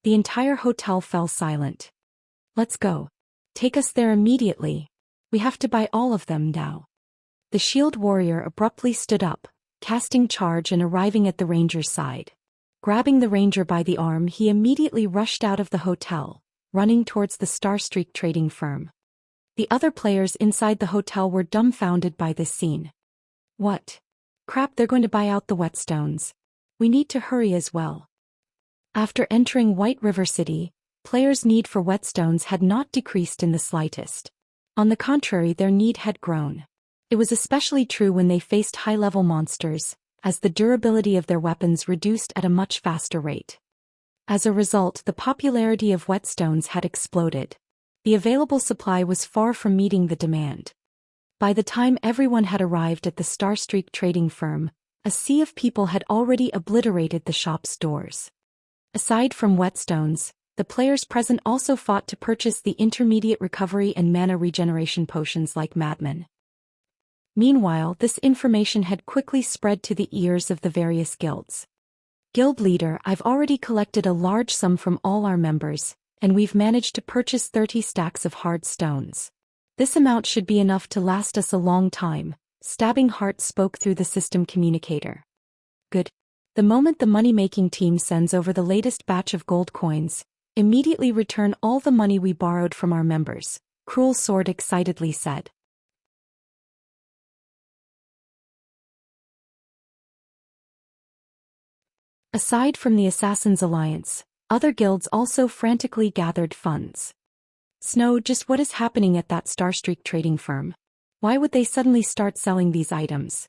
The entire hotel fell silent. Let's go. Take us there immediately. We have to buy all of them now. The shield warrior abruptly stood up, casting charge and arriving at the ranger's side. Grabbing the ranger by the arm, he immediately rushed out of the hotel, running towards the Starstreak trading firm. The other players inside the hotel were dumbfounded by this scene. What? Crap, they're going to buy out the whetstones. We need to hurry as well. After entering White River City, players' need for whetstones had not decreased in the slightest. On the contrary, their need had grown. It was especially true when they faced high-level monsters, as the durability of their weapons reduced at a much faster rate. As a result, the popularity of whetstones had exploded. The available supply was far from meeting the demand. By the time everyone had arrived at the Starstreak trading firm, a sea of people had already obliterated the shop's doors. Aside from whetstones, the players present also fought to purchase the intermediate recovery and mana regeneration potions like madmen. Meanwhile, this information had quickly spread to the ears of the various guilds. Guild leader, I've already collected a large sum from all our members, and we've managed to purchase 30 stacks of hard stones. This amount should be enough to last us a long time, Stabbing Heart spoke through the system communicator. Good. The moment the money-making team sends over the latest batch of gold coins, immediately return all the money we borrowed from our members, Cruel Sword excitedly said. Aside from the Assassins' Alliance, other guilds also frantically gathered funds. Snow, just what is happening at that Starstreak trading firm? Why would they suddenly start selling these items?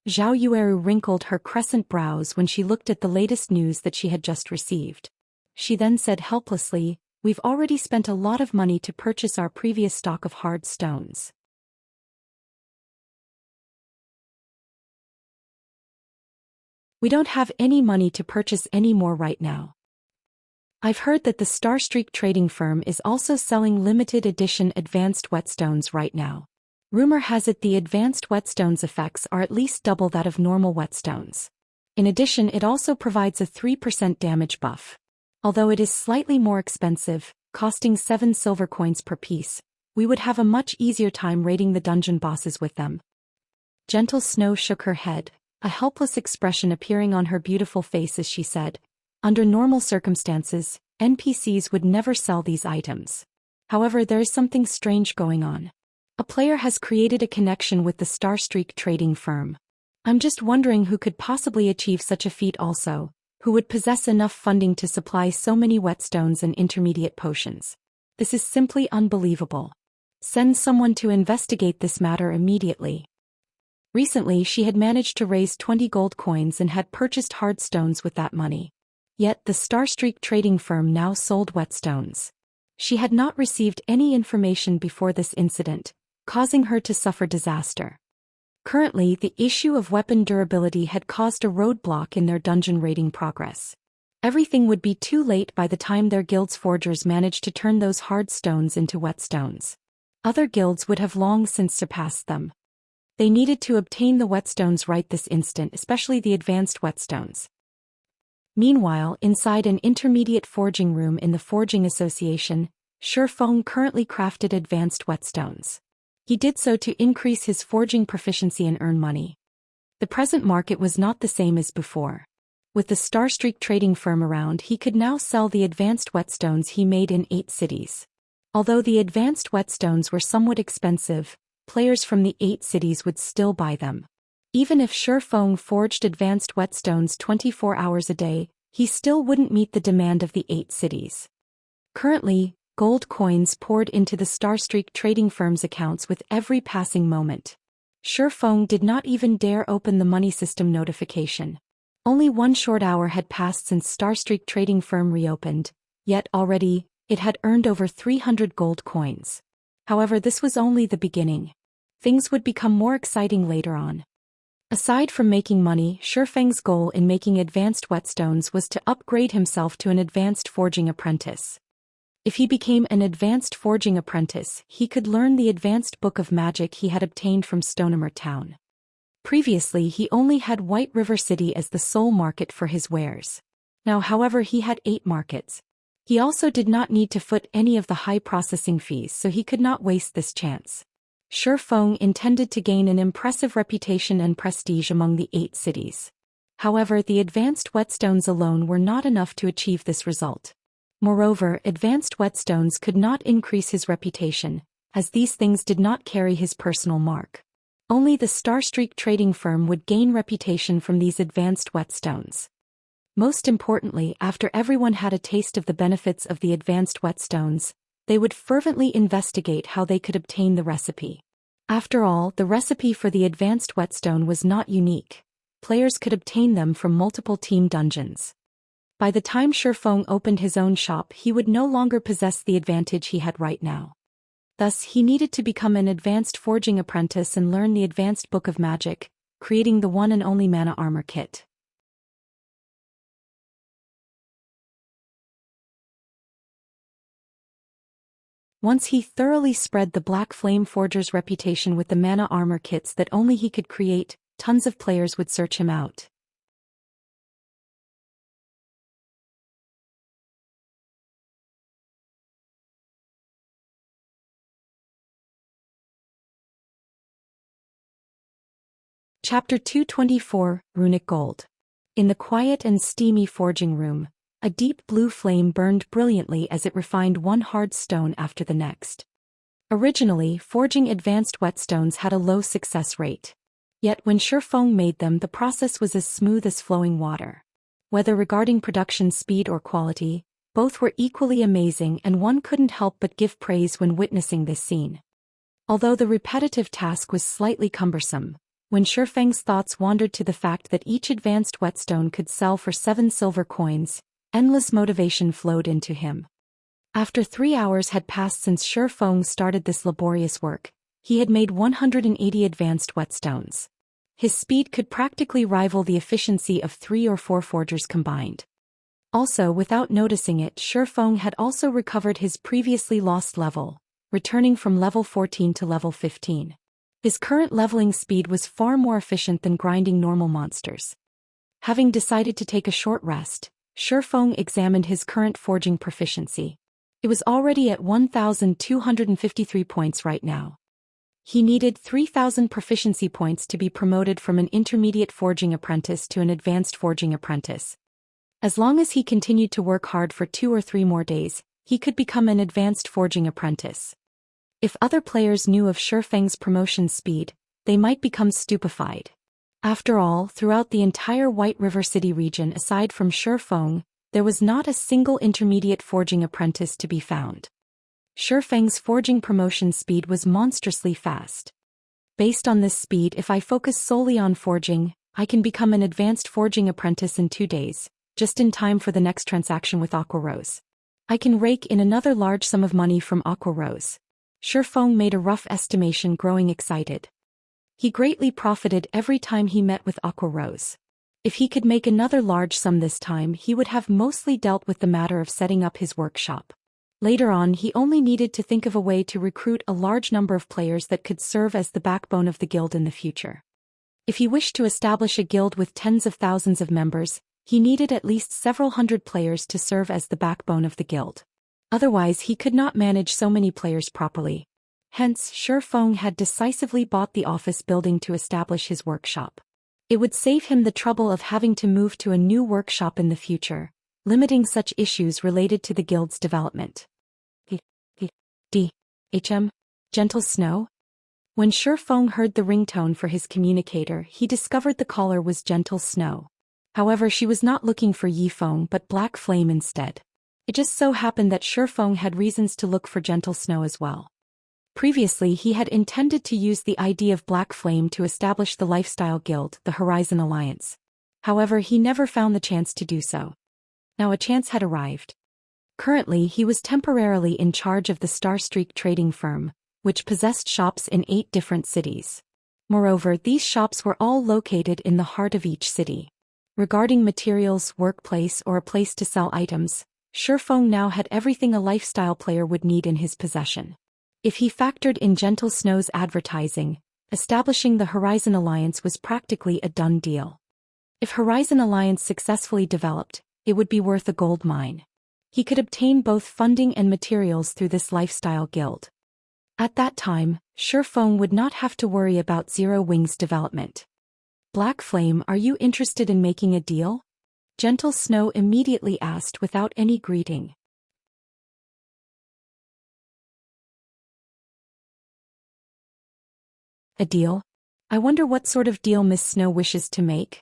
Zhao Yueru wrinkled her crescent brows when she looked at the latest news that she had just received. She then said helplessly, "We've already spent a lot of money to purchase our previous stock of hard stones. We don't have any money to purchase any more right now. I've heard that the Starstreak trading firm is also selling limited edition advanced whetstones right now. Rumor has it the advanced whetstones effects are at least double that of normal whetstones. In addition, it also provides a 3% damage buff. Although it is slightly more expensive, costing 7 silver coins per piece, we would have a much easier time raiding the dungeon bosses with them." Gentle Snow shook her head, a helpless expression appearing on her beautiful face as she said, "Under normal circumstances, NPCs would never sell these items. However, there is something strange going on. A player has created a connection with the Starstreak trading firm. I'm just wondering who could possibly achieve such a feat also, who would possess enough funding to supply so many whetstones and intermediate potions. This is simply unbelievable. Send someone to investigate this matter immediately." Recently she had managed to raise 20 gold coins and had purchased hard stones with that money. Yet the Starstreak trading firm now sold whetstones. She had not received any information before this incident, causing her to suffer disaster. Currently, the issue of weapon durability had caused a roadblock in their dungeon raiding progress. Everything would be too late by the time their guild's forgers managed to turn those hard stones into whetstones. Other guilds would have long since surpassed them. They needed to obtain the whetstones right this instant, especially the advanced whetstones. Meanwhile, inside an intermediate forging room in the Forging Association, Shifeng currently crafted advanced whetstones. He did so to increase his forging proficiency and earn money. The present market was not the same as before. With the Starstreak trading firm around, he could now sell the advanced whetstones he made in 8 cities. Although the advanced whetstones were somewhat expensive, players from the 8 cities would still buy them. Even if Shifeng forged advanced whetstones 24 hours a day, he still wouldn't meet the demand of the 8 cities. Currently, gold coins poured into the Starstreak trading firm's accounts with every passing moment. Shifeng did not even dare open the money system notification. Only 1 short hour had passed since Starstreak trading firm reopened, yet already, it had earned over 300 gold coins. However, this was only the beginning. Things would become more exciting later on. Aside from making money, Shifeng's goal in making advanced whetstones was to upgrade himself to an advanced forging apprentice. If he became an advanced forging apprentice, he could learn the advanced book of magic he had obtained from Stonemer Town. Previously, he only had White River City as the sole market for his wares. Now, however, he had 8 markets. He also did not need to foot any of the high processing fees, so he could not waste this chance. Shifeng intended to gain an impressive reputation and prestige among the 8 cities. However, the advanced whetstones alone were not enough to achieve this result. Moreover, advanced whetstones could not increase his reputation, as these things did not carry his personal mark. Only the Starstreak trading firm would gain reputation from these advanced whetstones. Most importantly, after everyone had a taste of the benefits of the advanced whetstones, they would fervently investigate how they could obtain the recipe. After all, the recipe for the advanced whetstone was not unique. Players could obtain them from multiple team dungeons. By the time Shifeng opened his own shop, he would no longer possess the advantage he had right now. Thus, he needed to become an advanced forging apprentice and learn the advanced book of magic, creating the one and only mana armor kit. Once he thoroughly spread the Black Flame Forger's reputation with the mana armor kits that only he could create, tons of players would search him out. Chapter 224, Runic Gold. In the quiet and steamy forging room, a deep blue flame burned brilliantly as it refined one hard stone after the next. Originally, forging advanced whetstones had a low success rate. Yet when Shifeng made them, the process was as smooth as flowing water. Whether regarding production speed or quality, both were equally amazing, and one couldn't help but give praise when witnessing this scene. Although the repetitive task was slightly cumbersome, when Shifeng's thoughts wandered to the fact that each advanced whetstone could sell for 7 silver coins, endless motivation flowed into him. After 3 hours had passed since Shifeng started this laborious work, he had made 180 advanced whetstones. His speed could practically rival the efficiency of 3 or 4 forgers combined. Also, without noticing it, Shifeng had also recovered his previously lost level, returning from level 14 to level 15. His current leveling speed was far more efficient than grinding normal monsters. Having decided to take a short rest, Shifeng examined his current forging proficiency. It was already at 1,253 points right now. He needed 3,000 proficiency points to be promoted from an intermediate forging apprentice to an advanced forging apprentice. As long as he continued to work hard for 2 or 3 more days, he could become an advanced forging apprentice. If other players knew of Shifeng's promotion speed, they might become stupefied. After all, throughout the entire White River City region aside from Shifeng, there was not a single intermediate forging apprentice to be found. Shifeng's forging promotion speed was monstrously fast. Based on this speed, if I focus solely on forging, I can become an advanced forging apprentice in 2 days, just in time for the next transaction with Aqua Rose. I can rake in another large sum of money from Aqua Rose. Shifeng made a rough estimation, growing excited. He greatly profited every time he met with Aqua Rose. If he could make another large sum this time, he would have mostly dealt with the matter of setting up his workshop. Later on, he only needed to think of a way to recruit a large number of players that could serve as the backbone of the guild in the future. If he wished to establish a guild with tens of thousands of members, he needed at least several hundred players to serve as the backbone of the guild. Otherwise, he could not manage so many players properly. Hence, Shifeng had decisively bought the office building to establish his workshop. It would save him the trouble of having to move to a new workshop in the future, limiting such issues related to the guild's development. Gentle Snow? When Shifeng heard the ringtone for his communicator, he discovered the caller was Gentle Snow. However, she was not looking for Yifeng but Black Flame instead. It just so happened that Shifeng had reasons to look for Gentle Snow as well. Previously, he had intended to use the idea of Black Flame to establish the lifestyle guild, the Horizon Alliance. However, he never found the chance to do so. Now a chance had arrived. Currently, he was temporarily in charge of the Star Streak trading firm, which possessed shops in 8 different cities. Moreover, these shops were all located in the heart of each city. Regarding materials, workplace, or a place to sell items, Shifeng now had everything a lifestyle player would need in his possession. If he factored in Gentle Snow's advertising, establishing the Horizon Alliance was practically a done deal. If Horizon Alliance successfully developed, it would be worth a gold mine. He could obtain both funding and materials through this lifestyle guild. At that time, Shifeng would not have to worry about Zero Wings development. Black Flame, are you interested in making a deal? Gentle Snow immediately asked without any greeting. A deal? I wonder what sort of deal Miss Snow wishes to make?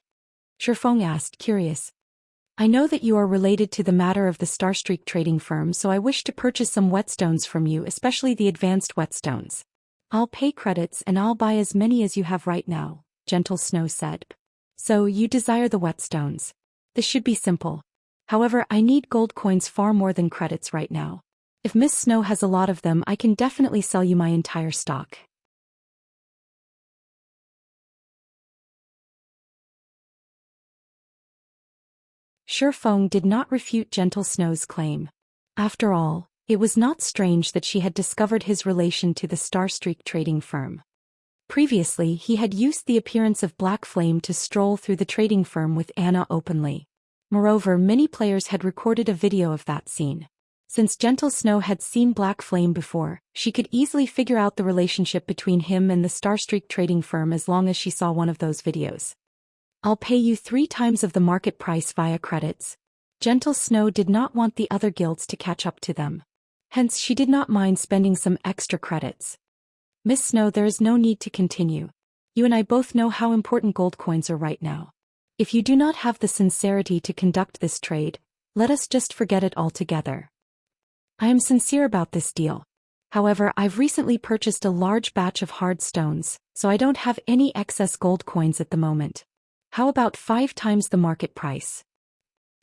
Shifeng asked, curious. I know that you are related to the matter of the Starstreak trading firm, so I wish to purchase some whetstones from you, especially the advanced whetstones. I'll pay credits and I'll buy as many as you have right now, Gentle Snow said. So, you desire the whetstones. This should be simple. However, I need gold coins far more than credits right now. If Miss Snow has a lot of them, I can definitely sell you my entire stock. Shifeng did not refute Gentle Snow's claim. After all, it was not strange that she had discovered his relation to the Starstreak trading firm. Previously, he had used the appearance of Black Flame to stroll through the trading firm with Anna openly. Moreover, many players had recorded a video of that scene. Since Gentle Snow had seen Black Flame before, she could easily figure out the relationship between him and the Starstreak trading firm as long as she saw one of those videos. I'll pay you 3 times of the market price via credits. Gentle Snow did not want the other guilds to catch up to them. Hence, she did not mind spending some extra credits. Miss Snow, there is no need to continue. You and I both know how important gold coins are right now. If you do not have the sincerity to conduct this trade, let us just forget it altogether. I am sincere about this deal. However, I've recently purchased a large batch of hard stones, so I don't have any excess gold coins at the moment. How about 5 times the market price?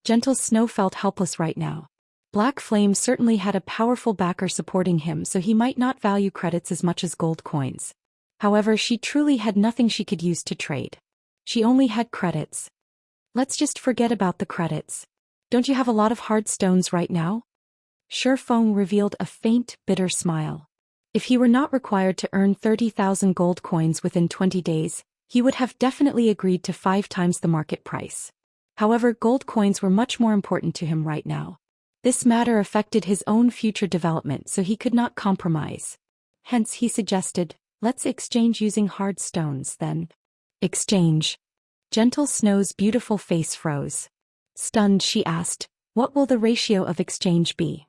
Gentle Snow felt helpless right now. Black Flame certainly had a powerful backer supporting him, so he might not value credits as much as gold coins. However, she truly had nothing she could use to trade. She only had credits. Let's just forget about the credits. Don't you have a lot of hard stones right now? Shifeng revealed a faint, bitter smile. If he were not required to earn 30,000 gold coins within 20 days, he would have definitely agreed to 5 times the market price. However, gold coins were much more important to him right now. This matter affected his own future development, so he could not compromise. Hence he suggested, let's exchange using hard stones then. Exchange. Gentle Snow's beautiful face froze. Stunned, she asked, what will the ratio of exchange be?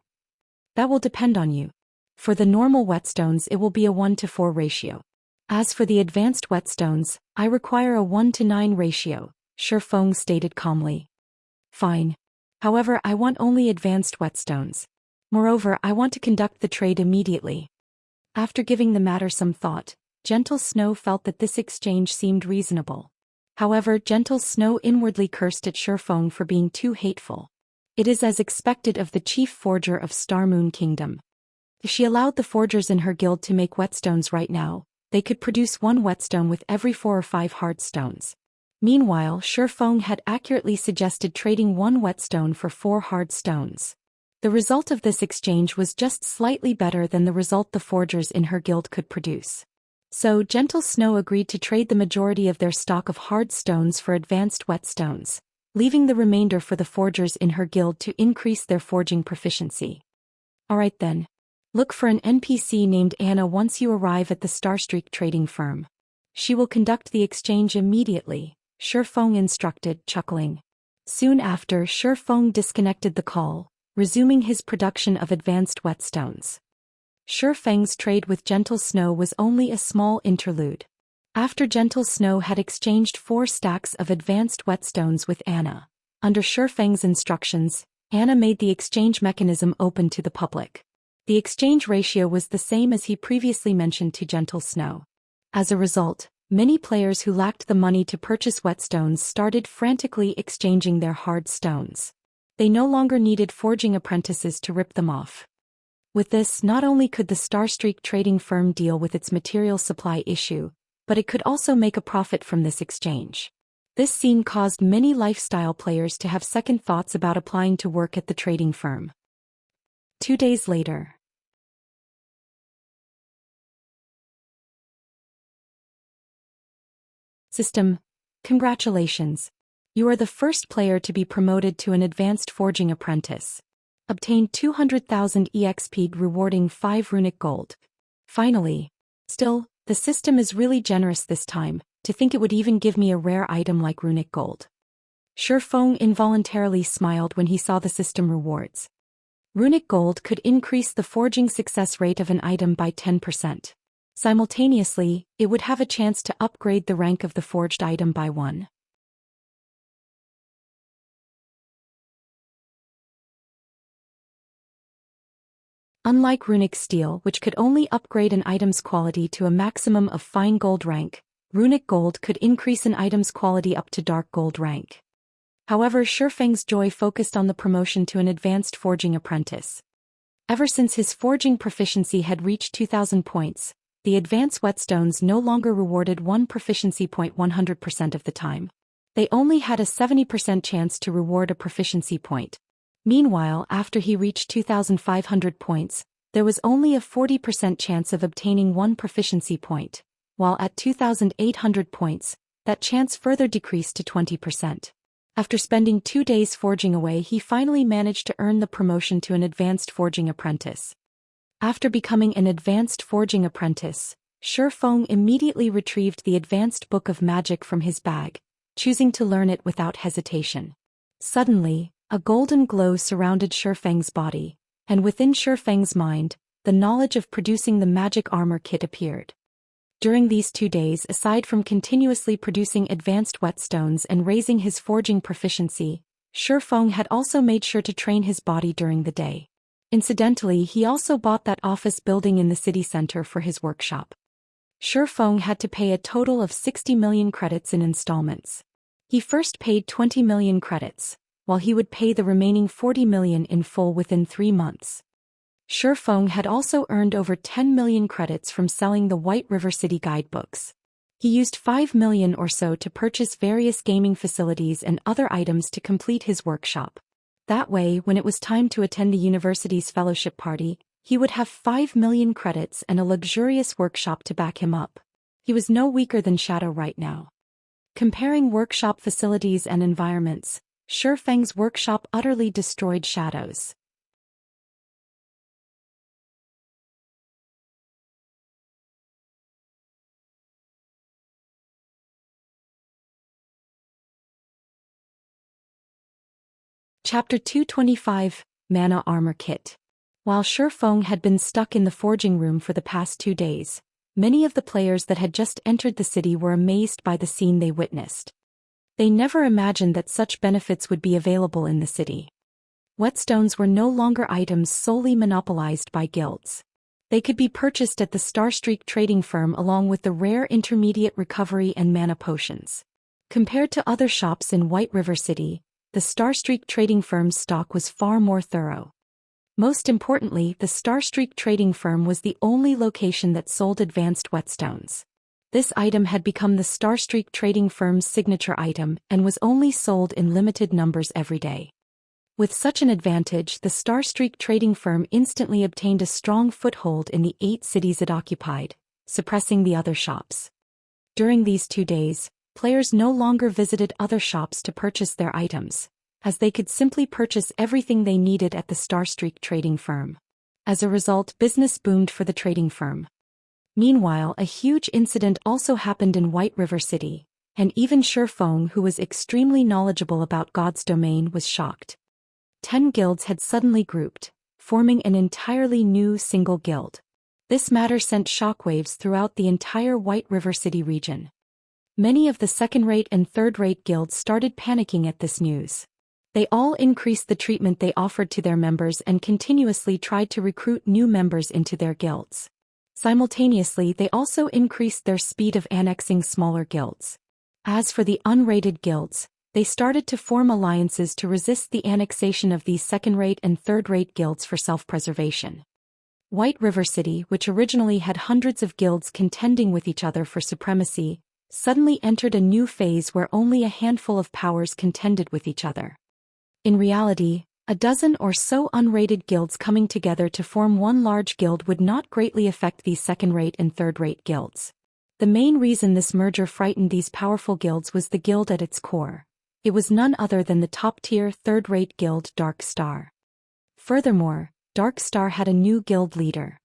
That will depend on you. For the normal whetstones it will be a 1:4 ratio. As for the advanced whetstones, I require a 1:9 ratio, Shifeng stated calmly. Fine. However, I want only advanced whetstones. Moreover, I want to conduct the trade immediately. After giving the matter some thought, Gentle Snow felt that this exchange seemed reasonable. However, Gentle Snow inwardly cursed at Shifeng for being too hateful. It is as expected of the chief forger of Star Moon Kingdom. If she allowed the forgers in her guild to make whetstones right now, they could produce 1 whetstone with every 4 or 5 hard stones. Meanwhile, Shifeng had accurately suggested trading 1 whetstone for 4 hard stones. The result of this exchange was just slightly better than the result the forgers in her guild could produce. So, Gentle Snow agreed to trade the majority of their stock of hard stones for advanced whetstones, leaving the remainder for the forgers in her guild to increase their forging proficiency. Alright then. Look for an NPC named Anna once you arrive at the Starstreak trading firm. She will conduct the exchange immediately, Shifeng instructed, chuckling. Soon after, Shifeng disconnected the call, resuming his production of advanced whetstones. Shifeng's trade with Gentle Snow was only a small interlude. After Gentle Snow had exchanged 4 stacks of advanced whetstones with Anna, under Shifeng's instructions, Anna made the exchange mechanism open to the public. The exchange ratio was the same as he previously mentioned to Gentle Snow. As a result, many players who lacked the money to purchase whetstones started frantically exchanging their hard stones. They no longer needed forging apprentices to rip them off. With this, not only could the Starstreak trading firm deal with its material supply issue, but it could also make a profit from this exchange. This scene caused many lifestyle players to have second thoughts about applying to work at the trading firm. 2 days later. System. Congratulations. You are the first player to be promoted to an advanced forging apprentice. Obtain 200,000 EXP rewarding 5 runic gold. Finally. Still, the system is really generous this time, to think it would even give me a rare item like runic gold. Shifeng involuntarily smiled when he saw the system rewards. Runic gold could increase the forging success rate of an item by 10%. Simultaneously, it would have a chance to upgrade the rank of the forged item by 1. Unlike runic steel, which could only upgrade an item's quality to a maximum of fine gold rank, runic gold could increase an item's quality up to dark gold rank. However, Shifeng's joy focused on the promotion to an advanced forging apprentice. Ever since his forging proficiency had reached 2,000 points, the advanced whetstones no longer rewarded 1 proficiency point 100% of the time. They only had a 70% chance to reward a proficiency point. Meanwhile, after he reached 2,500 points, there was only a 40% chance of obtaining 1 proficiency point, while at 2,800 points, that chance further decreased to 20%. After spending 2 days forging away, he finally managed to earn the promotion to an advanced forging apprentice. After becoming an advanced forging apprentice, Shifeng immediately retrieved the advanced book of magic from his bag, choosing to learn it without hesitation. Suddenly, a golden glow surrounded Shifeng's body, and within Shifeng's mind, the knowledge of producing the magic armor kit appeared. During these 2 days, aside from continuously producing advanced whetstones and raising his forging proficiency, Shi Feng had also made sure to train his body during the day. Incidentally, he also bought that office building in the city center for his workshop. Shi Feng had to pay a total of 60 million credits in installments. He first paid 20 million credits, while he would pay the remaining 40 million in full within 3 months. Shi Feng had also earned over 10 million credits from selling the White River City guidebooks. He used 5 million or so to purchase various gaming facilities and other items to complete his workshop. That way, when it was time to attend the university's fellowship party, he would have 5 million credits and a luxurious workshop to back him up. He was no weaker than Shadow right now. Comparing workshop facilities and environments, Shi Feng's workshop utterly destroyed Shadow's. Chapter 225, Mana Armor Kit. While Shi Feng had been stuck in the forging room for the past 2 days, many of the players that had just entered the city were amazed by the scene they witnessed. They never imagined that such benefits would be available in the city. Whetstones were no longer items solely monopolized by guilds. They could be purchased at the Starstreak trading firm along with the rare intermediate recovery and mana potions. Compared to other shops in White River City, the Starstreak trading firm's stock was far more thorough. Most importantly, the Starstreak trading firm was the only location that sold advanced whetstones. This item had become the Starstreak trading firm's signature item and was only sold in limited numbers every day. With such an advantage, the Starstreak trading firm instantly obtained a strong foothold in the 8 cities it occupied, suppressing the other shops. During these 2 days, players no longer visited other shops to purchase their items, as they could simply purchase everything they needed at the Starstreak trading firm. As a result, business boomed for the trading firm. Meanwhile, a huge incident also happened in White River City, and even Shi Feng, who was extremely knowledgeable about God's domain, was shocked. 10 guilds had suddenly grouped, forming an entirely new single guild. This matter sent shockwaves throughout the entire White River City region. Many of the second-rate and third-rate guilds started panicking at this news. They all increased the treatment they offered to their members and continuously tried to recruit new members into their guilds. Simultaneously, they also increased their speed of annexing smaller guilds. As for the unrated guilds, they started to form alliances to resist the annexation of these second-rate and third-rate guilds for self-preservation. White River City, which originally had hundreds of guilds contending with each other for supremacy, suddenly entered a new phase where only a handful of powers contended with each other. In reality, a dozen or so unrated guilds coming together to form one large guild would not greatly affect these second-rate and third-rate guilds. The main reason this merger frightened these powerful guilds was the guild at its core. It was none other than the top-tier third-rate guild Dark Star. Furthermore, Dark Star had a new guild leader.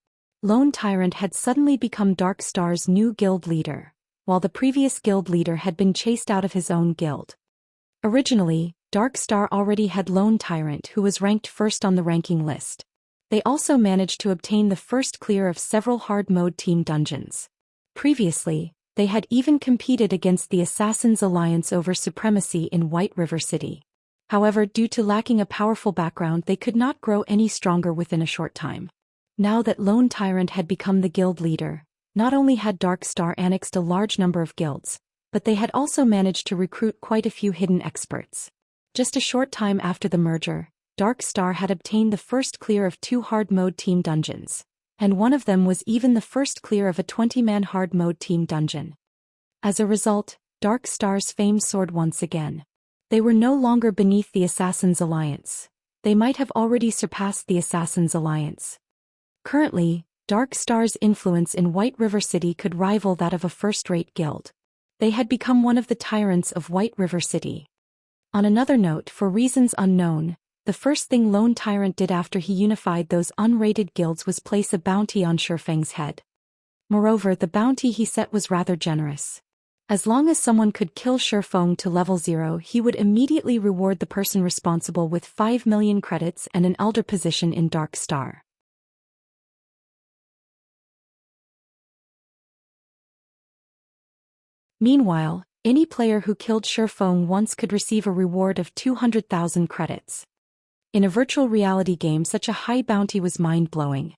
Lone Tyrant had suddenly become Dark Star's new guild leader, while the previous guild leader had been chased out of his own guild. Originally, Dark Star already had Lone Tyrant, who was ranked first on the ranking list. They also managed to obtain the first clear of several hard-mode team dungeons. Previously, they had even competed against the Assassins' Alliance over supremacy in White River City. However, due to lacking a powerful background, they could not grow any stronger within a short time. Now that Lone Tyrant had become the guild leader, not only had Dark Star annexed a large number of guilds, but they had also managed to recruit quite a few hidden experts. Just a short time after the merger, Dark Star had obtained the first clear of 2 hard-mode team dungeons, and one of them was even the first clear of a 20-man hard-mode team dungeon. As a result, Dark Star's fame soared once again. They were no longer beneath the Assassins' Alliance. They might have already surpassed the Assassins' Alliance. Currently, Dark Star's influence in White River City could rival that of a first-rate guild. They had become one of the tyrants of White River City. On another note, for reasons unknown, the first thing Lone Tyrant did after he unified those unrated guilds was place a bounty on Shi Feng's head. Moreover, the bounty he set was rather generous. As long as someone could kill Shi Feng to level 0, he would immediately reward the person responsible with 5 million credits and an elder position in Dark Star. Meanwhile, any player who killed Shifeng once could receive a reward of 200,000 credits. In a virtual reality game, such a high bounty was mind-blowing.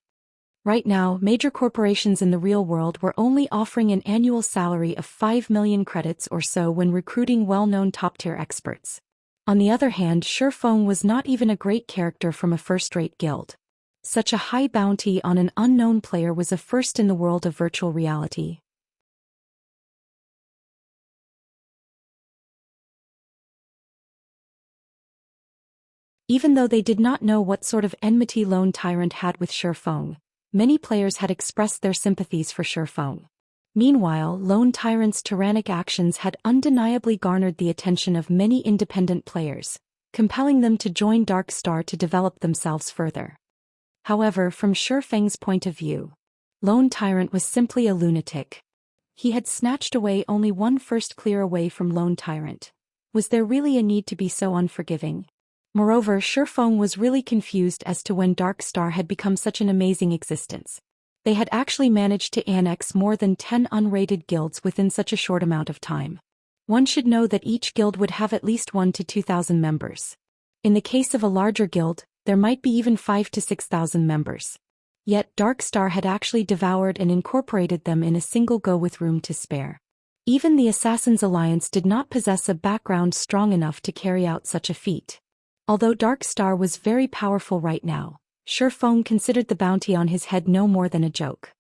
Right now, major corporations in the real world were only offering an annual salary of 5 million credits or so when recruiting well-known top-tier experts. On the other hand, Shifeng was not even a great character from a first-rate guild. Such a high bounty on an unknown player was a first in the world of virtual reality. Even though they did not know what sort of enmity Lone Tyrant had with Shifeng, many players had expressed their sympathies for Shifeng. Meanwhile, Lone Tyrant's tyrannic actions had undeniably garnered the attention of many independent players, compelling them to join Dark Star to develop themselves further. However, from Shifeng's point of view, Lone Tyrant was simply a lunatic. He had snatched away only one first clear away from Lone Tyrant. Was there really a need to be so unforgiving? Moreover, Shifeng was really confused as to when Dark Star had become such an amazing existence. They had actually managed to annex more than 10 unrated guilds within such a short amount of time. One should know that each guild would have at least 1 to 2,000 members. In the case of a larger guild, there might be even 5 to 6,000 members. Yet Dark Star had actually devoured and incorporated them in a single go with room to spare. Even the Assassin's Alliance did not possess a background strong enough to carry out such a feat. Although Dark Star was very powerful right now, Shifeng considered the bounty on his head no more than a joke.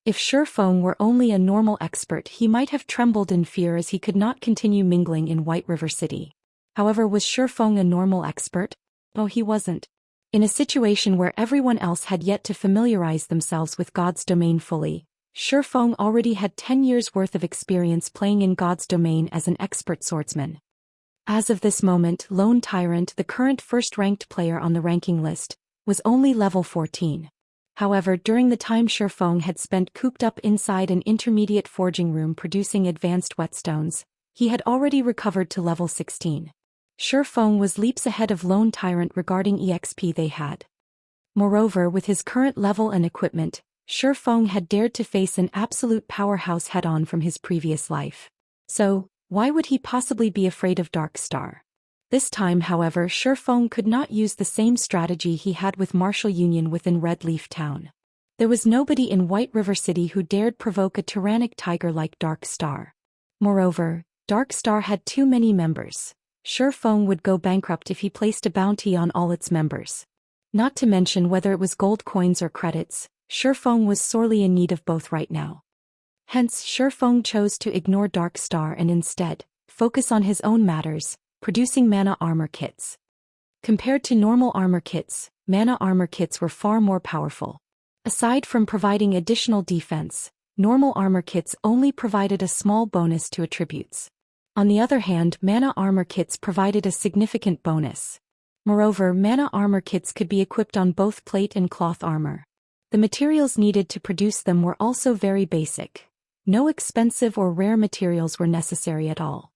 If Shifeng were only a normal expert, he might have trembled in fear as he could not continue mingling in White River City. However, was Shifeng a normal expert? Oh, he wasn't. In a situation where everyone else had yet to familiarize themselves with God's domain fully, Shifeng already had 10 years' worth of experience playing in God's domain as an expert swordsman. As of this moment, Lone Tyrant, the current first-ranked player on the ranking list, was only level 14. However, during the time Shifeng had spent cooped up inside an intermediate forging room producing advanced whetstones, he had already recovered to level 16. Shifeng was leaps ahead of Lone Tyrant regarding EXP they had. Moreover, with his current level and equipment, Shifeng had dared to face an absolute powerhouse head-on from his previous life. So, why would he possibly be afraid of Dark Star? This time, however, Shifeng could not use the same strategy he had with Martial Union within Red Leaf Town. There was nobody in White River City who dared provoke a tyrannic tiger like Dark Star. Moreover, Dark Star had too many members. Shifeng would go bankrupt if he placed a bounty on all its members. Not to mention whether it was gold coins or credits, Shifeng was sorely in need of both right now. Hence, Shifeng chose to ignore Dark Star and instead focus on his own matters, producing mana armor kits. Compared to normal armor kits, mana armor kits were far more powerful. Aside from providing additional defense, normal armor kits only provided a small bonus to attributes. On the other hand, mana armor kits provided a significant bonus. Moreover, mana armor kits could be equipped on both plate and cloth armor. The materials needed to produce them were also very basic. No expensive or rare materials were necessary at all.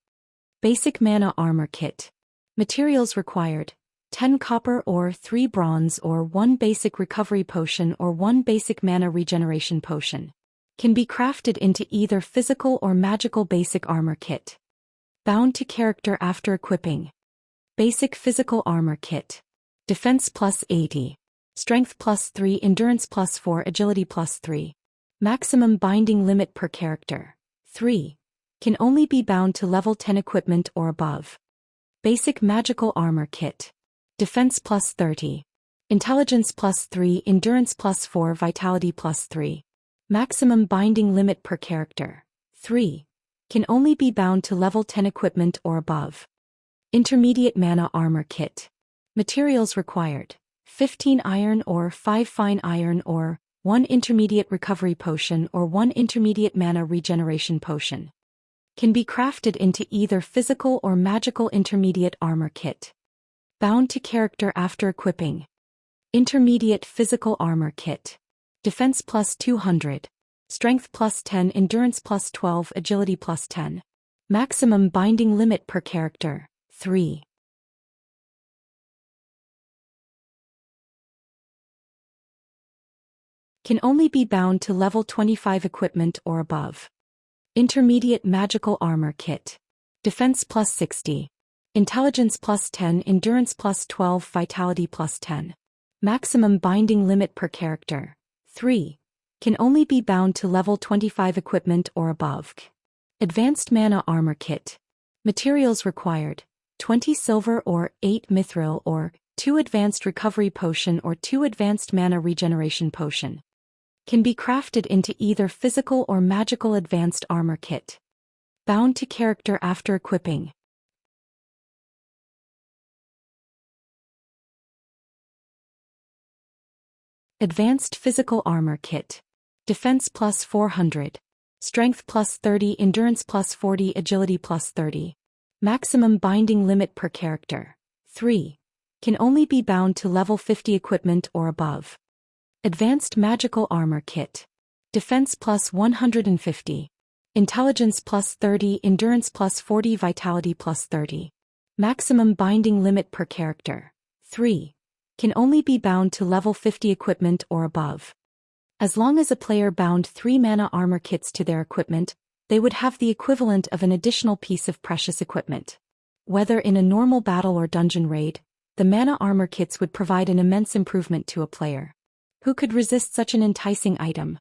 Basic mana armor kit. Materials required: 10 copper ore, 3 bronze ore, 1 basic recovery potion or 1 basic mana regeneration potion. Can be crafted into either physical or magical basic armor kit. Bound to character after equipping. Basic physical armor kit. Defense plus 80. Strength plus 3, endurance plus 4, agility plus 3. Maximum binding limit per character: 3. Can only be bound to level 10 equipment or above. Basic magical armor kit. Defense plus 30. Intelligence plus 3, endurance plus 4, vitality plus 3. Maximum binding limit per character: 3. Can only be bound to level 10 equipment or above. Intermediate mana armor kit. Materials required: 15 iron ore, 5 fine iron ore, 1 intermediate recovery potion or 1 intermediate mana regeneration potion. Can be crafted into either physical or magical intermediate armor kit. Bound to character after equipping. Intermediate physical armor kit. Defense plus 200. Strength plus 10, endurance plus 12, agility plus 10. Maximum binding limit per character: 3. Can only be bound to level 25 equipment or above. Intermediate Magical Armor Kit. Defense plus 60. Intelligence plus 10, Endurance plus 12, Vitality plus 10. Maximum binding limit per character. 3. Can only be bound to level 25 equipment or above. Advanced Mana Armor Kit. Materials required: 20 silver or 8 mithril or 2 advanced recovery potion or 2 advanced mana regeneration potion. Can be crafted into either physical or magical advanced armor kit. Bound to character after equipping. Advanced Physical Armor Kit. Defense plus 400. Strength plus 30, Endurance plus 40, Agility plus 30. Maximum binding limit per character. 3. Can only be bound to level 50 equipment or above. Advanced Magical Armor Kit. Defense plus 150. Intelligence plus 30, Endurance plus 40, Vitality plus 30. Maximum binding limit per character. 3. Can only be bound to level 50 equipment or above. As long as a player bound 3 mana armor kits to their equipment, they would have the equivalent of an additional piece of precious equipment. Whether in a normal battle or dungeon raid, the mana armor kits would provide an immense improvement to a player. Who could resist such an enticing item?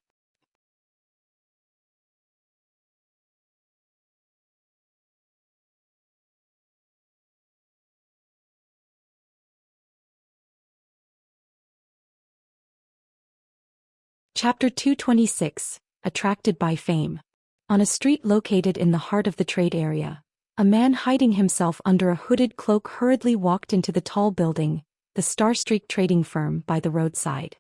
Chapter 226, Attracted by Fame. On a street located in the heart of the trade area, a man hiding himself under a hooded cloak hurriedly walked into the tall building, the Starstreak trading firm, by the roadside.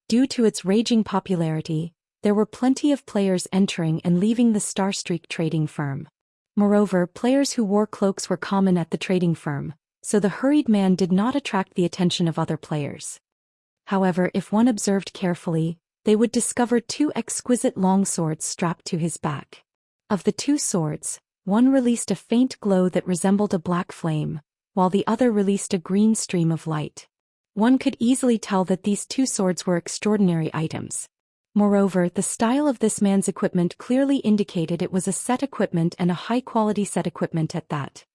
Due to its raging popularity, there were plenty of players entering and leaving the Starstreak trading firm. Moreover, players who wore cloaks were common at the trading firm, so the hurried man did not attract the attention of other players. However, if one observed carefully, they would discover 2 exquisite long swords strapped to his back. Of the 2 swords, one released a faint glow that resembled a black flame, while the other released a green stream of light. One could easily tell that these 2 swords were extraordinary items. Moreover, the style of this man's equipment clearly indicated it was a set equipment, and a high-quality set equipment at that.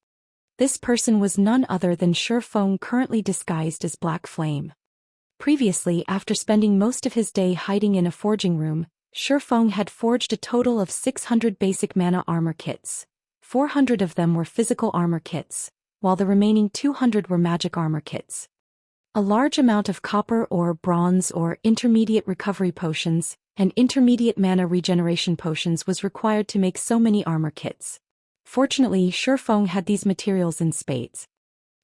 This person was none other than Shi Feng, currently disguised as Black Flame. Previously, after spending most of his day hiding in a forging room, Shi Feng had forged a total of 600 basic mana armor kits. 400 of them were physical armor kits, while the remaining 200 were magic armor kits. A large amount of copper or bronze or intermediate recovery potions and intermediate mana regeneration potions was required to make so many armor kits. Fortunately, Shi Feng had these materials in spades.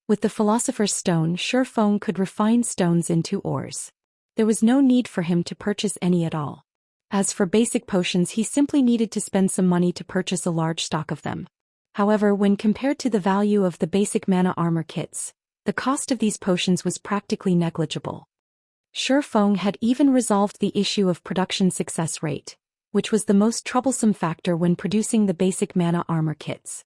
With the Philosopher's Stone, Shi Feng could refine stones into ores. There was no need for him to purchase any at all. As for basic potions, he simply needed to spend some money to purchase a large stock of them. However, when compared to the value of the basic mana armor kits, the cost of these potions was practically negligible. Shi Feng had even resolved the issue of production success rate, which was the most troublesome factor when producing the basic mana armor kits.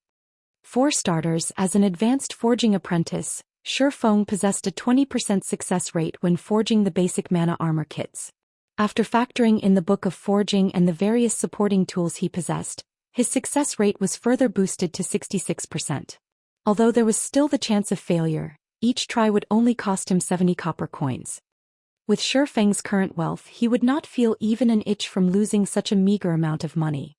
For starters, as an advanced forging apprentice, Shi Feng possessed a 20% success rate when forging the basic mana armor kits. After factoring in the Book of Forging and the various supporting tools he possessed, his success rate was further boosted to 66%. Although there was still the chance of failure, each try would only cost him 70 copper coins. With Shi Feng's current wealth, he would not feel even an itch from losing such a meager amount of money.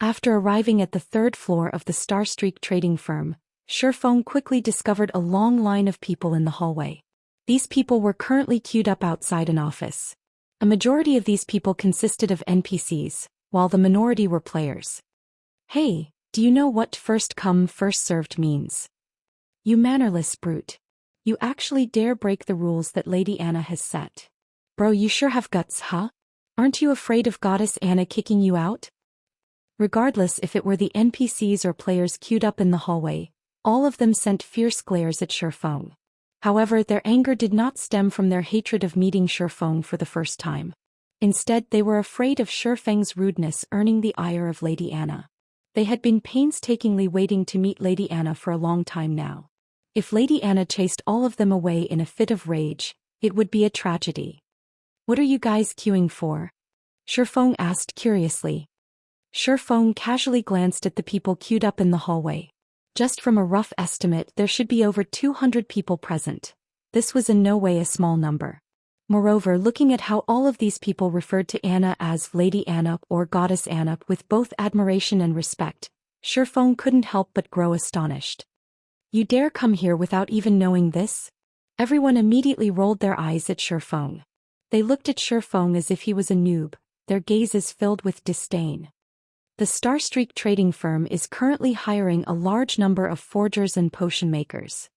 After arriving at the 3rd floor of the Starstreak trading firm, Shi Feng quickly discovered a long line of people in the hallway. These people were currently queued up outside an office. A majority of these people consisted of NPCs, while the minority were players. Hey, do you know what first come first served means? You mannerless brute. You actually dare break the rules that Lady Anna has set. Bro, you sure have guts, huh? Aren't you afraid of Goddess Anna kicking you out? Regardless if it were the NPCs or players queued up in the hallway, all of them sent fierce glares at Shi Feng. However, their anger did not stem from their hatred of meeting Shi Feng for the first time. Instead, they were afraid of Shi Feng's rudeness earning the ire of Lady Anna. They had been painstakingly waiting to meet Lady Anna for a long time now. If Lady Anna chased all of them away in a fit of rage, it would be a tragedy. What are you guys queuing for? Shi Feng asked curiously. Feng casually glanced at the people queued up in the hallway. Just from a rough estimate, there should be over 200 people present. This was in no way a small number. Moreover, looking at how all of these people referred to Anna as Lady Anna or Goddess Anna with both admiration and respect, Feng couldn't help but grow astonished. You dare come here without even knowing this? Everyone immediately rolled their eyes at Feng. They looked at Feng as if he was a noob, their gazes filled with disdain. The Starstreak trading firm is currently hiring a large number of forgers and potion makers.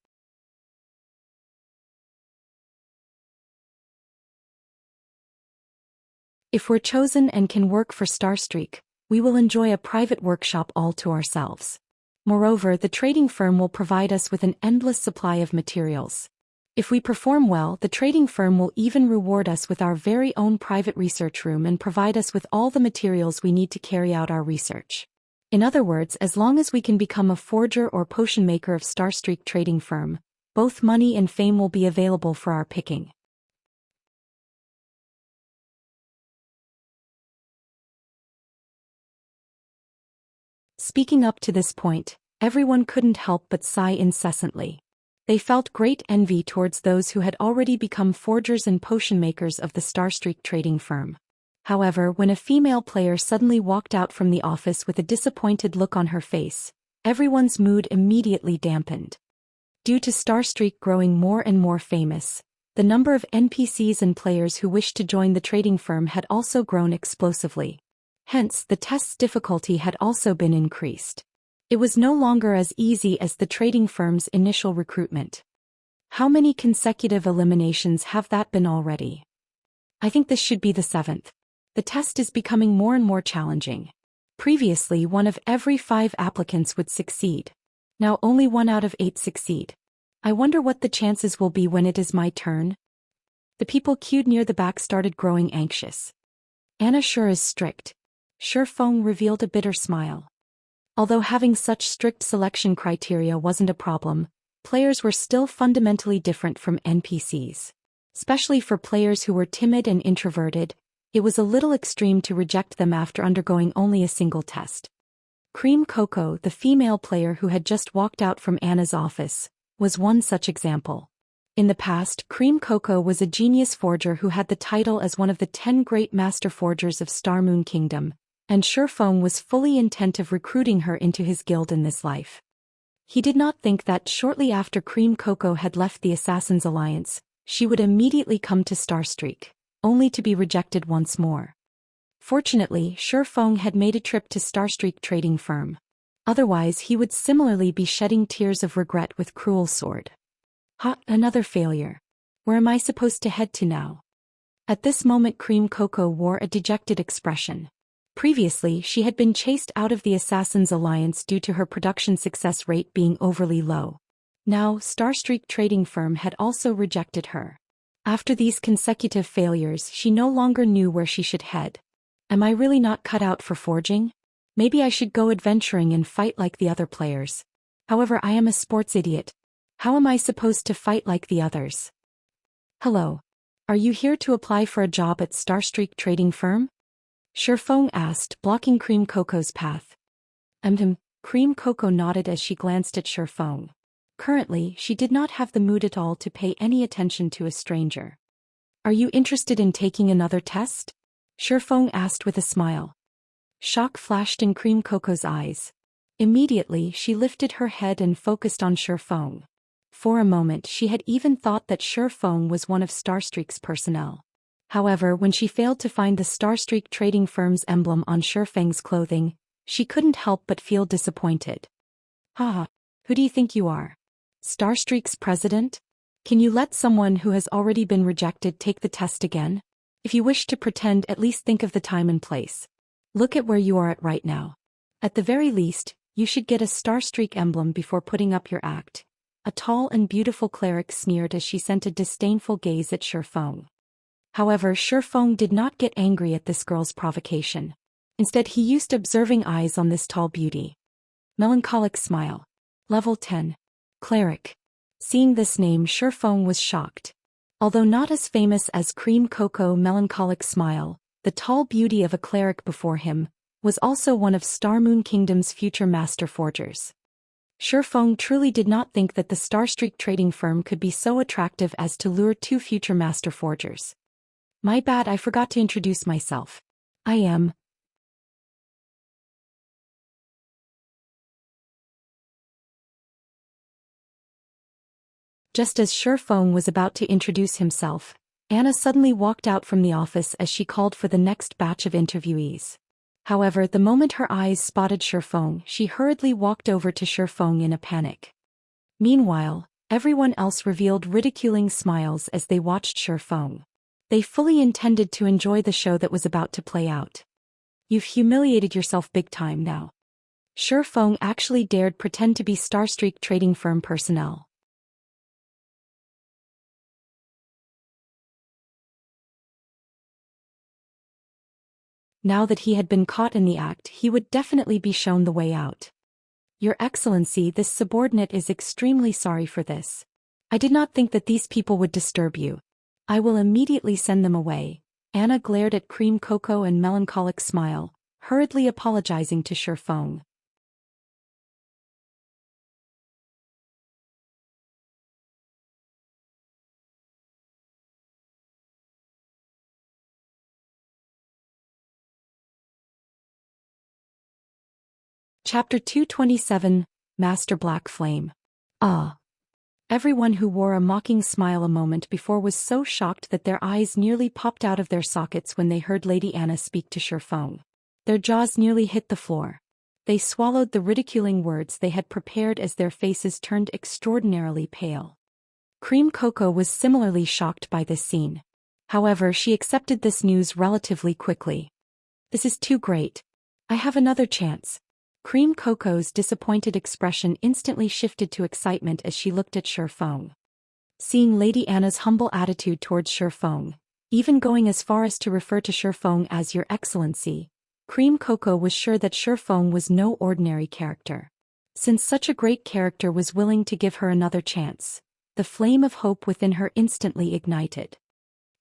If we're chosen and can work for Starstreak, we will enjoy a private workshop all to ourselves. Moreover, the trading firm will provide us with an endless supply of materials. If we perform well, the trading firm will even reward us with our very own private research room and provide us with all the materials we need to carry out our research. In other words, as long as we can become a forger or potion maker of Starstreak trading firm, both money and fame will be available for our picking. Speaking up to this point, everyone couldn't help but sigh incessantly. They felt great envy towards those who had already become forgers and potion makers of the Starstreak trading firm. However, when a female player suddenly walked out from the office with a disappointed look on her face, everyone's mood immediately dampened. Due to Starstreak growing more and more famous, the number of NPCs and players who wished to join the trading firm had also grown explosively. Hence, the test's difficulty had also been increased. It was no longer as easy as the trading firm's initial recruitment. How many consecutive eliminations have that been already? I think this should be the 7th. The test is becoming more and more challenging. Previously, 1 of every 5 applicants would succeed. Now only 1 out of 8 succeed. I wonder what the chances will be when it is my turn. The people queued near the back started growing anxious. Anna sure is strict. Feng revealed a bitter smile. Although having such strict selection criteria wasn't a problem, players were still fundamentally different from NPCs. Especially for players who were timid and introverted, it was a little extreme to reject them after undergoing only a single test. Cream Coco, the female player who had just walked out from Anna's office, was one such example. In the past, Cream Coco was a genius forger who had the title as one of the 10 great master forgers of Starmoon Kingdom, and Feng was fully intent of recruiting her into his guild in this life. He did not think that shortly after Cream Coco had left the Assassin's Alliance, she would immediately come to Starstreak, only to be rejected once more. Fortunately, Feng had made a trip to Starstreak trading firm. Otherwise, he would similarly be shedding tears of regret with Cruel Sword. Another failure. Where am I supposed to head to now? At this moment, Cream Coco wore a dejected expression. Previously, she had been chased out of the Assassin's Alliance due to her production success rate being overly low. Now, Starstreak trading firm had also rejected her. After these consecutive failures, she no longer knew where she should head. Am I really not cut out for forging? Maybe I should go adventuring and fight like the other players. However, I am a sports idiot. How am I supposed to fight like the others? Hello. Are you here to apply for a job at Starstreak trading firm? Feng asked, blocking Cream Coco's path. Cream Coco nodded as she glanced at Feng. Currently, she did not have the mood at all to pay any attention to a stranger. Are you interested in taking another test? Feng asked with a smile. Shock flashed in Cream Coco's eyes. Immediately, she lifted her head and focused on Feng. For a moment, she had even thought that Feng was one of Starstreak's personnel. However, when she failed to find the Starstreak trading firm's emblem on Feng's clothing, she couldn't help but feel disappointed. Who do you think you are? Starstreak's president? Can you let someone who has already been rejected take the test again? If you wish to pretend, at least think of the time and place. Look at where you are at right now. At the very least, you should get a Starstreak emblem before putting up your act. A tall and beautiful cleric sneered as she sent a disdainful gaze at Feng. However, Feng did not get angry at this girl's provocation. Instead, he used observing eyes on this tall beauty. Melancholic smile. Level 10. Cleric. Seeing this name, Feng was shocked. Although not as famous as Cream Coco Melancholic Smile, the tall beauty of a cleric before him was also one of Star Moon Kingdom's future master forgers. Shifeng truly did not think that the Starstreak trading firm could be so attractive as to lure two future master forgers. My bad, I forgot to introduce myself. I am. Just as Shifeng was about to introduce himself, Anna suddenly walked out from the office as she called for the next batch of interviewees. However, the moment her eyes spotted Shifeng, she hurriedly walked over to Shifeng in a panic. Meanwhile, everyone else revealed ridiculing smiles as they watched Shifeng. They fully intended to enjoy the show that was about to play out. You've humiliated yourself big time now. Shifeng actually dared pretend to be Starstreak trading firm personnel. Now that he had been caught in the act, he would definitely be shown the way out. Your Excellency, this subordinate is extremely sorry for this. I did not think that these people would disturb you. I will immediately send them away. Anna glared at Cream Cocoa and melancholic smile, hurriedly apologizing to Shifeng. Chapter 227, Master Black Flame. Ah. Everyone who wore a mocking smile a moment before was so shocked that their eyes nearly popped out of their sockets when they heard Lady Anna speak to Shifeng. Their jaws nearly hit the floor. They swallowed the ridiculing words they had prepared as their faces turned extraordinarily pale. Cream Cocoa was similarly shocked by this scene. However, she accepted this news relatively quickly. This is too great. I have another chance. Cream Cocoa's disappointed expression instantly shifted to excitement as she looked at Shifeng. Seeing Lady Anna's humble attitude towards Shifeng, even going as far as to refer to Shifeng as Your Excellency, Cream Cocoa was sure that Shifeng was no ordinary character. Since such a great character was willing to give her another chance, the flame of hope within her instantly ignited.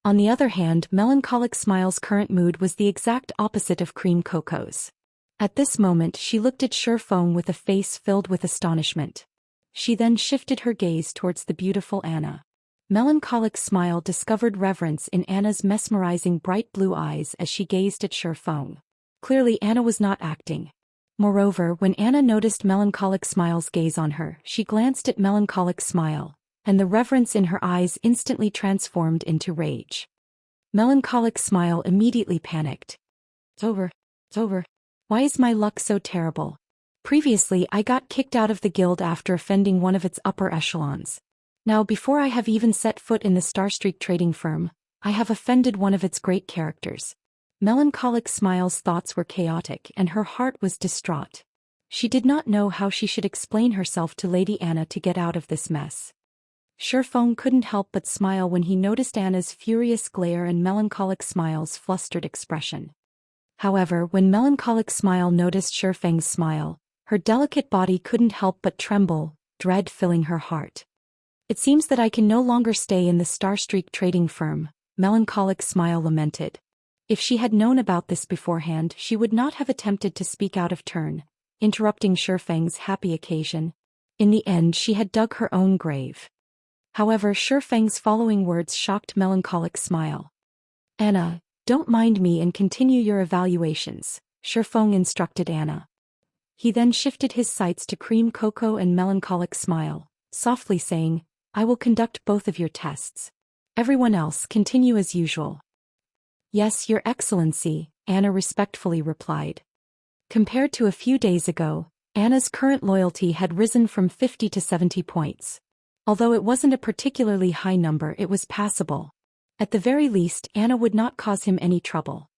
On the other hand, Melancholic Smile's current mood was the exact opposite of Cream Cocoa's. At this moment she looked at Shifeng with a face filled with astonishment. She then shifted her gaze towards the beautiful Anna. Melancholic Smile discovered reverence in Anna's mesmerizing bright blue eyes as she gazed at Shifeng. Clearly Anna was not acting. Moreover, when Anna noticed Melancholic Smile's gaze on her, she glanced at Melancholic Smile, and the reverence in her eyes instantly transformed into rage. Melancholic Smile immediately panicked. It's over. It's over. Why is my luck so terrible? Previously I got kicked out of the guild after offending one of its upper echelons. Now before I have even set foot in the Starstreak trading firm, I have offended one of its great characters. Melancholic Smile's thoughts were chaotic and her heart was distraught. She did not know how she should explain herself to Lady Anna to get out of this mess. Shifeng couldn't help but smile when he noticed Anna's furious glare and Melancholic Smile's flustered expression. However, when Melancholic Smile noticed Shifeng's smile, her delicate body couldn't help but tremble, dread filling her heart. It seems that I can no longer stay in the Starstreak trading firm, Melancholic Smile lamented. If she had known about this beforehand, she would not have attempted to speak out of turn, interrupting Shifeng's happy occasion. In the end, she had dug her own grave. However, Shifeng's following words shocked Melancholic Smile. Anna, don't mind me and continue your evaluations, Shifeng instructed Anna. He then shifted his sights to Cream Cocoa and Melancholic Smile, softly saying, I will conduct both of your tests. Everyone else continue as usual. Yes, Your Excellency, Anna respectfully replied. Compared to a few days ago, Anna's current loyalty had risen from 50 to 70 points. Although it wasn't a particularly high number, it was passable. At the very least, Anna would not cause him any trouble.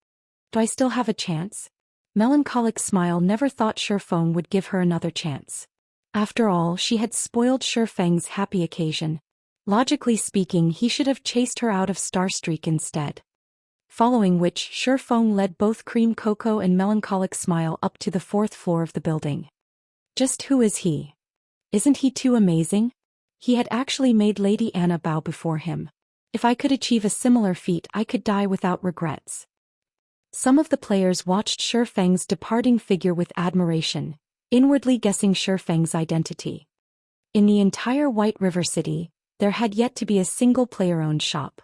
Do I still have a chance? Melancholic Smile never thought Shifeng would give her another chance. After all, she had spoiled Shifeng's happy occasion. Logically speaking, he should have chased her out of Starstreak instead. Following which, Shifeng led both Cream Cocoa and Melancholic Smile up to the 4th floor of the building. Just who is he? Isn't he too amazing? He had actually made Lady Anna bow before him. If I could achieve a similar feat, I could die without regrets. Some of the players watched Shifeng's departing figure with admiration, inwardly guessing Shifeng's identity. In the entire White River City, there had yet to be a single player-owned shop.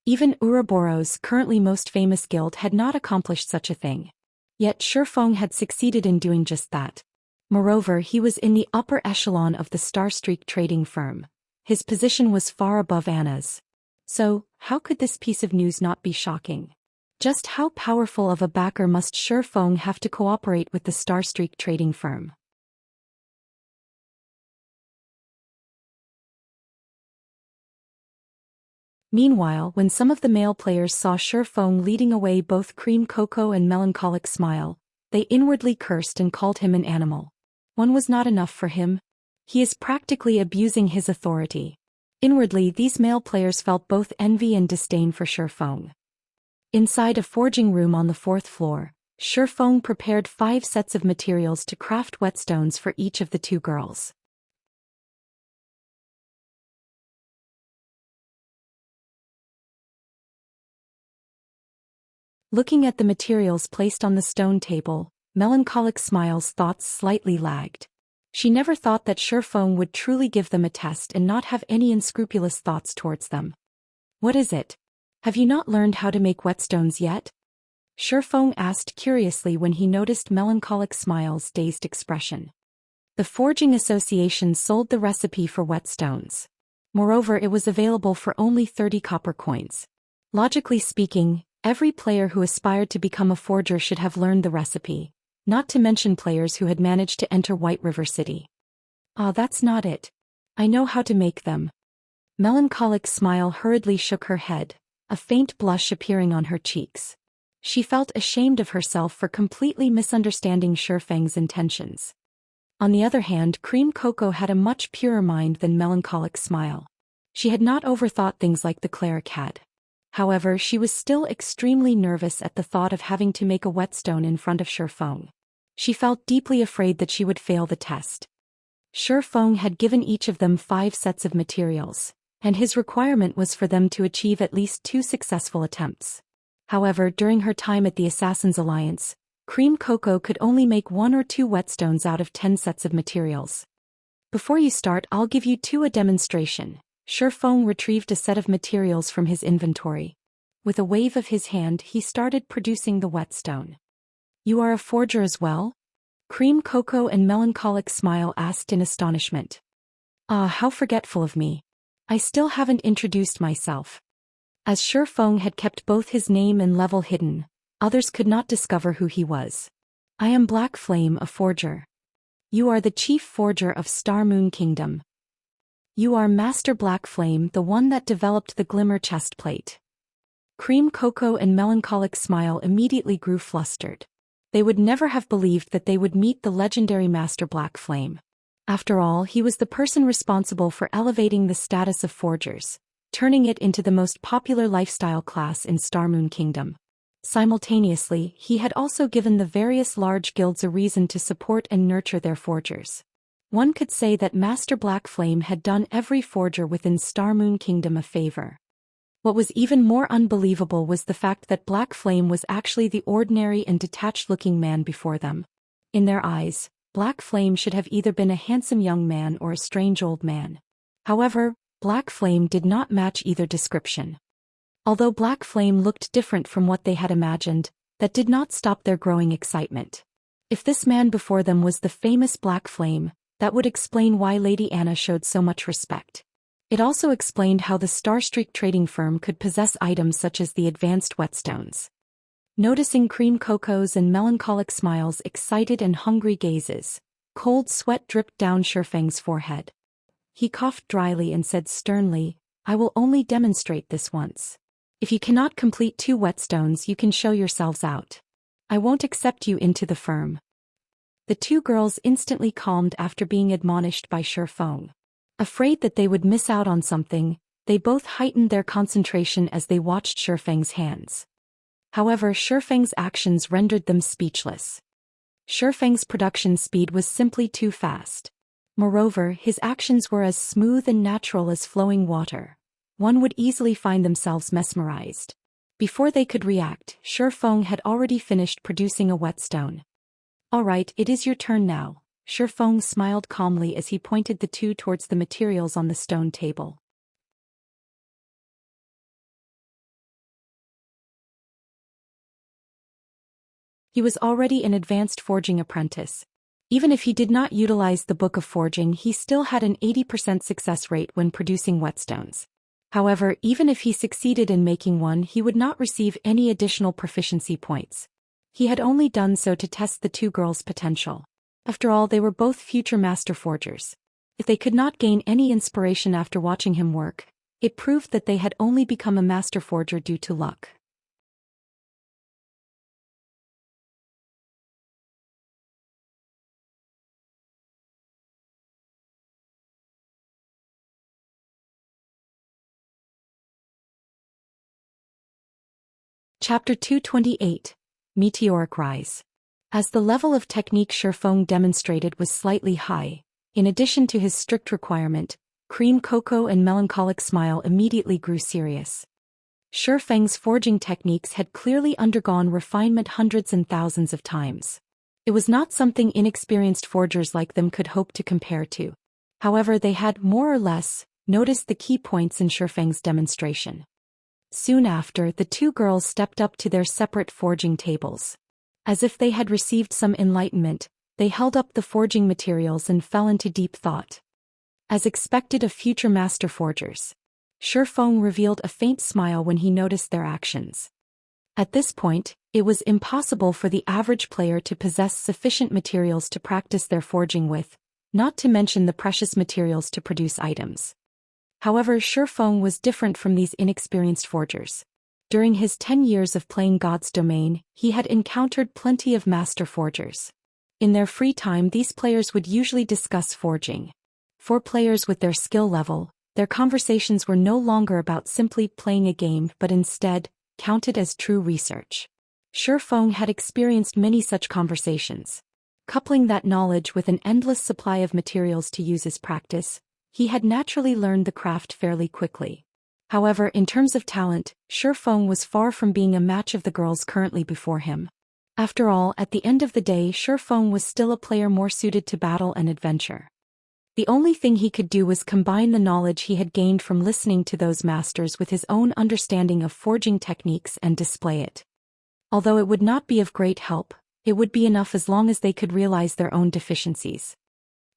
Even Ouroboros' currently most famous guild had not accomplished such a thing. Yet Shifeng had succeeded in doing just that. Moreover, he was in the upper echelon of the Starstreak trading firm. His position was far above Anna's. So, how could this piece of news not be shocking? Just how powerful of a backer must Shifeng have to cooperate with the Starstreak trading firm? Meanwhile, when some of the male players saw Shifeng leading away both Cream Cocoa and Melancholic Smile, they inwardly cursed and called him an animal. One was not enough for him. He is practically abusing his authority. Inwardly, these male players felt both envy and disdain for Shifeng. Inside a forging room on the 4th floor, Shifeng prepared 5 sets of materials to craft whetstones for each of the 2 girls. Looking at the materials placed on the stone table, Melancholic Smile's thoughts slightly lagged. She never thought that Shifeng would truly give them a test and not have any unscrupulous thoughts towards them. What is it? Have you not learned how to make whetstones yet? Shifeng asked curiously when he noticed Melancholic Smile's dazed expression. The Forging Association sold the recipe for whetstones. Moreover, it was available for only 30 copper coins. Logically speaking, every player who aspired to become a forger should have learned the recipe, not to mention players who had managed to enter White River City. Ah, that's not it. I know how to make them. Melancholic Smile hurriedly shook her head, a faint blush appearing on her cheeks. She felt ashamed of herself for completely misunderstanding Shifeng's intentions. On the other hand, Cream Cocoa had a much purer mind than Melancholic Smile. She had not overthought things like the cleric had. However, she was still extremely nervous at the thought of having to make a whetstone in front of Shifeng. She felt deeply afraid that she would fail the test. Shifeng had given each of them 5 sets of materials, and his requirement was for them to achieve at least 2 successful attempts. However, during her time at the Assassin's Alliance, Cream Cocoa could only make 1 or 2 whetstones out of 10 sets of materials. Before you start, I'll give you 2 a demonstration. Shifeng retrieved a set of materials from his inventory. With a wave of his hand, he started producing the whetstone. You are a forger as well? Cream Cocoa and Melancholic Smile asked in astonishment. Ah, how forgetful of me. I still haven't introduced myself. As Shifeng had kept both his name and level hidden, others could not discover who he was. I am Black Flame, a forger. You are the chief forger of Star Moon Kingdom. You are Master Black Flame, the one that developed the Glimmer chestplate. Cream Cocoa and Melancholic Smile immediately grew flustered. They would never have believed that they would meet the legendary Master Black Flame. After all, he was the person responsible for elevating the status of forgers, turning it into the most popular lifestyle class in Star Moon Kingdom. Simultaneously, he had also given the various large guilds a reason to support and nurture their forgers. One could say that Master Black Flame had done every forger within Star Moon Kingdom a favor. What was even more unbelievable was the fact that Black Flame was actually the ordinary and detached-looking man before them. In their eyes, Black Flame should have either been a handsome young man or a strange old man. However, Black Flame did not match either description. Although Black Flame looked different from what they had imagined, that did not stop their growing excitement. If this man before them was the famous Black Flame, that would explain why Lady Anna showed so much respect. It also explained how the Starstreak trading firm could possess items such as the advanced whetstones. Noticing Cream Cocoa's and Melancholic Smile's excited and hungry gazes, cold sweat dripped down Shifeng's forehead. He coughed dryly and said sternly, I will only demonstrate this once. If you cannot complete 2 whetstones, you can show yourselves out. I won't accept you into the firm. The 2 girls instantly calmed after being admonished by Shifeng. Afraid that they would miss out on something, they both heightened their concentration as they watched Shifeng's hands. However, Shifeng's actions rendered them speechless. Shifeng's production speed was simply too fast. Moreover, his actions were as smooth and natural as flowing water. One would easily find themselves mesmerized. Before they could react, Shifeng had already finished producing a whetstone. "All right, it is your turn now." Shifeng smiled calmly as he pointed the two towards the materials on the stone table. He was already an advanced forging apprentice. Even if he did not utilize the Book of Forging, he still had an 80% success rate when producing whetstones. However, even if he succeeded in making one, he would not receive any additional proficiency points. He had only done so to test the two girls' potential. After all, they were both future master forgers. If they could not gain any inspiration after watching him work, it proved that they had only become a master forger due to luck. Chapter 228, Meteoric Rise. As the level of technique Shifeng demonstrated was slightly high, in addition to his strict requirement, Cream Cocoa and Melancholic Smile immediately grew serious. Shifeng's forging techniques had clearly undergone refinement hundreds and thousands of times. It was not something inexperienced forgers like them could hope to compare to. However, they had, more or less, noticed the key points in Shifeng's demonstration. Soon after, the two girls stepped up to their separate forging tables. As if they had received some enlightenment, they held up the forging materials and fell into deep thought. As expected of future master forgers, Shifeng revealed a faint smile when he noticed their actions. At this point, it was impossible for the average player to possess sufficient materials to practice their forging with, not to mention the precious materials to produce items. However, Shifeng was different from these inexperienced forgers. During his 10 years of playing God's Domain, he had encountered plenty of master forgers. In their free time, these players would usually discuss forging. For players with their skill level, their conversations were no longer about simply playing a game but instead counted as true research. Shifeng had experienced many such conversations. Coupling that knowledge with an endless supply of materials to use as practice, he had naturally learned the craft fairly quickly. However, in terms of talent, Shifeng was far from being a match of the girls currently before him. After all, at the end of the day, Shifeng was still a player more suited to battle and adventure. The only thing he could do was combine the knowledge he had gained from listening to those masters with his own understanding of forging techniques and display it. Although it would not be of great help, it would be enough as long as they could realize their own deficiencies.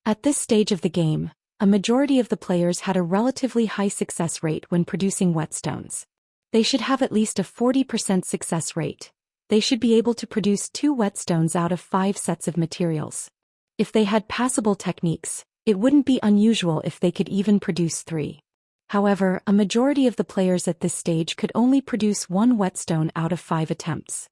At this stage of the game, a majority of the players had a relatively high success rate when producing whetstones. They should have at least a 40% success rate. They should be able to produce 2 whetstones out of 5 sets of materials. If they had passable techniques, it wouldn't be unusual if they could even produce 3. However, a majority of the players at this stage could only produce 1 whetstone out of 5 attempts.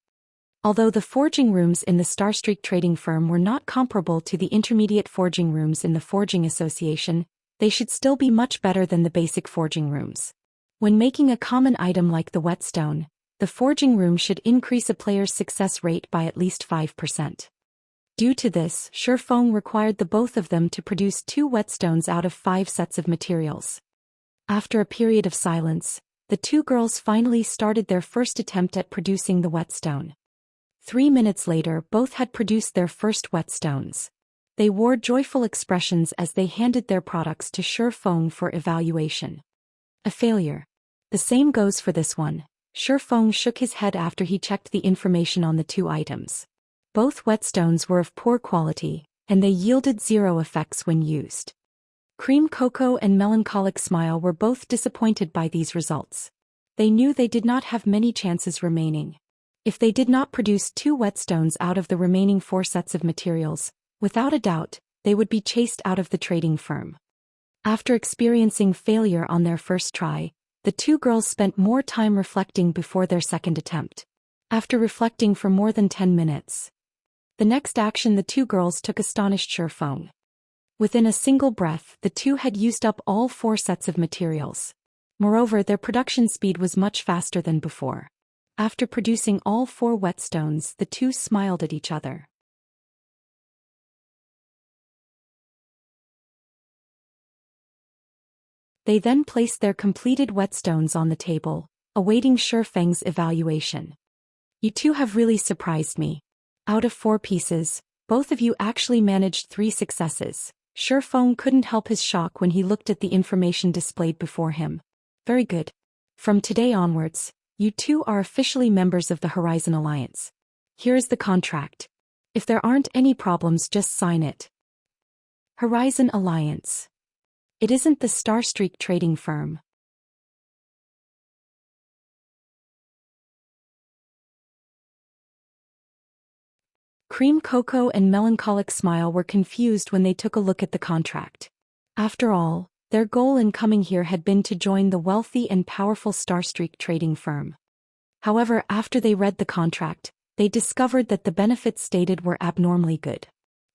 Although the forging rooms in the Starstreak trading firm were not comparable to the intermediate forging rooms in the Forging Association, they should still be much better than the basic forging rooms. When making a common item like the whetstone, the forging room should increase a player's success rate by at least 5%. Due to this, Shifeng required the both of them to produce 2 whetstones out of 5 sets of materials. After a period of silence, the two girls finally started their first attempt at producing the whetstone. 3 minutes later, both had produced their first whetstones. They wore joyful expressions as they handed their products to Shifeng for evaluation. A failure. The same goes for this one. Shifeng shook his head after he checked the information on the 2 items. Both whetstones were of poor quality, and they yielded 0 effects when used. Cream Cocoa and Melancholic Smile were both disappointed by these results. They knew they did not have many chances remaining. If they did not produce 2 whetstones out of the remaining 4 sets of materials, without a doubt, they would be chased out of the trading firm. After experiencing failure on their first try, the 2 girls spent more time reflecting before their second attempt. After reflecting for more than 10 minutes, the next action the 2 girls took astonished Shifeng. Within a single breath, the 2 had used up all 4 sets of materials. Moreover, their production speed was much faster than before. After producing all 4 whetstones, the 2 smiled at each other. They then placed their completed whetstones on the table, awaiting Shifeng's evaluation. You two have really surprised me. Out of 4 pieces, both of you actually managed 3 successes. Shifeng couldn't help his shock when he looked at the information displayed before him. Very good. From today onwards, you two are officially members of the Horizon Alliance. Here is the contract. If there aren't any problems, just sign it. Horizon Alliance. It isn't the Starstreak trading firm. Cream Cocoa and Melancholic Smile were confused when they took a look at the contract. After all, their goal in coming here had been to join the wealthy and powerful Starstreak trading firm. However, after they read the contract, they discovered that the benefits stated were abnormally good.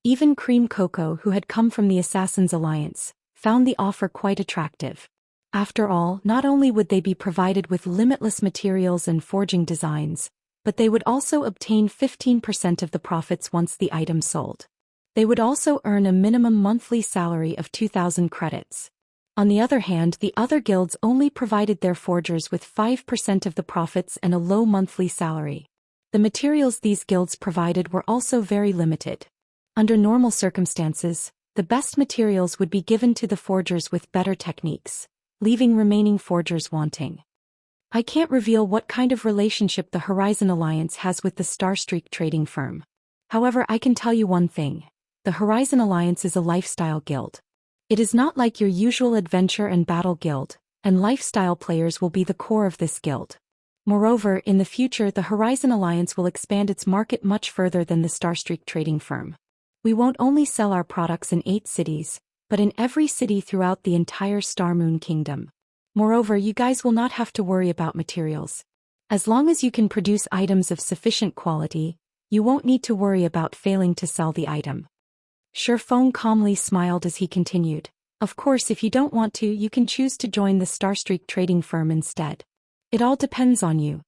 Even Cream Cocoa, who had come from the Assassin's Alliance, found the offer quite attractive. After all, not only would they be provided with limitless materials and forging designs, but they would also obtain 15% of the profits once the item sold. They would also earn a minimum monthly salary of 2,000 credits. On the other hand, the other guilds only provided their forgers with 5% of the profits and a low monthly salary. The materials these guilds provided were also very limited. Under normal circumstances, the best materials would be given to the forgers with better techniques, leaving remaining forgers wanting. I can't reveal what kind of relationship the Horizon Alliance has with the Starstreak trading firm. However, I can tell you one thing. The Horizon Alliance is a lifestyle guild. It is not like your usual adventure and battle guild, and lifestyle players will be the core of this guild. Moreover, in the future the Horizon Alliance will expand its market much further than the Starstreak trading firm. We won't only sell our products in 8 cities, but in every city throughout the entire Star Moon Kingdom. Moreover, you guys will not have to worry about materials. As long as you can produce items of sufficient quality, you won't need to worry about failing to sell the item. Shifeng calmly smiled as he continued. Of course, if you don't want to, you can choose to join the Starstreak trading firm instead. It all depends on you.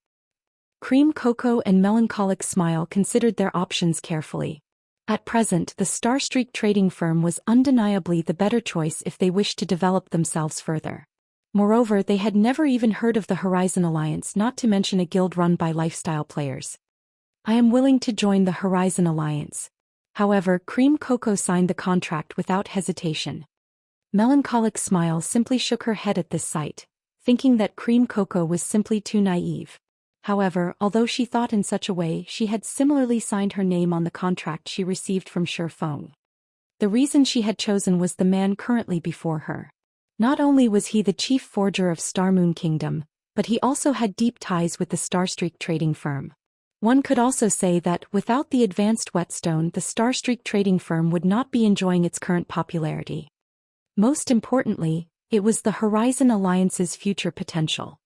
Cream Cocoa and Melancholic Smile considered their options carefully. At present, the Starstreak trading firm was undeniably the better choice if they wished to develop themselves further. Moreover, they had never even heard of the Horizon Alliance, not to mention a guild run by lifestyle players. I am willing to join the Horizon Alliance. However, Cream Cocoa signed the contract without hesitation. Melancholic Smile simply shook her head at this sight, thinking that Cream Cocoa was simply too naive. However, although she thought in such a way, she had similarly signed her name on the contract she received from Shifeng. The reason she had chosen was the man currently before her. Not only was he the chief forger of Star Moon Kingdom, but he also had deep ties with the Starstreak trading firm. One could also say that, without the advanced whetstone, the Starstreak trading firm would not be enjoying its current popularity. Most importantly, it was the Horizon Alliance's future potential.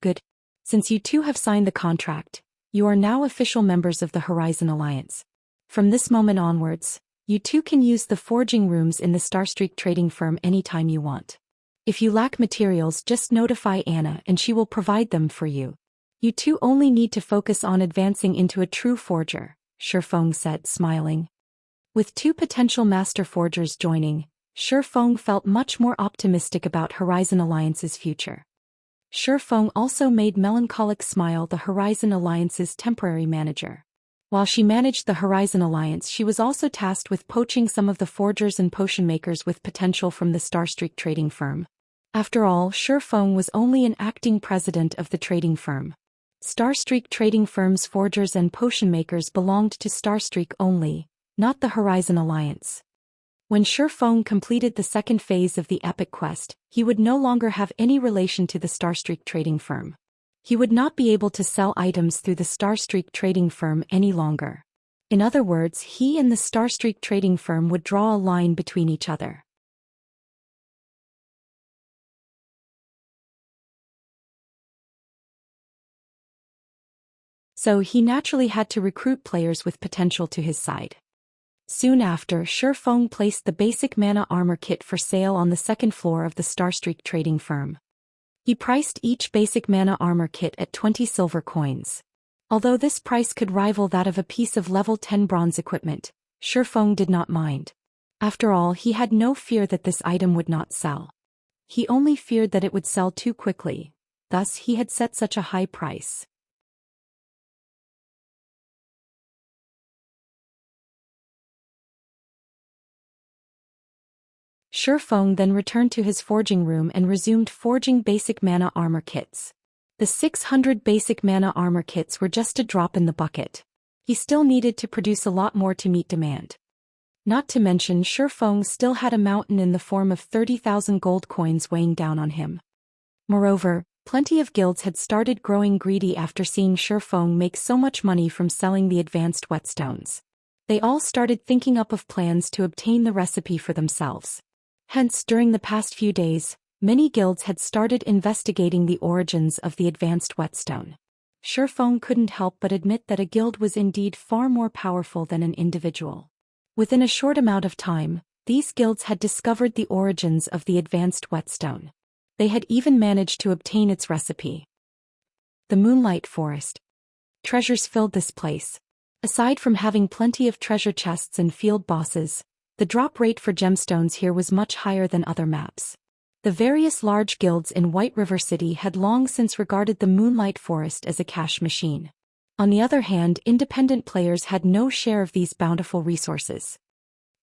Good. Since you two have signed the contract, you are now official members of the Horizon Alliance. From this moment onwards, you two can use the forging rooms in the Starstreak trading firm anytime you want. If you lack materials, just notify Anna and she will provide them for you. You two only need to focus on advancing into a true forger, Shifeng said, smiling. With 2 potential master forgers joining, Shifeng felt much more optimistic about Horizon Alliance's future. Shifeng also made Melancholic Smile the Horizon Alliance's temporary manager. While she managed the Horizon Alliance, she was also tasked with poaching some of the forgers and potion makers with potential from the Starstreak trading firm. After all, Shifeng was only an acting president of the trading firm. Starstreak trading firm's forgers and potion makers belonged to Starstreak only, not the Horizon Alliance. When Shifeng completed the second phase of the epic quest, he would no longer have any relation to the Starstreak trading firm. He would not be able to sell items through the Starstreak trading firm any longer. In other words, he and the Starstreak trading firm would draw a line between each other. So he naturally had to recruit players with potential to his side. Soon after, Shifeng placed the basic mana armor kit for sale on the second floor of the Starstreak trading firm. He priced each basic mana armor kit at 20 silver coins. Although this price could rival that of a piece of level 10 bronze equipment, Shifeng did not mind. After all, he had no fear that this item would not sell. He only feared that it would sell too quickly. thus he had set such a high price. Shifeng then returned to his forging room and resumed forging basic mana armor kits. The 600 basic mana armor kits were just a drop in the bucket. He still needed to produce a lot more to meet demand. Not to mention Shifeng still had a mountain in the form of 30,000 gold coins weighing down on him. Moreover, plenty of guilds had started growing greedy after seeing Shifeng make so much money from selling the advanced whetstones. They all started thinking up of plans to obtain the recipe for themselves. Hence, during the past few days, many guilds had started investigating the origins of the advanced whetstone. Shifeng couldn't help but admit that a guild was indeed far more powerful than an individual. Within a short amount of time, these guilds had discovered the origins of the advanced whetstone. They had even managed to obtain its recipe. The Moonlight Forest. Treasures filled this place. Aside from having plenty of treasure chests and field bosses, the drop rate for gemstones here was much higher than other maps. The various large guilds in White River City had long since regarded the Moonlight Forest as a cash machine. On the other hand, independent players had no share of these bountiful resources.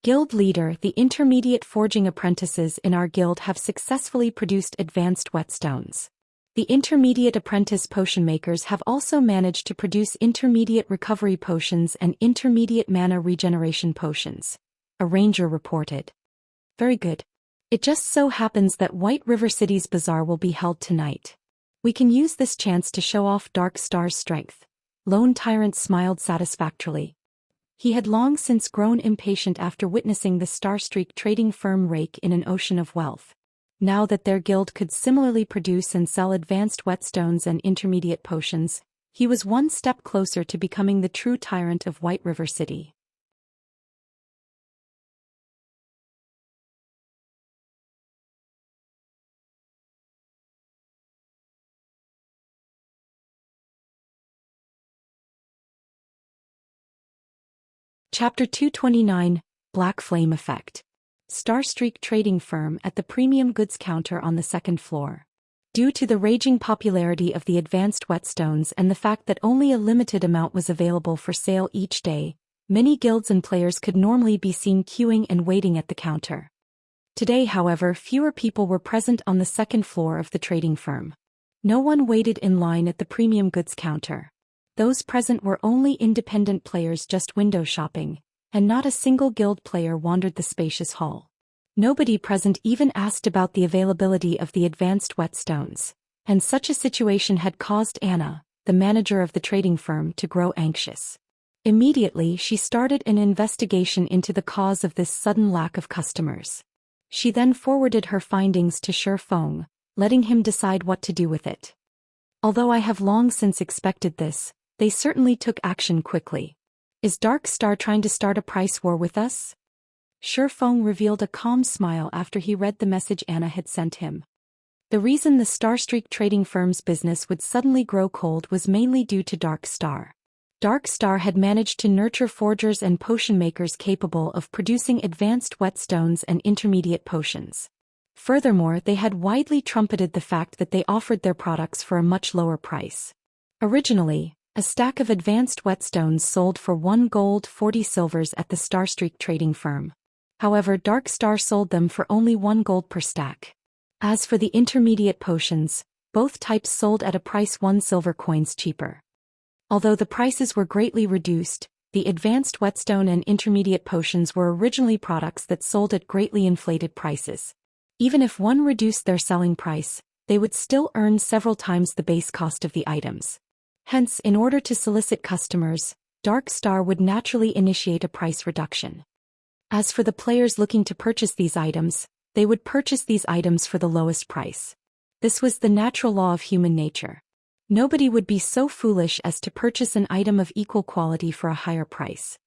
Guild leader: the intermediate forging apprentices in our guild have successfully produced advanced whetstones. The intermediate apprentice potion makers have also managed to produce intermediate recovery potions and intermediate mana regeneration potions. A ranger reported. Very good. It just so happens that White River City's bazaar will be held tonight. We can use this chance to show off Dark Star's strength. Lone Tyrant smiled satisfactorily. He had long since grown impatient after witnessing the Starstreak trading firm rake in an ocean of wealth. Now that their guild could similarly produce and sell advanced whetstones and intermediate potions, he was one step closer to becoming the true tyrant of White River City. Chapter 229, Black Flame Effect. Starstreak Trading Firm at the premium goods counter on the second floor. Due to the raging popularity of the advanced whetstones and the fact that only a limited amount was available for sale each day, many guilds and players could normally be seen queuing and waiting at the counter. Today, however, fewer people were present on the second floor of the trading firm. No one waited in line at the premium goods counter. Those present were only independent players just window shopping, and not a single guild player wandered the spacious hall. Nobody present even asked about the availability of the advanced whetstones, and such a situation had caused Anna, the manager of the trading firm, to grow anxious. Immediately, she started an investigation into the cause of this sudden lack of customers. She then forwarded her findings to Shifeng, letting him decide what to do with it. Although I have long since expected this, they certainly took action quickly. Is Dark Star trying to start a price war with us? Shifeng revealed a calm smile after he read the message Anna had sent him. The reason the Starstreak trading firm's business would suddenly grow cold was mainly due to Dark Star. Dark Star had managed to nurture forgers and potion makers capable of producing advanced whetstones and intermediate potions. Furthermore, they had widely trumpeted the fact that they offered their products for a much lower price. Originally, a stack of advanced whetstones sold for 1 gold 40 silvers at the Starstreak trading firm. However, Dark Star sold them for only 1 gold per stack. As for the intermediate potions, both types sold at a price 1 silver coins cheaper. Although the prices were greatly reduced, the advanced whetstone and intermediate potions were originally products that sold at greatly inflated prices. Even if one reduced their selling price, they would still earn several times the base cost of the items. Hence, in order to solicit customers, Dark Star would naturally initiate a price reduction. As for the players looking to purchase these items, they would purchase these items for the lowest price. This was the natural law of human nature. Nobody would be so foolish as to purchase an item of equal quality for a higher price.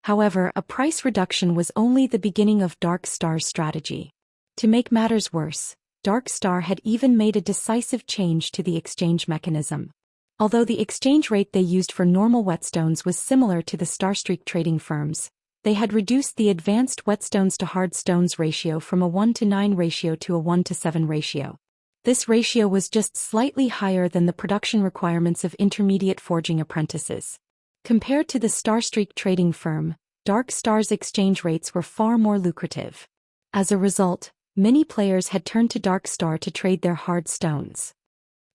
However, a price reduction was only the beginning of Dark Star's strategy. To make matters worse, Dark Star had even made a decisive change to the exchange mechanism. Although the exchange rate they used for normal whetstones was similar to the Starstreak trading firms, they had reduced the advanced whetstones to hard stones ratio from a 1:9 ratio to a 1:7 ratio. This ratio was just slightly higher than the production requirements of intermediate forging apprentices. Compared to the Starstreak trading firm, Dark Star's exchange rates were far more lucrative. As a result, many players had turned to Dark Star to trade their hard stones.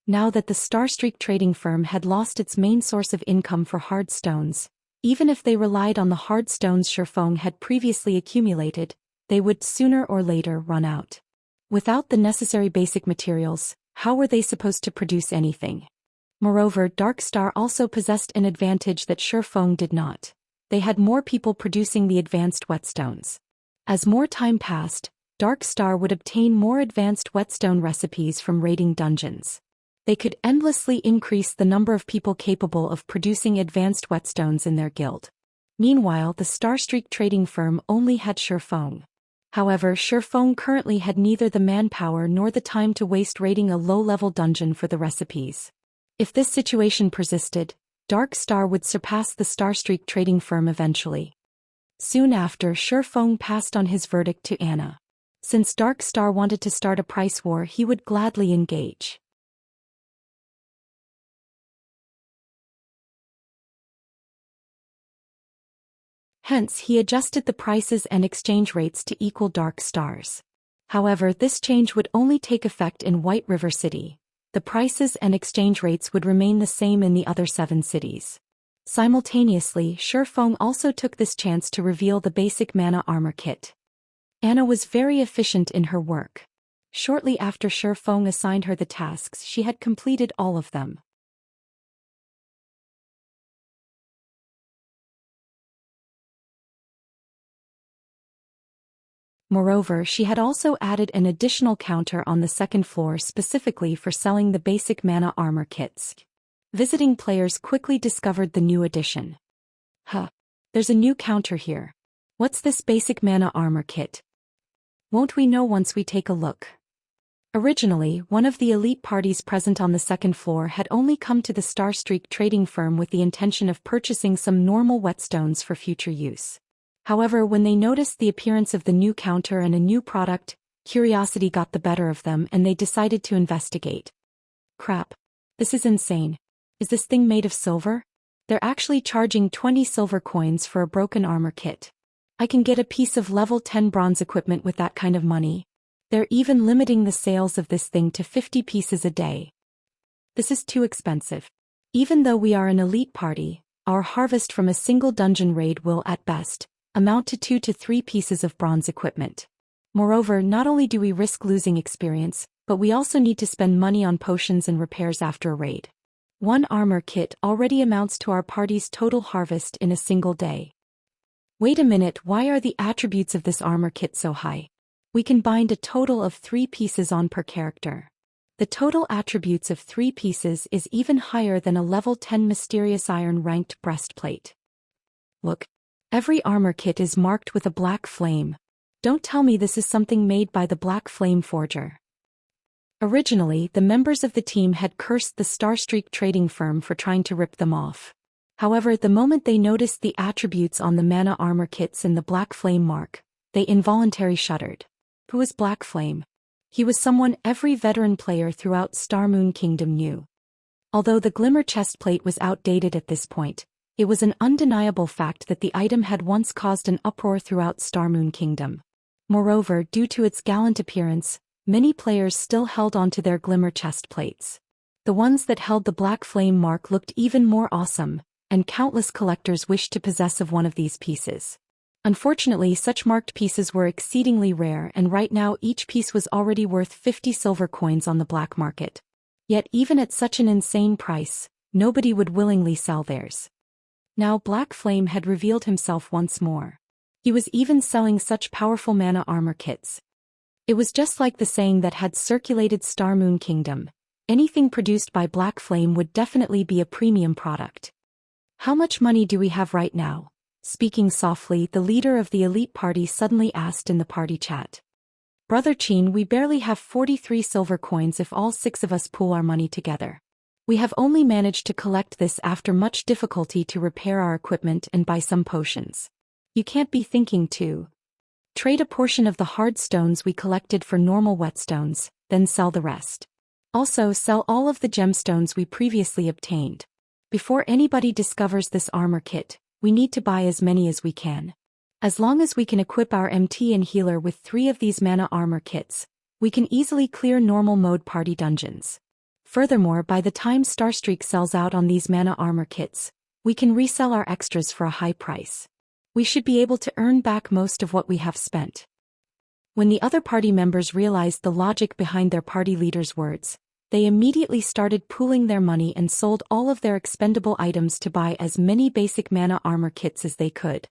Now that the Starstreak trading firm had lost its main source of income for hard stones, even if they relied on the hard stones Shifeng had previously accumulated, they would sooner or later run out. Without the necessary basic materials, how were they supposed to produce anything? Moreover, Dark Star also possessed an advantage that Shifeng did not. They had more people producing the advanced whetstones. As more time passed, Dark Star would obtain more advanced whetstone recipes from raiding dungeons. They could endlessly increase the number of people capable of producing advanced whetstones in their guild. Meanwhile, the Starstreak trading firm only had Shifeng. However, Shifeng currently had neither the manpower nor the time to waste raiding a low-level dungeon for the recipes. If this situation persisted, Dark Star would surpass the Starstreak trading firm eventually. Soon after, Shifeng passed on his verdict to Anna. Since Dark Star wanted to start a price war, he would gladly engage. Hence, he adjusted the prices and exchange rates to equal Dark Star's. However, this change would only take effect in White River City. The prices and exchange rates would remain the same in the other 7 cities. Simultaneously, Shifeng also took this chance to reveal the basic mana armor kit. Anna was very efficient in her work. Shortly after Shifeng assigned her the tasks, she had completed all of them. Moreover, she had also added an additional counter on the second floor specifically for selling the basic mana armor kits. Visiting players quickly discovered the new addition. There's a new counter here. What's this basic mana armor kit? Won't we know once we take a look? Originally, one of the elite parties present on the second floor had only come to the Starstreak trading firm with the intention of purchasing some normal whetstones for future use. However, when they noticed the appearance of the new counter and a new product, curiosity got the better of them and they decided to investigate. Crap. This is insane. Is this thing made of silver? They're actually charging 20 silver coins for a broken armor kit. I can get a piece of level 10 bronze equipment with that kind of money. They're even limiting the sales of this thing to 50 pieces a day. This is too expensive. Even though we are an elite party, our harvest from a single dungeon raid will, at best, amount to 2 to 3 pieces of bronze equipment. Moreover, not only do we risk losing experience, but we also need to spend money on potions and repairs after a raid. One armor kit already amounts to our party's total harvest in a single day. Wait a minute, why are the attributes of this armor kit so high? We can bind a total of 3 pieces on per character. The total attributes of 3 pieces is even higher than a level 10 mysterious iron ranked breastplate. Look. Every armor kit is marked with a black flame. Don't tell me this is something made by the Black Flame Forger. Originally, the members of the team had cursed the Starstreak trading firm for trying to rip them off. However, the moment they noticed the attributes on the mana armor kits and the Black Flame mark, they involuntarily shuddered. Who is Black Flame? He was someone every veteran player throughout Starmoon Kingdom knew. Although the Glimmer chestplate was outdated at this point, it was an undeniable fact that the item had once caused an uproar throughout Starmoon Kingdom. Moreover, due to its gallant appearance, many players still held onto their Glimmer chestplates. The ones that held the Black Flame mark looked even more awesome, and countless collectors wished to possess of one of these pieces. Unfortunately, such marked pieces were exceedingly rare and right now each piece was already worth 50 silver coins on the black market. Yet even at such an insane price, nobody would willingly sell theirs. Now Black Flame had revealed himself once more. He was even selling such powerful mana armor kits. It was just like the saying that had circulated Starmoon Kingdom. Anything produced by Black Flame would definitely be a premium product. How much money do we have right now? Speaking softly, the leader of the elite party suddenly asked in the party chat. Brother Chin, we barely have 43 silver coins if all 6 of us pool our money together. We have only managed to collect this after much difficulty to repair our equipment and buy some potions. You can't be thinking to trade a portion of the hard stones we collected for normal whetstones, then sell the rest. Also, sell all of the gemstones we previously obtained. Before anybody discovers this armor kit, we need to buy as many as we can. As long as we can equip our MT and healer with 3 of these mana armor kits, we can easily clear normal mode party dungeons. Furthermore, by the time Starstreak sells out on these mana armor kits, we can resell our extras for a high price. We should be able to earn back most of what we have spent. When the other party members realized the logic behind their party leader's words, they immediately started pooling their money and sold all of their expendable items to buy as many basic mana armor kits as they could.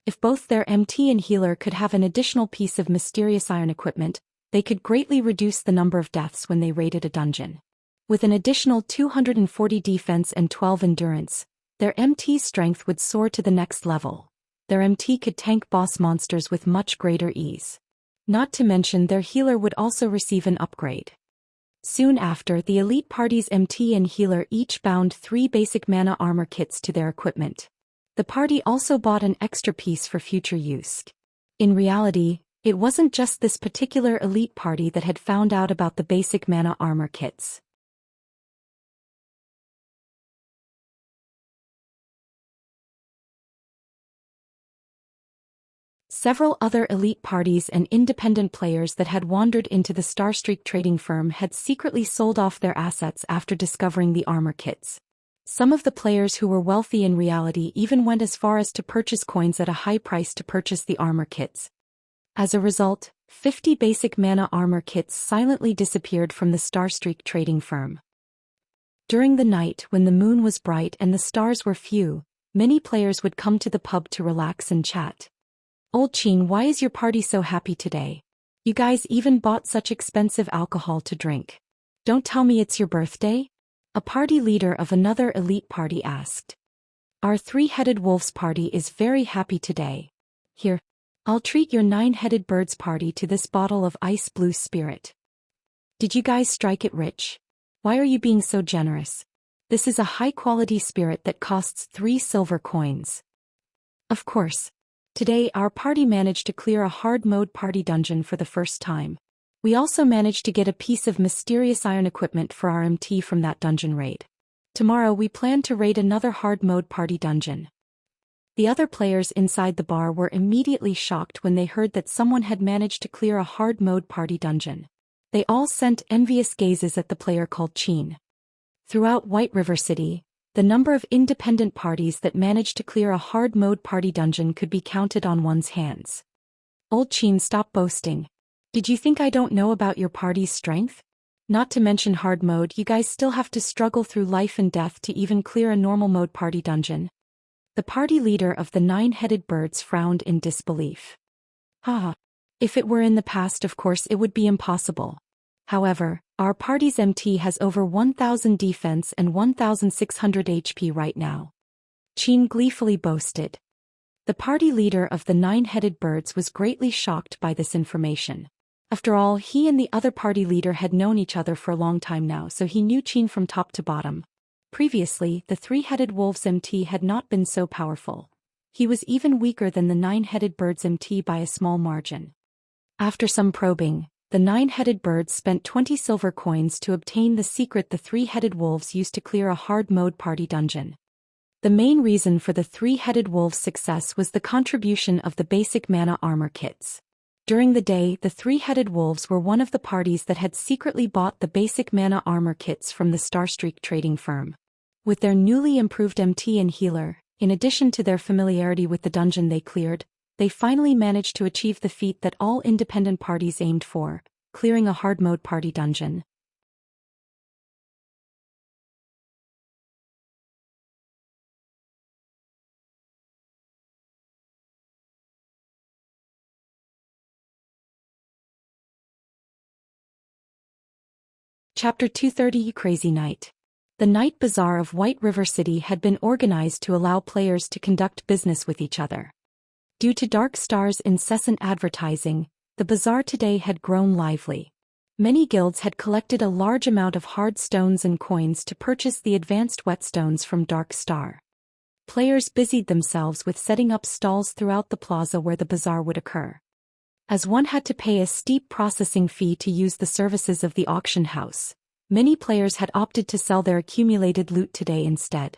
If both their MT and healer could have an additional piece of mysterious iron equipment, they could greatly reduce the number of deaths when they raided a dungeon. With an additional 240 defense and 12 endurance, their MT's strength would soar to the next level. Their MT could tank boss monsters with much greater ease. Not to mention their healer would also receive an upgrade. Soon after, the elite party's MT and healer each bound 3 basic mana armor kits to their equipment. The party also bought an extra piece for future use. In reality, it wasn't just this particular elite party that had found out about the basic mana armor kits. Several other elite parties and independent players that had wandered into the Starstreak trading firm had secretly sold off their assets after discovering the armor kits. Some of the players who were wealthy in reality even went as far as to purchase coins at a high price to purchase the armor kits. As a result, 50 basic mana armor kits silently disappeared from the Starstreak trading firm. During the night when the moon was bright and the stars were few, many players would come to the pub to relax and chat. "Old Qin, why is your party so happy today? You guys even bought such expensive alcohol to drink. Don't tell me it's your birthday?" A party leader of another elite party asked. "Our 3-headed wolves party is very happy today. Here, I'll treat your 9-headed birds party to this bottle of ice blue spirit. Did you guys strike it rich? Why are you being so generous? This is a high-quality spirit that costs 3 silver coins." Of course. Today our party managed to clear a hard mode party dungeon for the first time. We also managed to get a piece of mysterious iron equipment for our MT from that dungeon raid. Tomorrow we plan to raid another hard mode party dungeon. The other players inside the bar were immediately shocked when they heard that someone had managed to clear a hard mode party dungeon. They all sent envious gazes at the player called Qin. Throughout White River City, the number of independent parties that managed to clear a hard mode party dungeon could be counted on one's hands. "Old Qin, stop boasting. Did you think I don't know about your party's strength? Not to mention hard mode, you guys still have to struggle through life and death to even clear a normal mode party dungeon." The party leader of the 9-headed birds frowned in disbelief. "Haha. If it were in the past, of course it would be impossible. However, our party's MT has over 1,000 defense and 1,600 HP right now." Qin gleefully boasted. The party leader of the 9-headed birds was greatly shocked by this information. After all, he and the other party leader had known each other for a long time now, so he knew Qin from top to bottom. Previously, the 3-headed wolf's MT had not been so powerful. He was even weaker than the 9-headed bird's MT by a small margin. After some probing, the 9-headed birds spent 20 silver coins to obtain the secret the 3-headed wolves used to clear a hard mode party dungeon. The main reason for the 3-headed wolves' success was the contribution of the basic mana armor kits. During the day, the 3-headed wolves were one of the parties that had secretly bought the basic mana armor kits from the Starstreak trading firm. With their newly improved MT and healer, in addition to their familiarity with the dungeon they cleared, they finally managed to achieve the feat that all independent parties aimed for, clearing a hard mode party dungeon. Chapter 230 Crazy Night. The night bazaar of White River City had been organized to allow players to conduct business with each other. Due to Dark Star's incessant advertising, the bazaar today had grown lively. Many guilds had collected a large amount of hard stones and coins to purchase the advanced whetstones from Dark Star. players busied themselves with setting up stalls throughout the plaza where the bazaar would occur. As one had to pay a steep processing fee to use the services of the auction house, many players had opted to sell their accumulated loot today instead.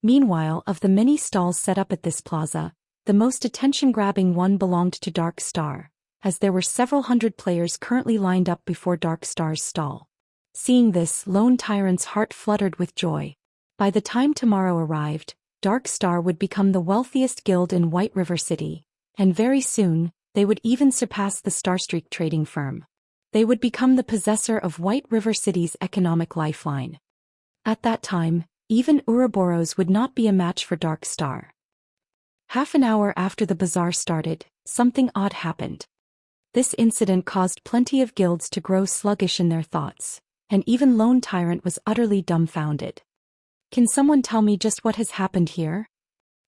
Meanwhile, of the many stalls set up at this plaza, the most attention-grabbing one belonged to Dark Star, as there were several hundred players currently lined up before Dark Star's stall. Seeing this, Lone Tyrant's heart fluttered with joy. By the time tomorrow arrived, Dark Star would become the wealthiest guild in White River City, and very soon, they would even surpass the Starstreak trading firm. They would become the possessor of White River City's economic lifeline. At that time, even Ouroboros would not be a match for Dark Star. Half an hour after the bazaar started, something odd happened. This incident caused plenty of guilds to grow sluggish in their thoughts, and even Lone Tyrant was utterly dumbfounded. "Can someone tell me just what has happened here?"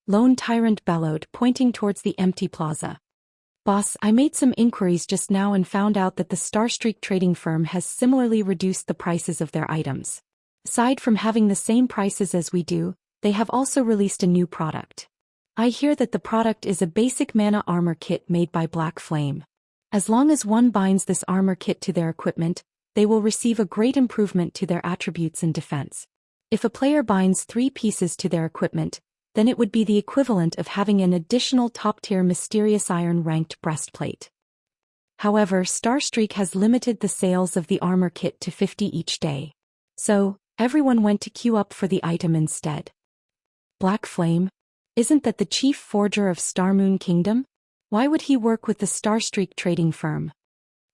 Lone Tyrant bellowed, pointing towards the empty plaza. "Boss, I made some inquiries just now and found out that the Starstreak trading firm has similarly reduced the prices of their items. Aside from having the same prices as we do, they have also released a new product. I hear that the product is a basic mana armor kit made by Black Flame. As long as one binds this armor kit to their equipment, they will receive a great improvement to their attributes and defense. If a player binds 3 pieces to their equipment, then it would be the equivalent of having an additional top-tier Mysterious Iron ranked breastplate. However, Starstreak has limited the sales of the armor kit to 50 each day. So, everyone went to queue up for the item instead." "Black Flame? Isn't that the chief forger of Starmoon Kingdom? Why would he work with the Starstreak trading firm?"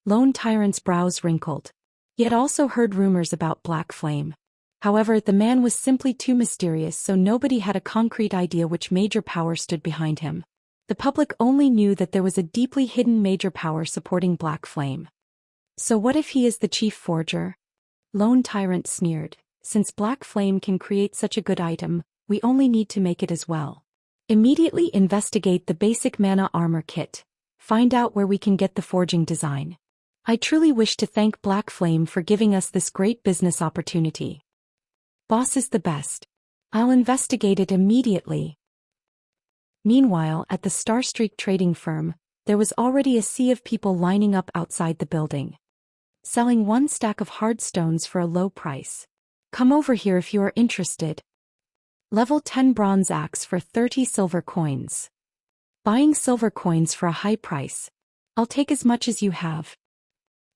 Lone Tyrant's brows wrinkled. He had also heard rumors about Black Flame. However, the man was simply too mysterious, so nobody had a concrete idea which major power stood behind him. The public only knew that there was a deeply hidden major power supporting Black Flame. "So what if he is the chief forger?" Lone Tyrant sneered. "Since Black Flame can create such a good item, we only need to make it as well. Immediately investigate the basic mana armor kit. Find out where we can get the forging design. I truly wish to thank Black Flame for giving us this great business opportunity. Boss is the best. I'll investigate it immediately." Meanwhile, at the Starstreak trading firm, there was already a sea of people lining up outside the building, selling 1 stack of hard stones for a low price. "Come over here if you are interested. Level 10 bronze axe for 30 silver coins. Buying silver coins for a high price. I'll take as much as you have."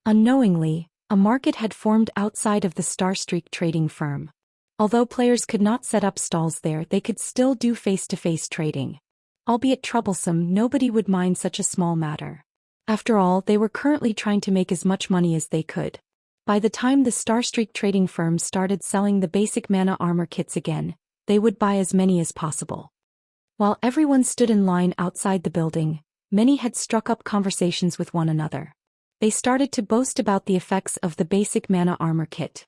Unknowingly, a market had formed outside of the Starstreak trading firm. Although players could not set up stalls there, they could still do face-to-face trading. Albeit troublesome, nobody would mind such a small matter. After all, they were currently trying to make as much money as they could. By the time the Starstreak trading firm started selling the basic mana armor kits again, they would buy as many as possible. While everyone stood in line outside the building, many had struck up conversations with one another. They started to boast about the effects of the basic mana armor kit.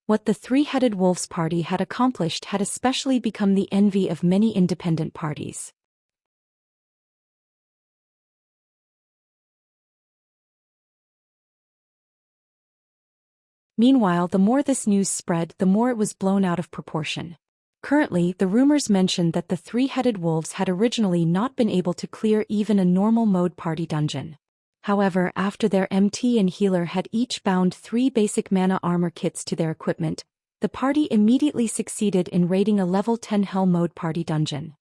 What the Three-Headed Wolves party had accomplished had especially become the envy of many independent parties. Meanwhile, the more this news spread, the more it was blown out of proportion. Currently, the rumors mentioned that the Three-Headed Wolves had originally not been able to clear even a normal mode party dungeon. However, after their MT and healer had each bound 3 basic mana armor kits to their equipment, the party immediately succeeded in raiding a level 10 Hell mode party dungeon.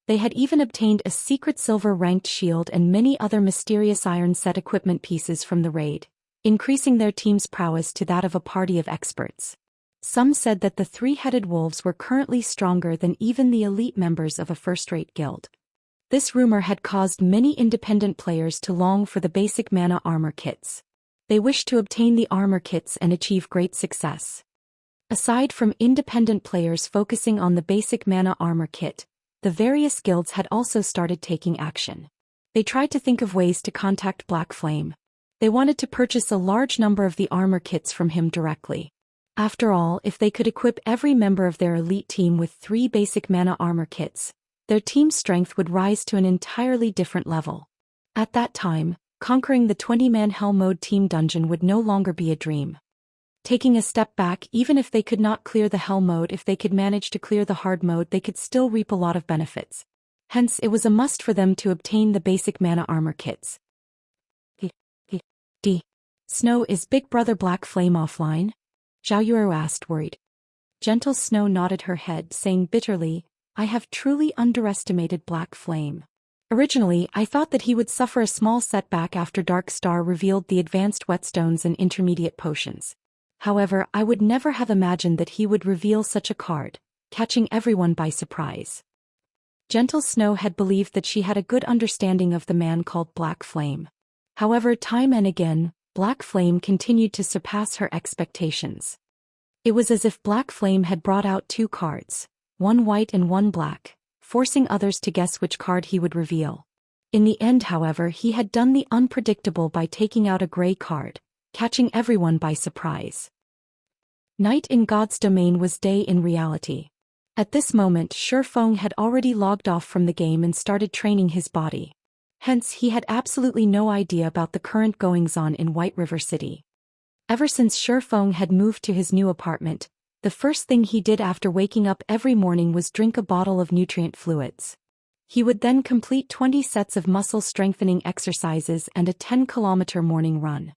They had even obtained a secret silver-ranked shield and many other mysterious iron set equipment pieces from the raid, increasing their team's prowess to that of a party of experts. Some said that the Three-Headed Wolves were currently stronger than even the elite members of a first-rate guild. This rumor had caused many independent players to long for the basic mana armor kits. They wished to obtain the armor kits and achieve great success. Aside from independent players focusing on the basic mana armor kit, the various guilds had also started taking action. They tried to think of ways to contact Black Flame. They wanted to purchase a large number of the armor kits from him directly. After all, if they could equip every member of their elite team with 3 basic mana armor kits, their team's strength would rise to an entirely different level. At that time, conquering the 20-man Hell Mode team dungeon would no longer be a dream. Taking a step back, even if they could not clear the Hell Mode, if they could manage to clear the Hard Mode, they could still reap a lot of benefits. Hence, it was a must for them to obtain the basic mana armor kits. D. Snow, is Big Brother Black Flame offline? Zhou Xian asked, worried. Gentle Snow nodded her head, saying bitterly, I have truly underestimated Black Flame. Originally, I thought that he would suffer a small setback after Dark Star revealed the advanced whetstones and intermediate potions. However, I would never have imagined that he would reveal such a card, catching everyone by surprise. Gentle Snow had believed that she had a good understanding of the man called Black Flame. However, time and again, Black Flame continued to surpass her expectations. It was as if Black Flame had brought out 2 cards, one white and one black, forcing others to guess which card he would reveal. In the end, however, he had done the unpredictable by taking out a gray card, catching everyone by surprise. Night in God's domain was day in reality. At this moment, Shifeng had already logged off from the game and started training his body. Hence, he had absolutely no idea about the current goings-on in White River City. Ever since Shifeng had moved to his new apartment, the first thing he did after waking up every morning was drink a bottle of nutrient fluids. He would then complete 20 sets of muscle-strengthening exercises and a 10-kilometer morning run.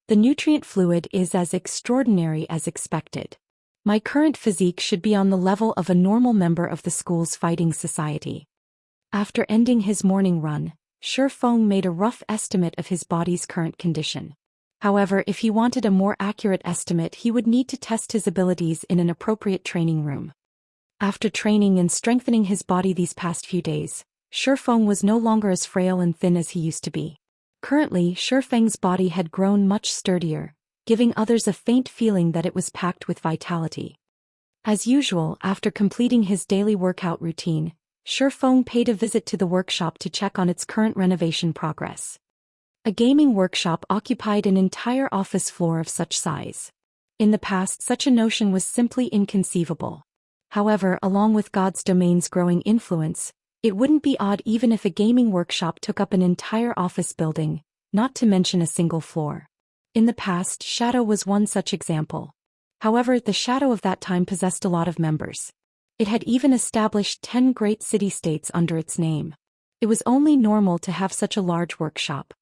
The nutrient fluid is as extraordinary as expected. My current physique should be on the level of a normal member of the school's fighting society. After ending his morning run, Shifeng made a rough estimate of his body's current condition. However, if he wanted a more accurate estimate, he would need to test his abilities in an appropriate training room. After training and strengthening his body these past few days, Shifeng was no longer as frail and thin as he used to be. Currently, Shifeng's body had grown much sturdier, giving others a faint feeling that it was packed with vitality. As usual, after completing his daily workout routine, Shifeng paid a visit to the workshop to check on its current renovation progress. A gaming workshop occupied an entire office floor of such size. In the past, such a notion was simply inconceivable. However, along with God's domain's growing influence, it wouldn't be odd even if a gaming workshop took up an entire office building, not to mention a single floor. In the past, Shadow was one such example. However, the Shadow of that time possessed a lot of members. It had even established 10 great city-states under its name. It was only normal to have such a large workshop.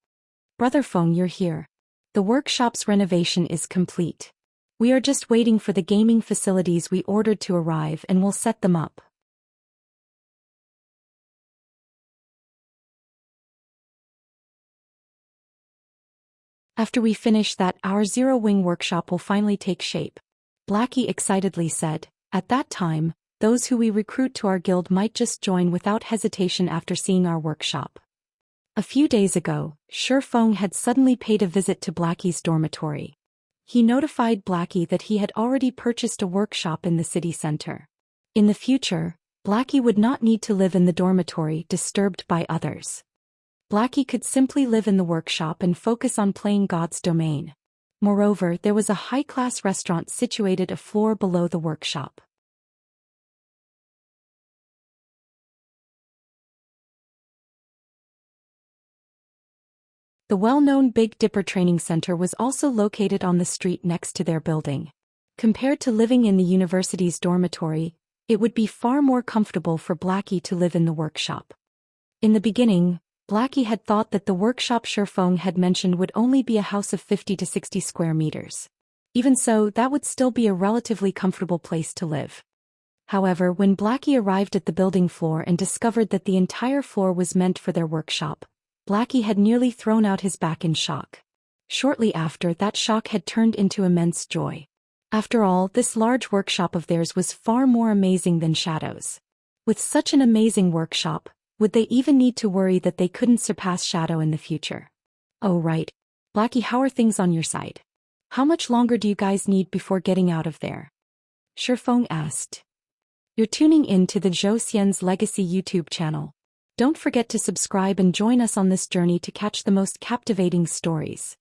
Brother Feng, you're here. The workshop's renovation is complete. We are just waiting for the gaming facilities we ordered to arrive and we'll set them up. After we finish that, our Zero-Wing workshop will finally take shape, Blackie excitedly said. At that time, those who we recruit to our guild might just join without hesitation after seeing our workshop. A few days ago, Shifeng had suddenly paid a visit to Blackie's dormitory. He notified Blackie that he had already purchased a workshop in the city center. In the future, Blackie would not need to live in the dormitory disturbed by others. Blackie could simply live in the workshop and focus on playing God's domain. Moreover, there was a high-class restaurant situated a floor below the workshop. The well-known Big Dipper Training Center was also located on the street next to their building. Compared to living in the university's dormitory, it would be far more comfortable for Blackie to live in the workshop. In the beginning, Blackie had thought that the workshop Shifeng had mentioned would only be a house of 50 to 60 square meters. Even so, that would still be a relatively comfortable place to live. However, when Blackie arrived at the building floor and discovered that the entire floor was meant for their workshop, Blackie had nearly thrown out his back in shock. Shortly after, that shock had turned into immense joy. After all, this large workshop of theirs was far more amazing than Shadow's. With such an amazing workshop, would they even need to worry that they couldn't surpass Shadow in the future? Oh right. Blackie, how are things on your side? How much longer do you guys need before getting out of there? Shifeng asked. You're tuning in to the Zhou Xian's Legacy YouTube channel. Don't forget to subscribe and join us on this journey to catch the most captivating stories.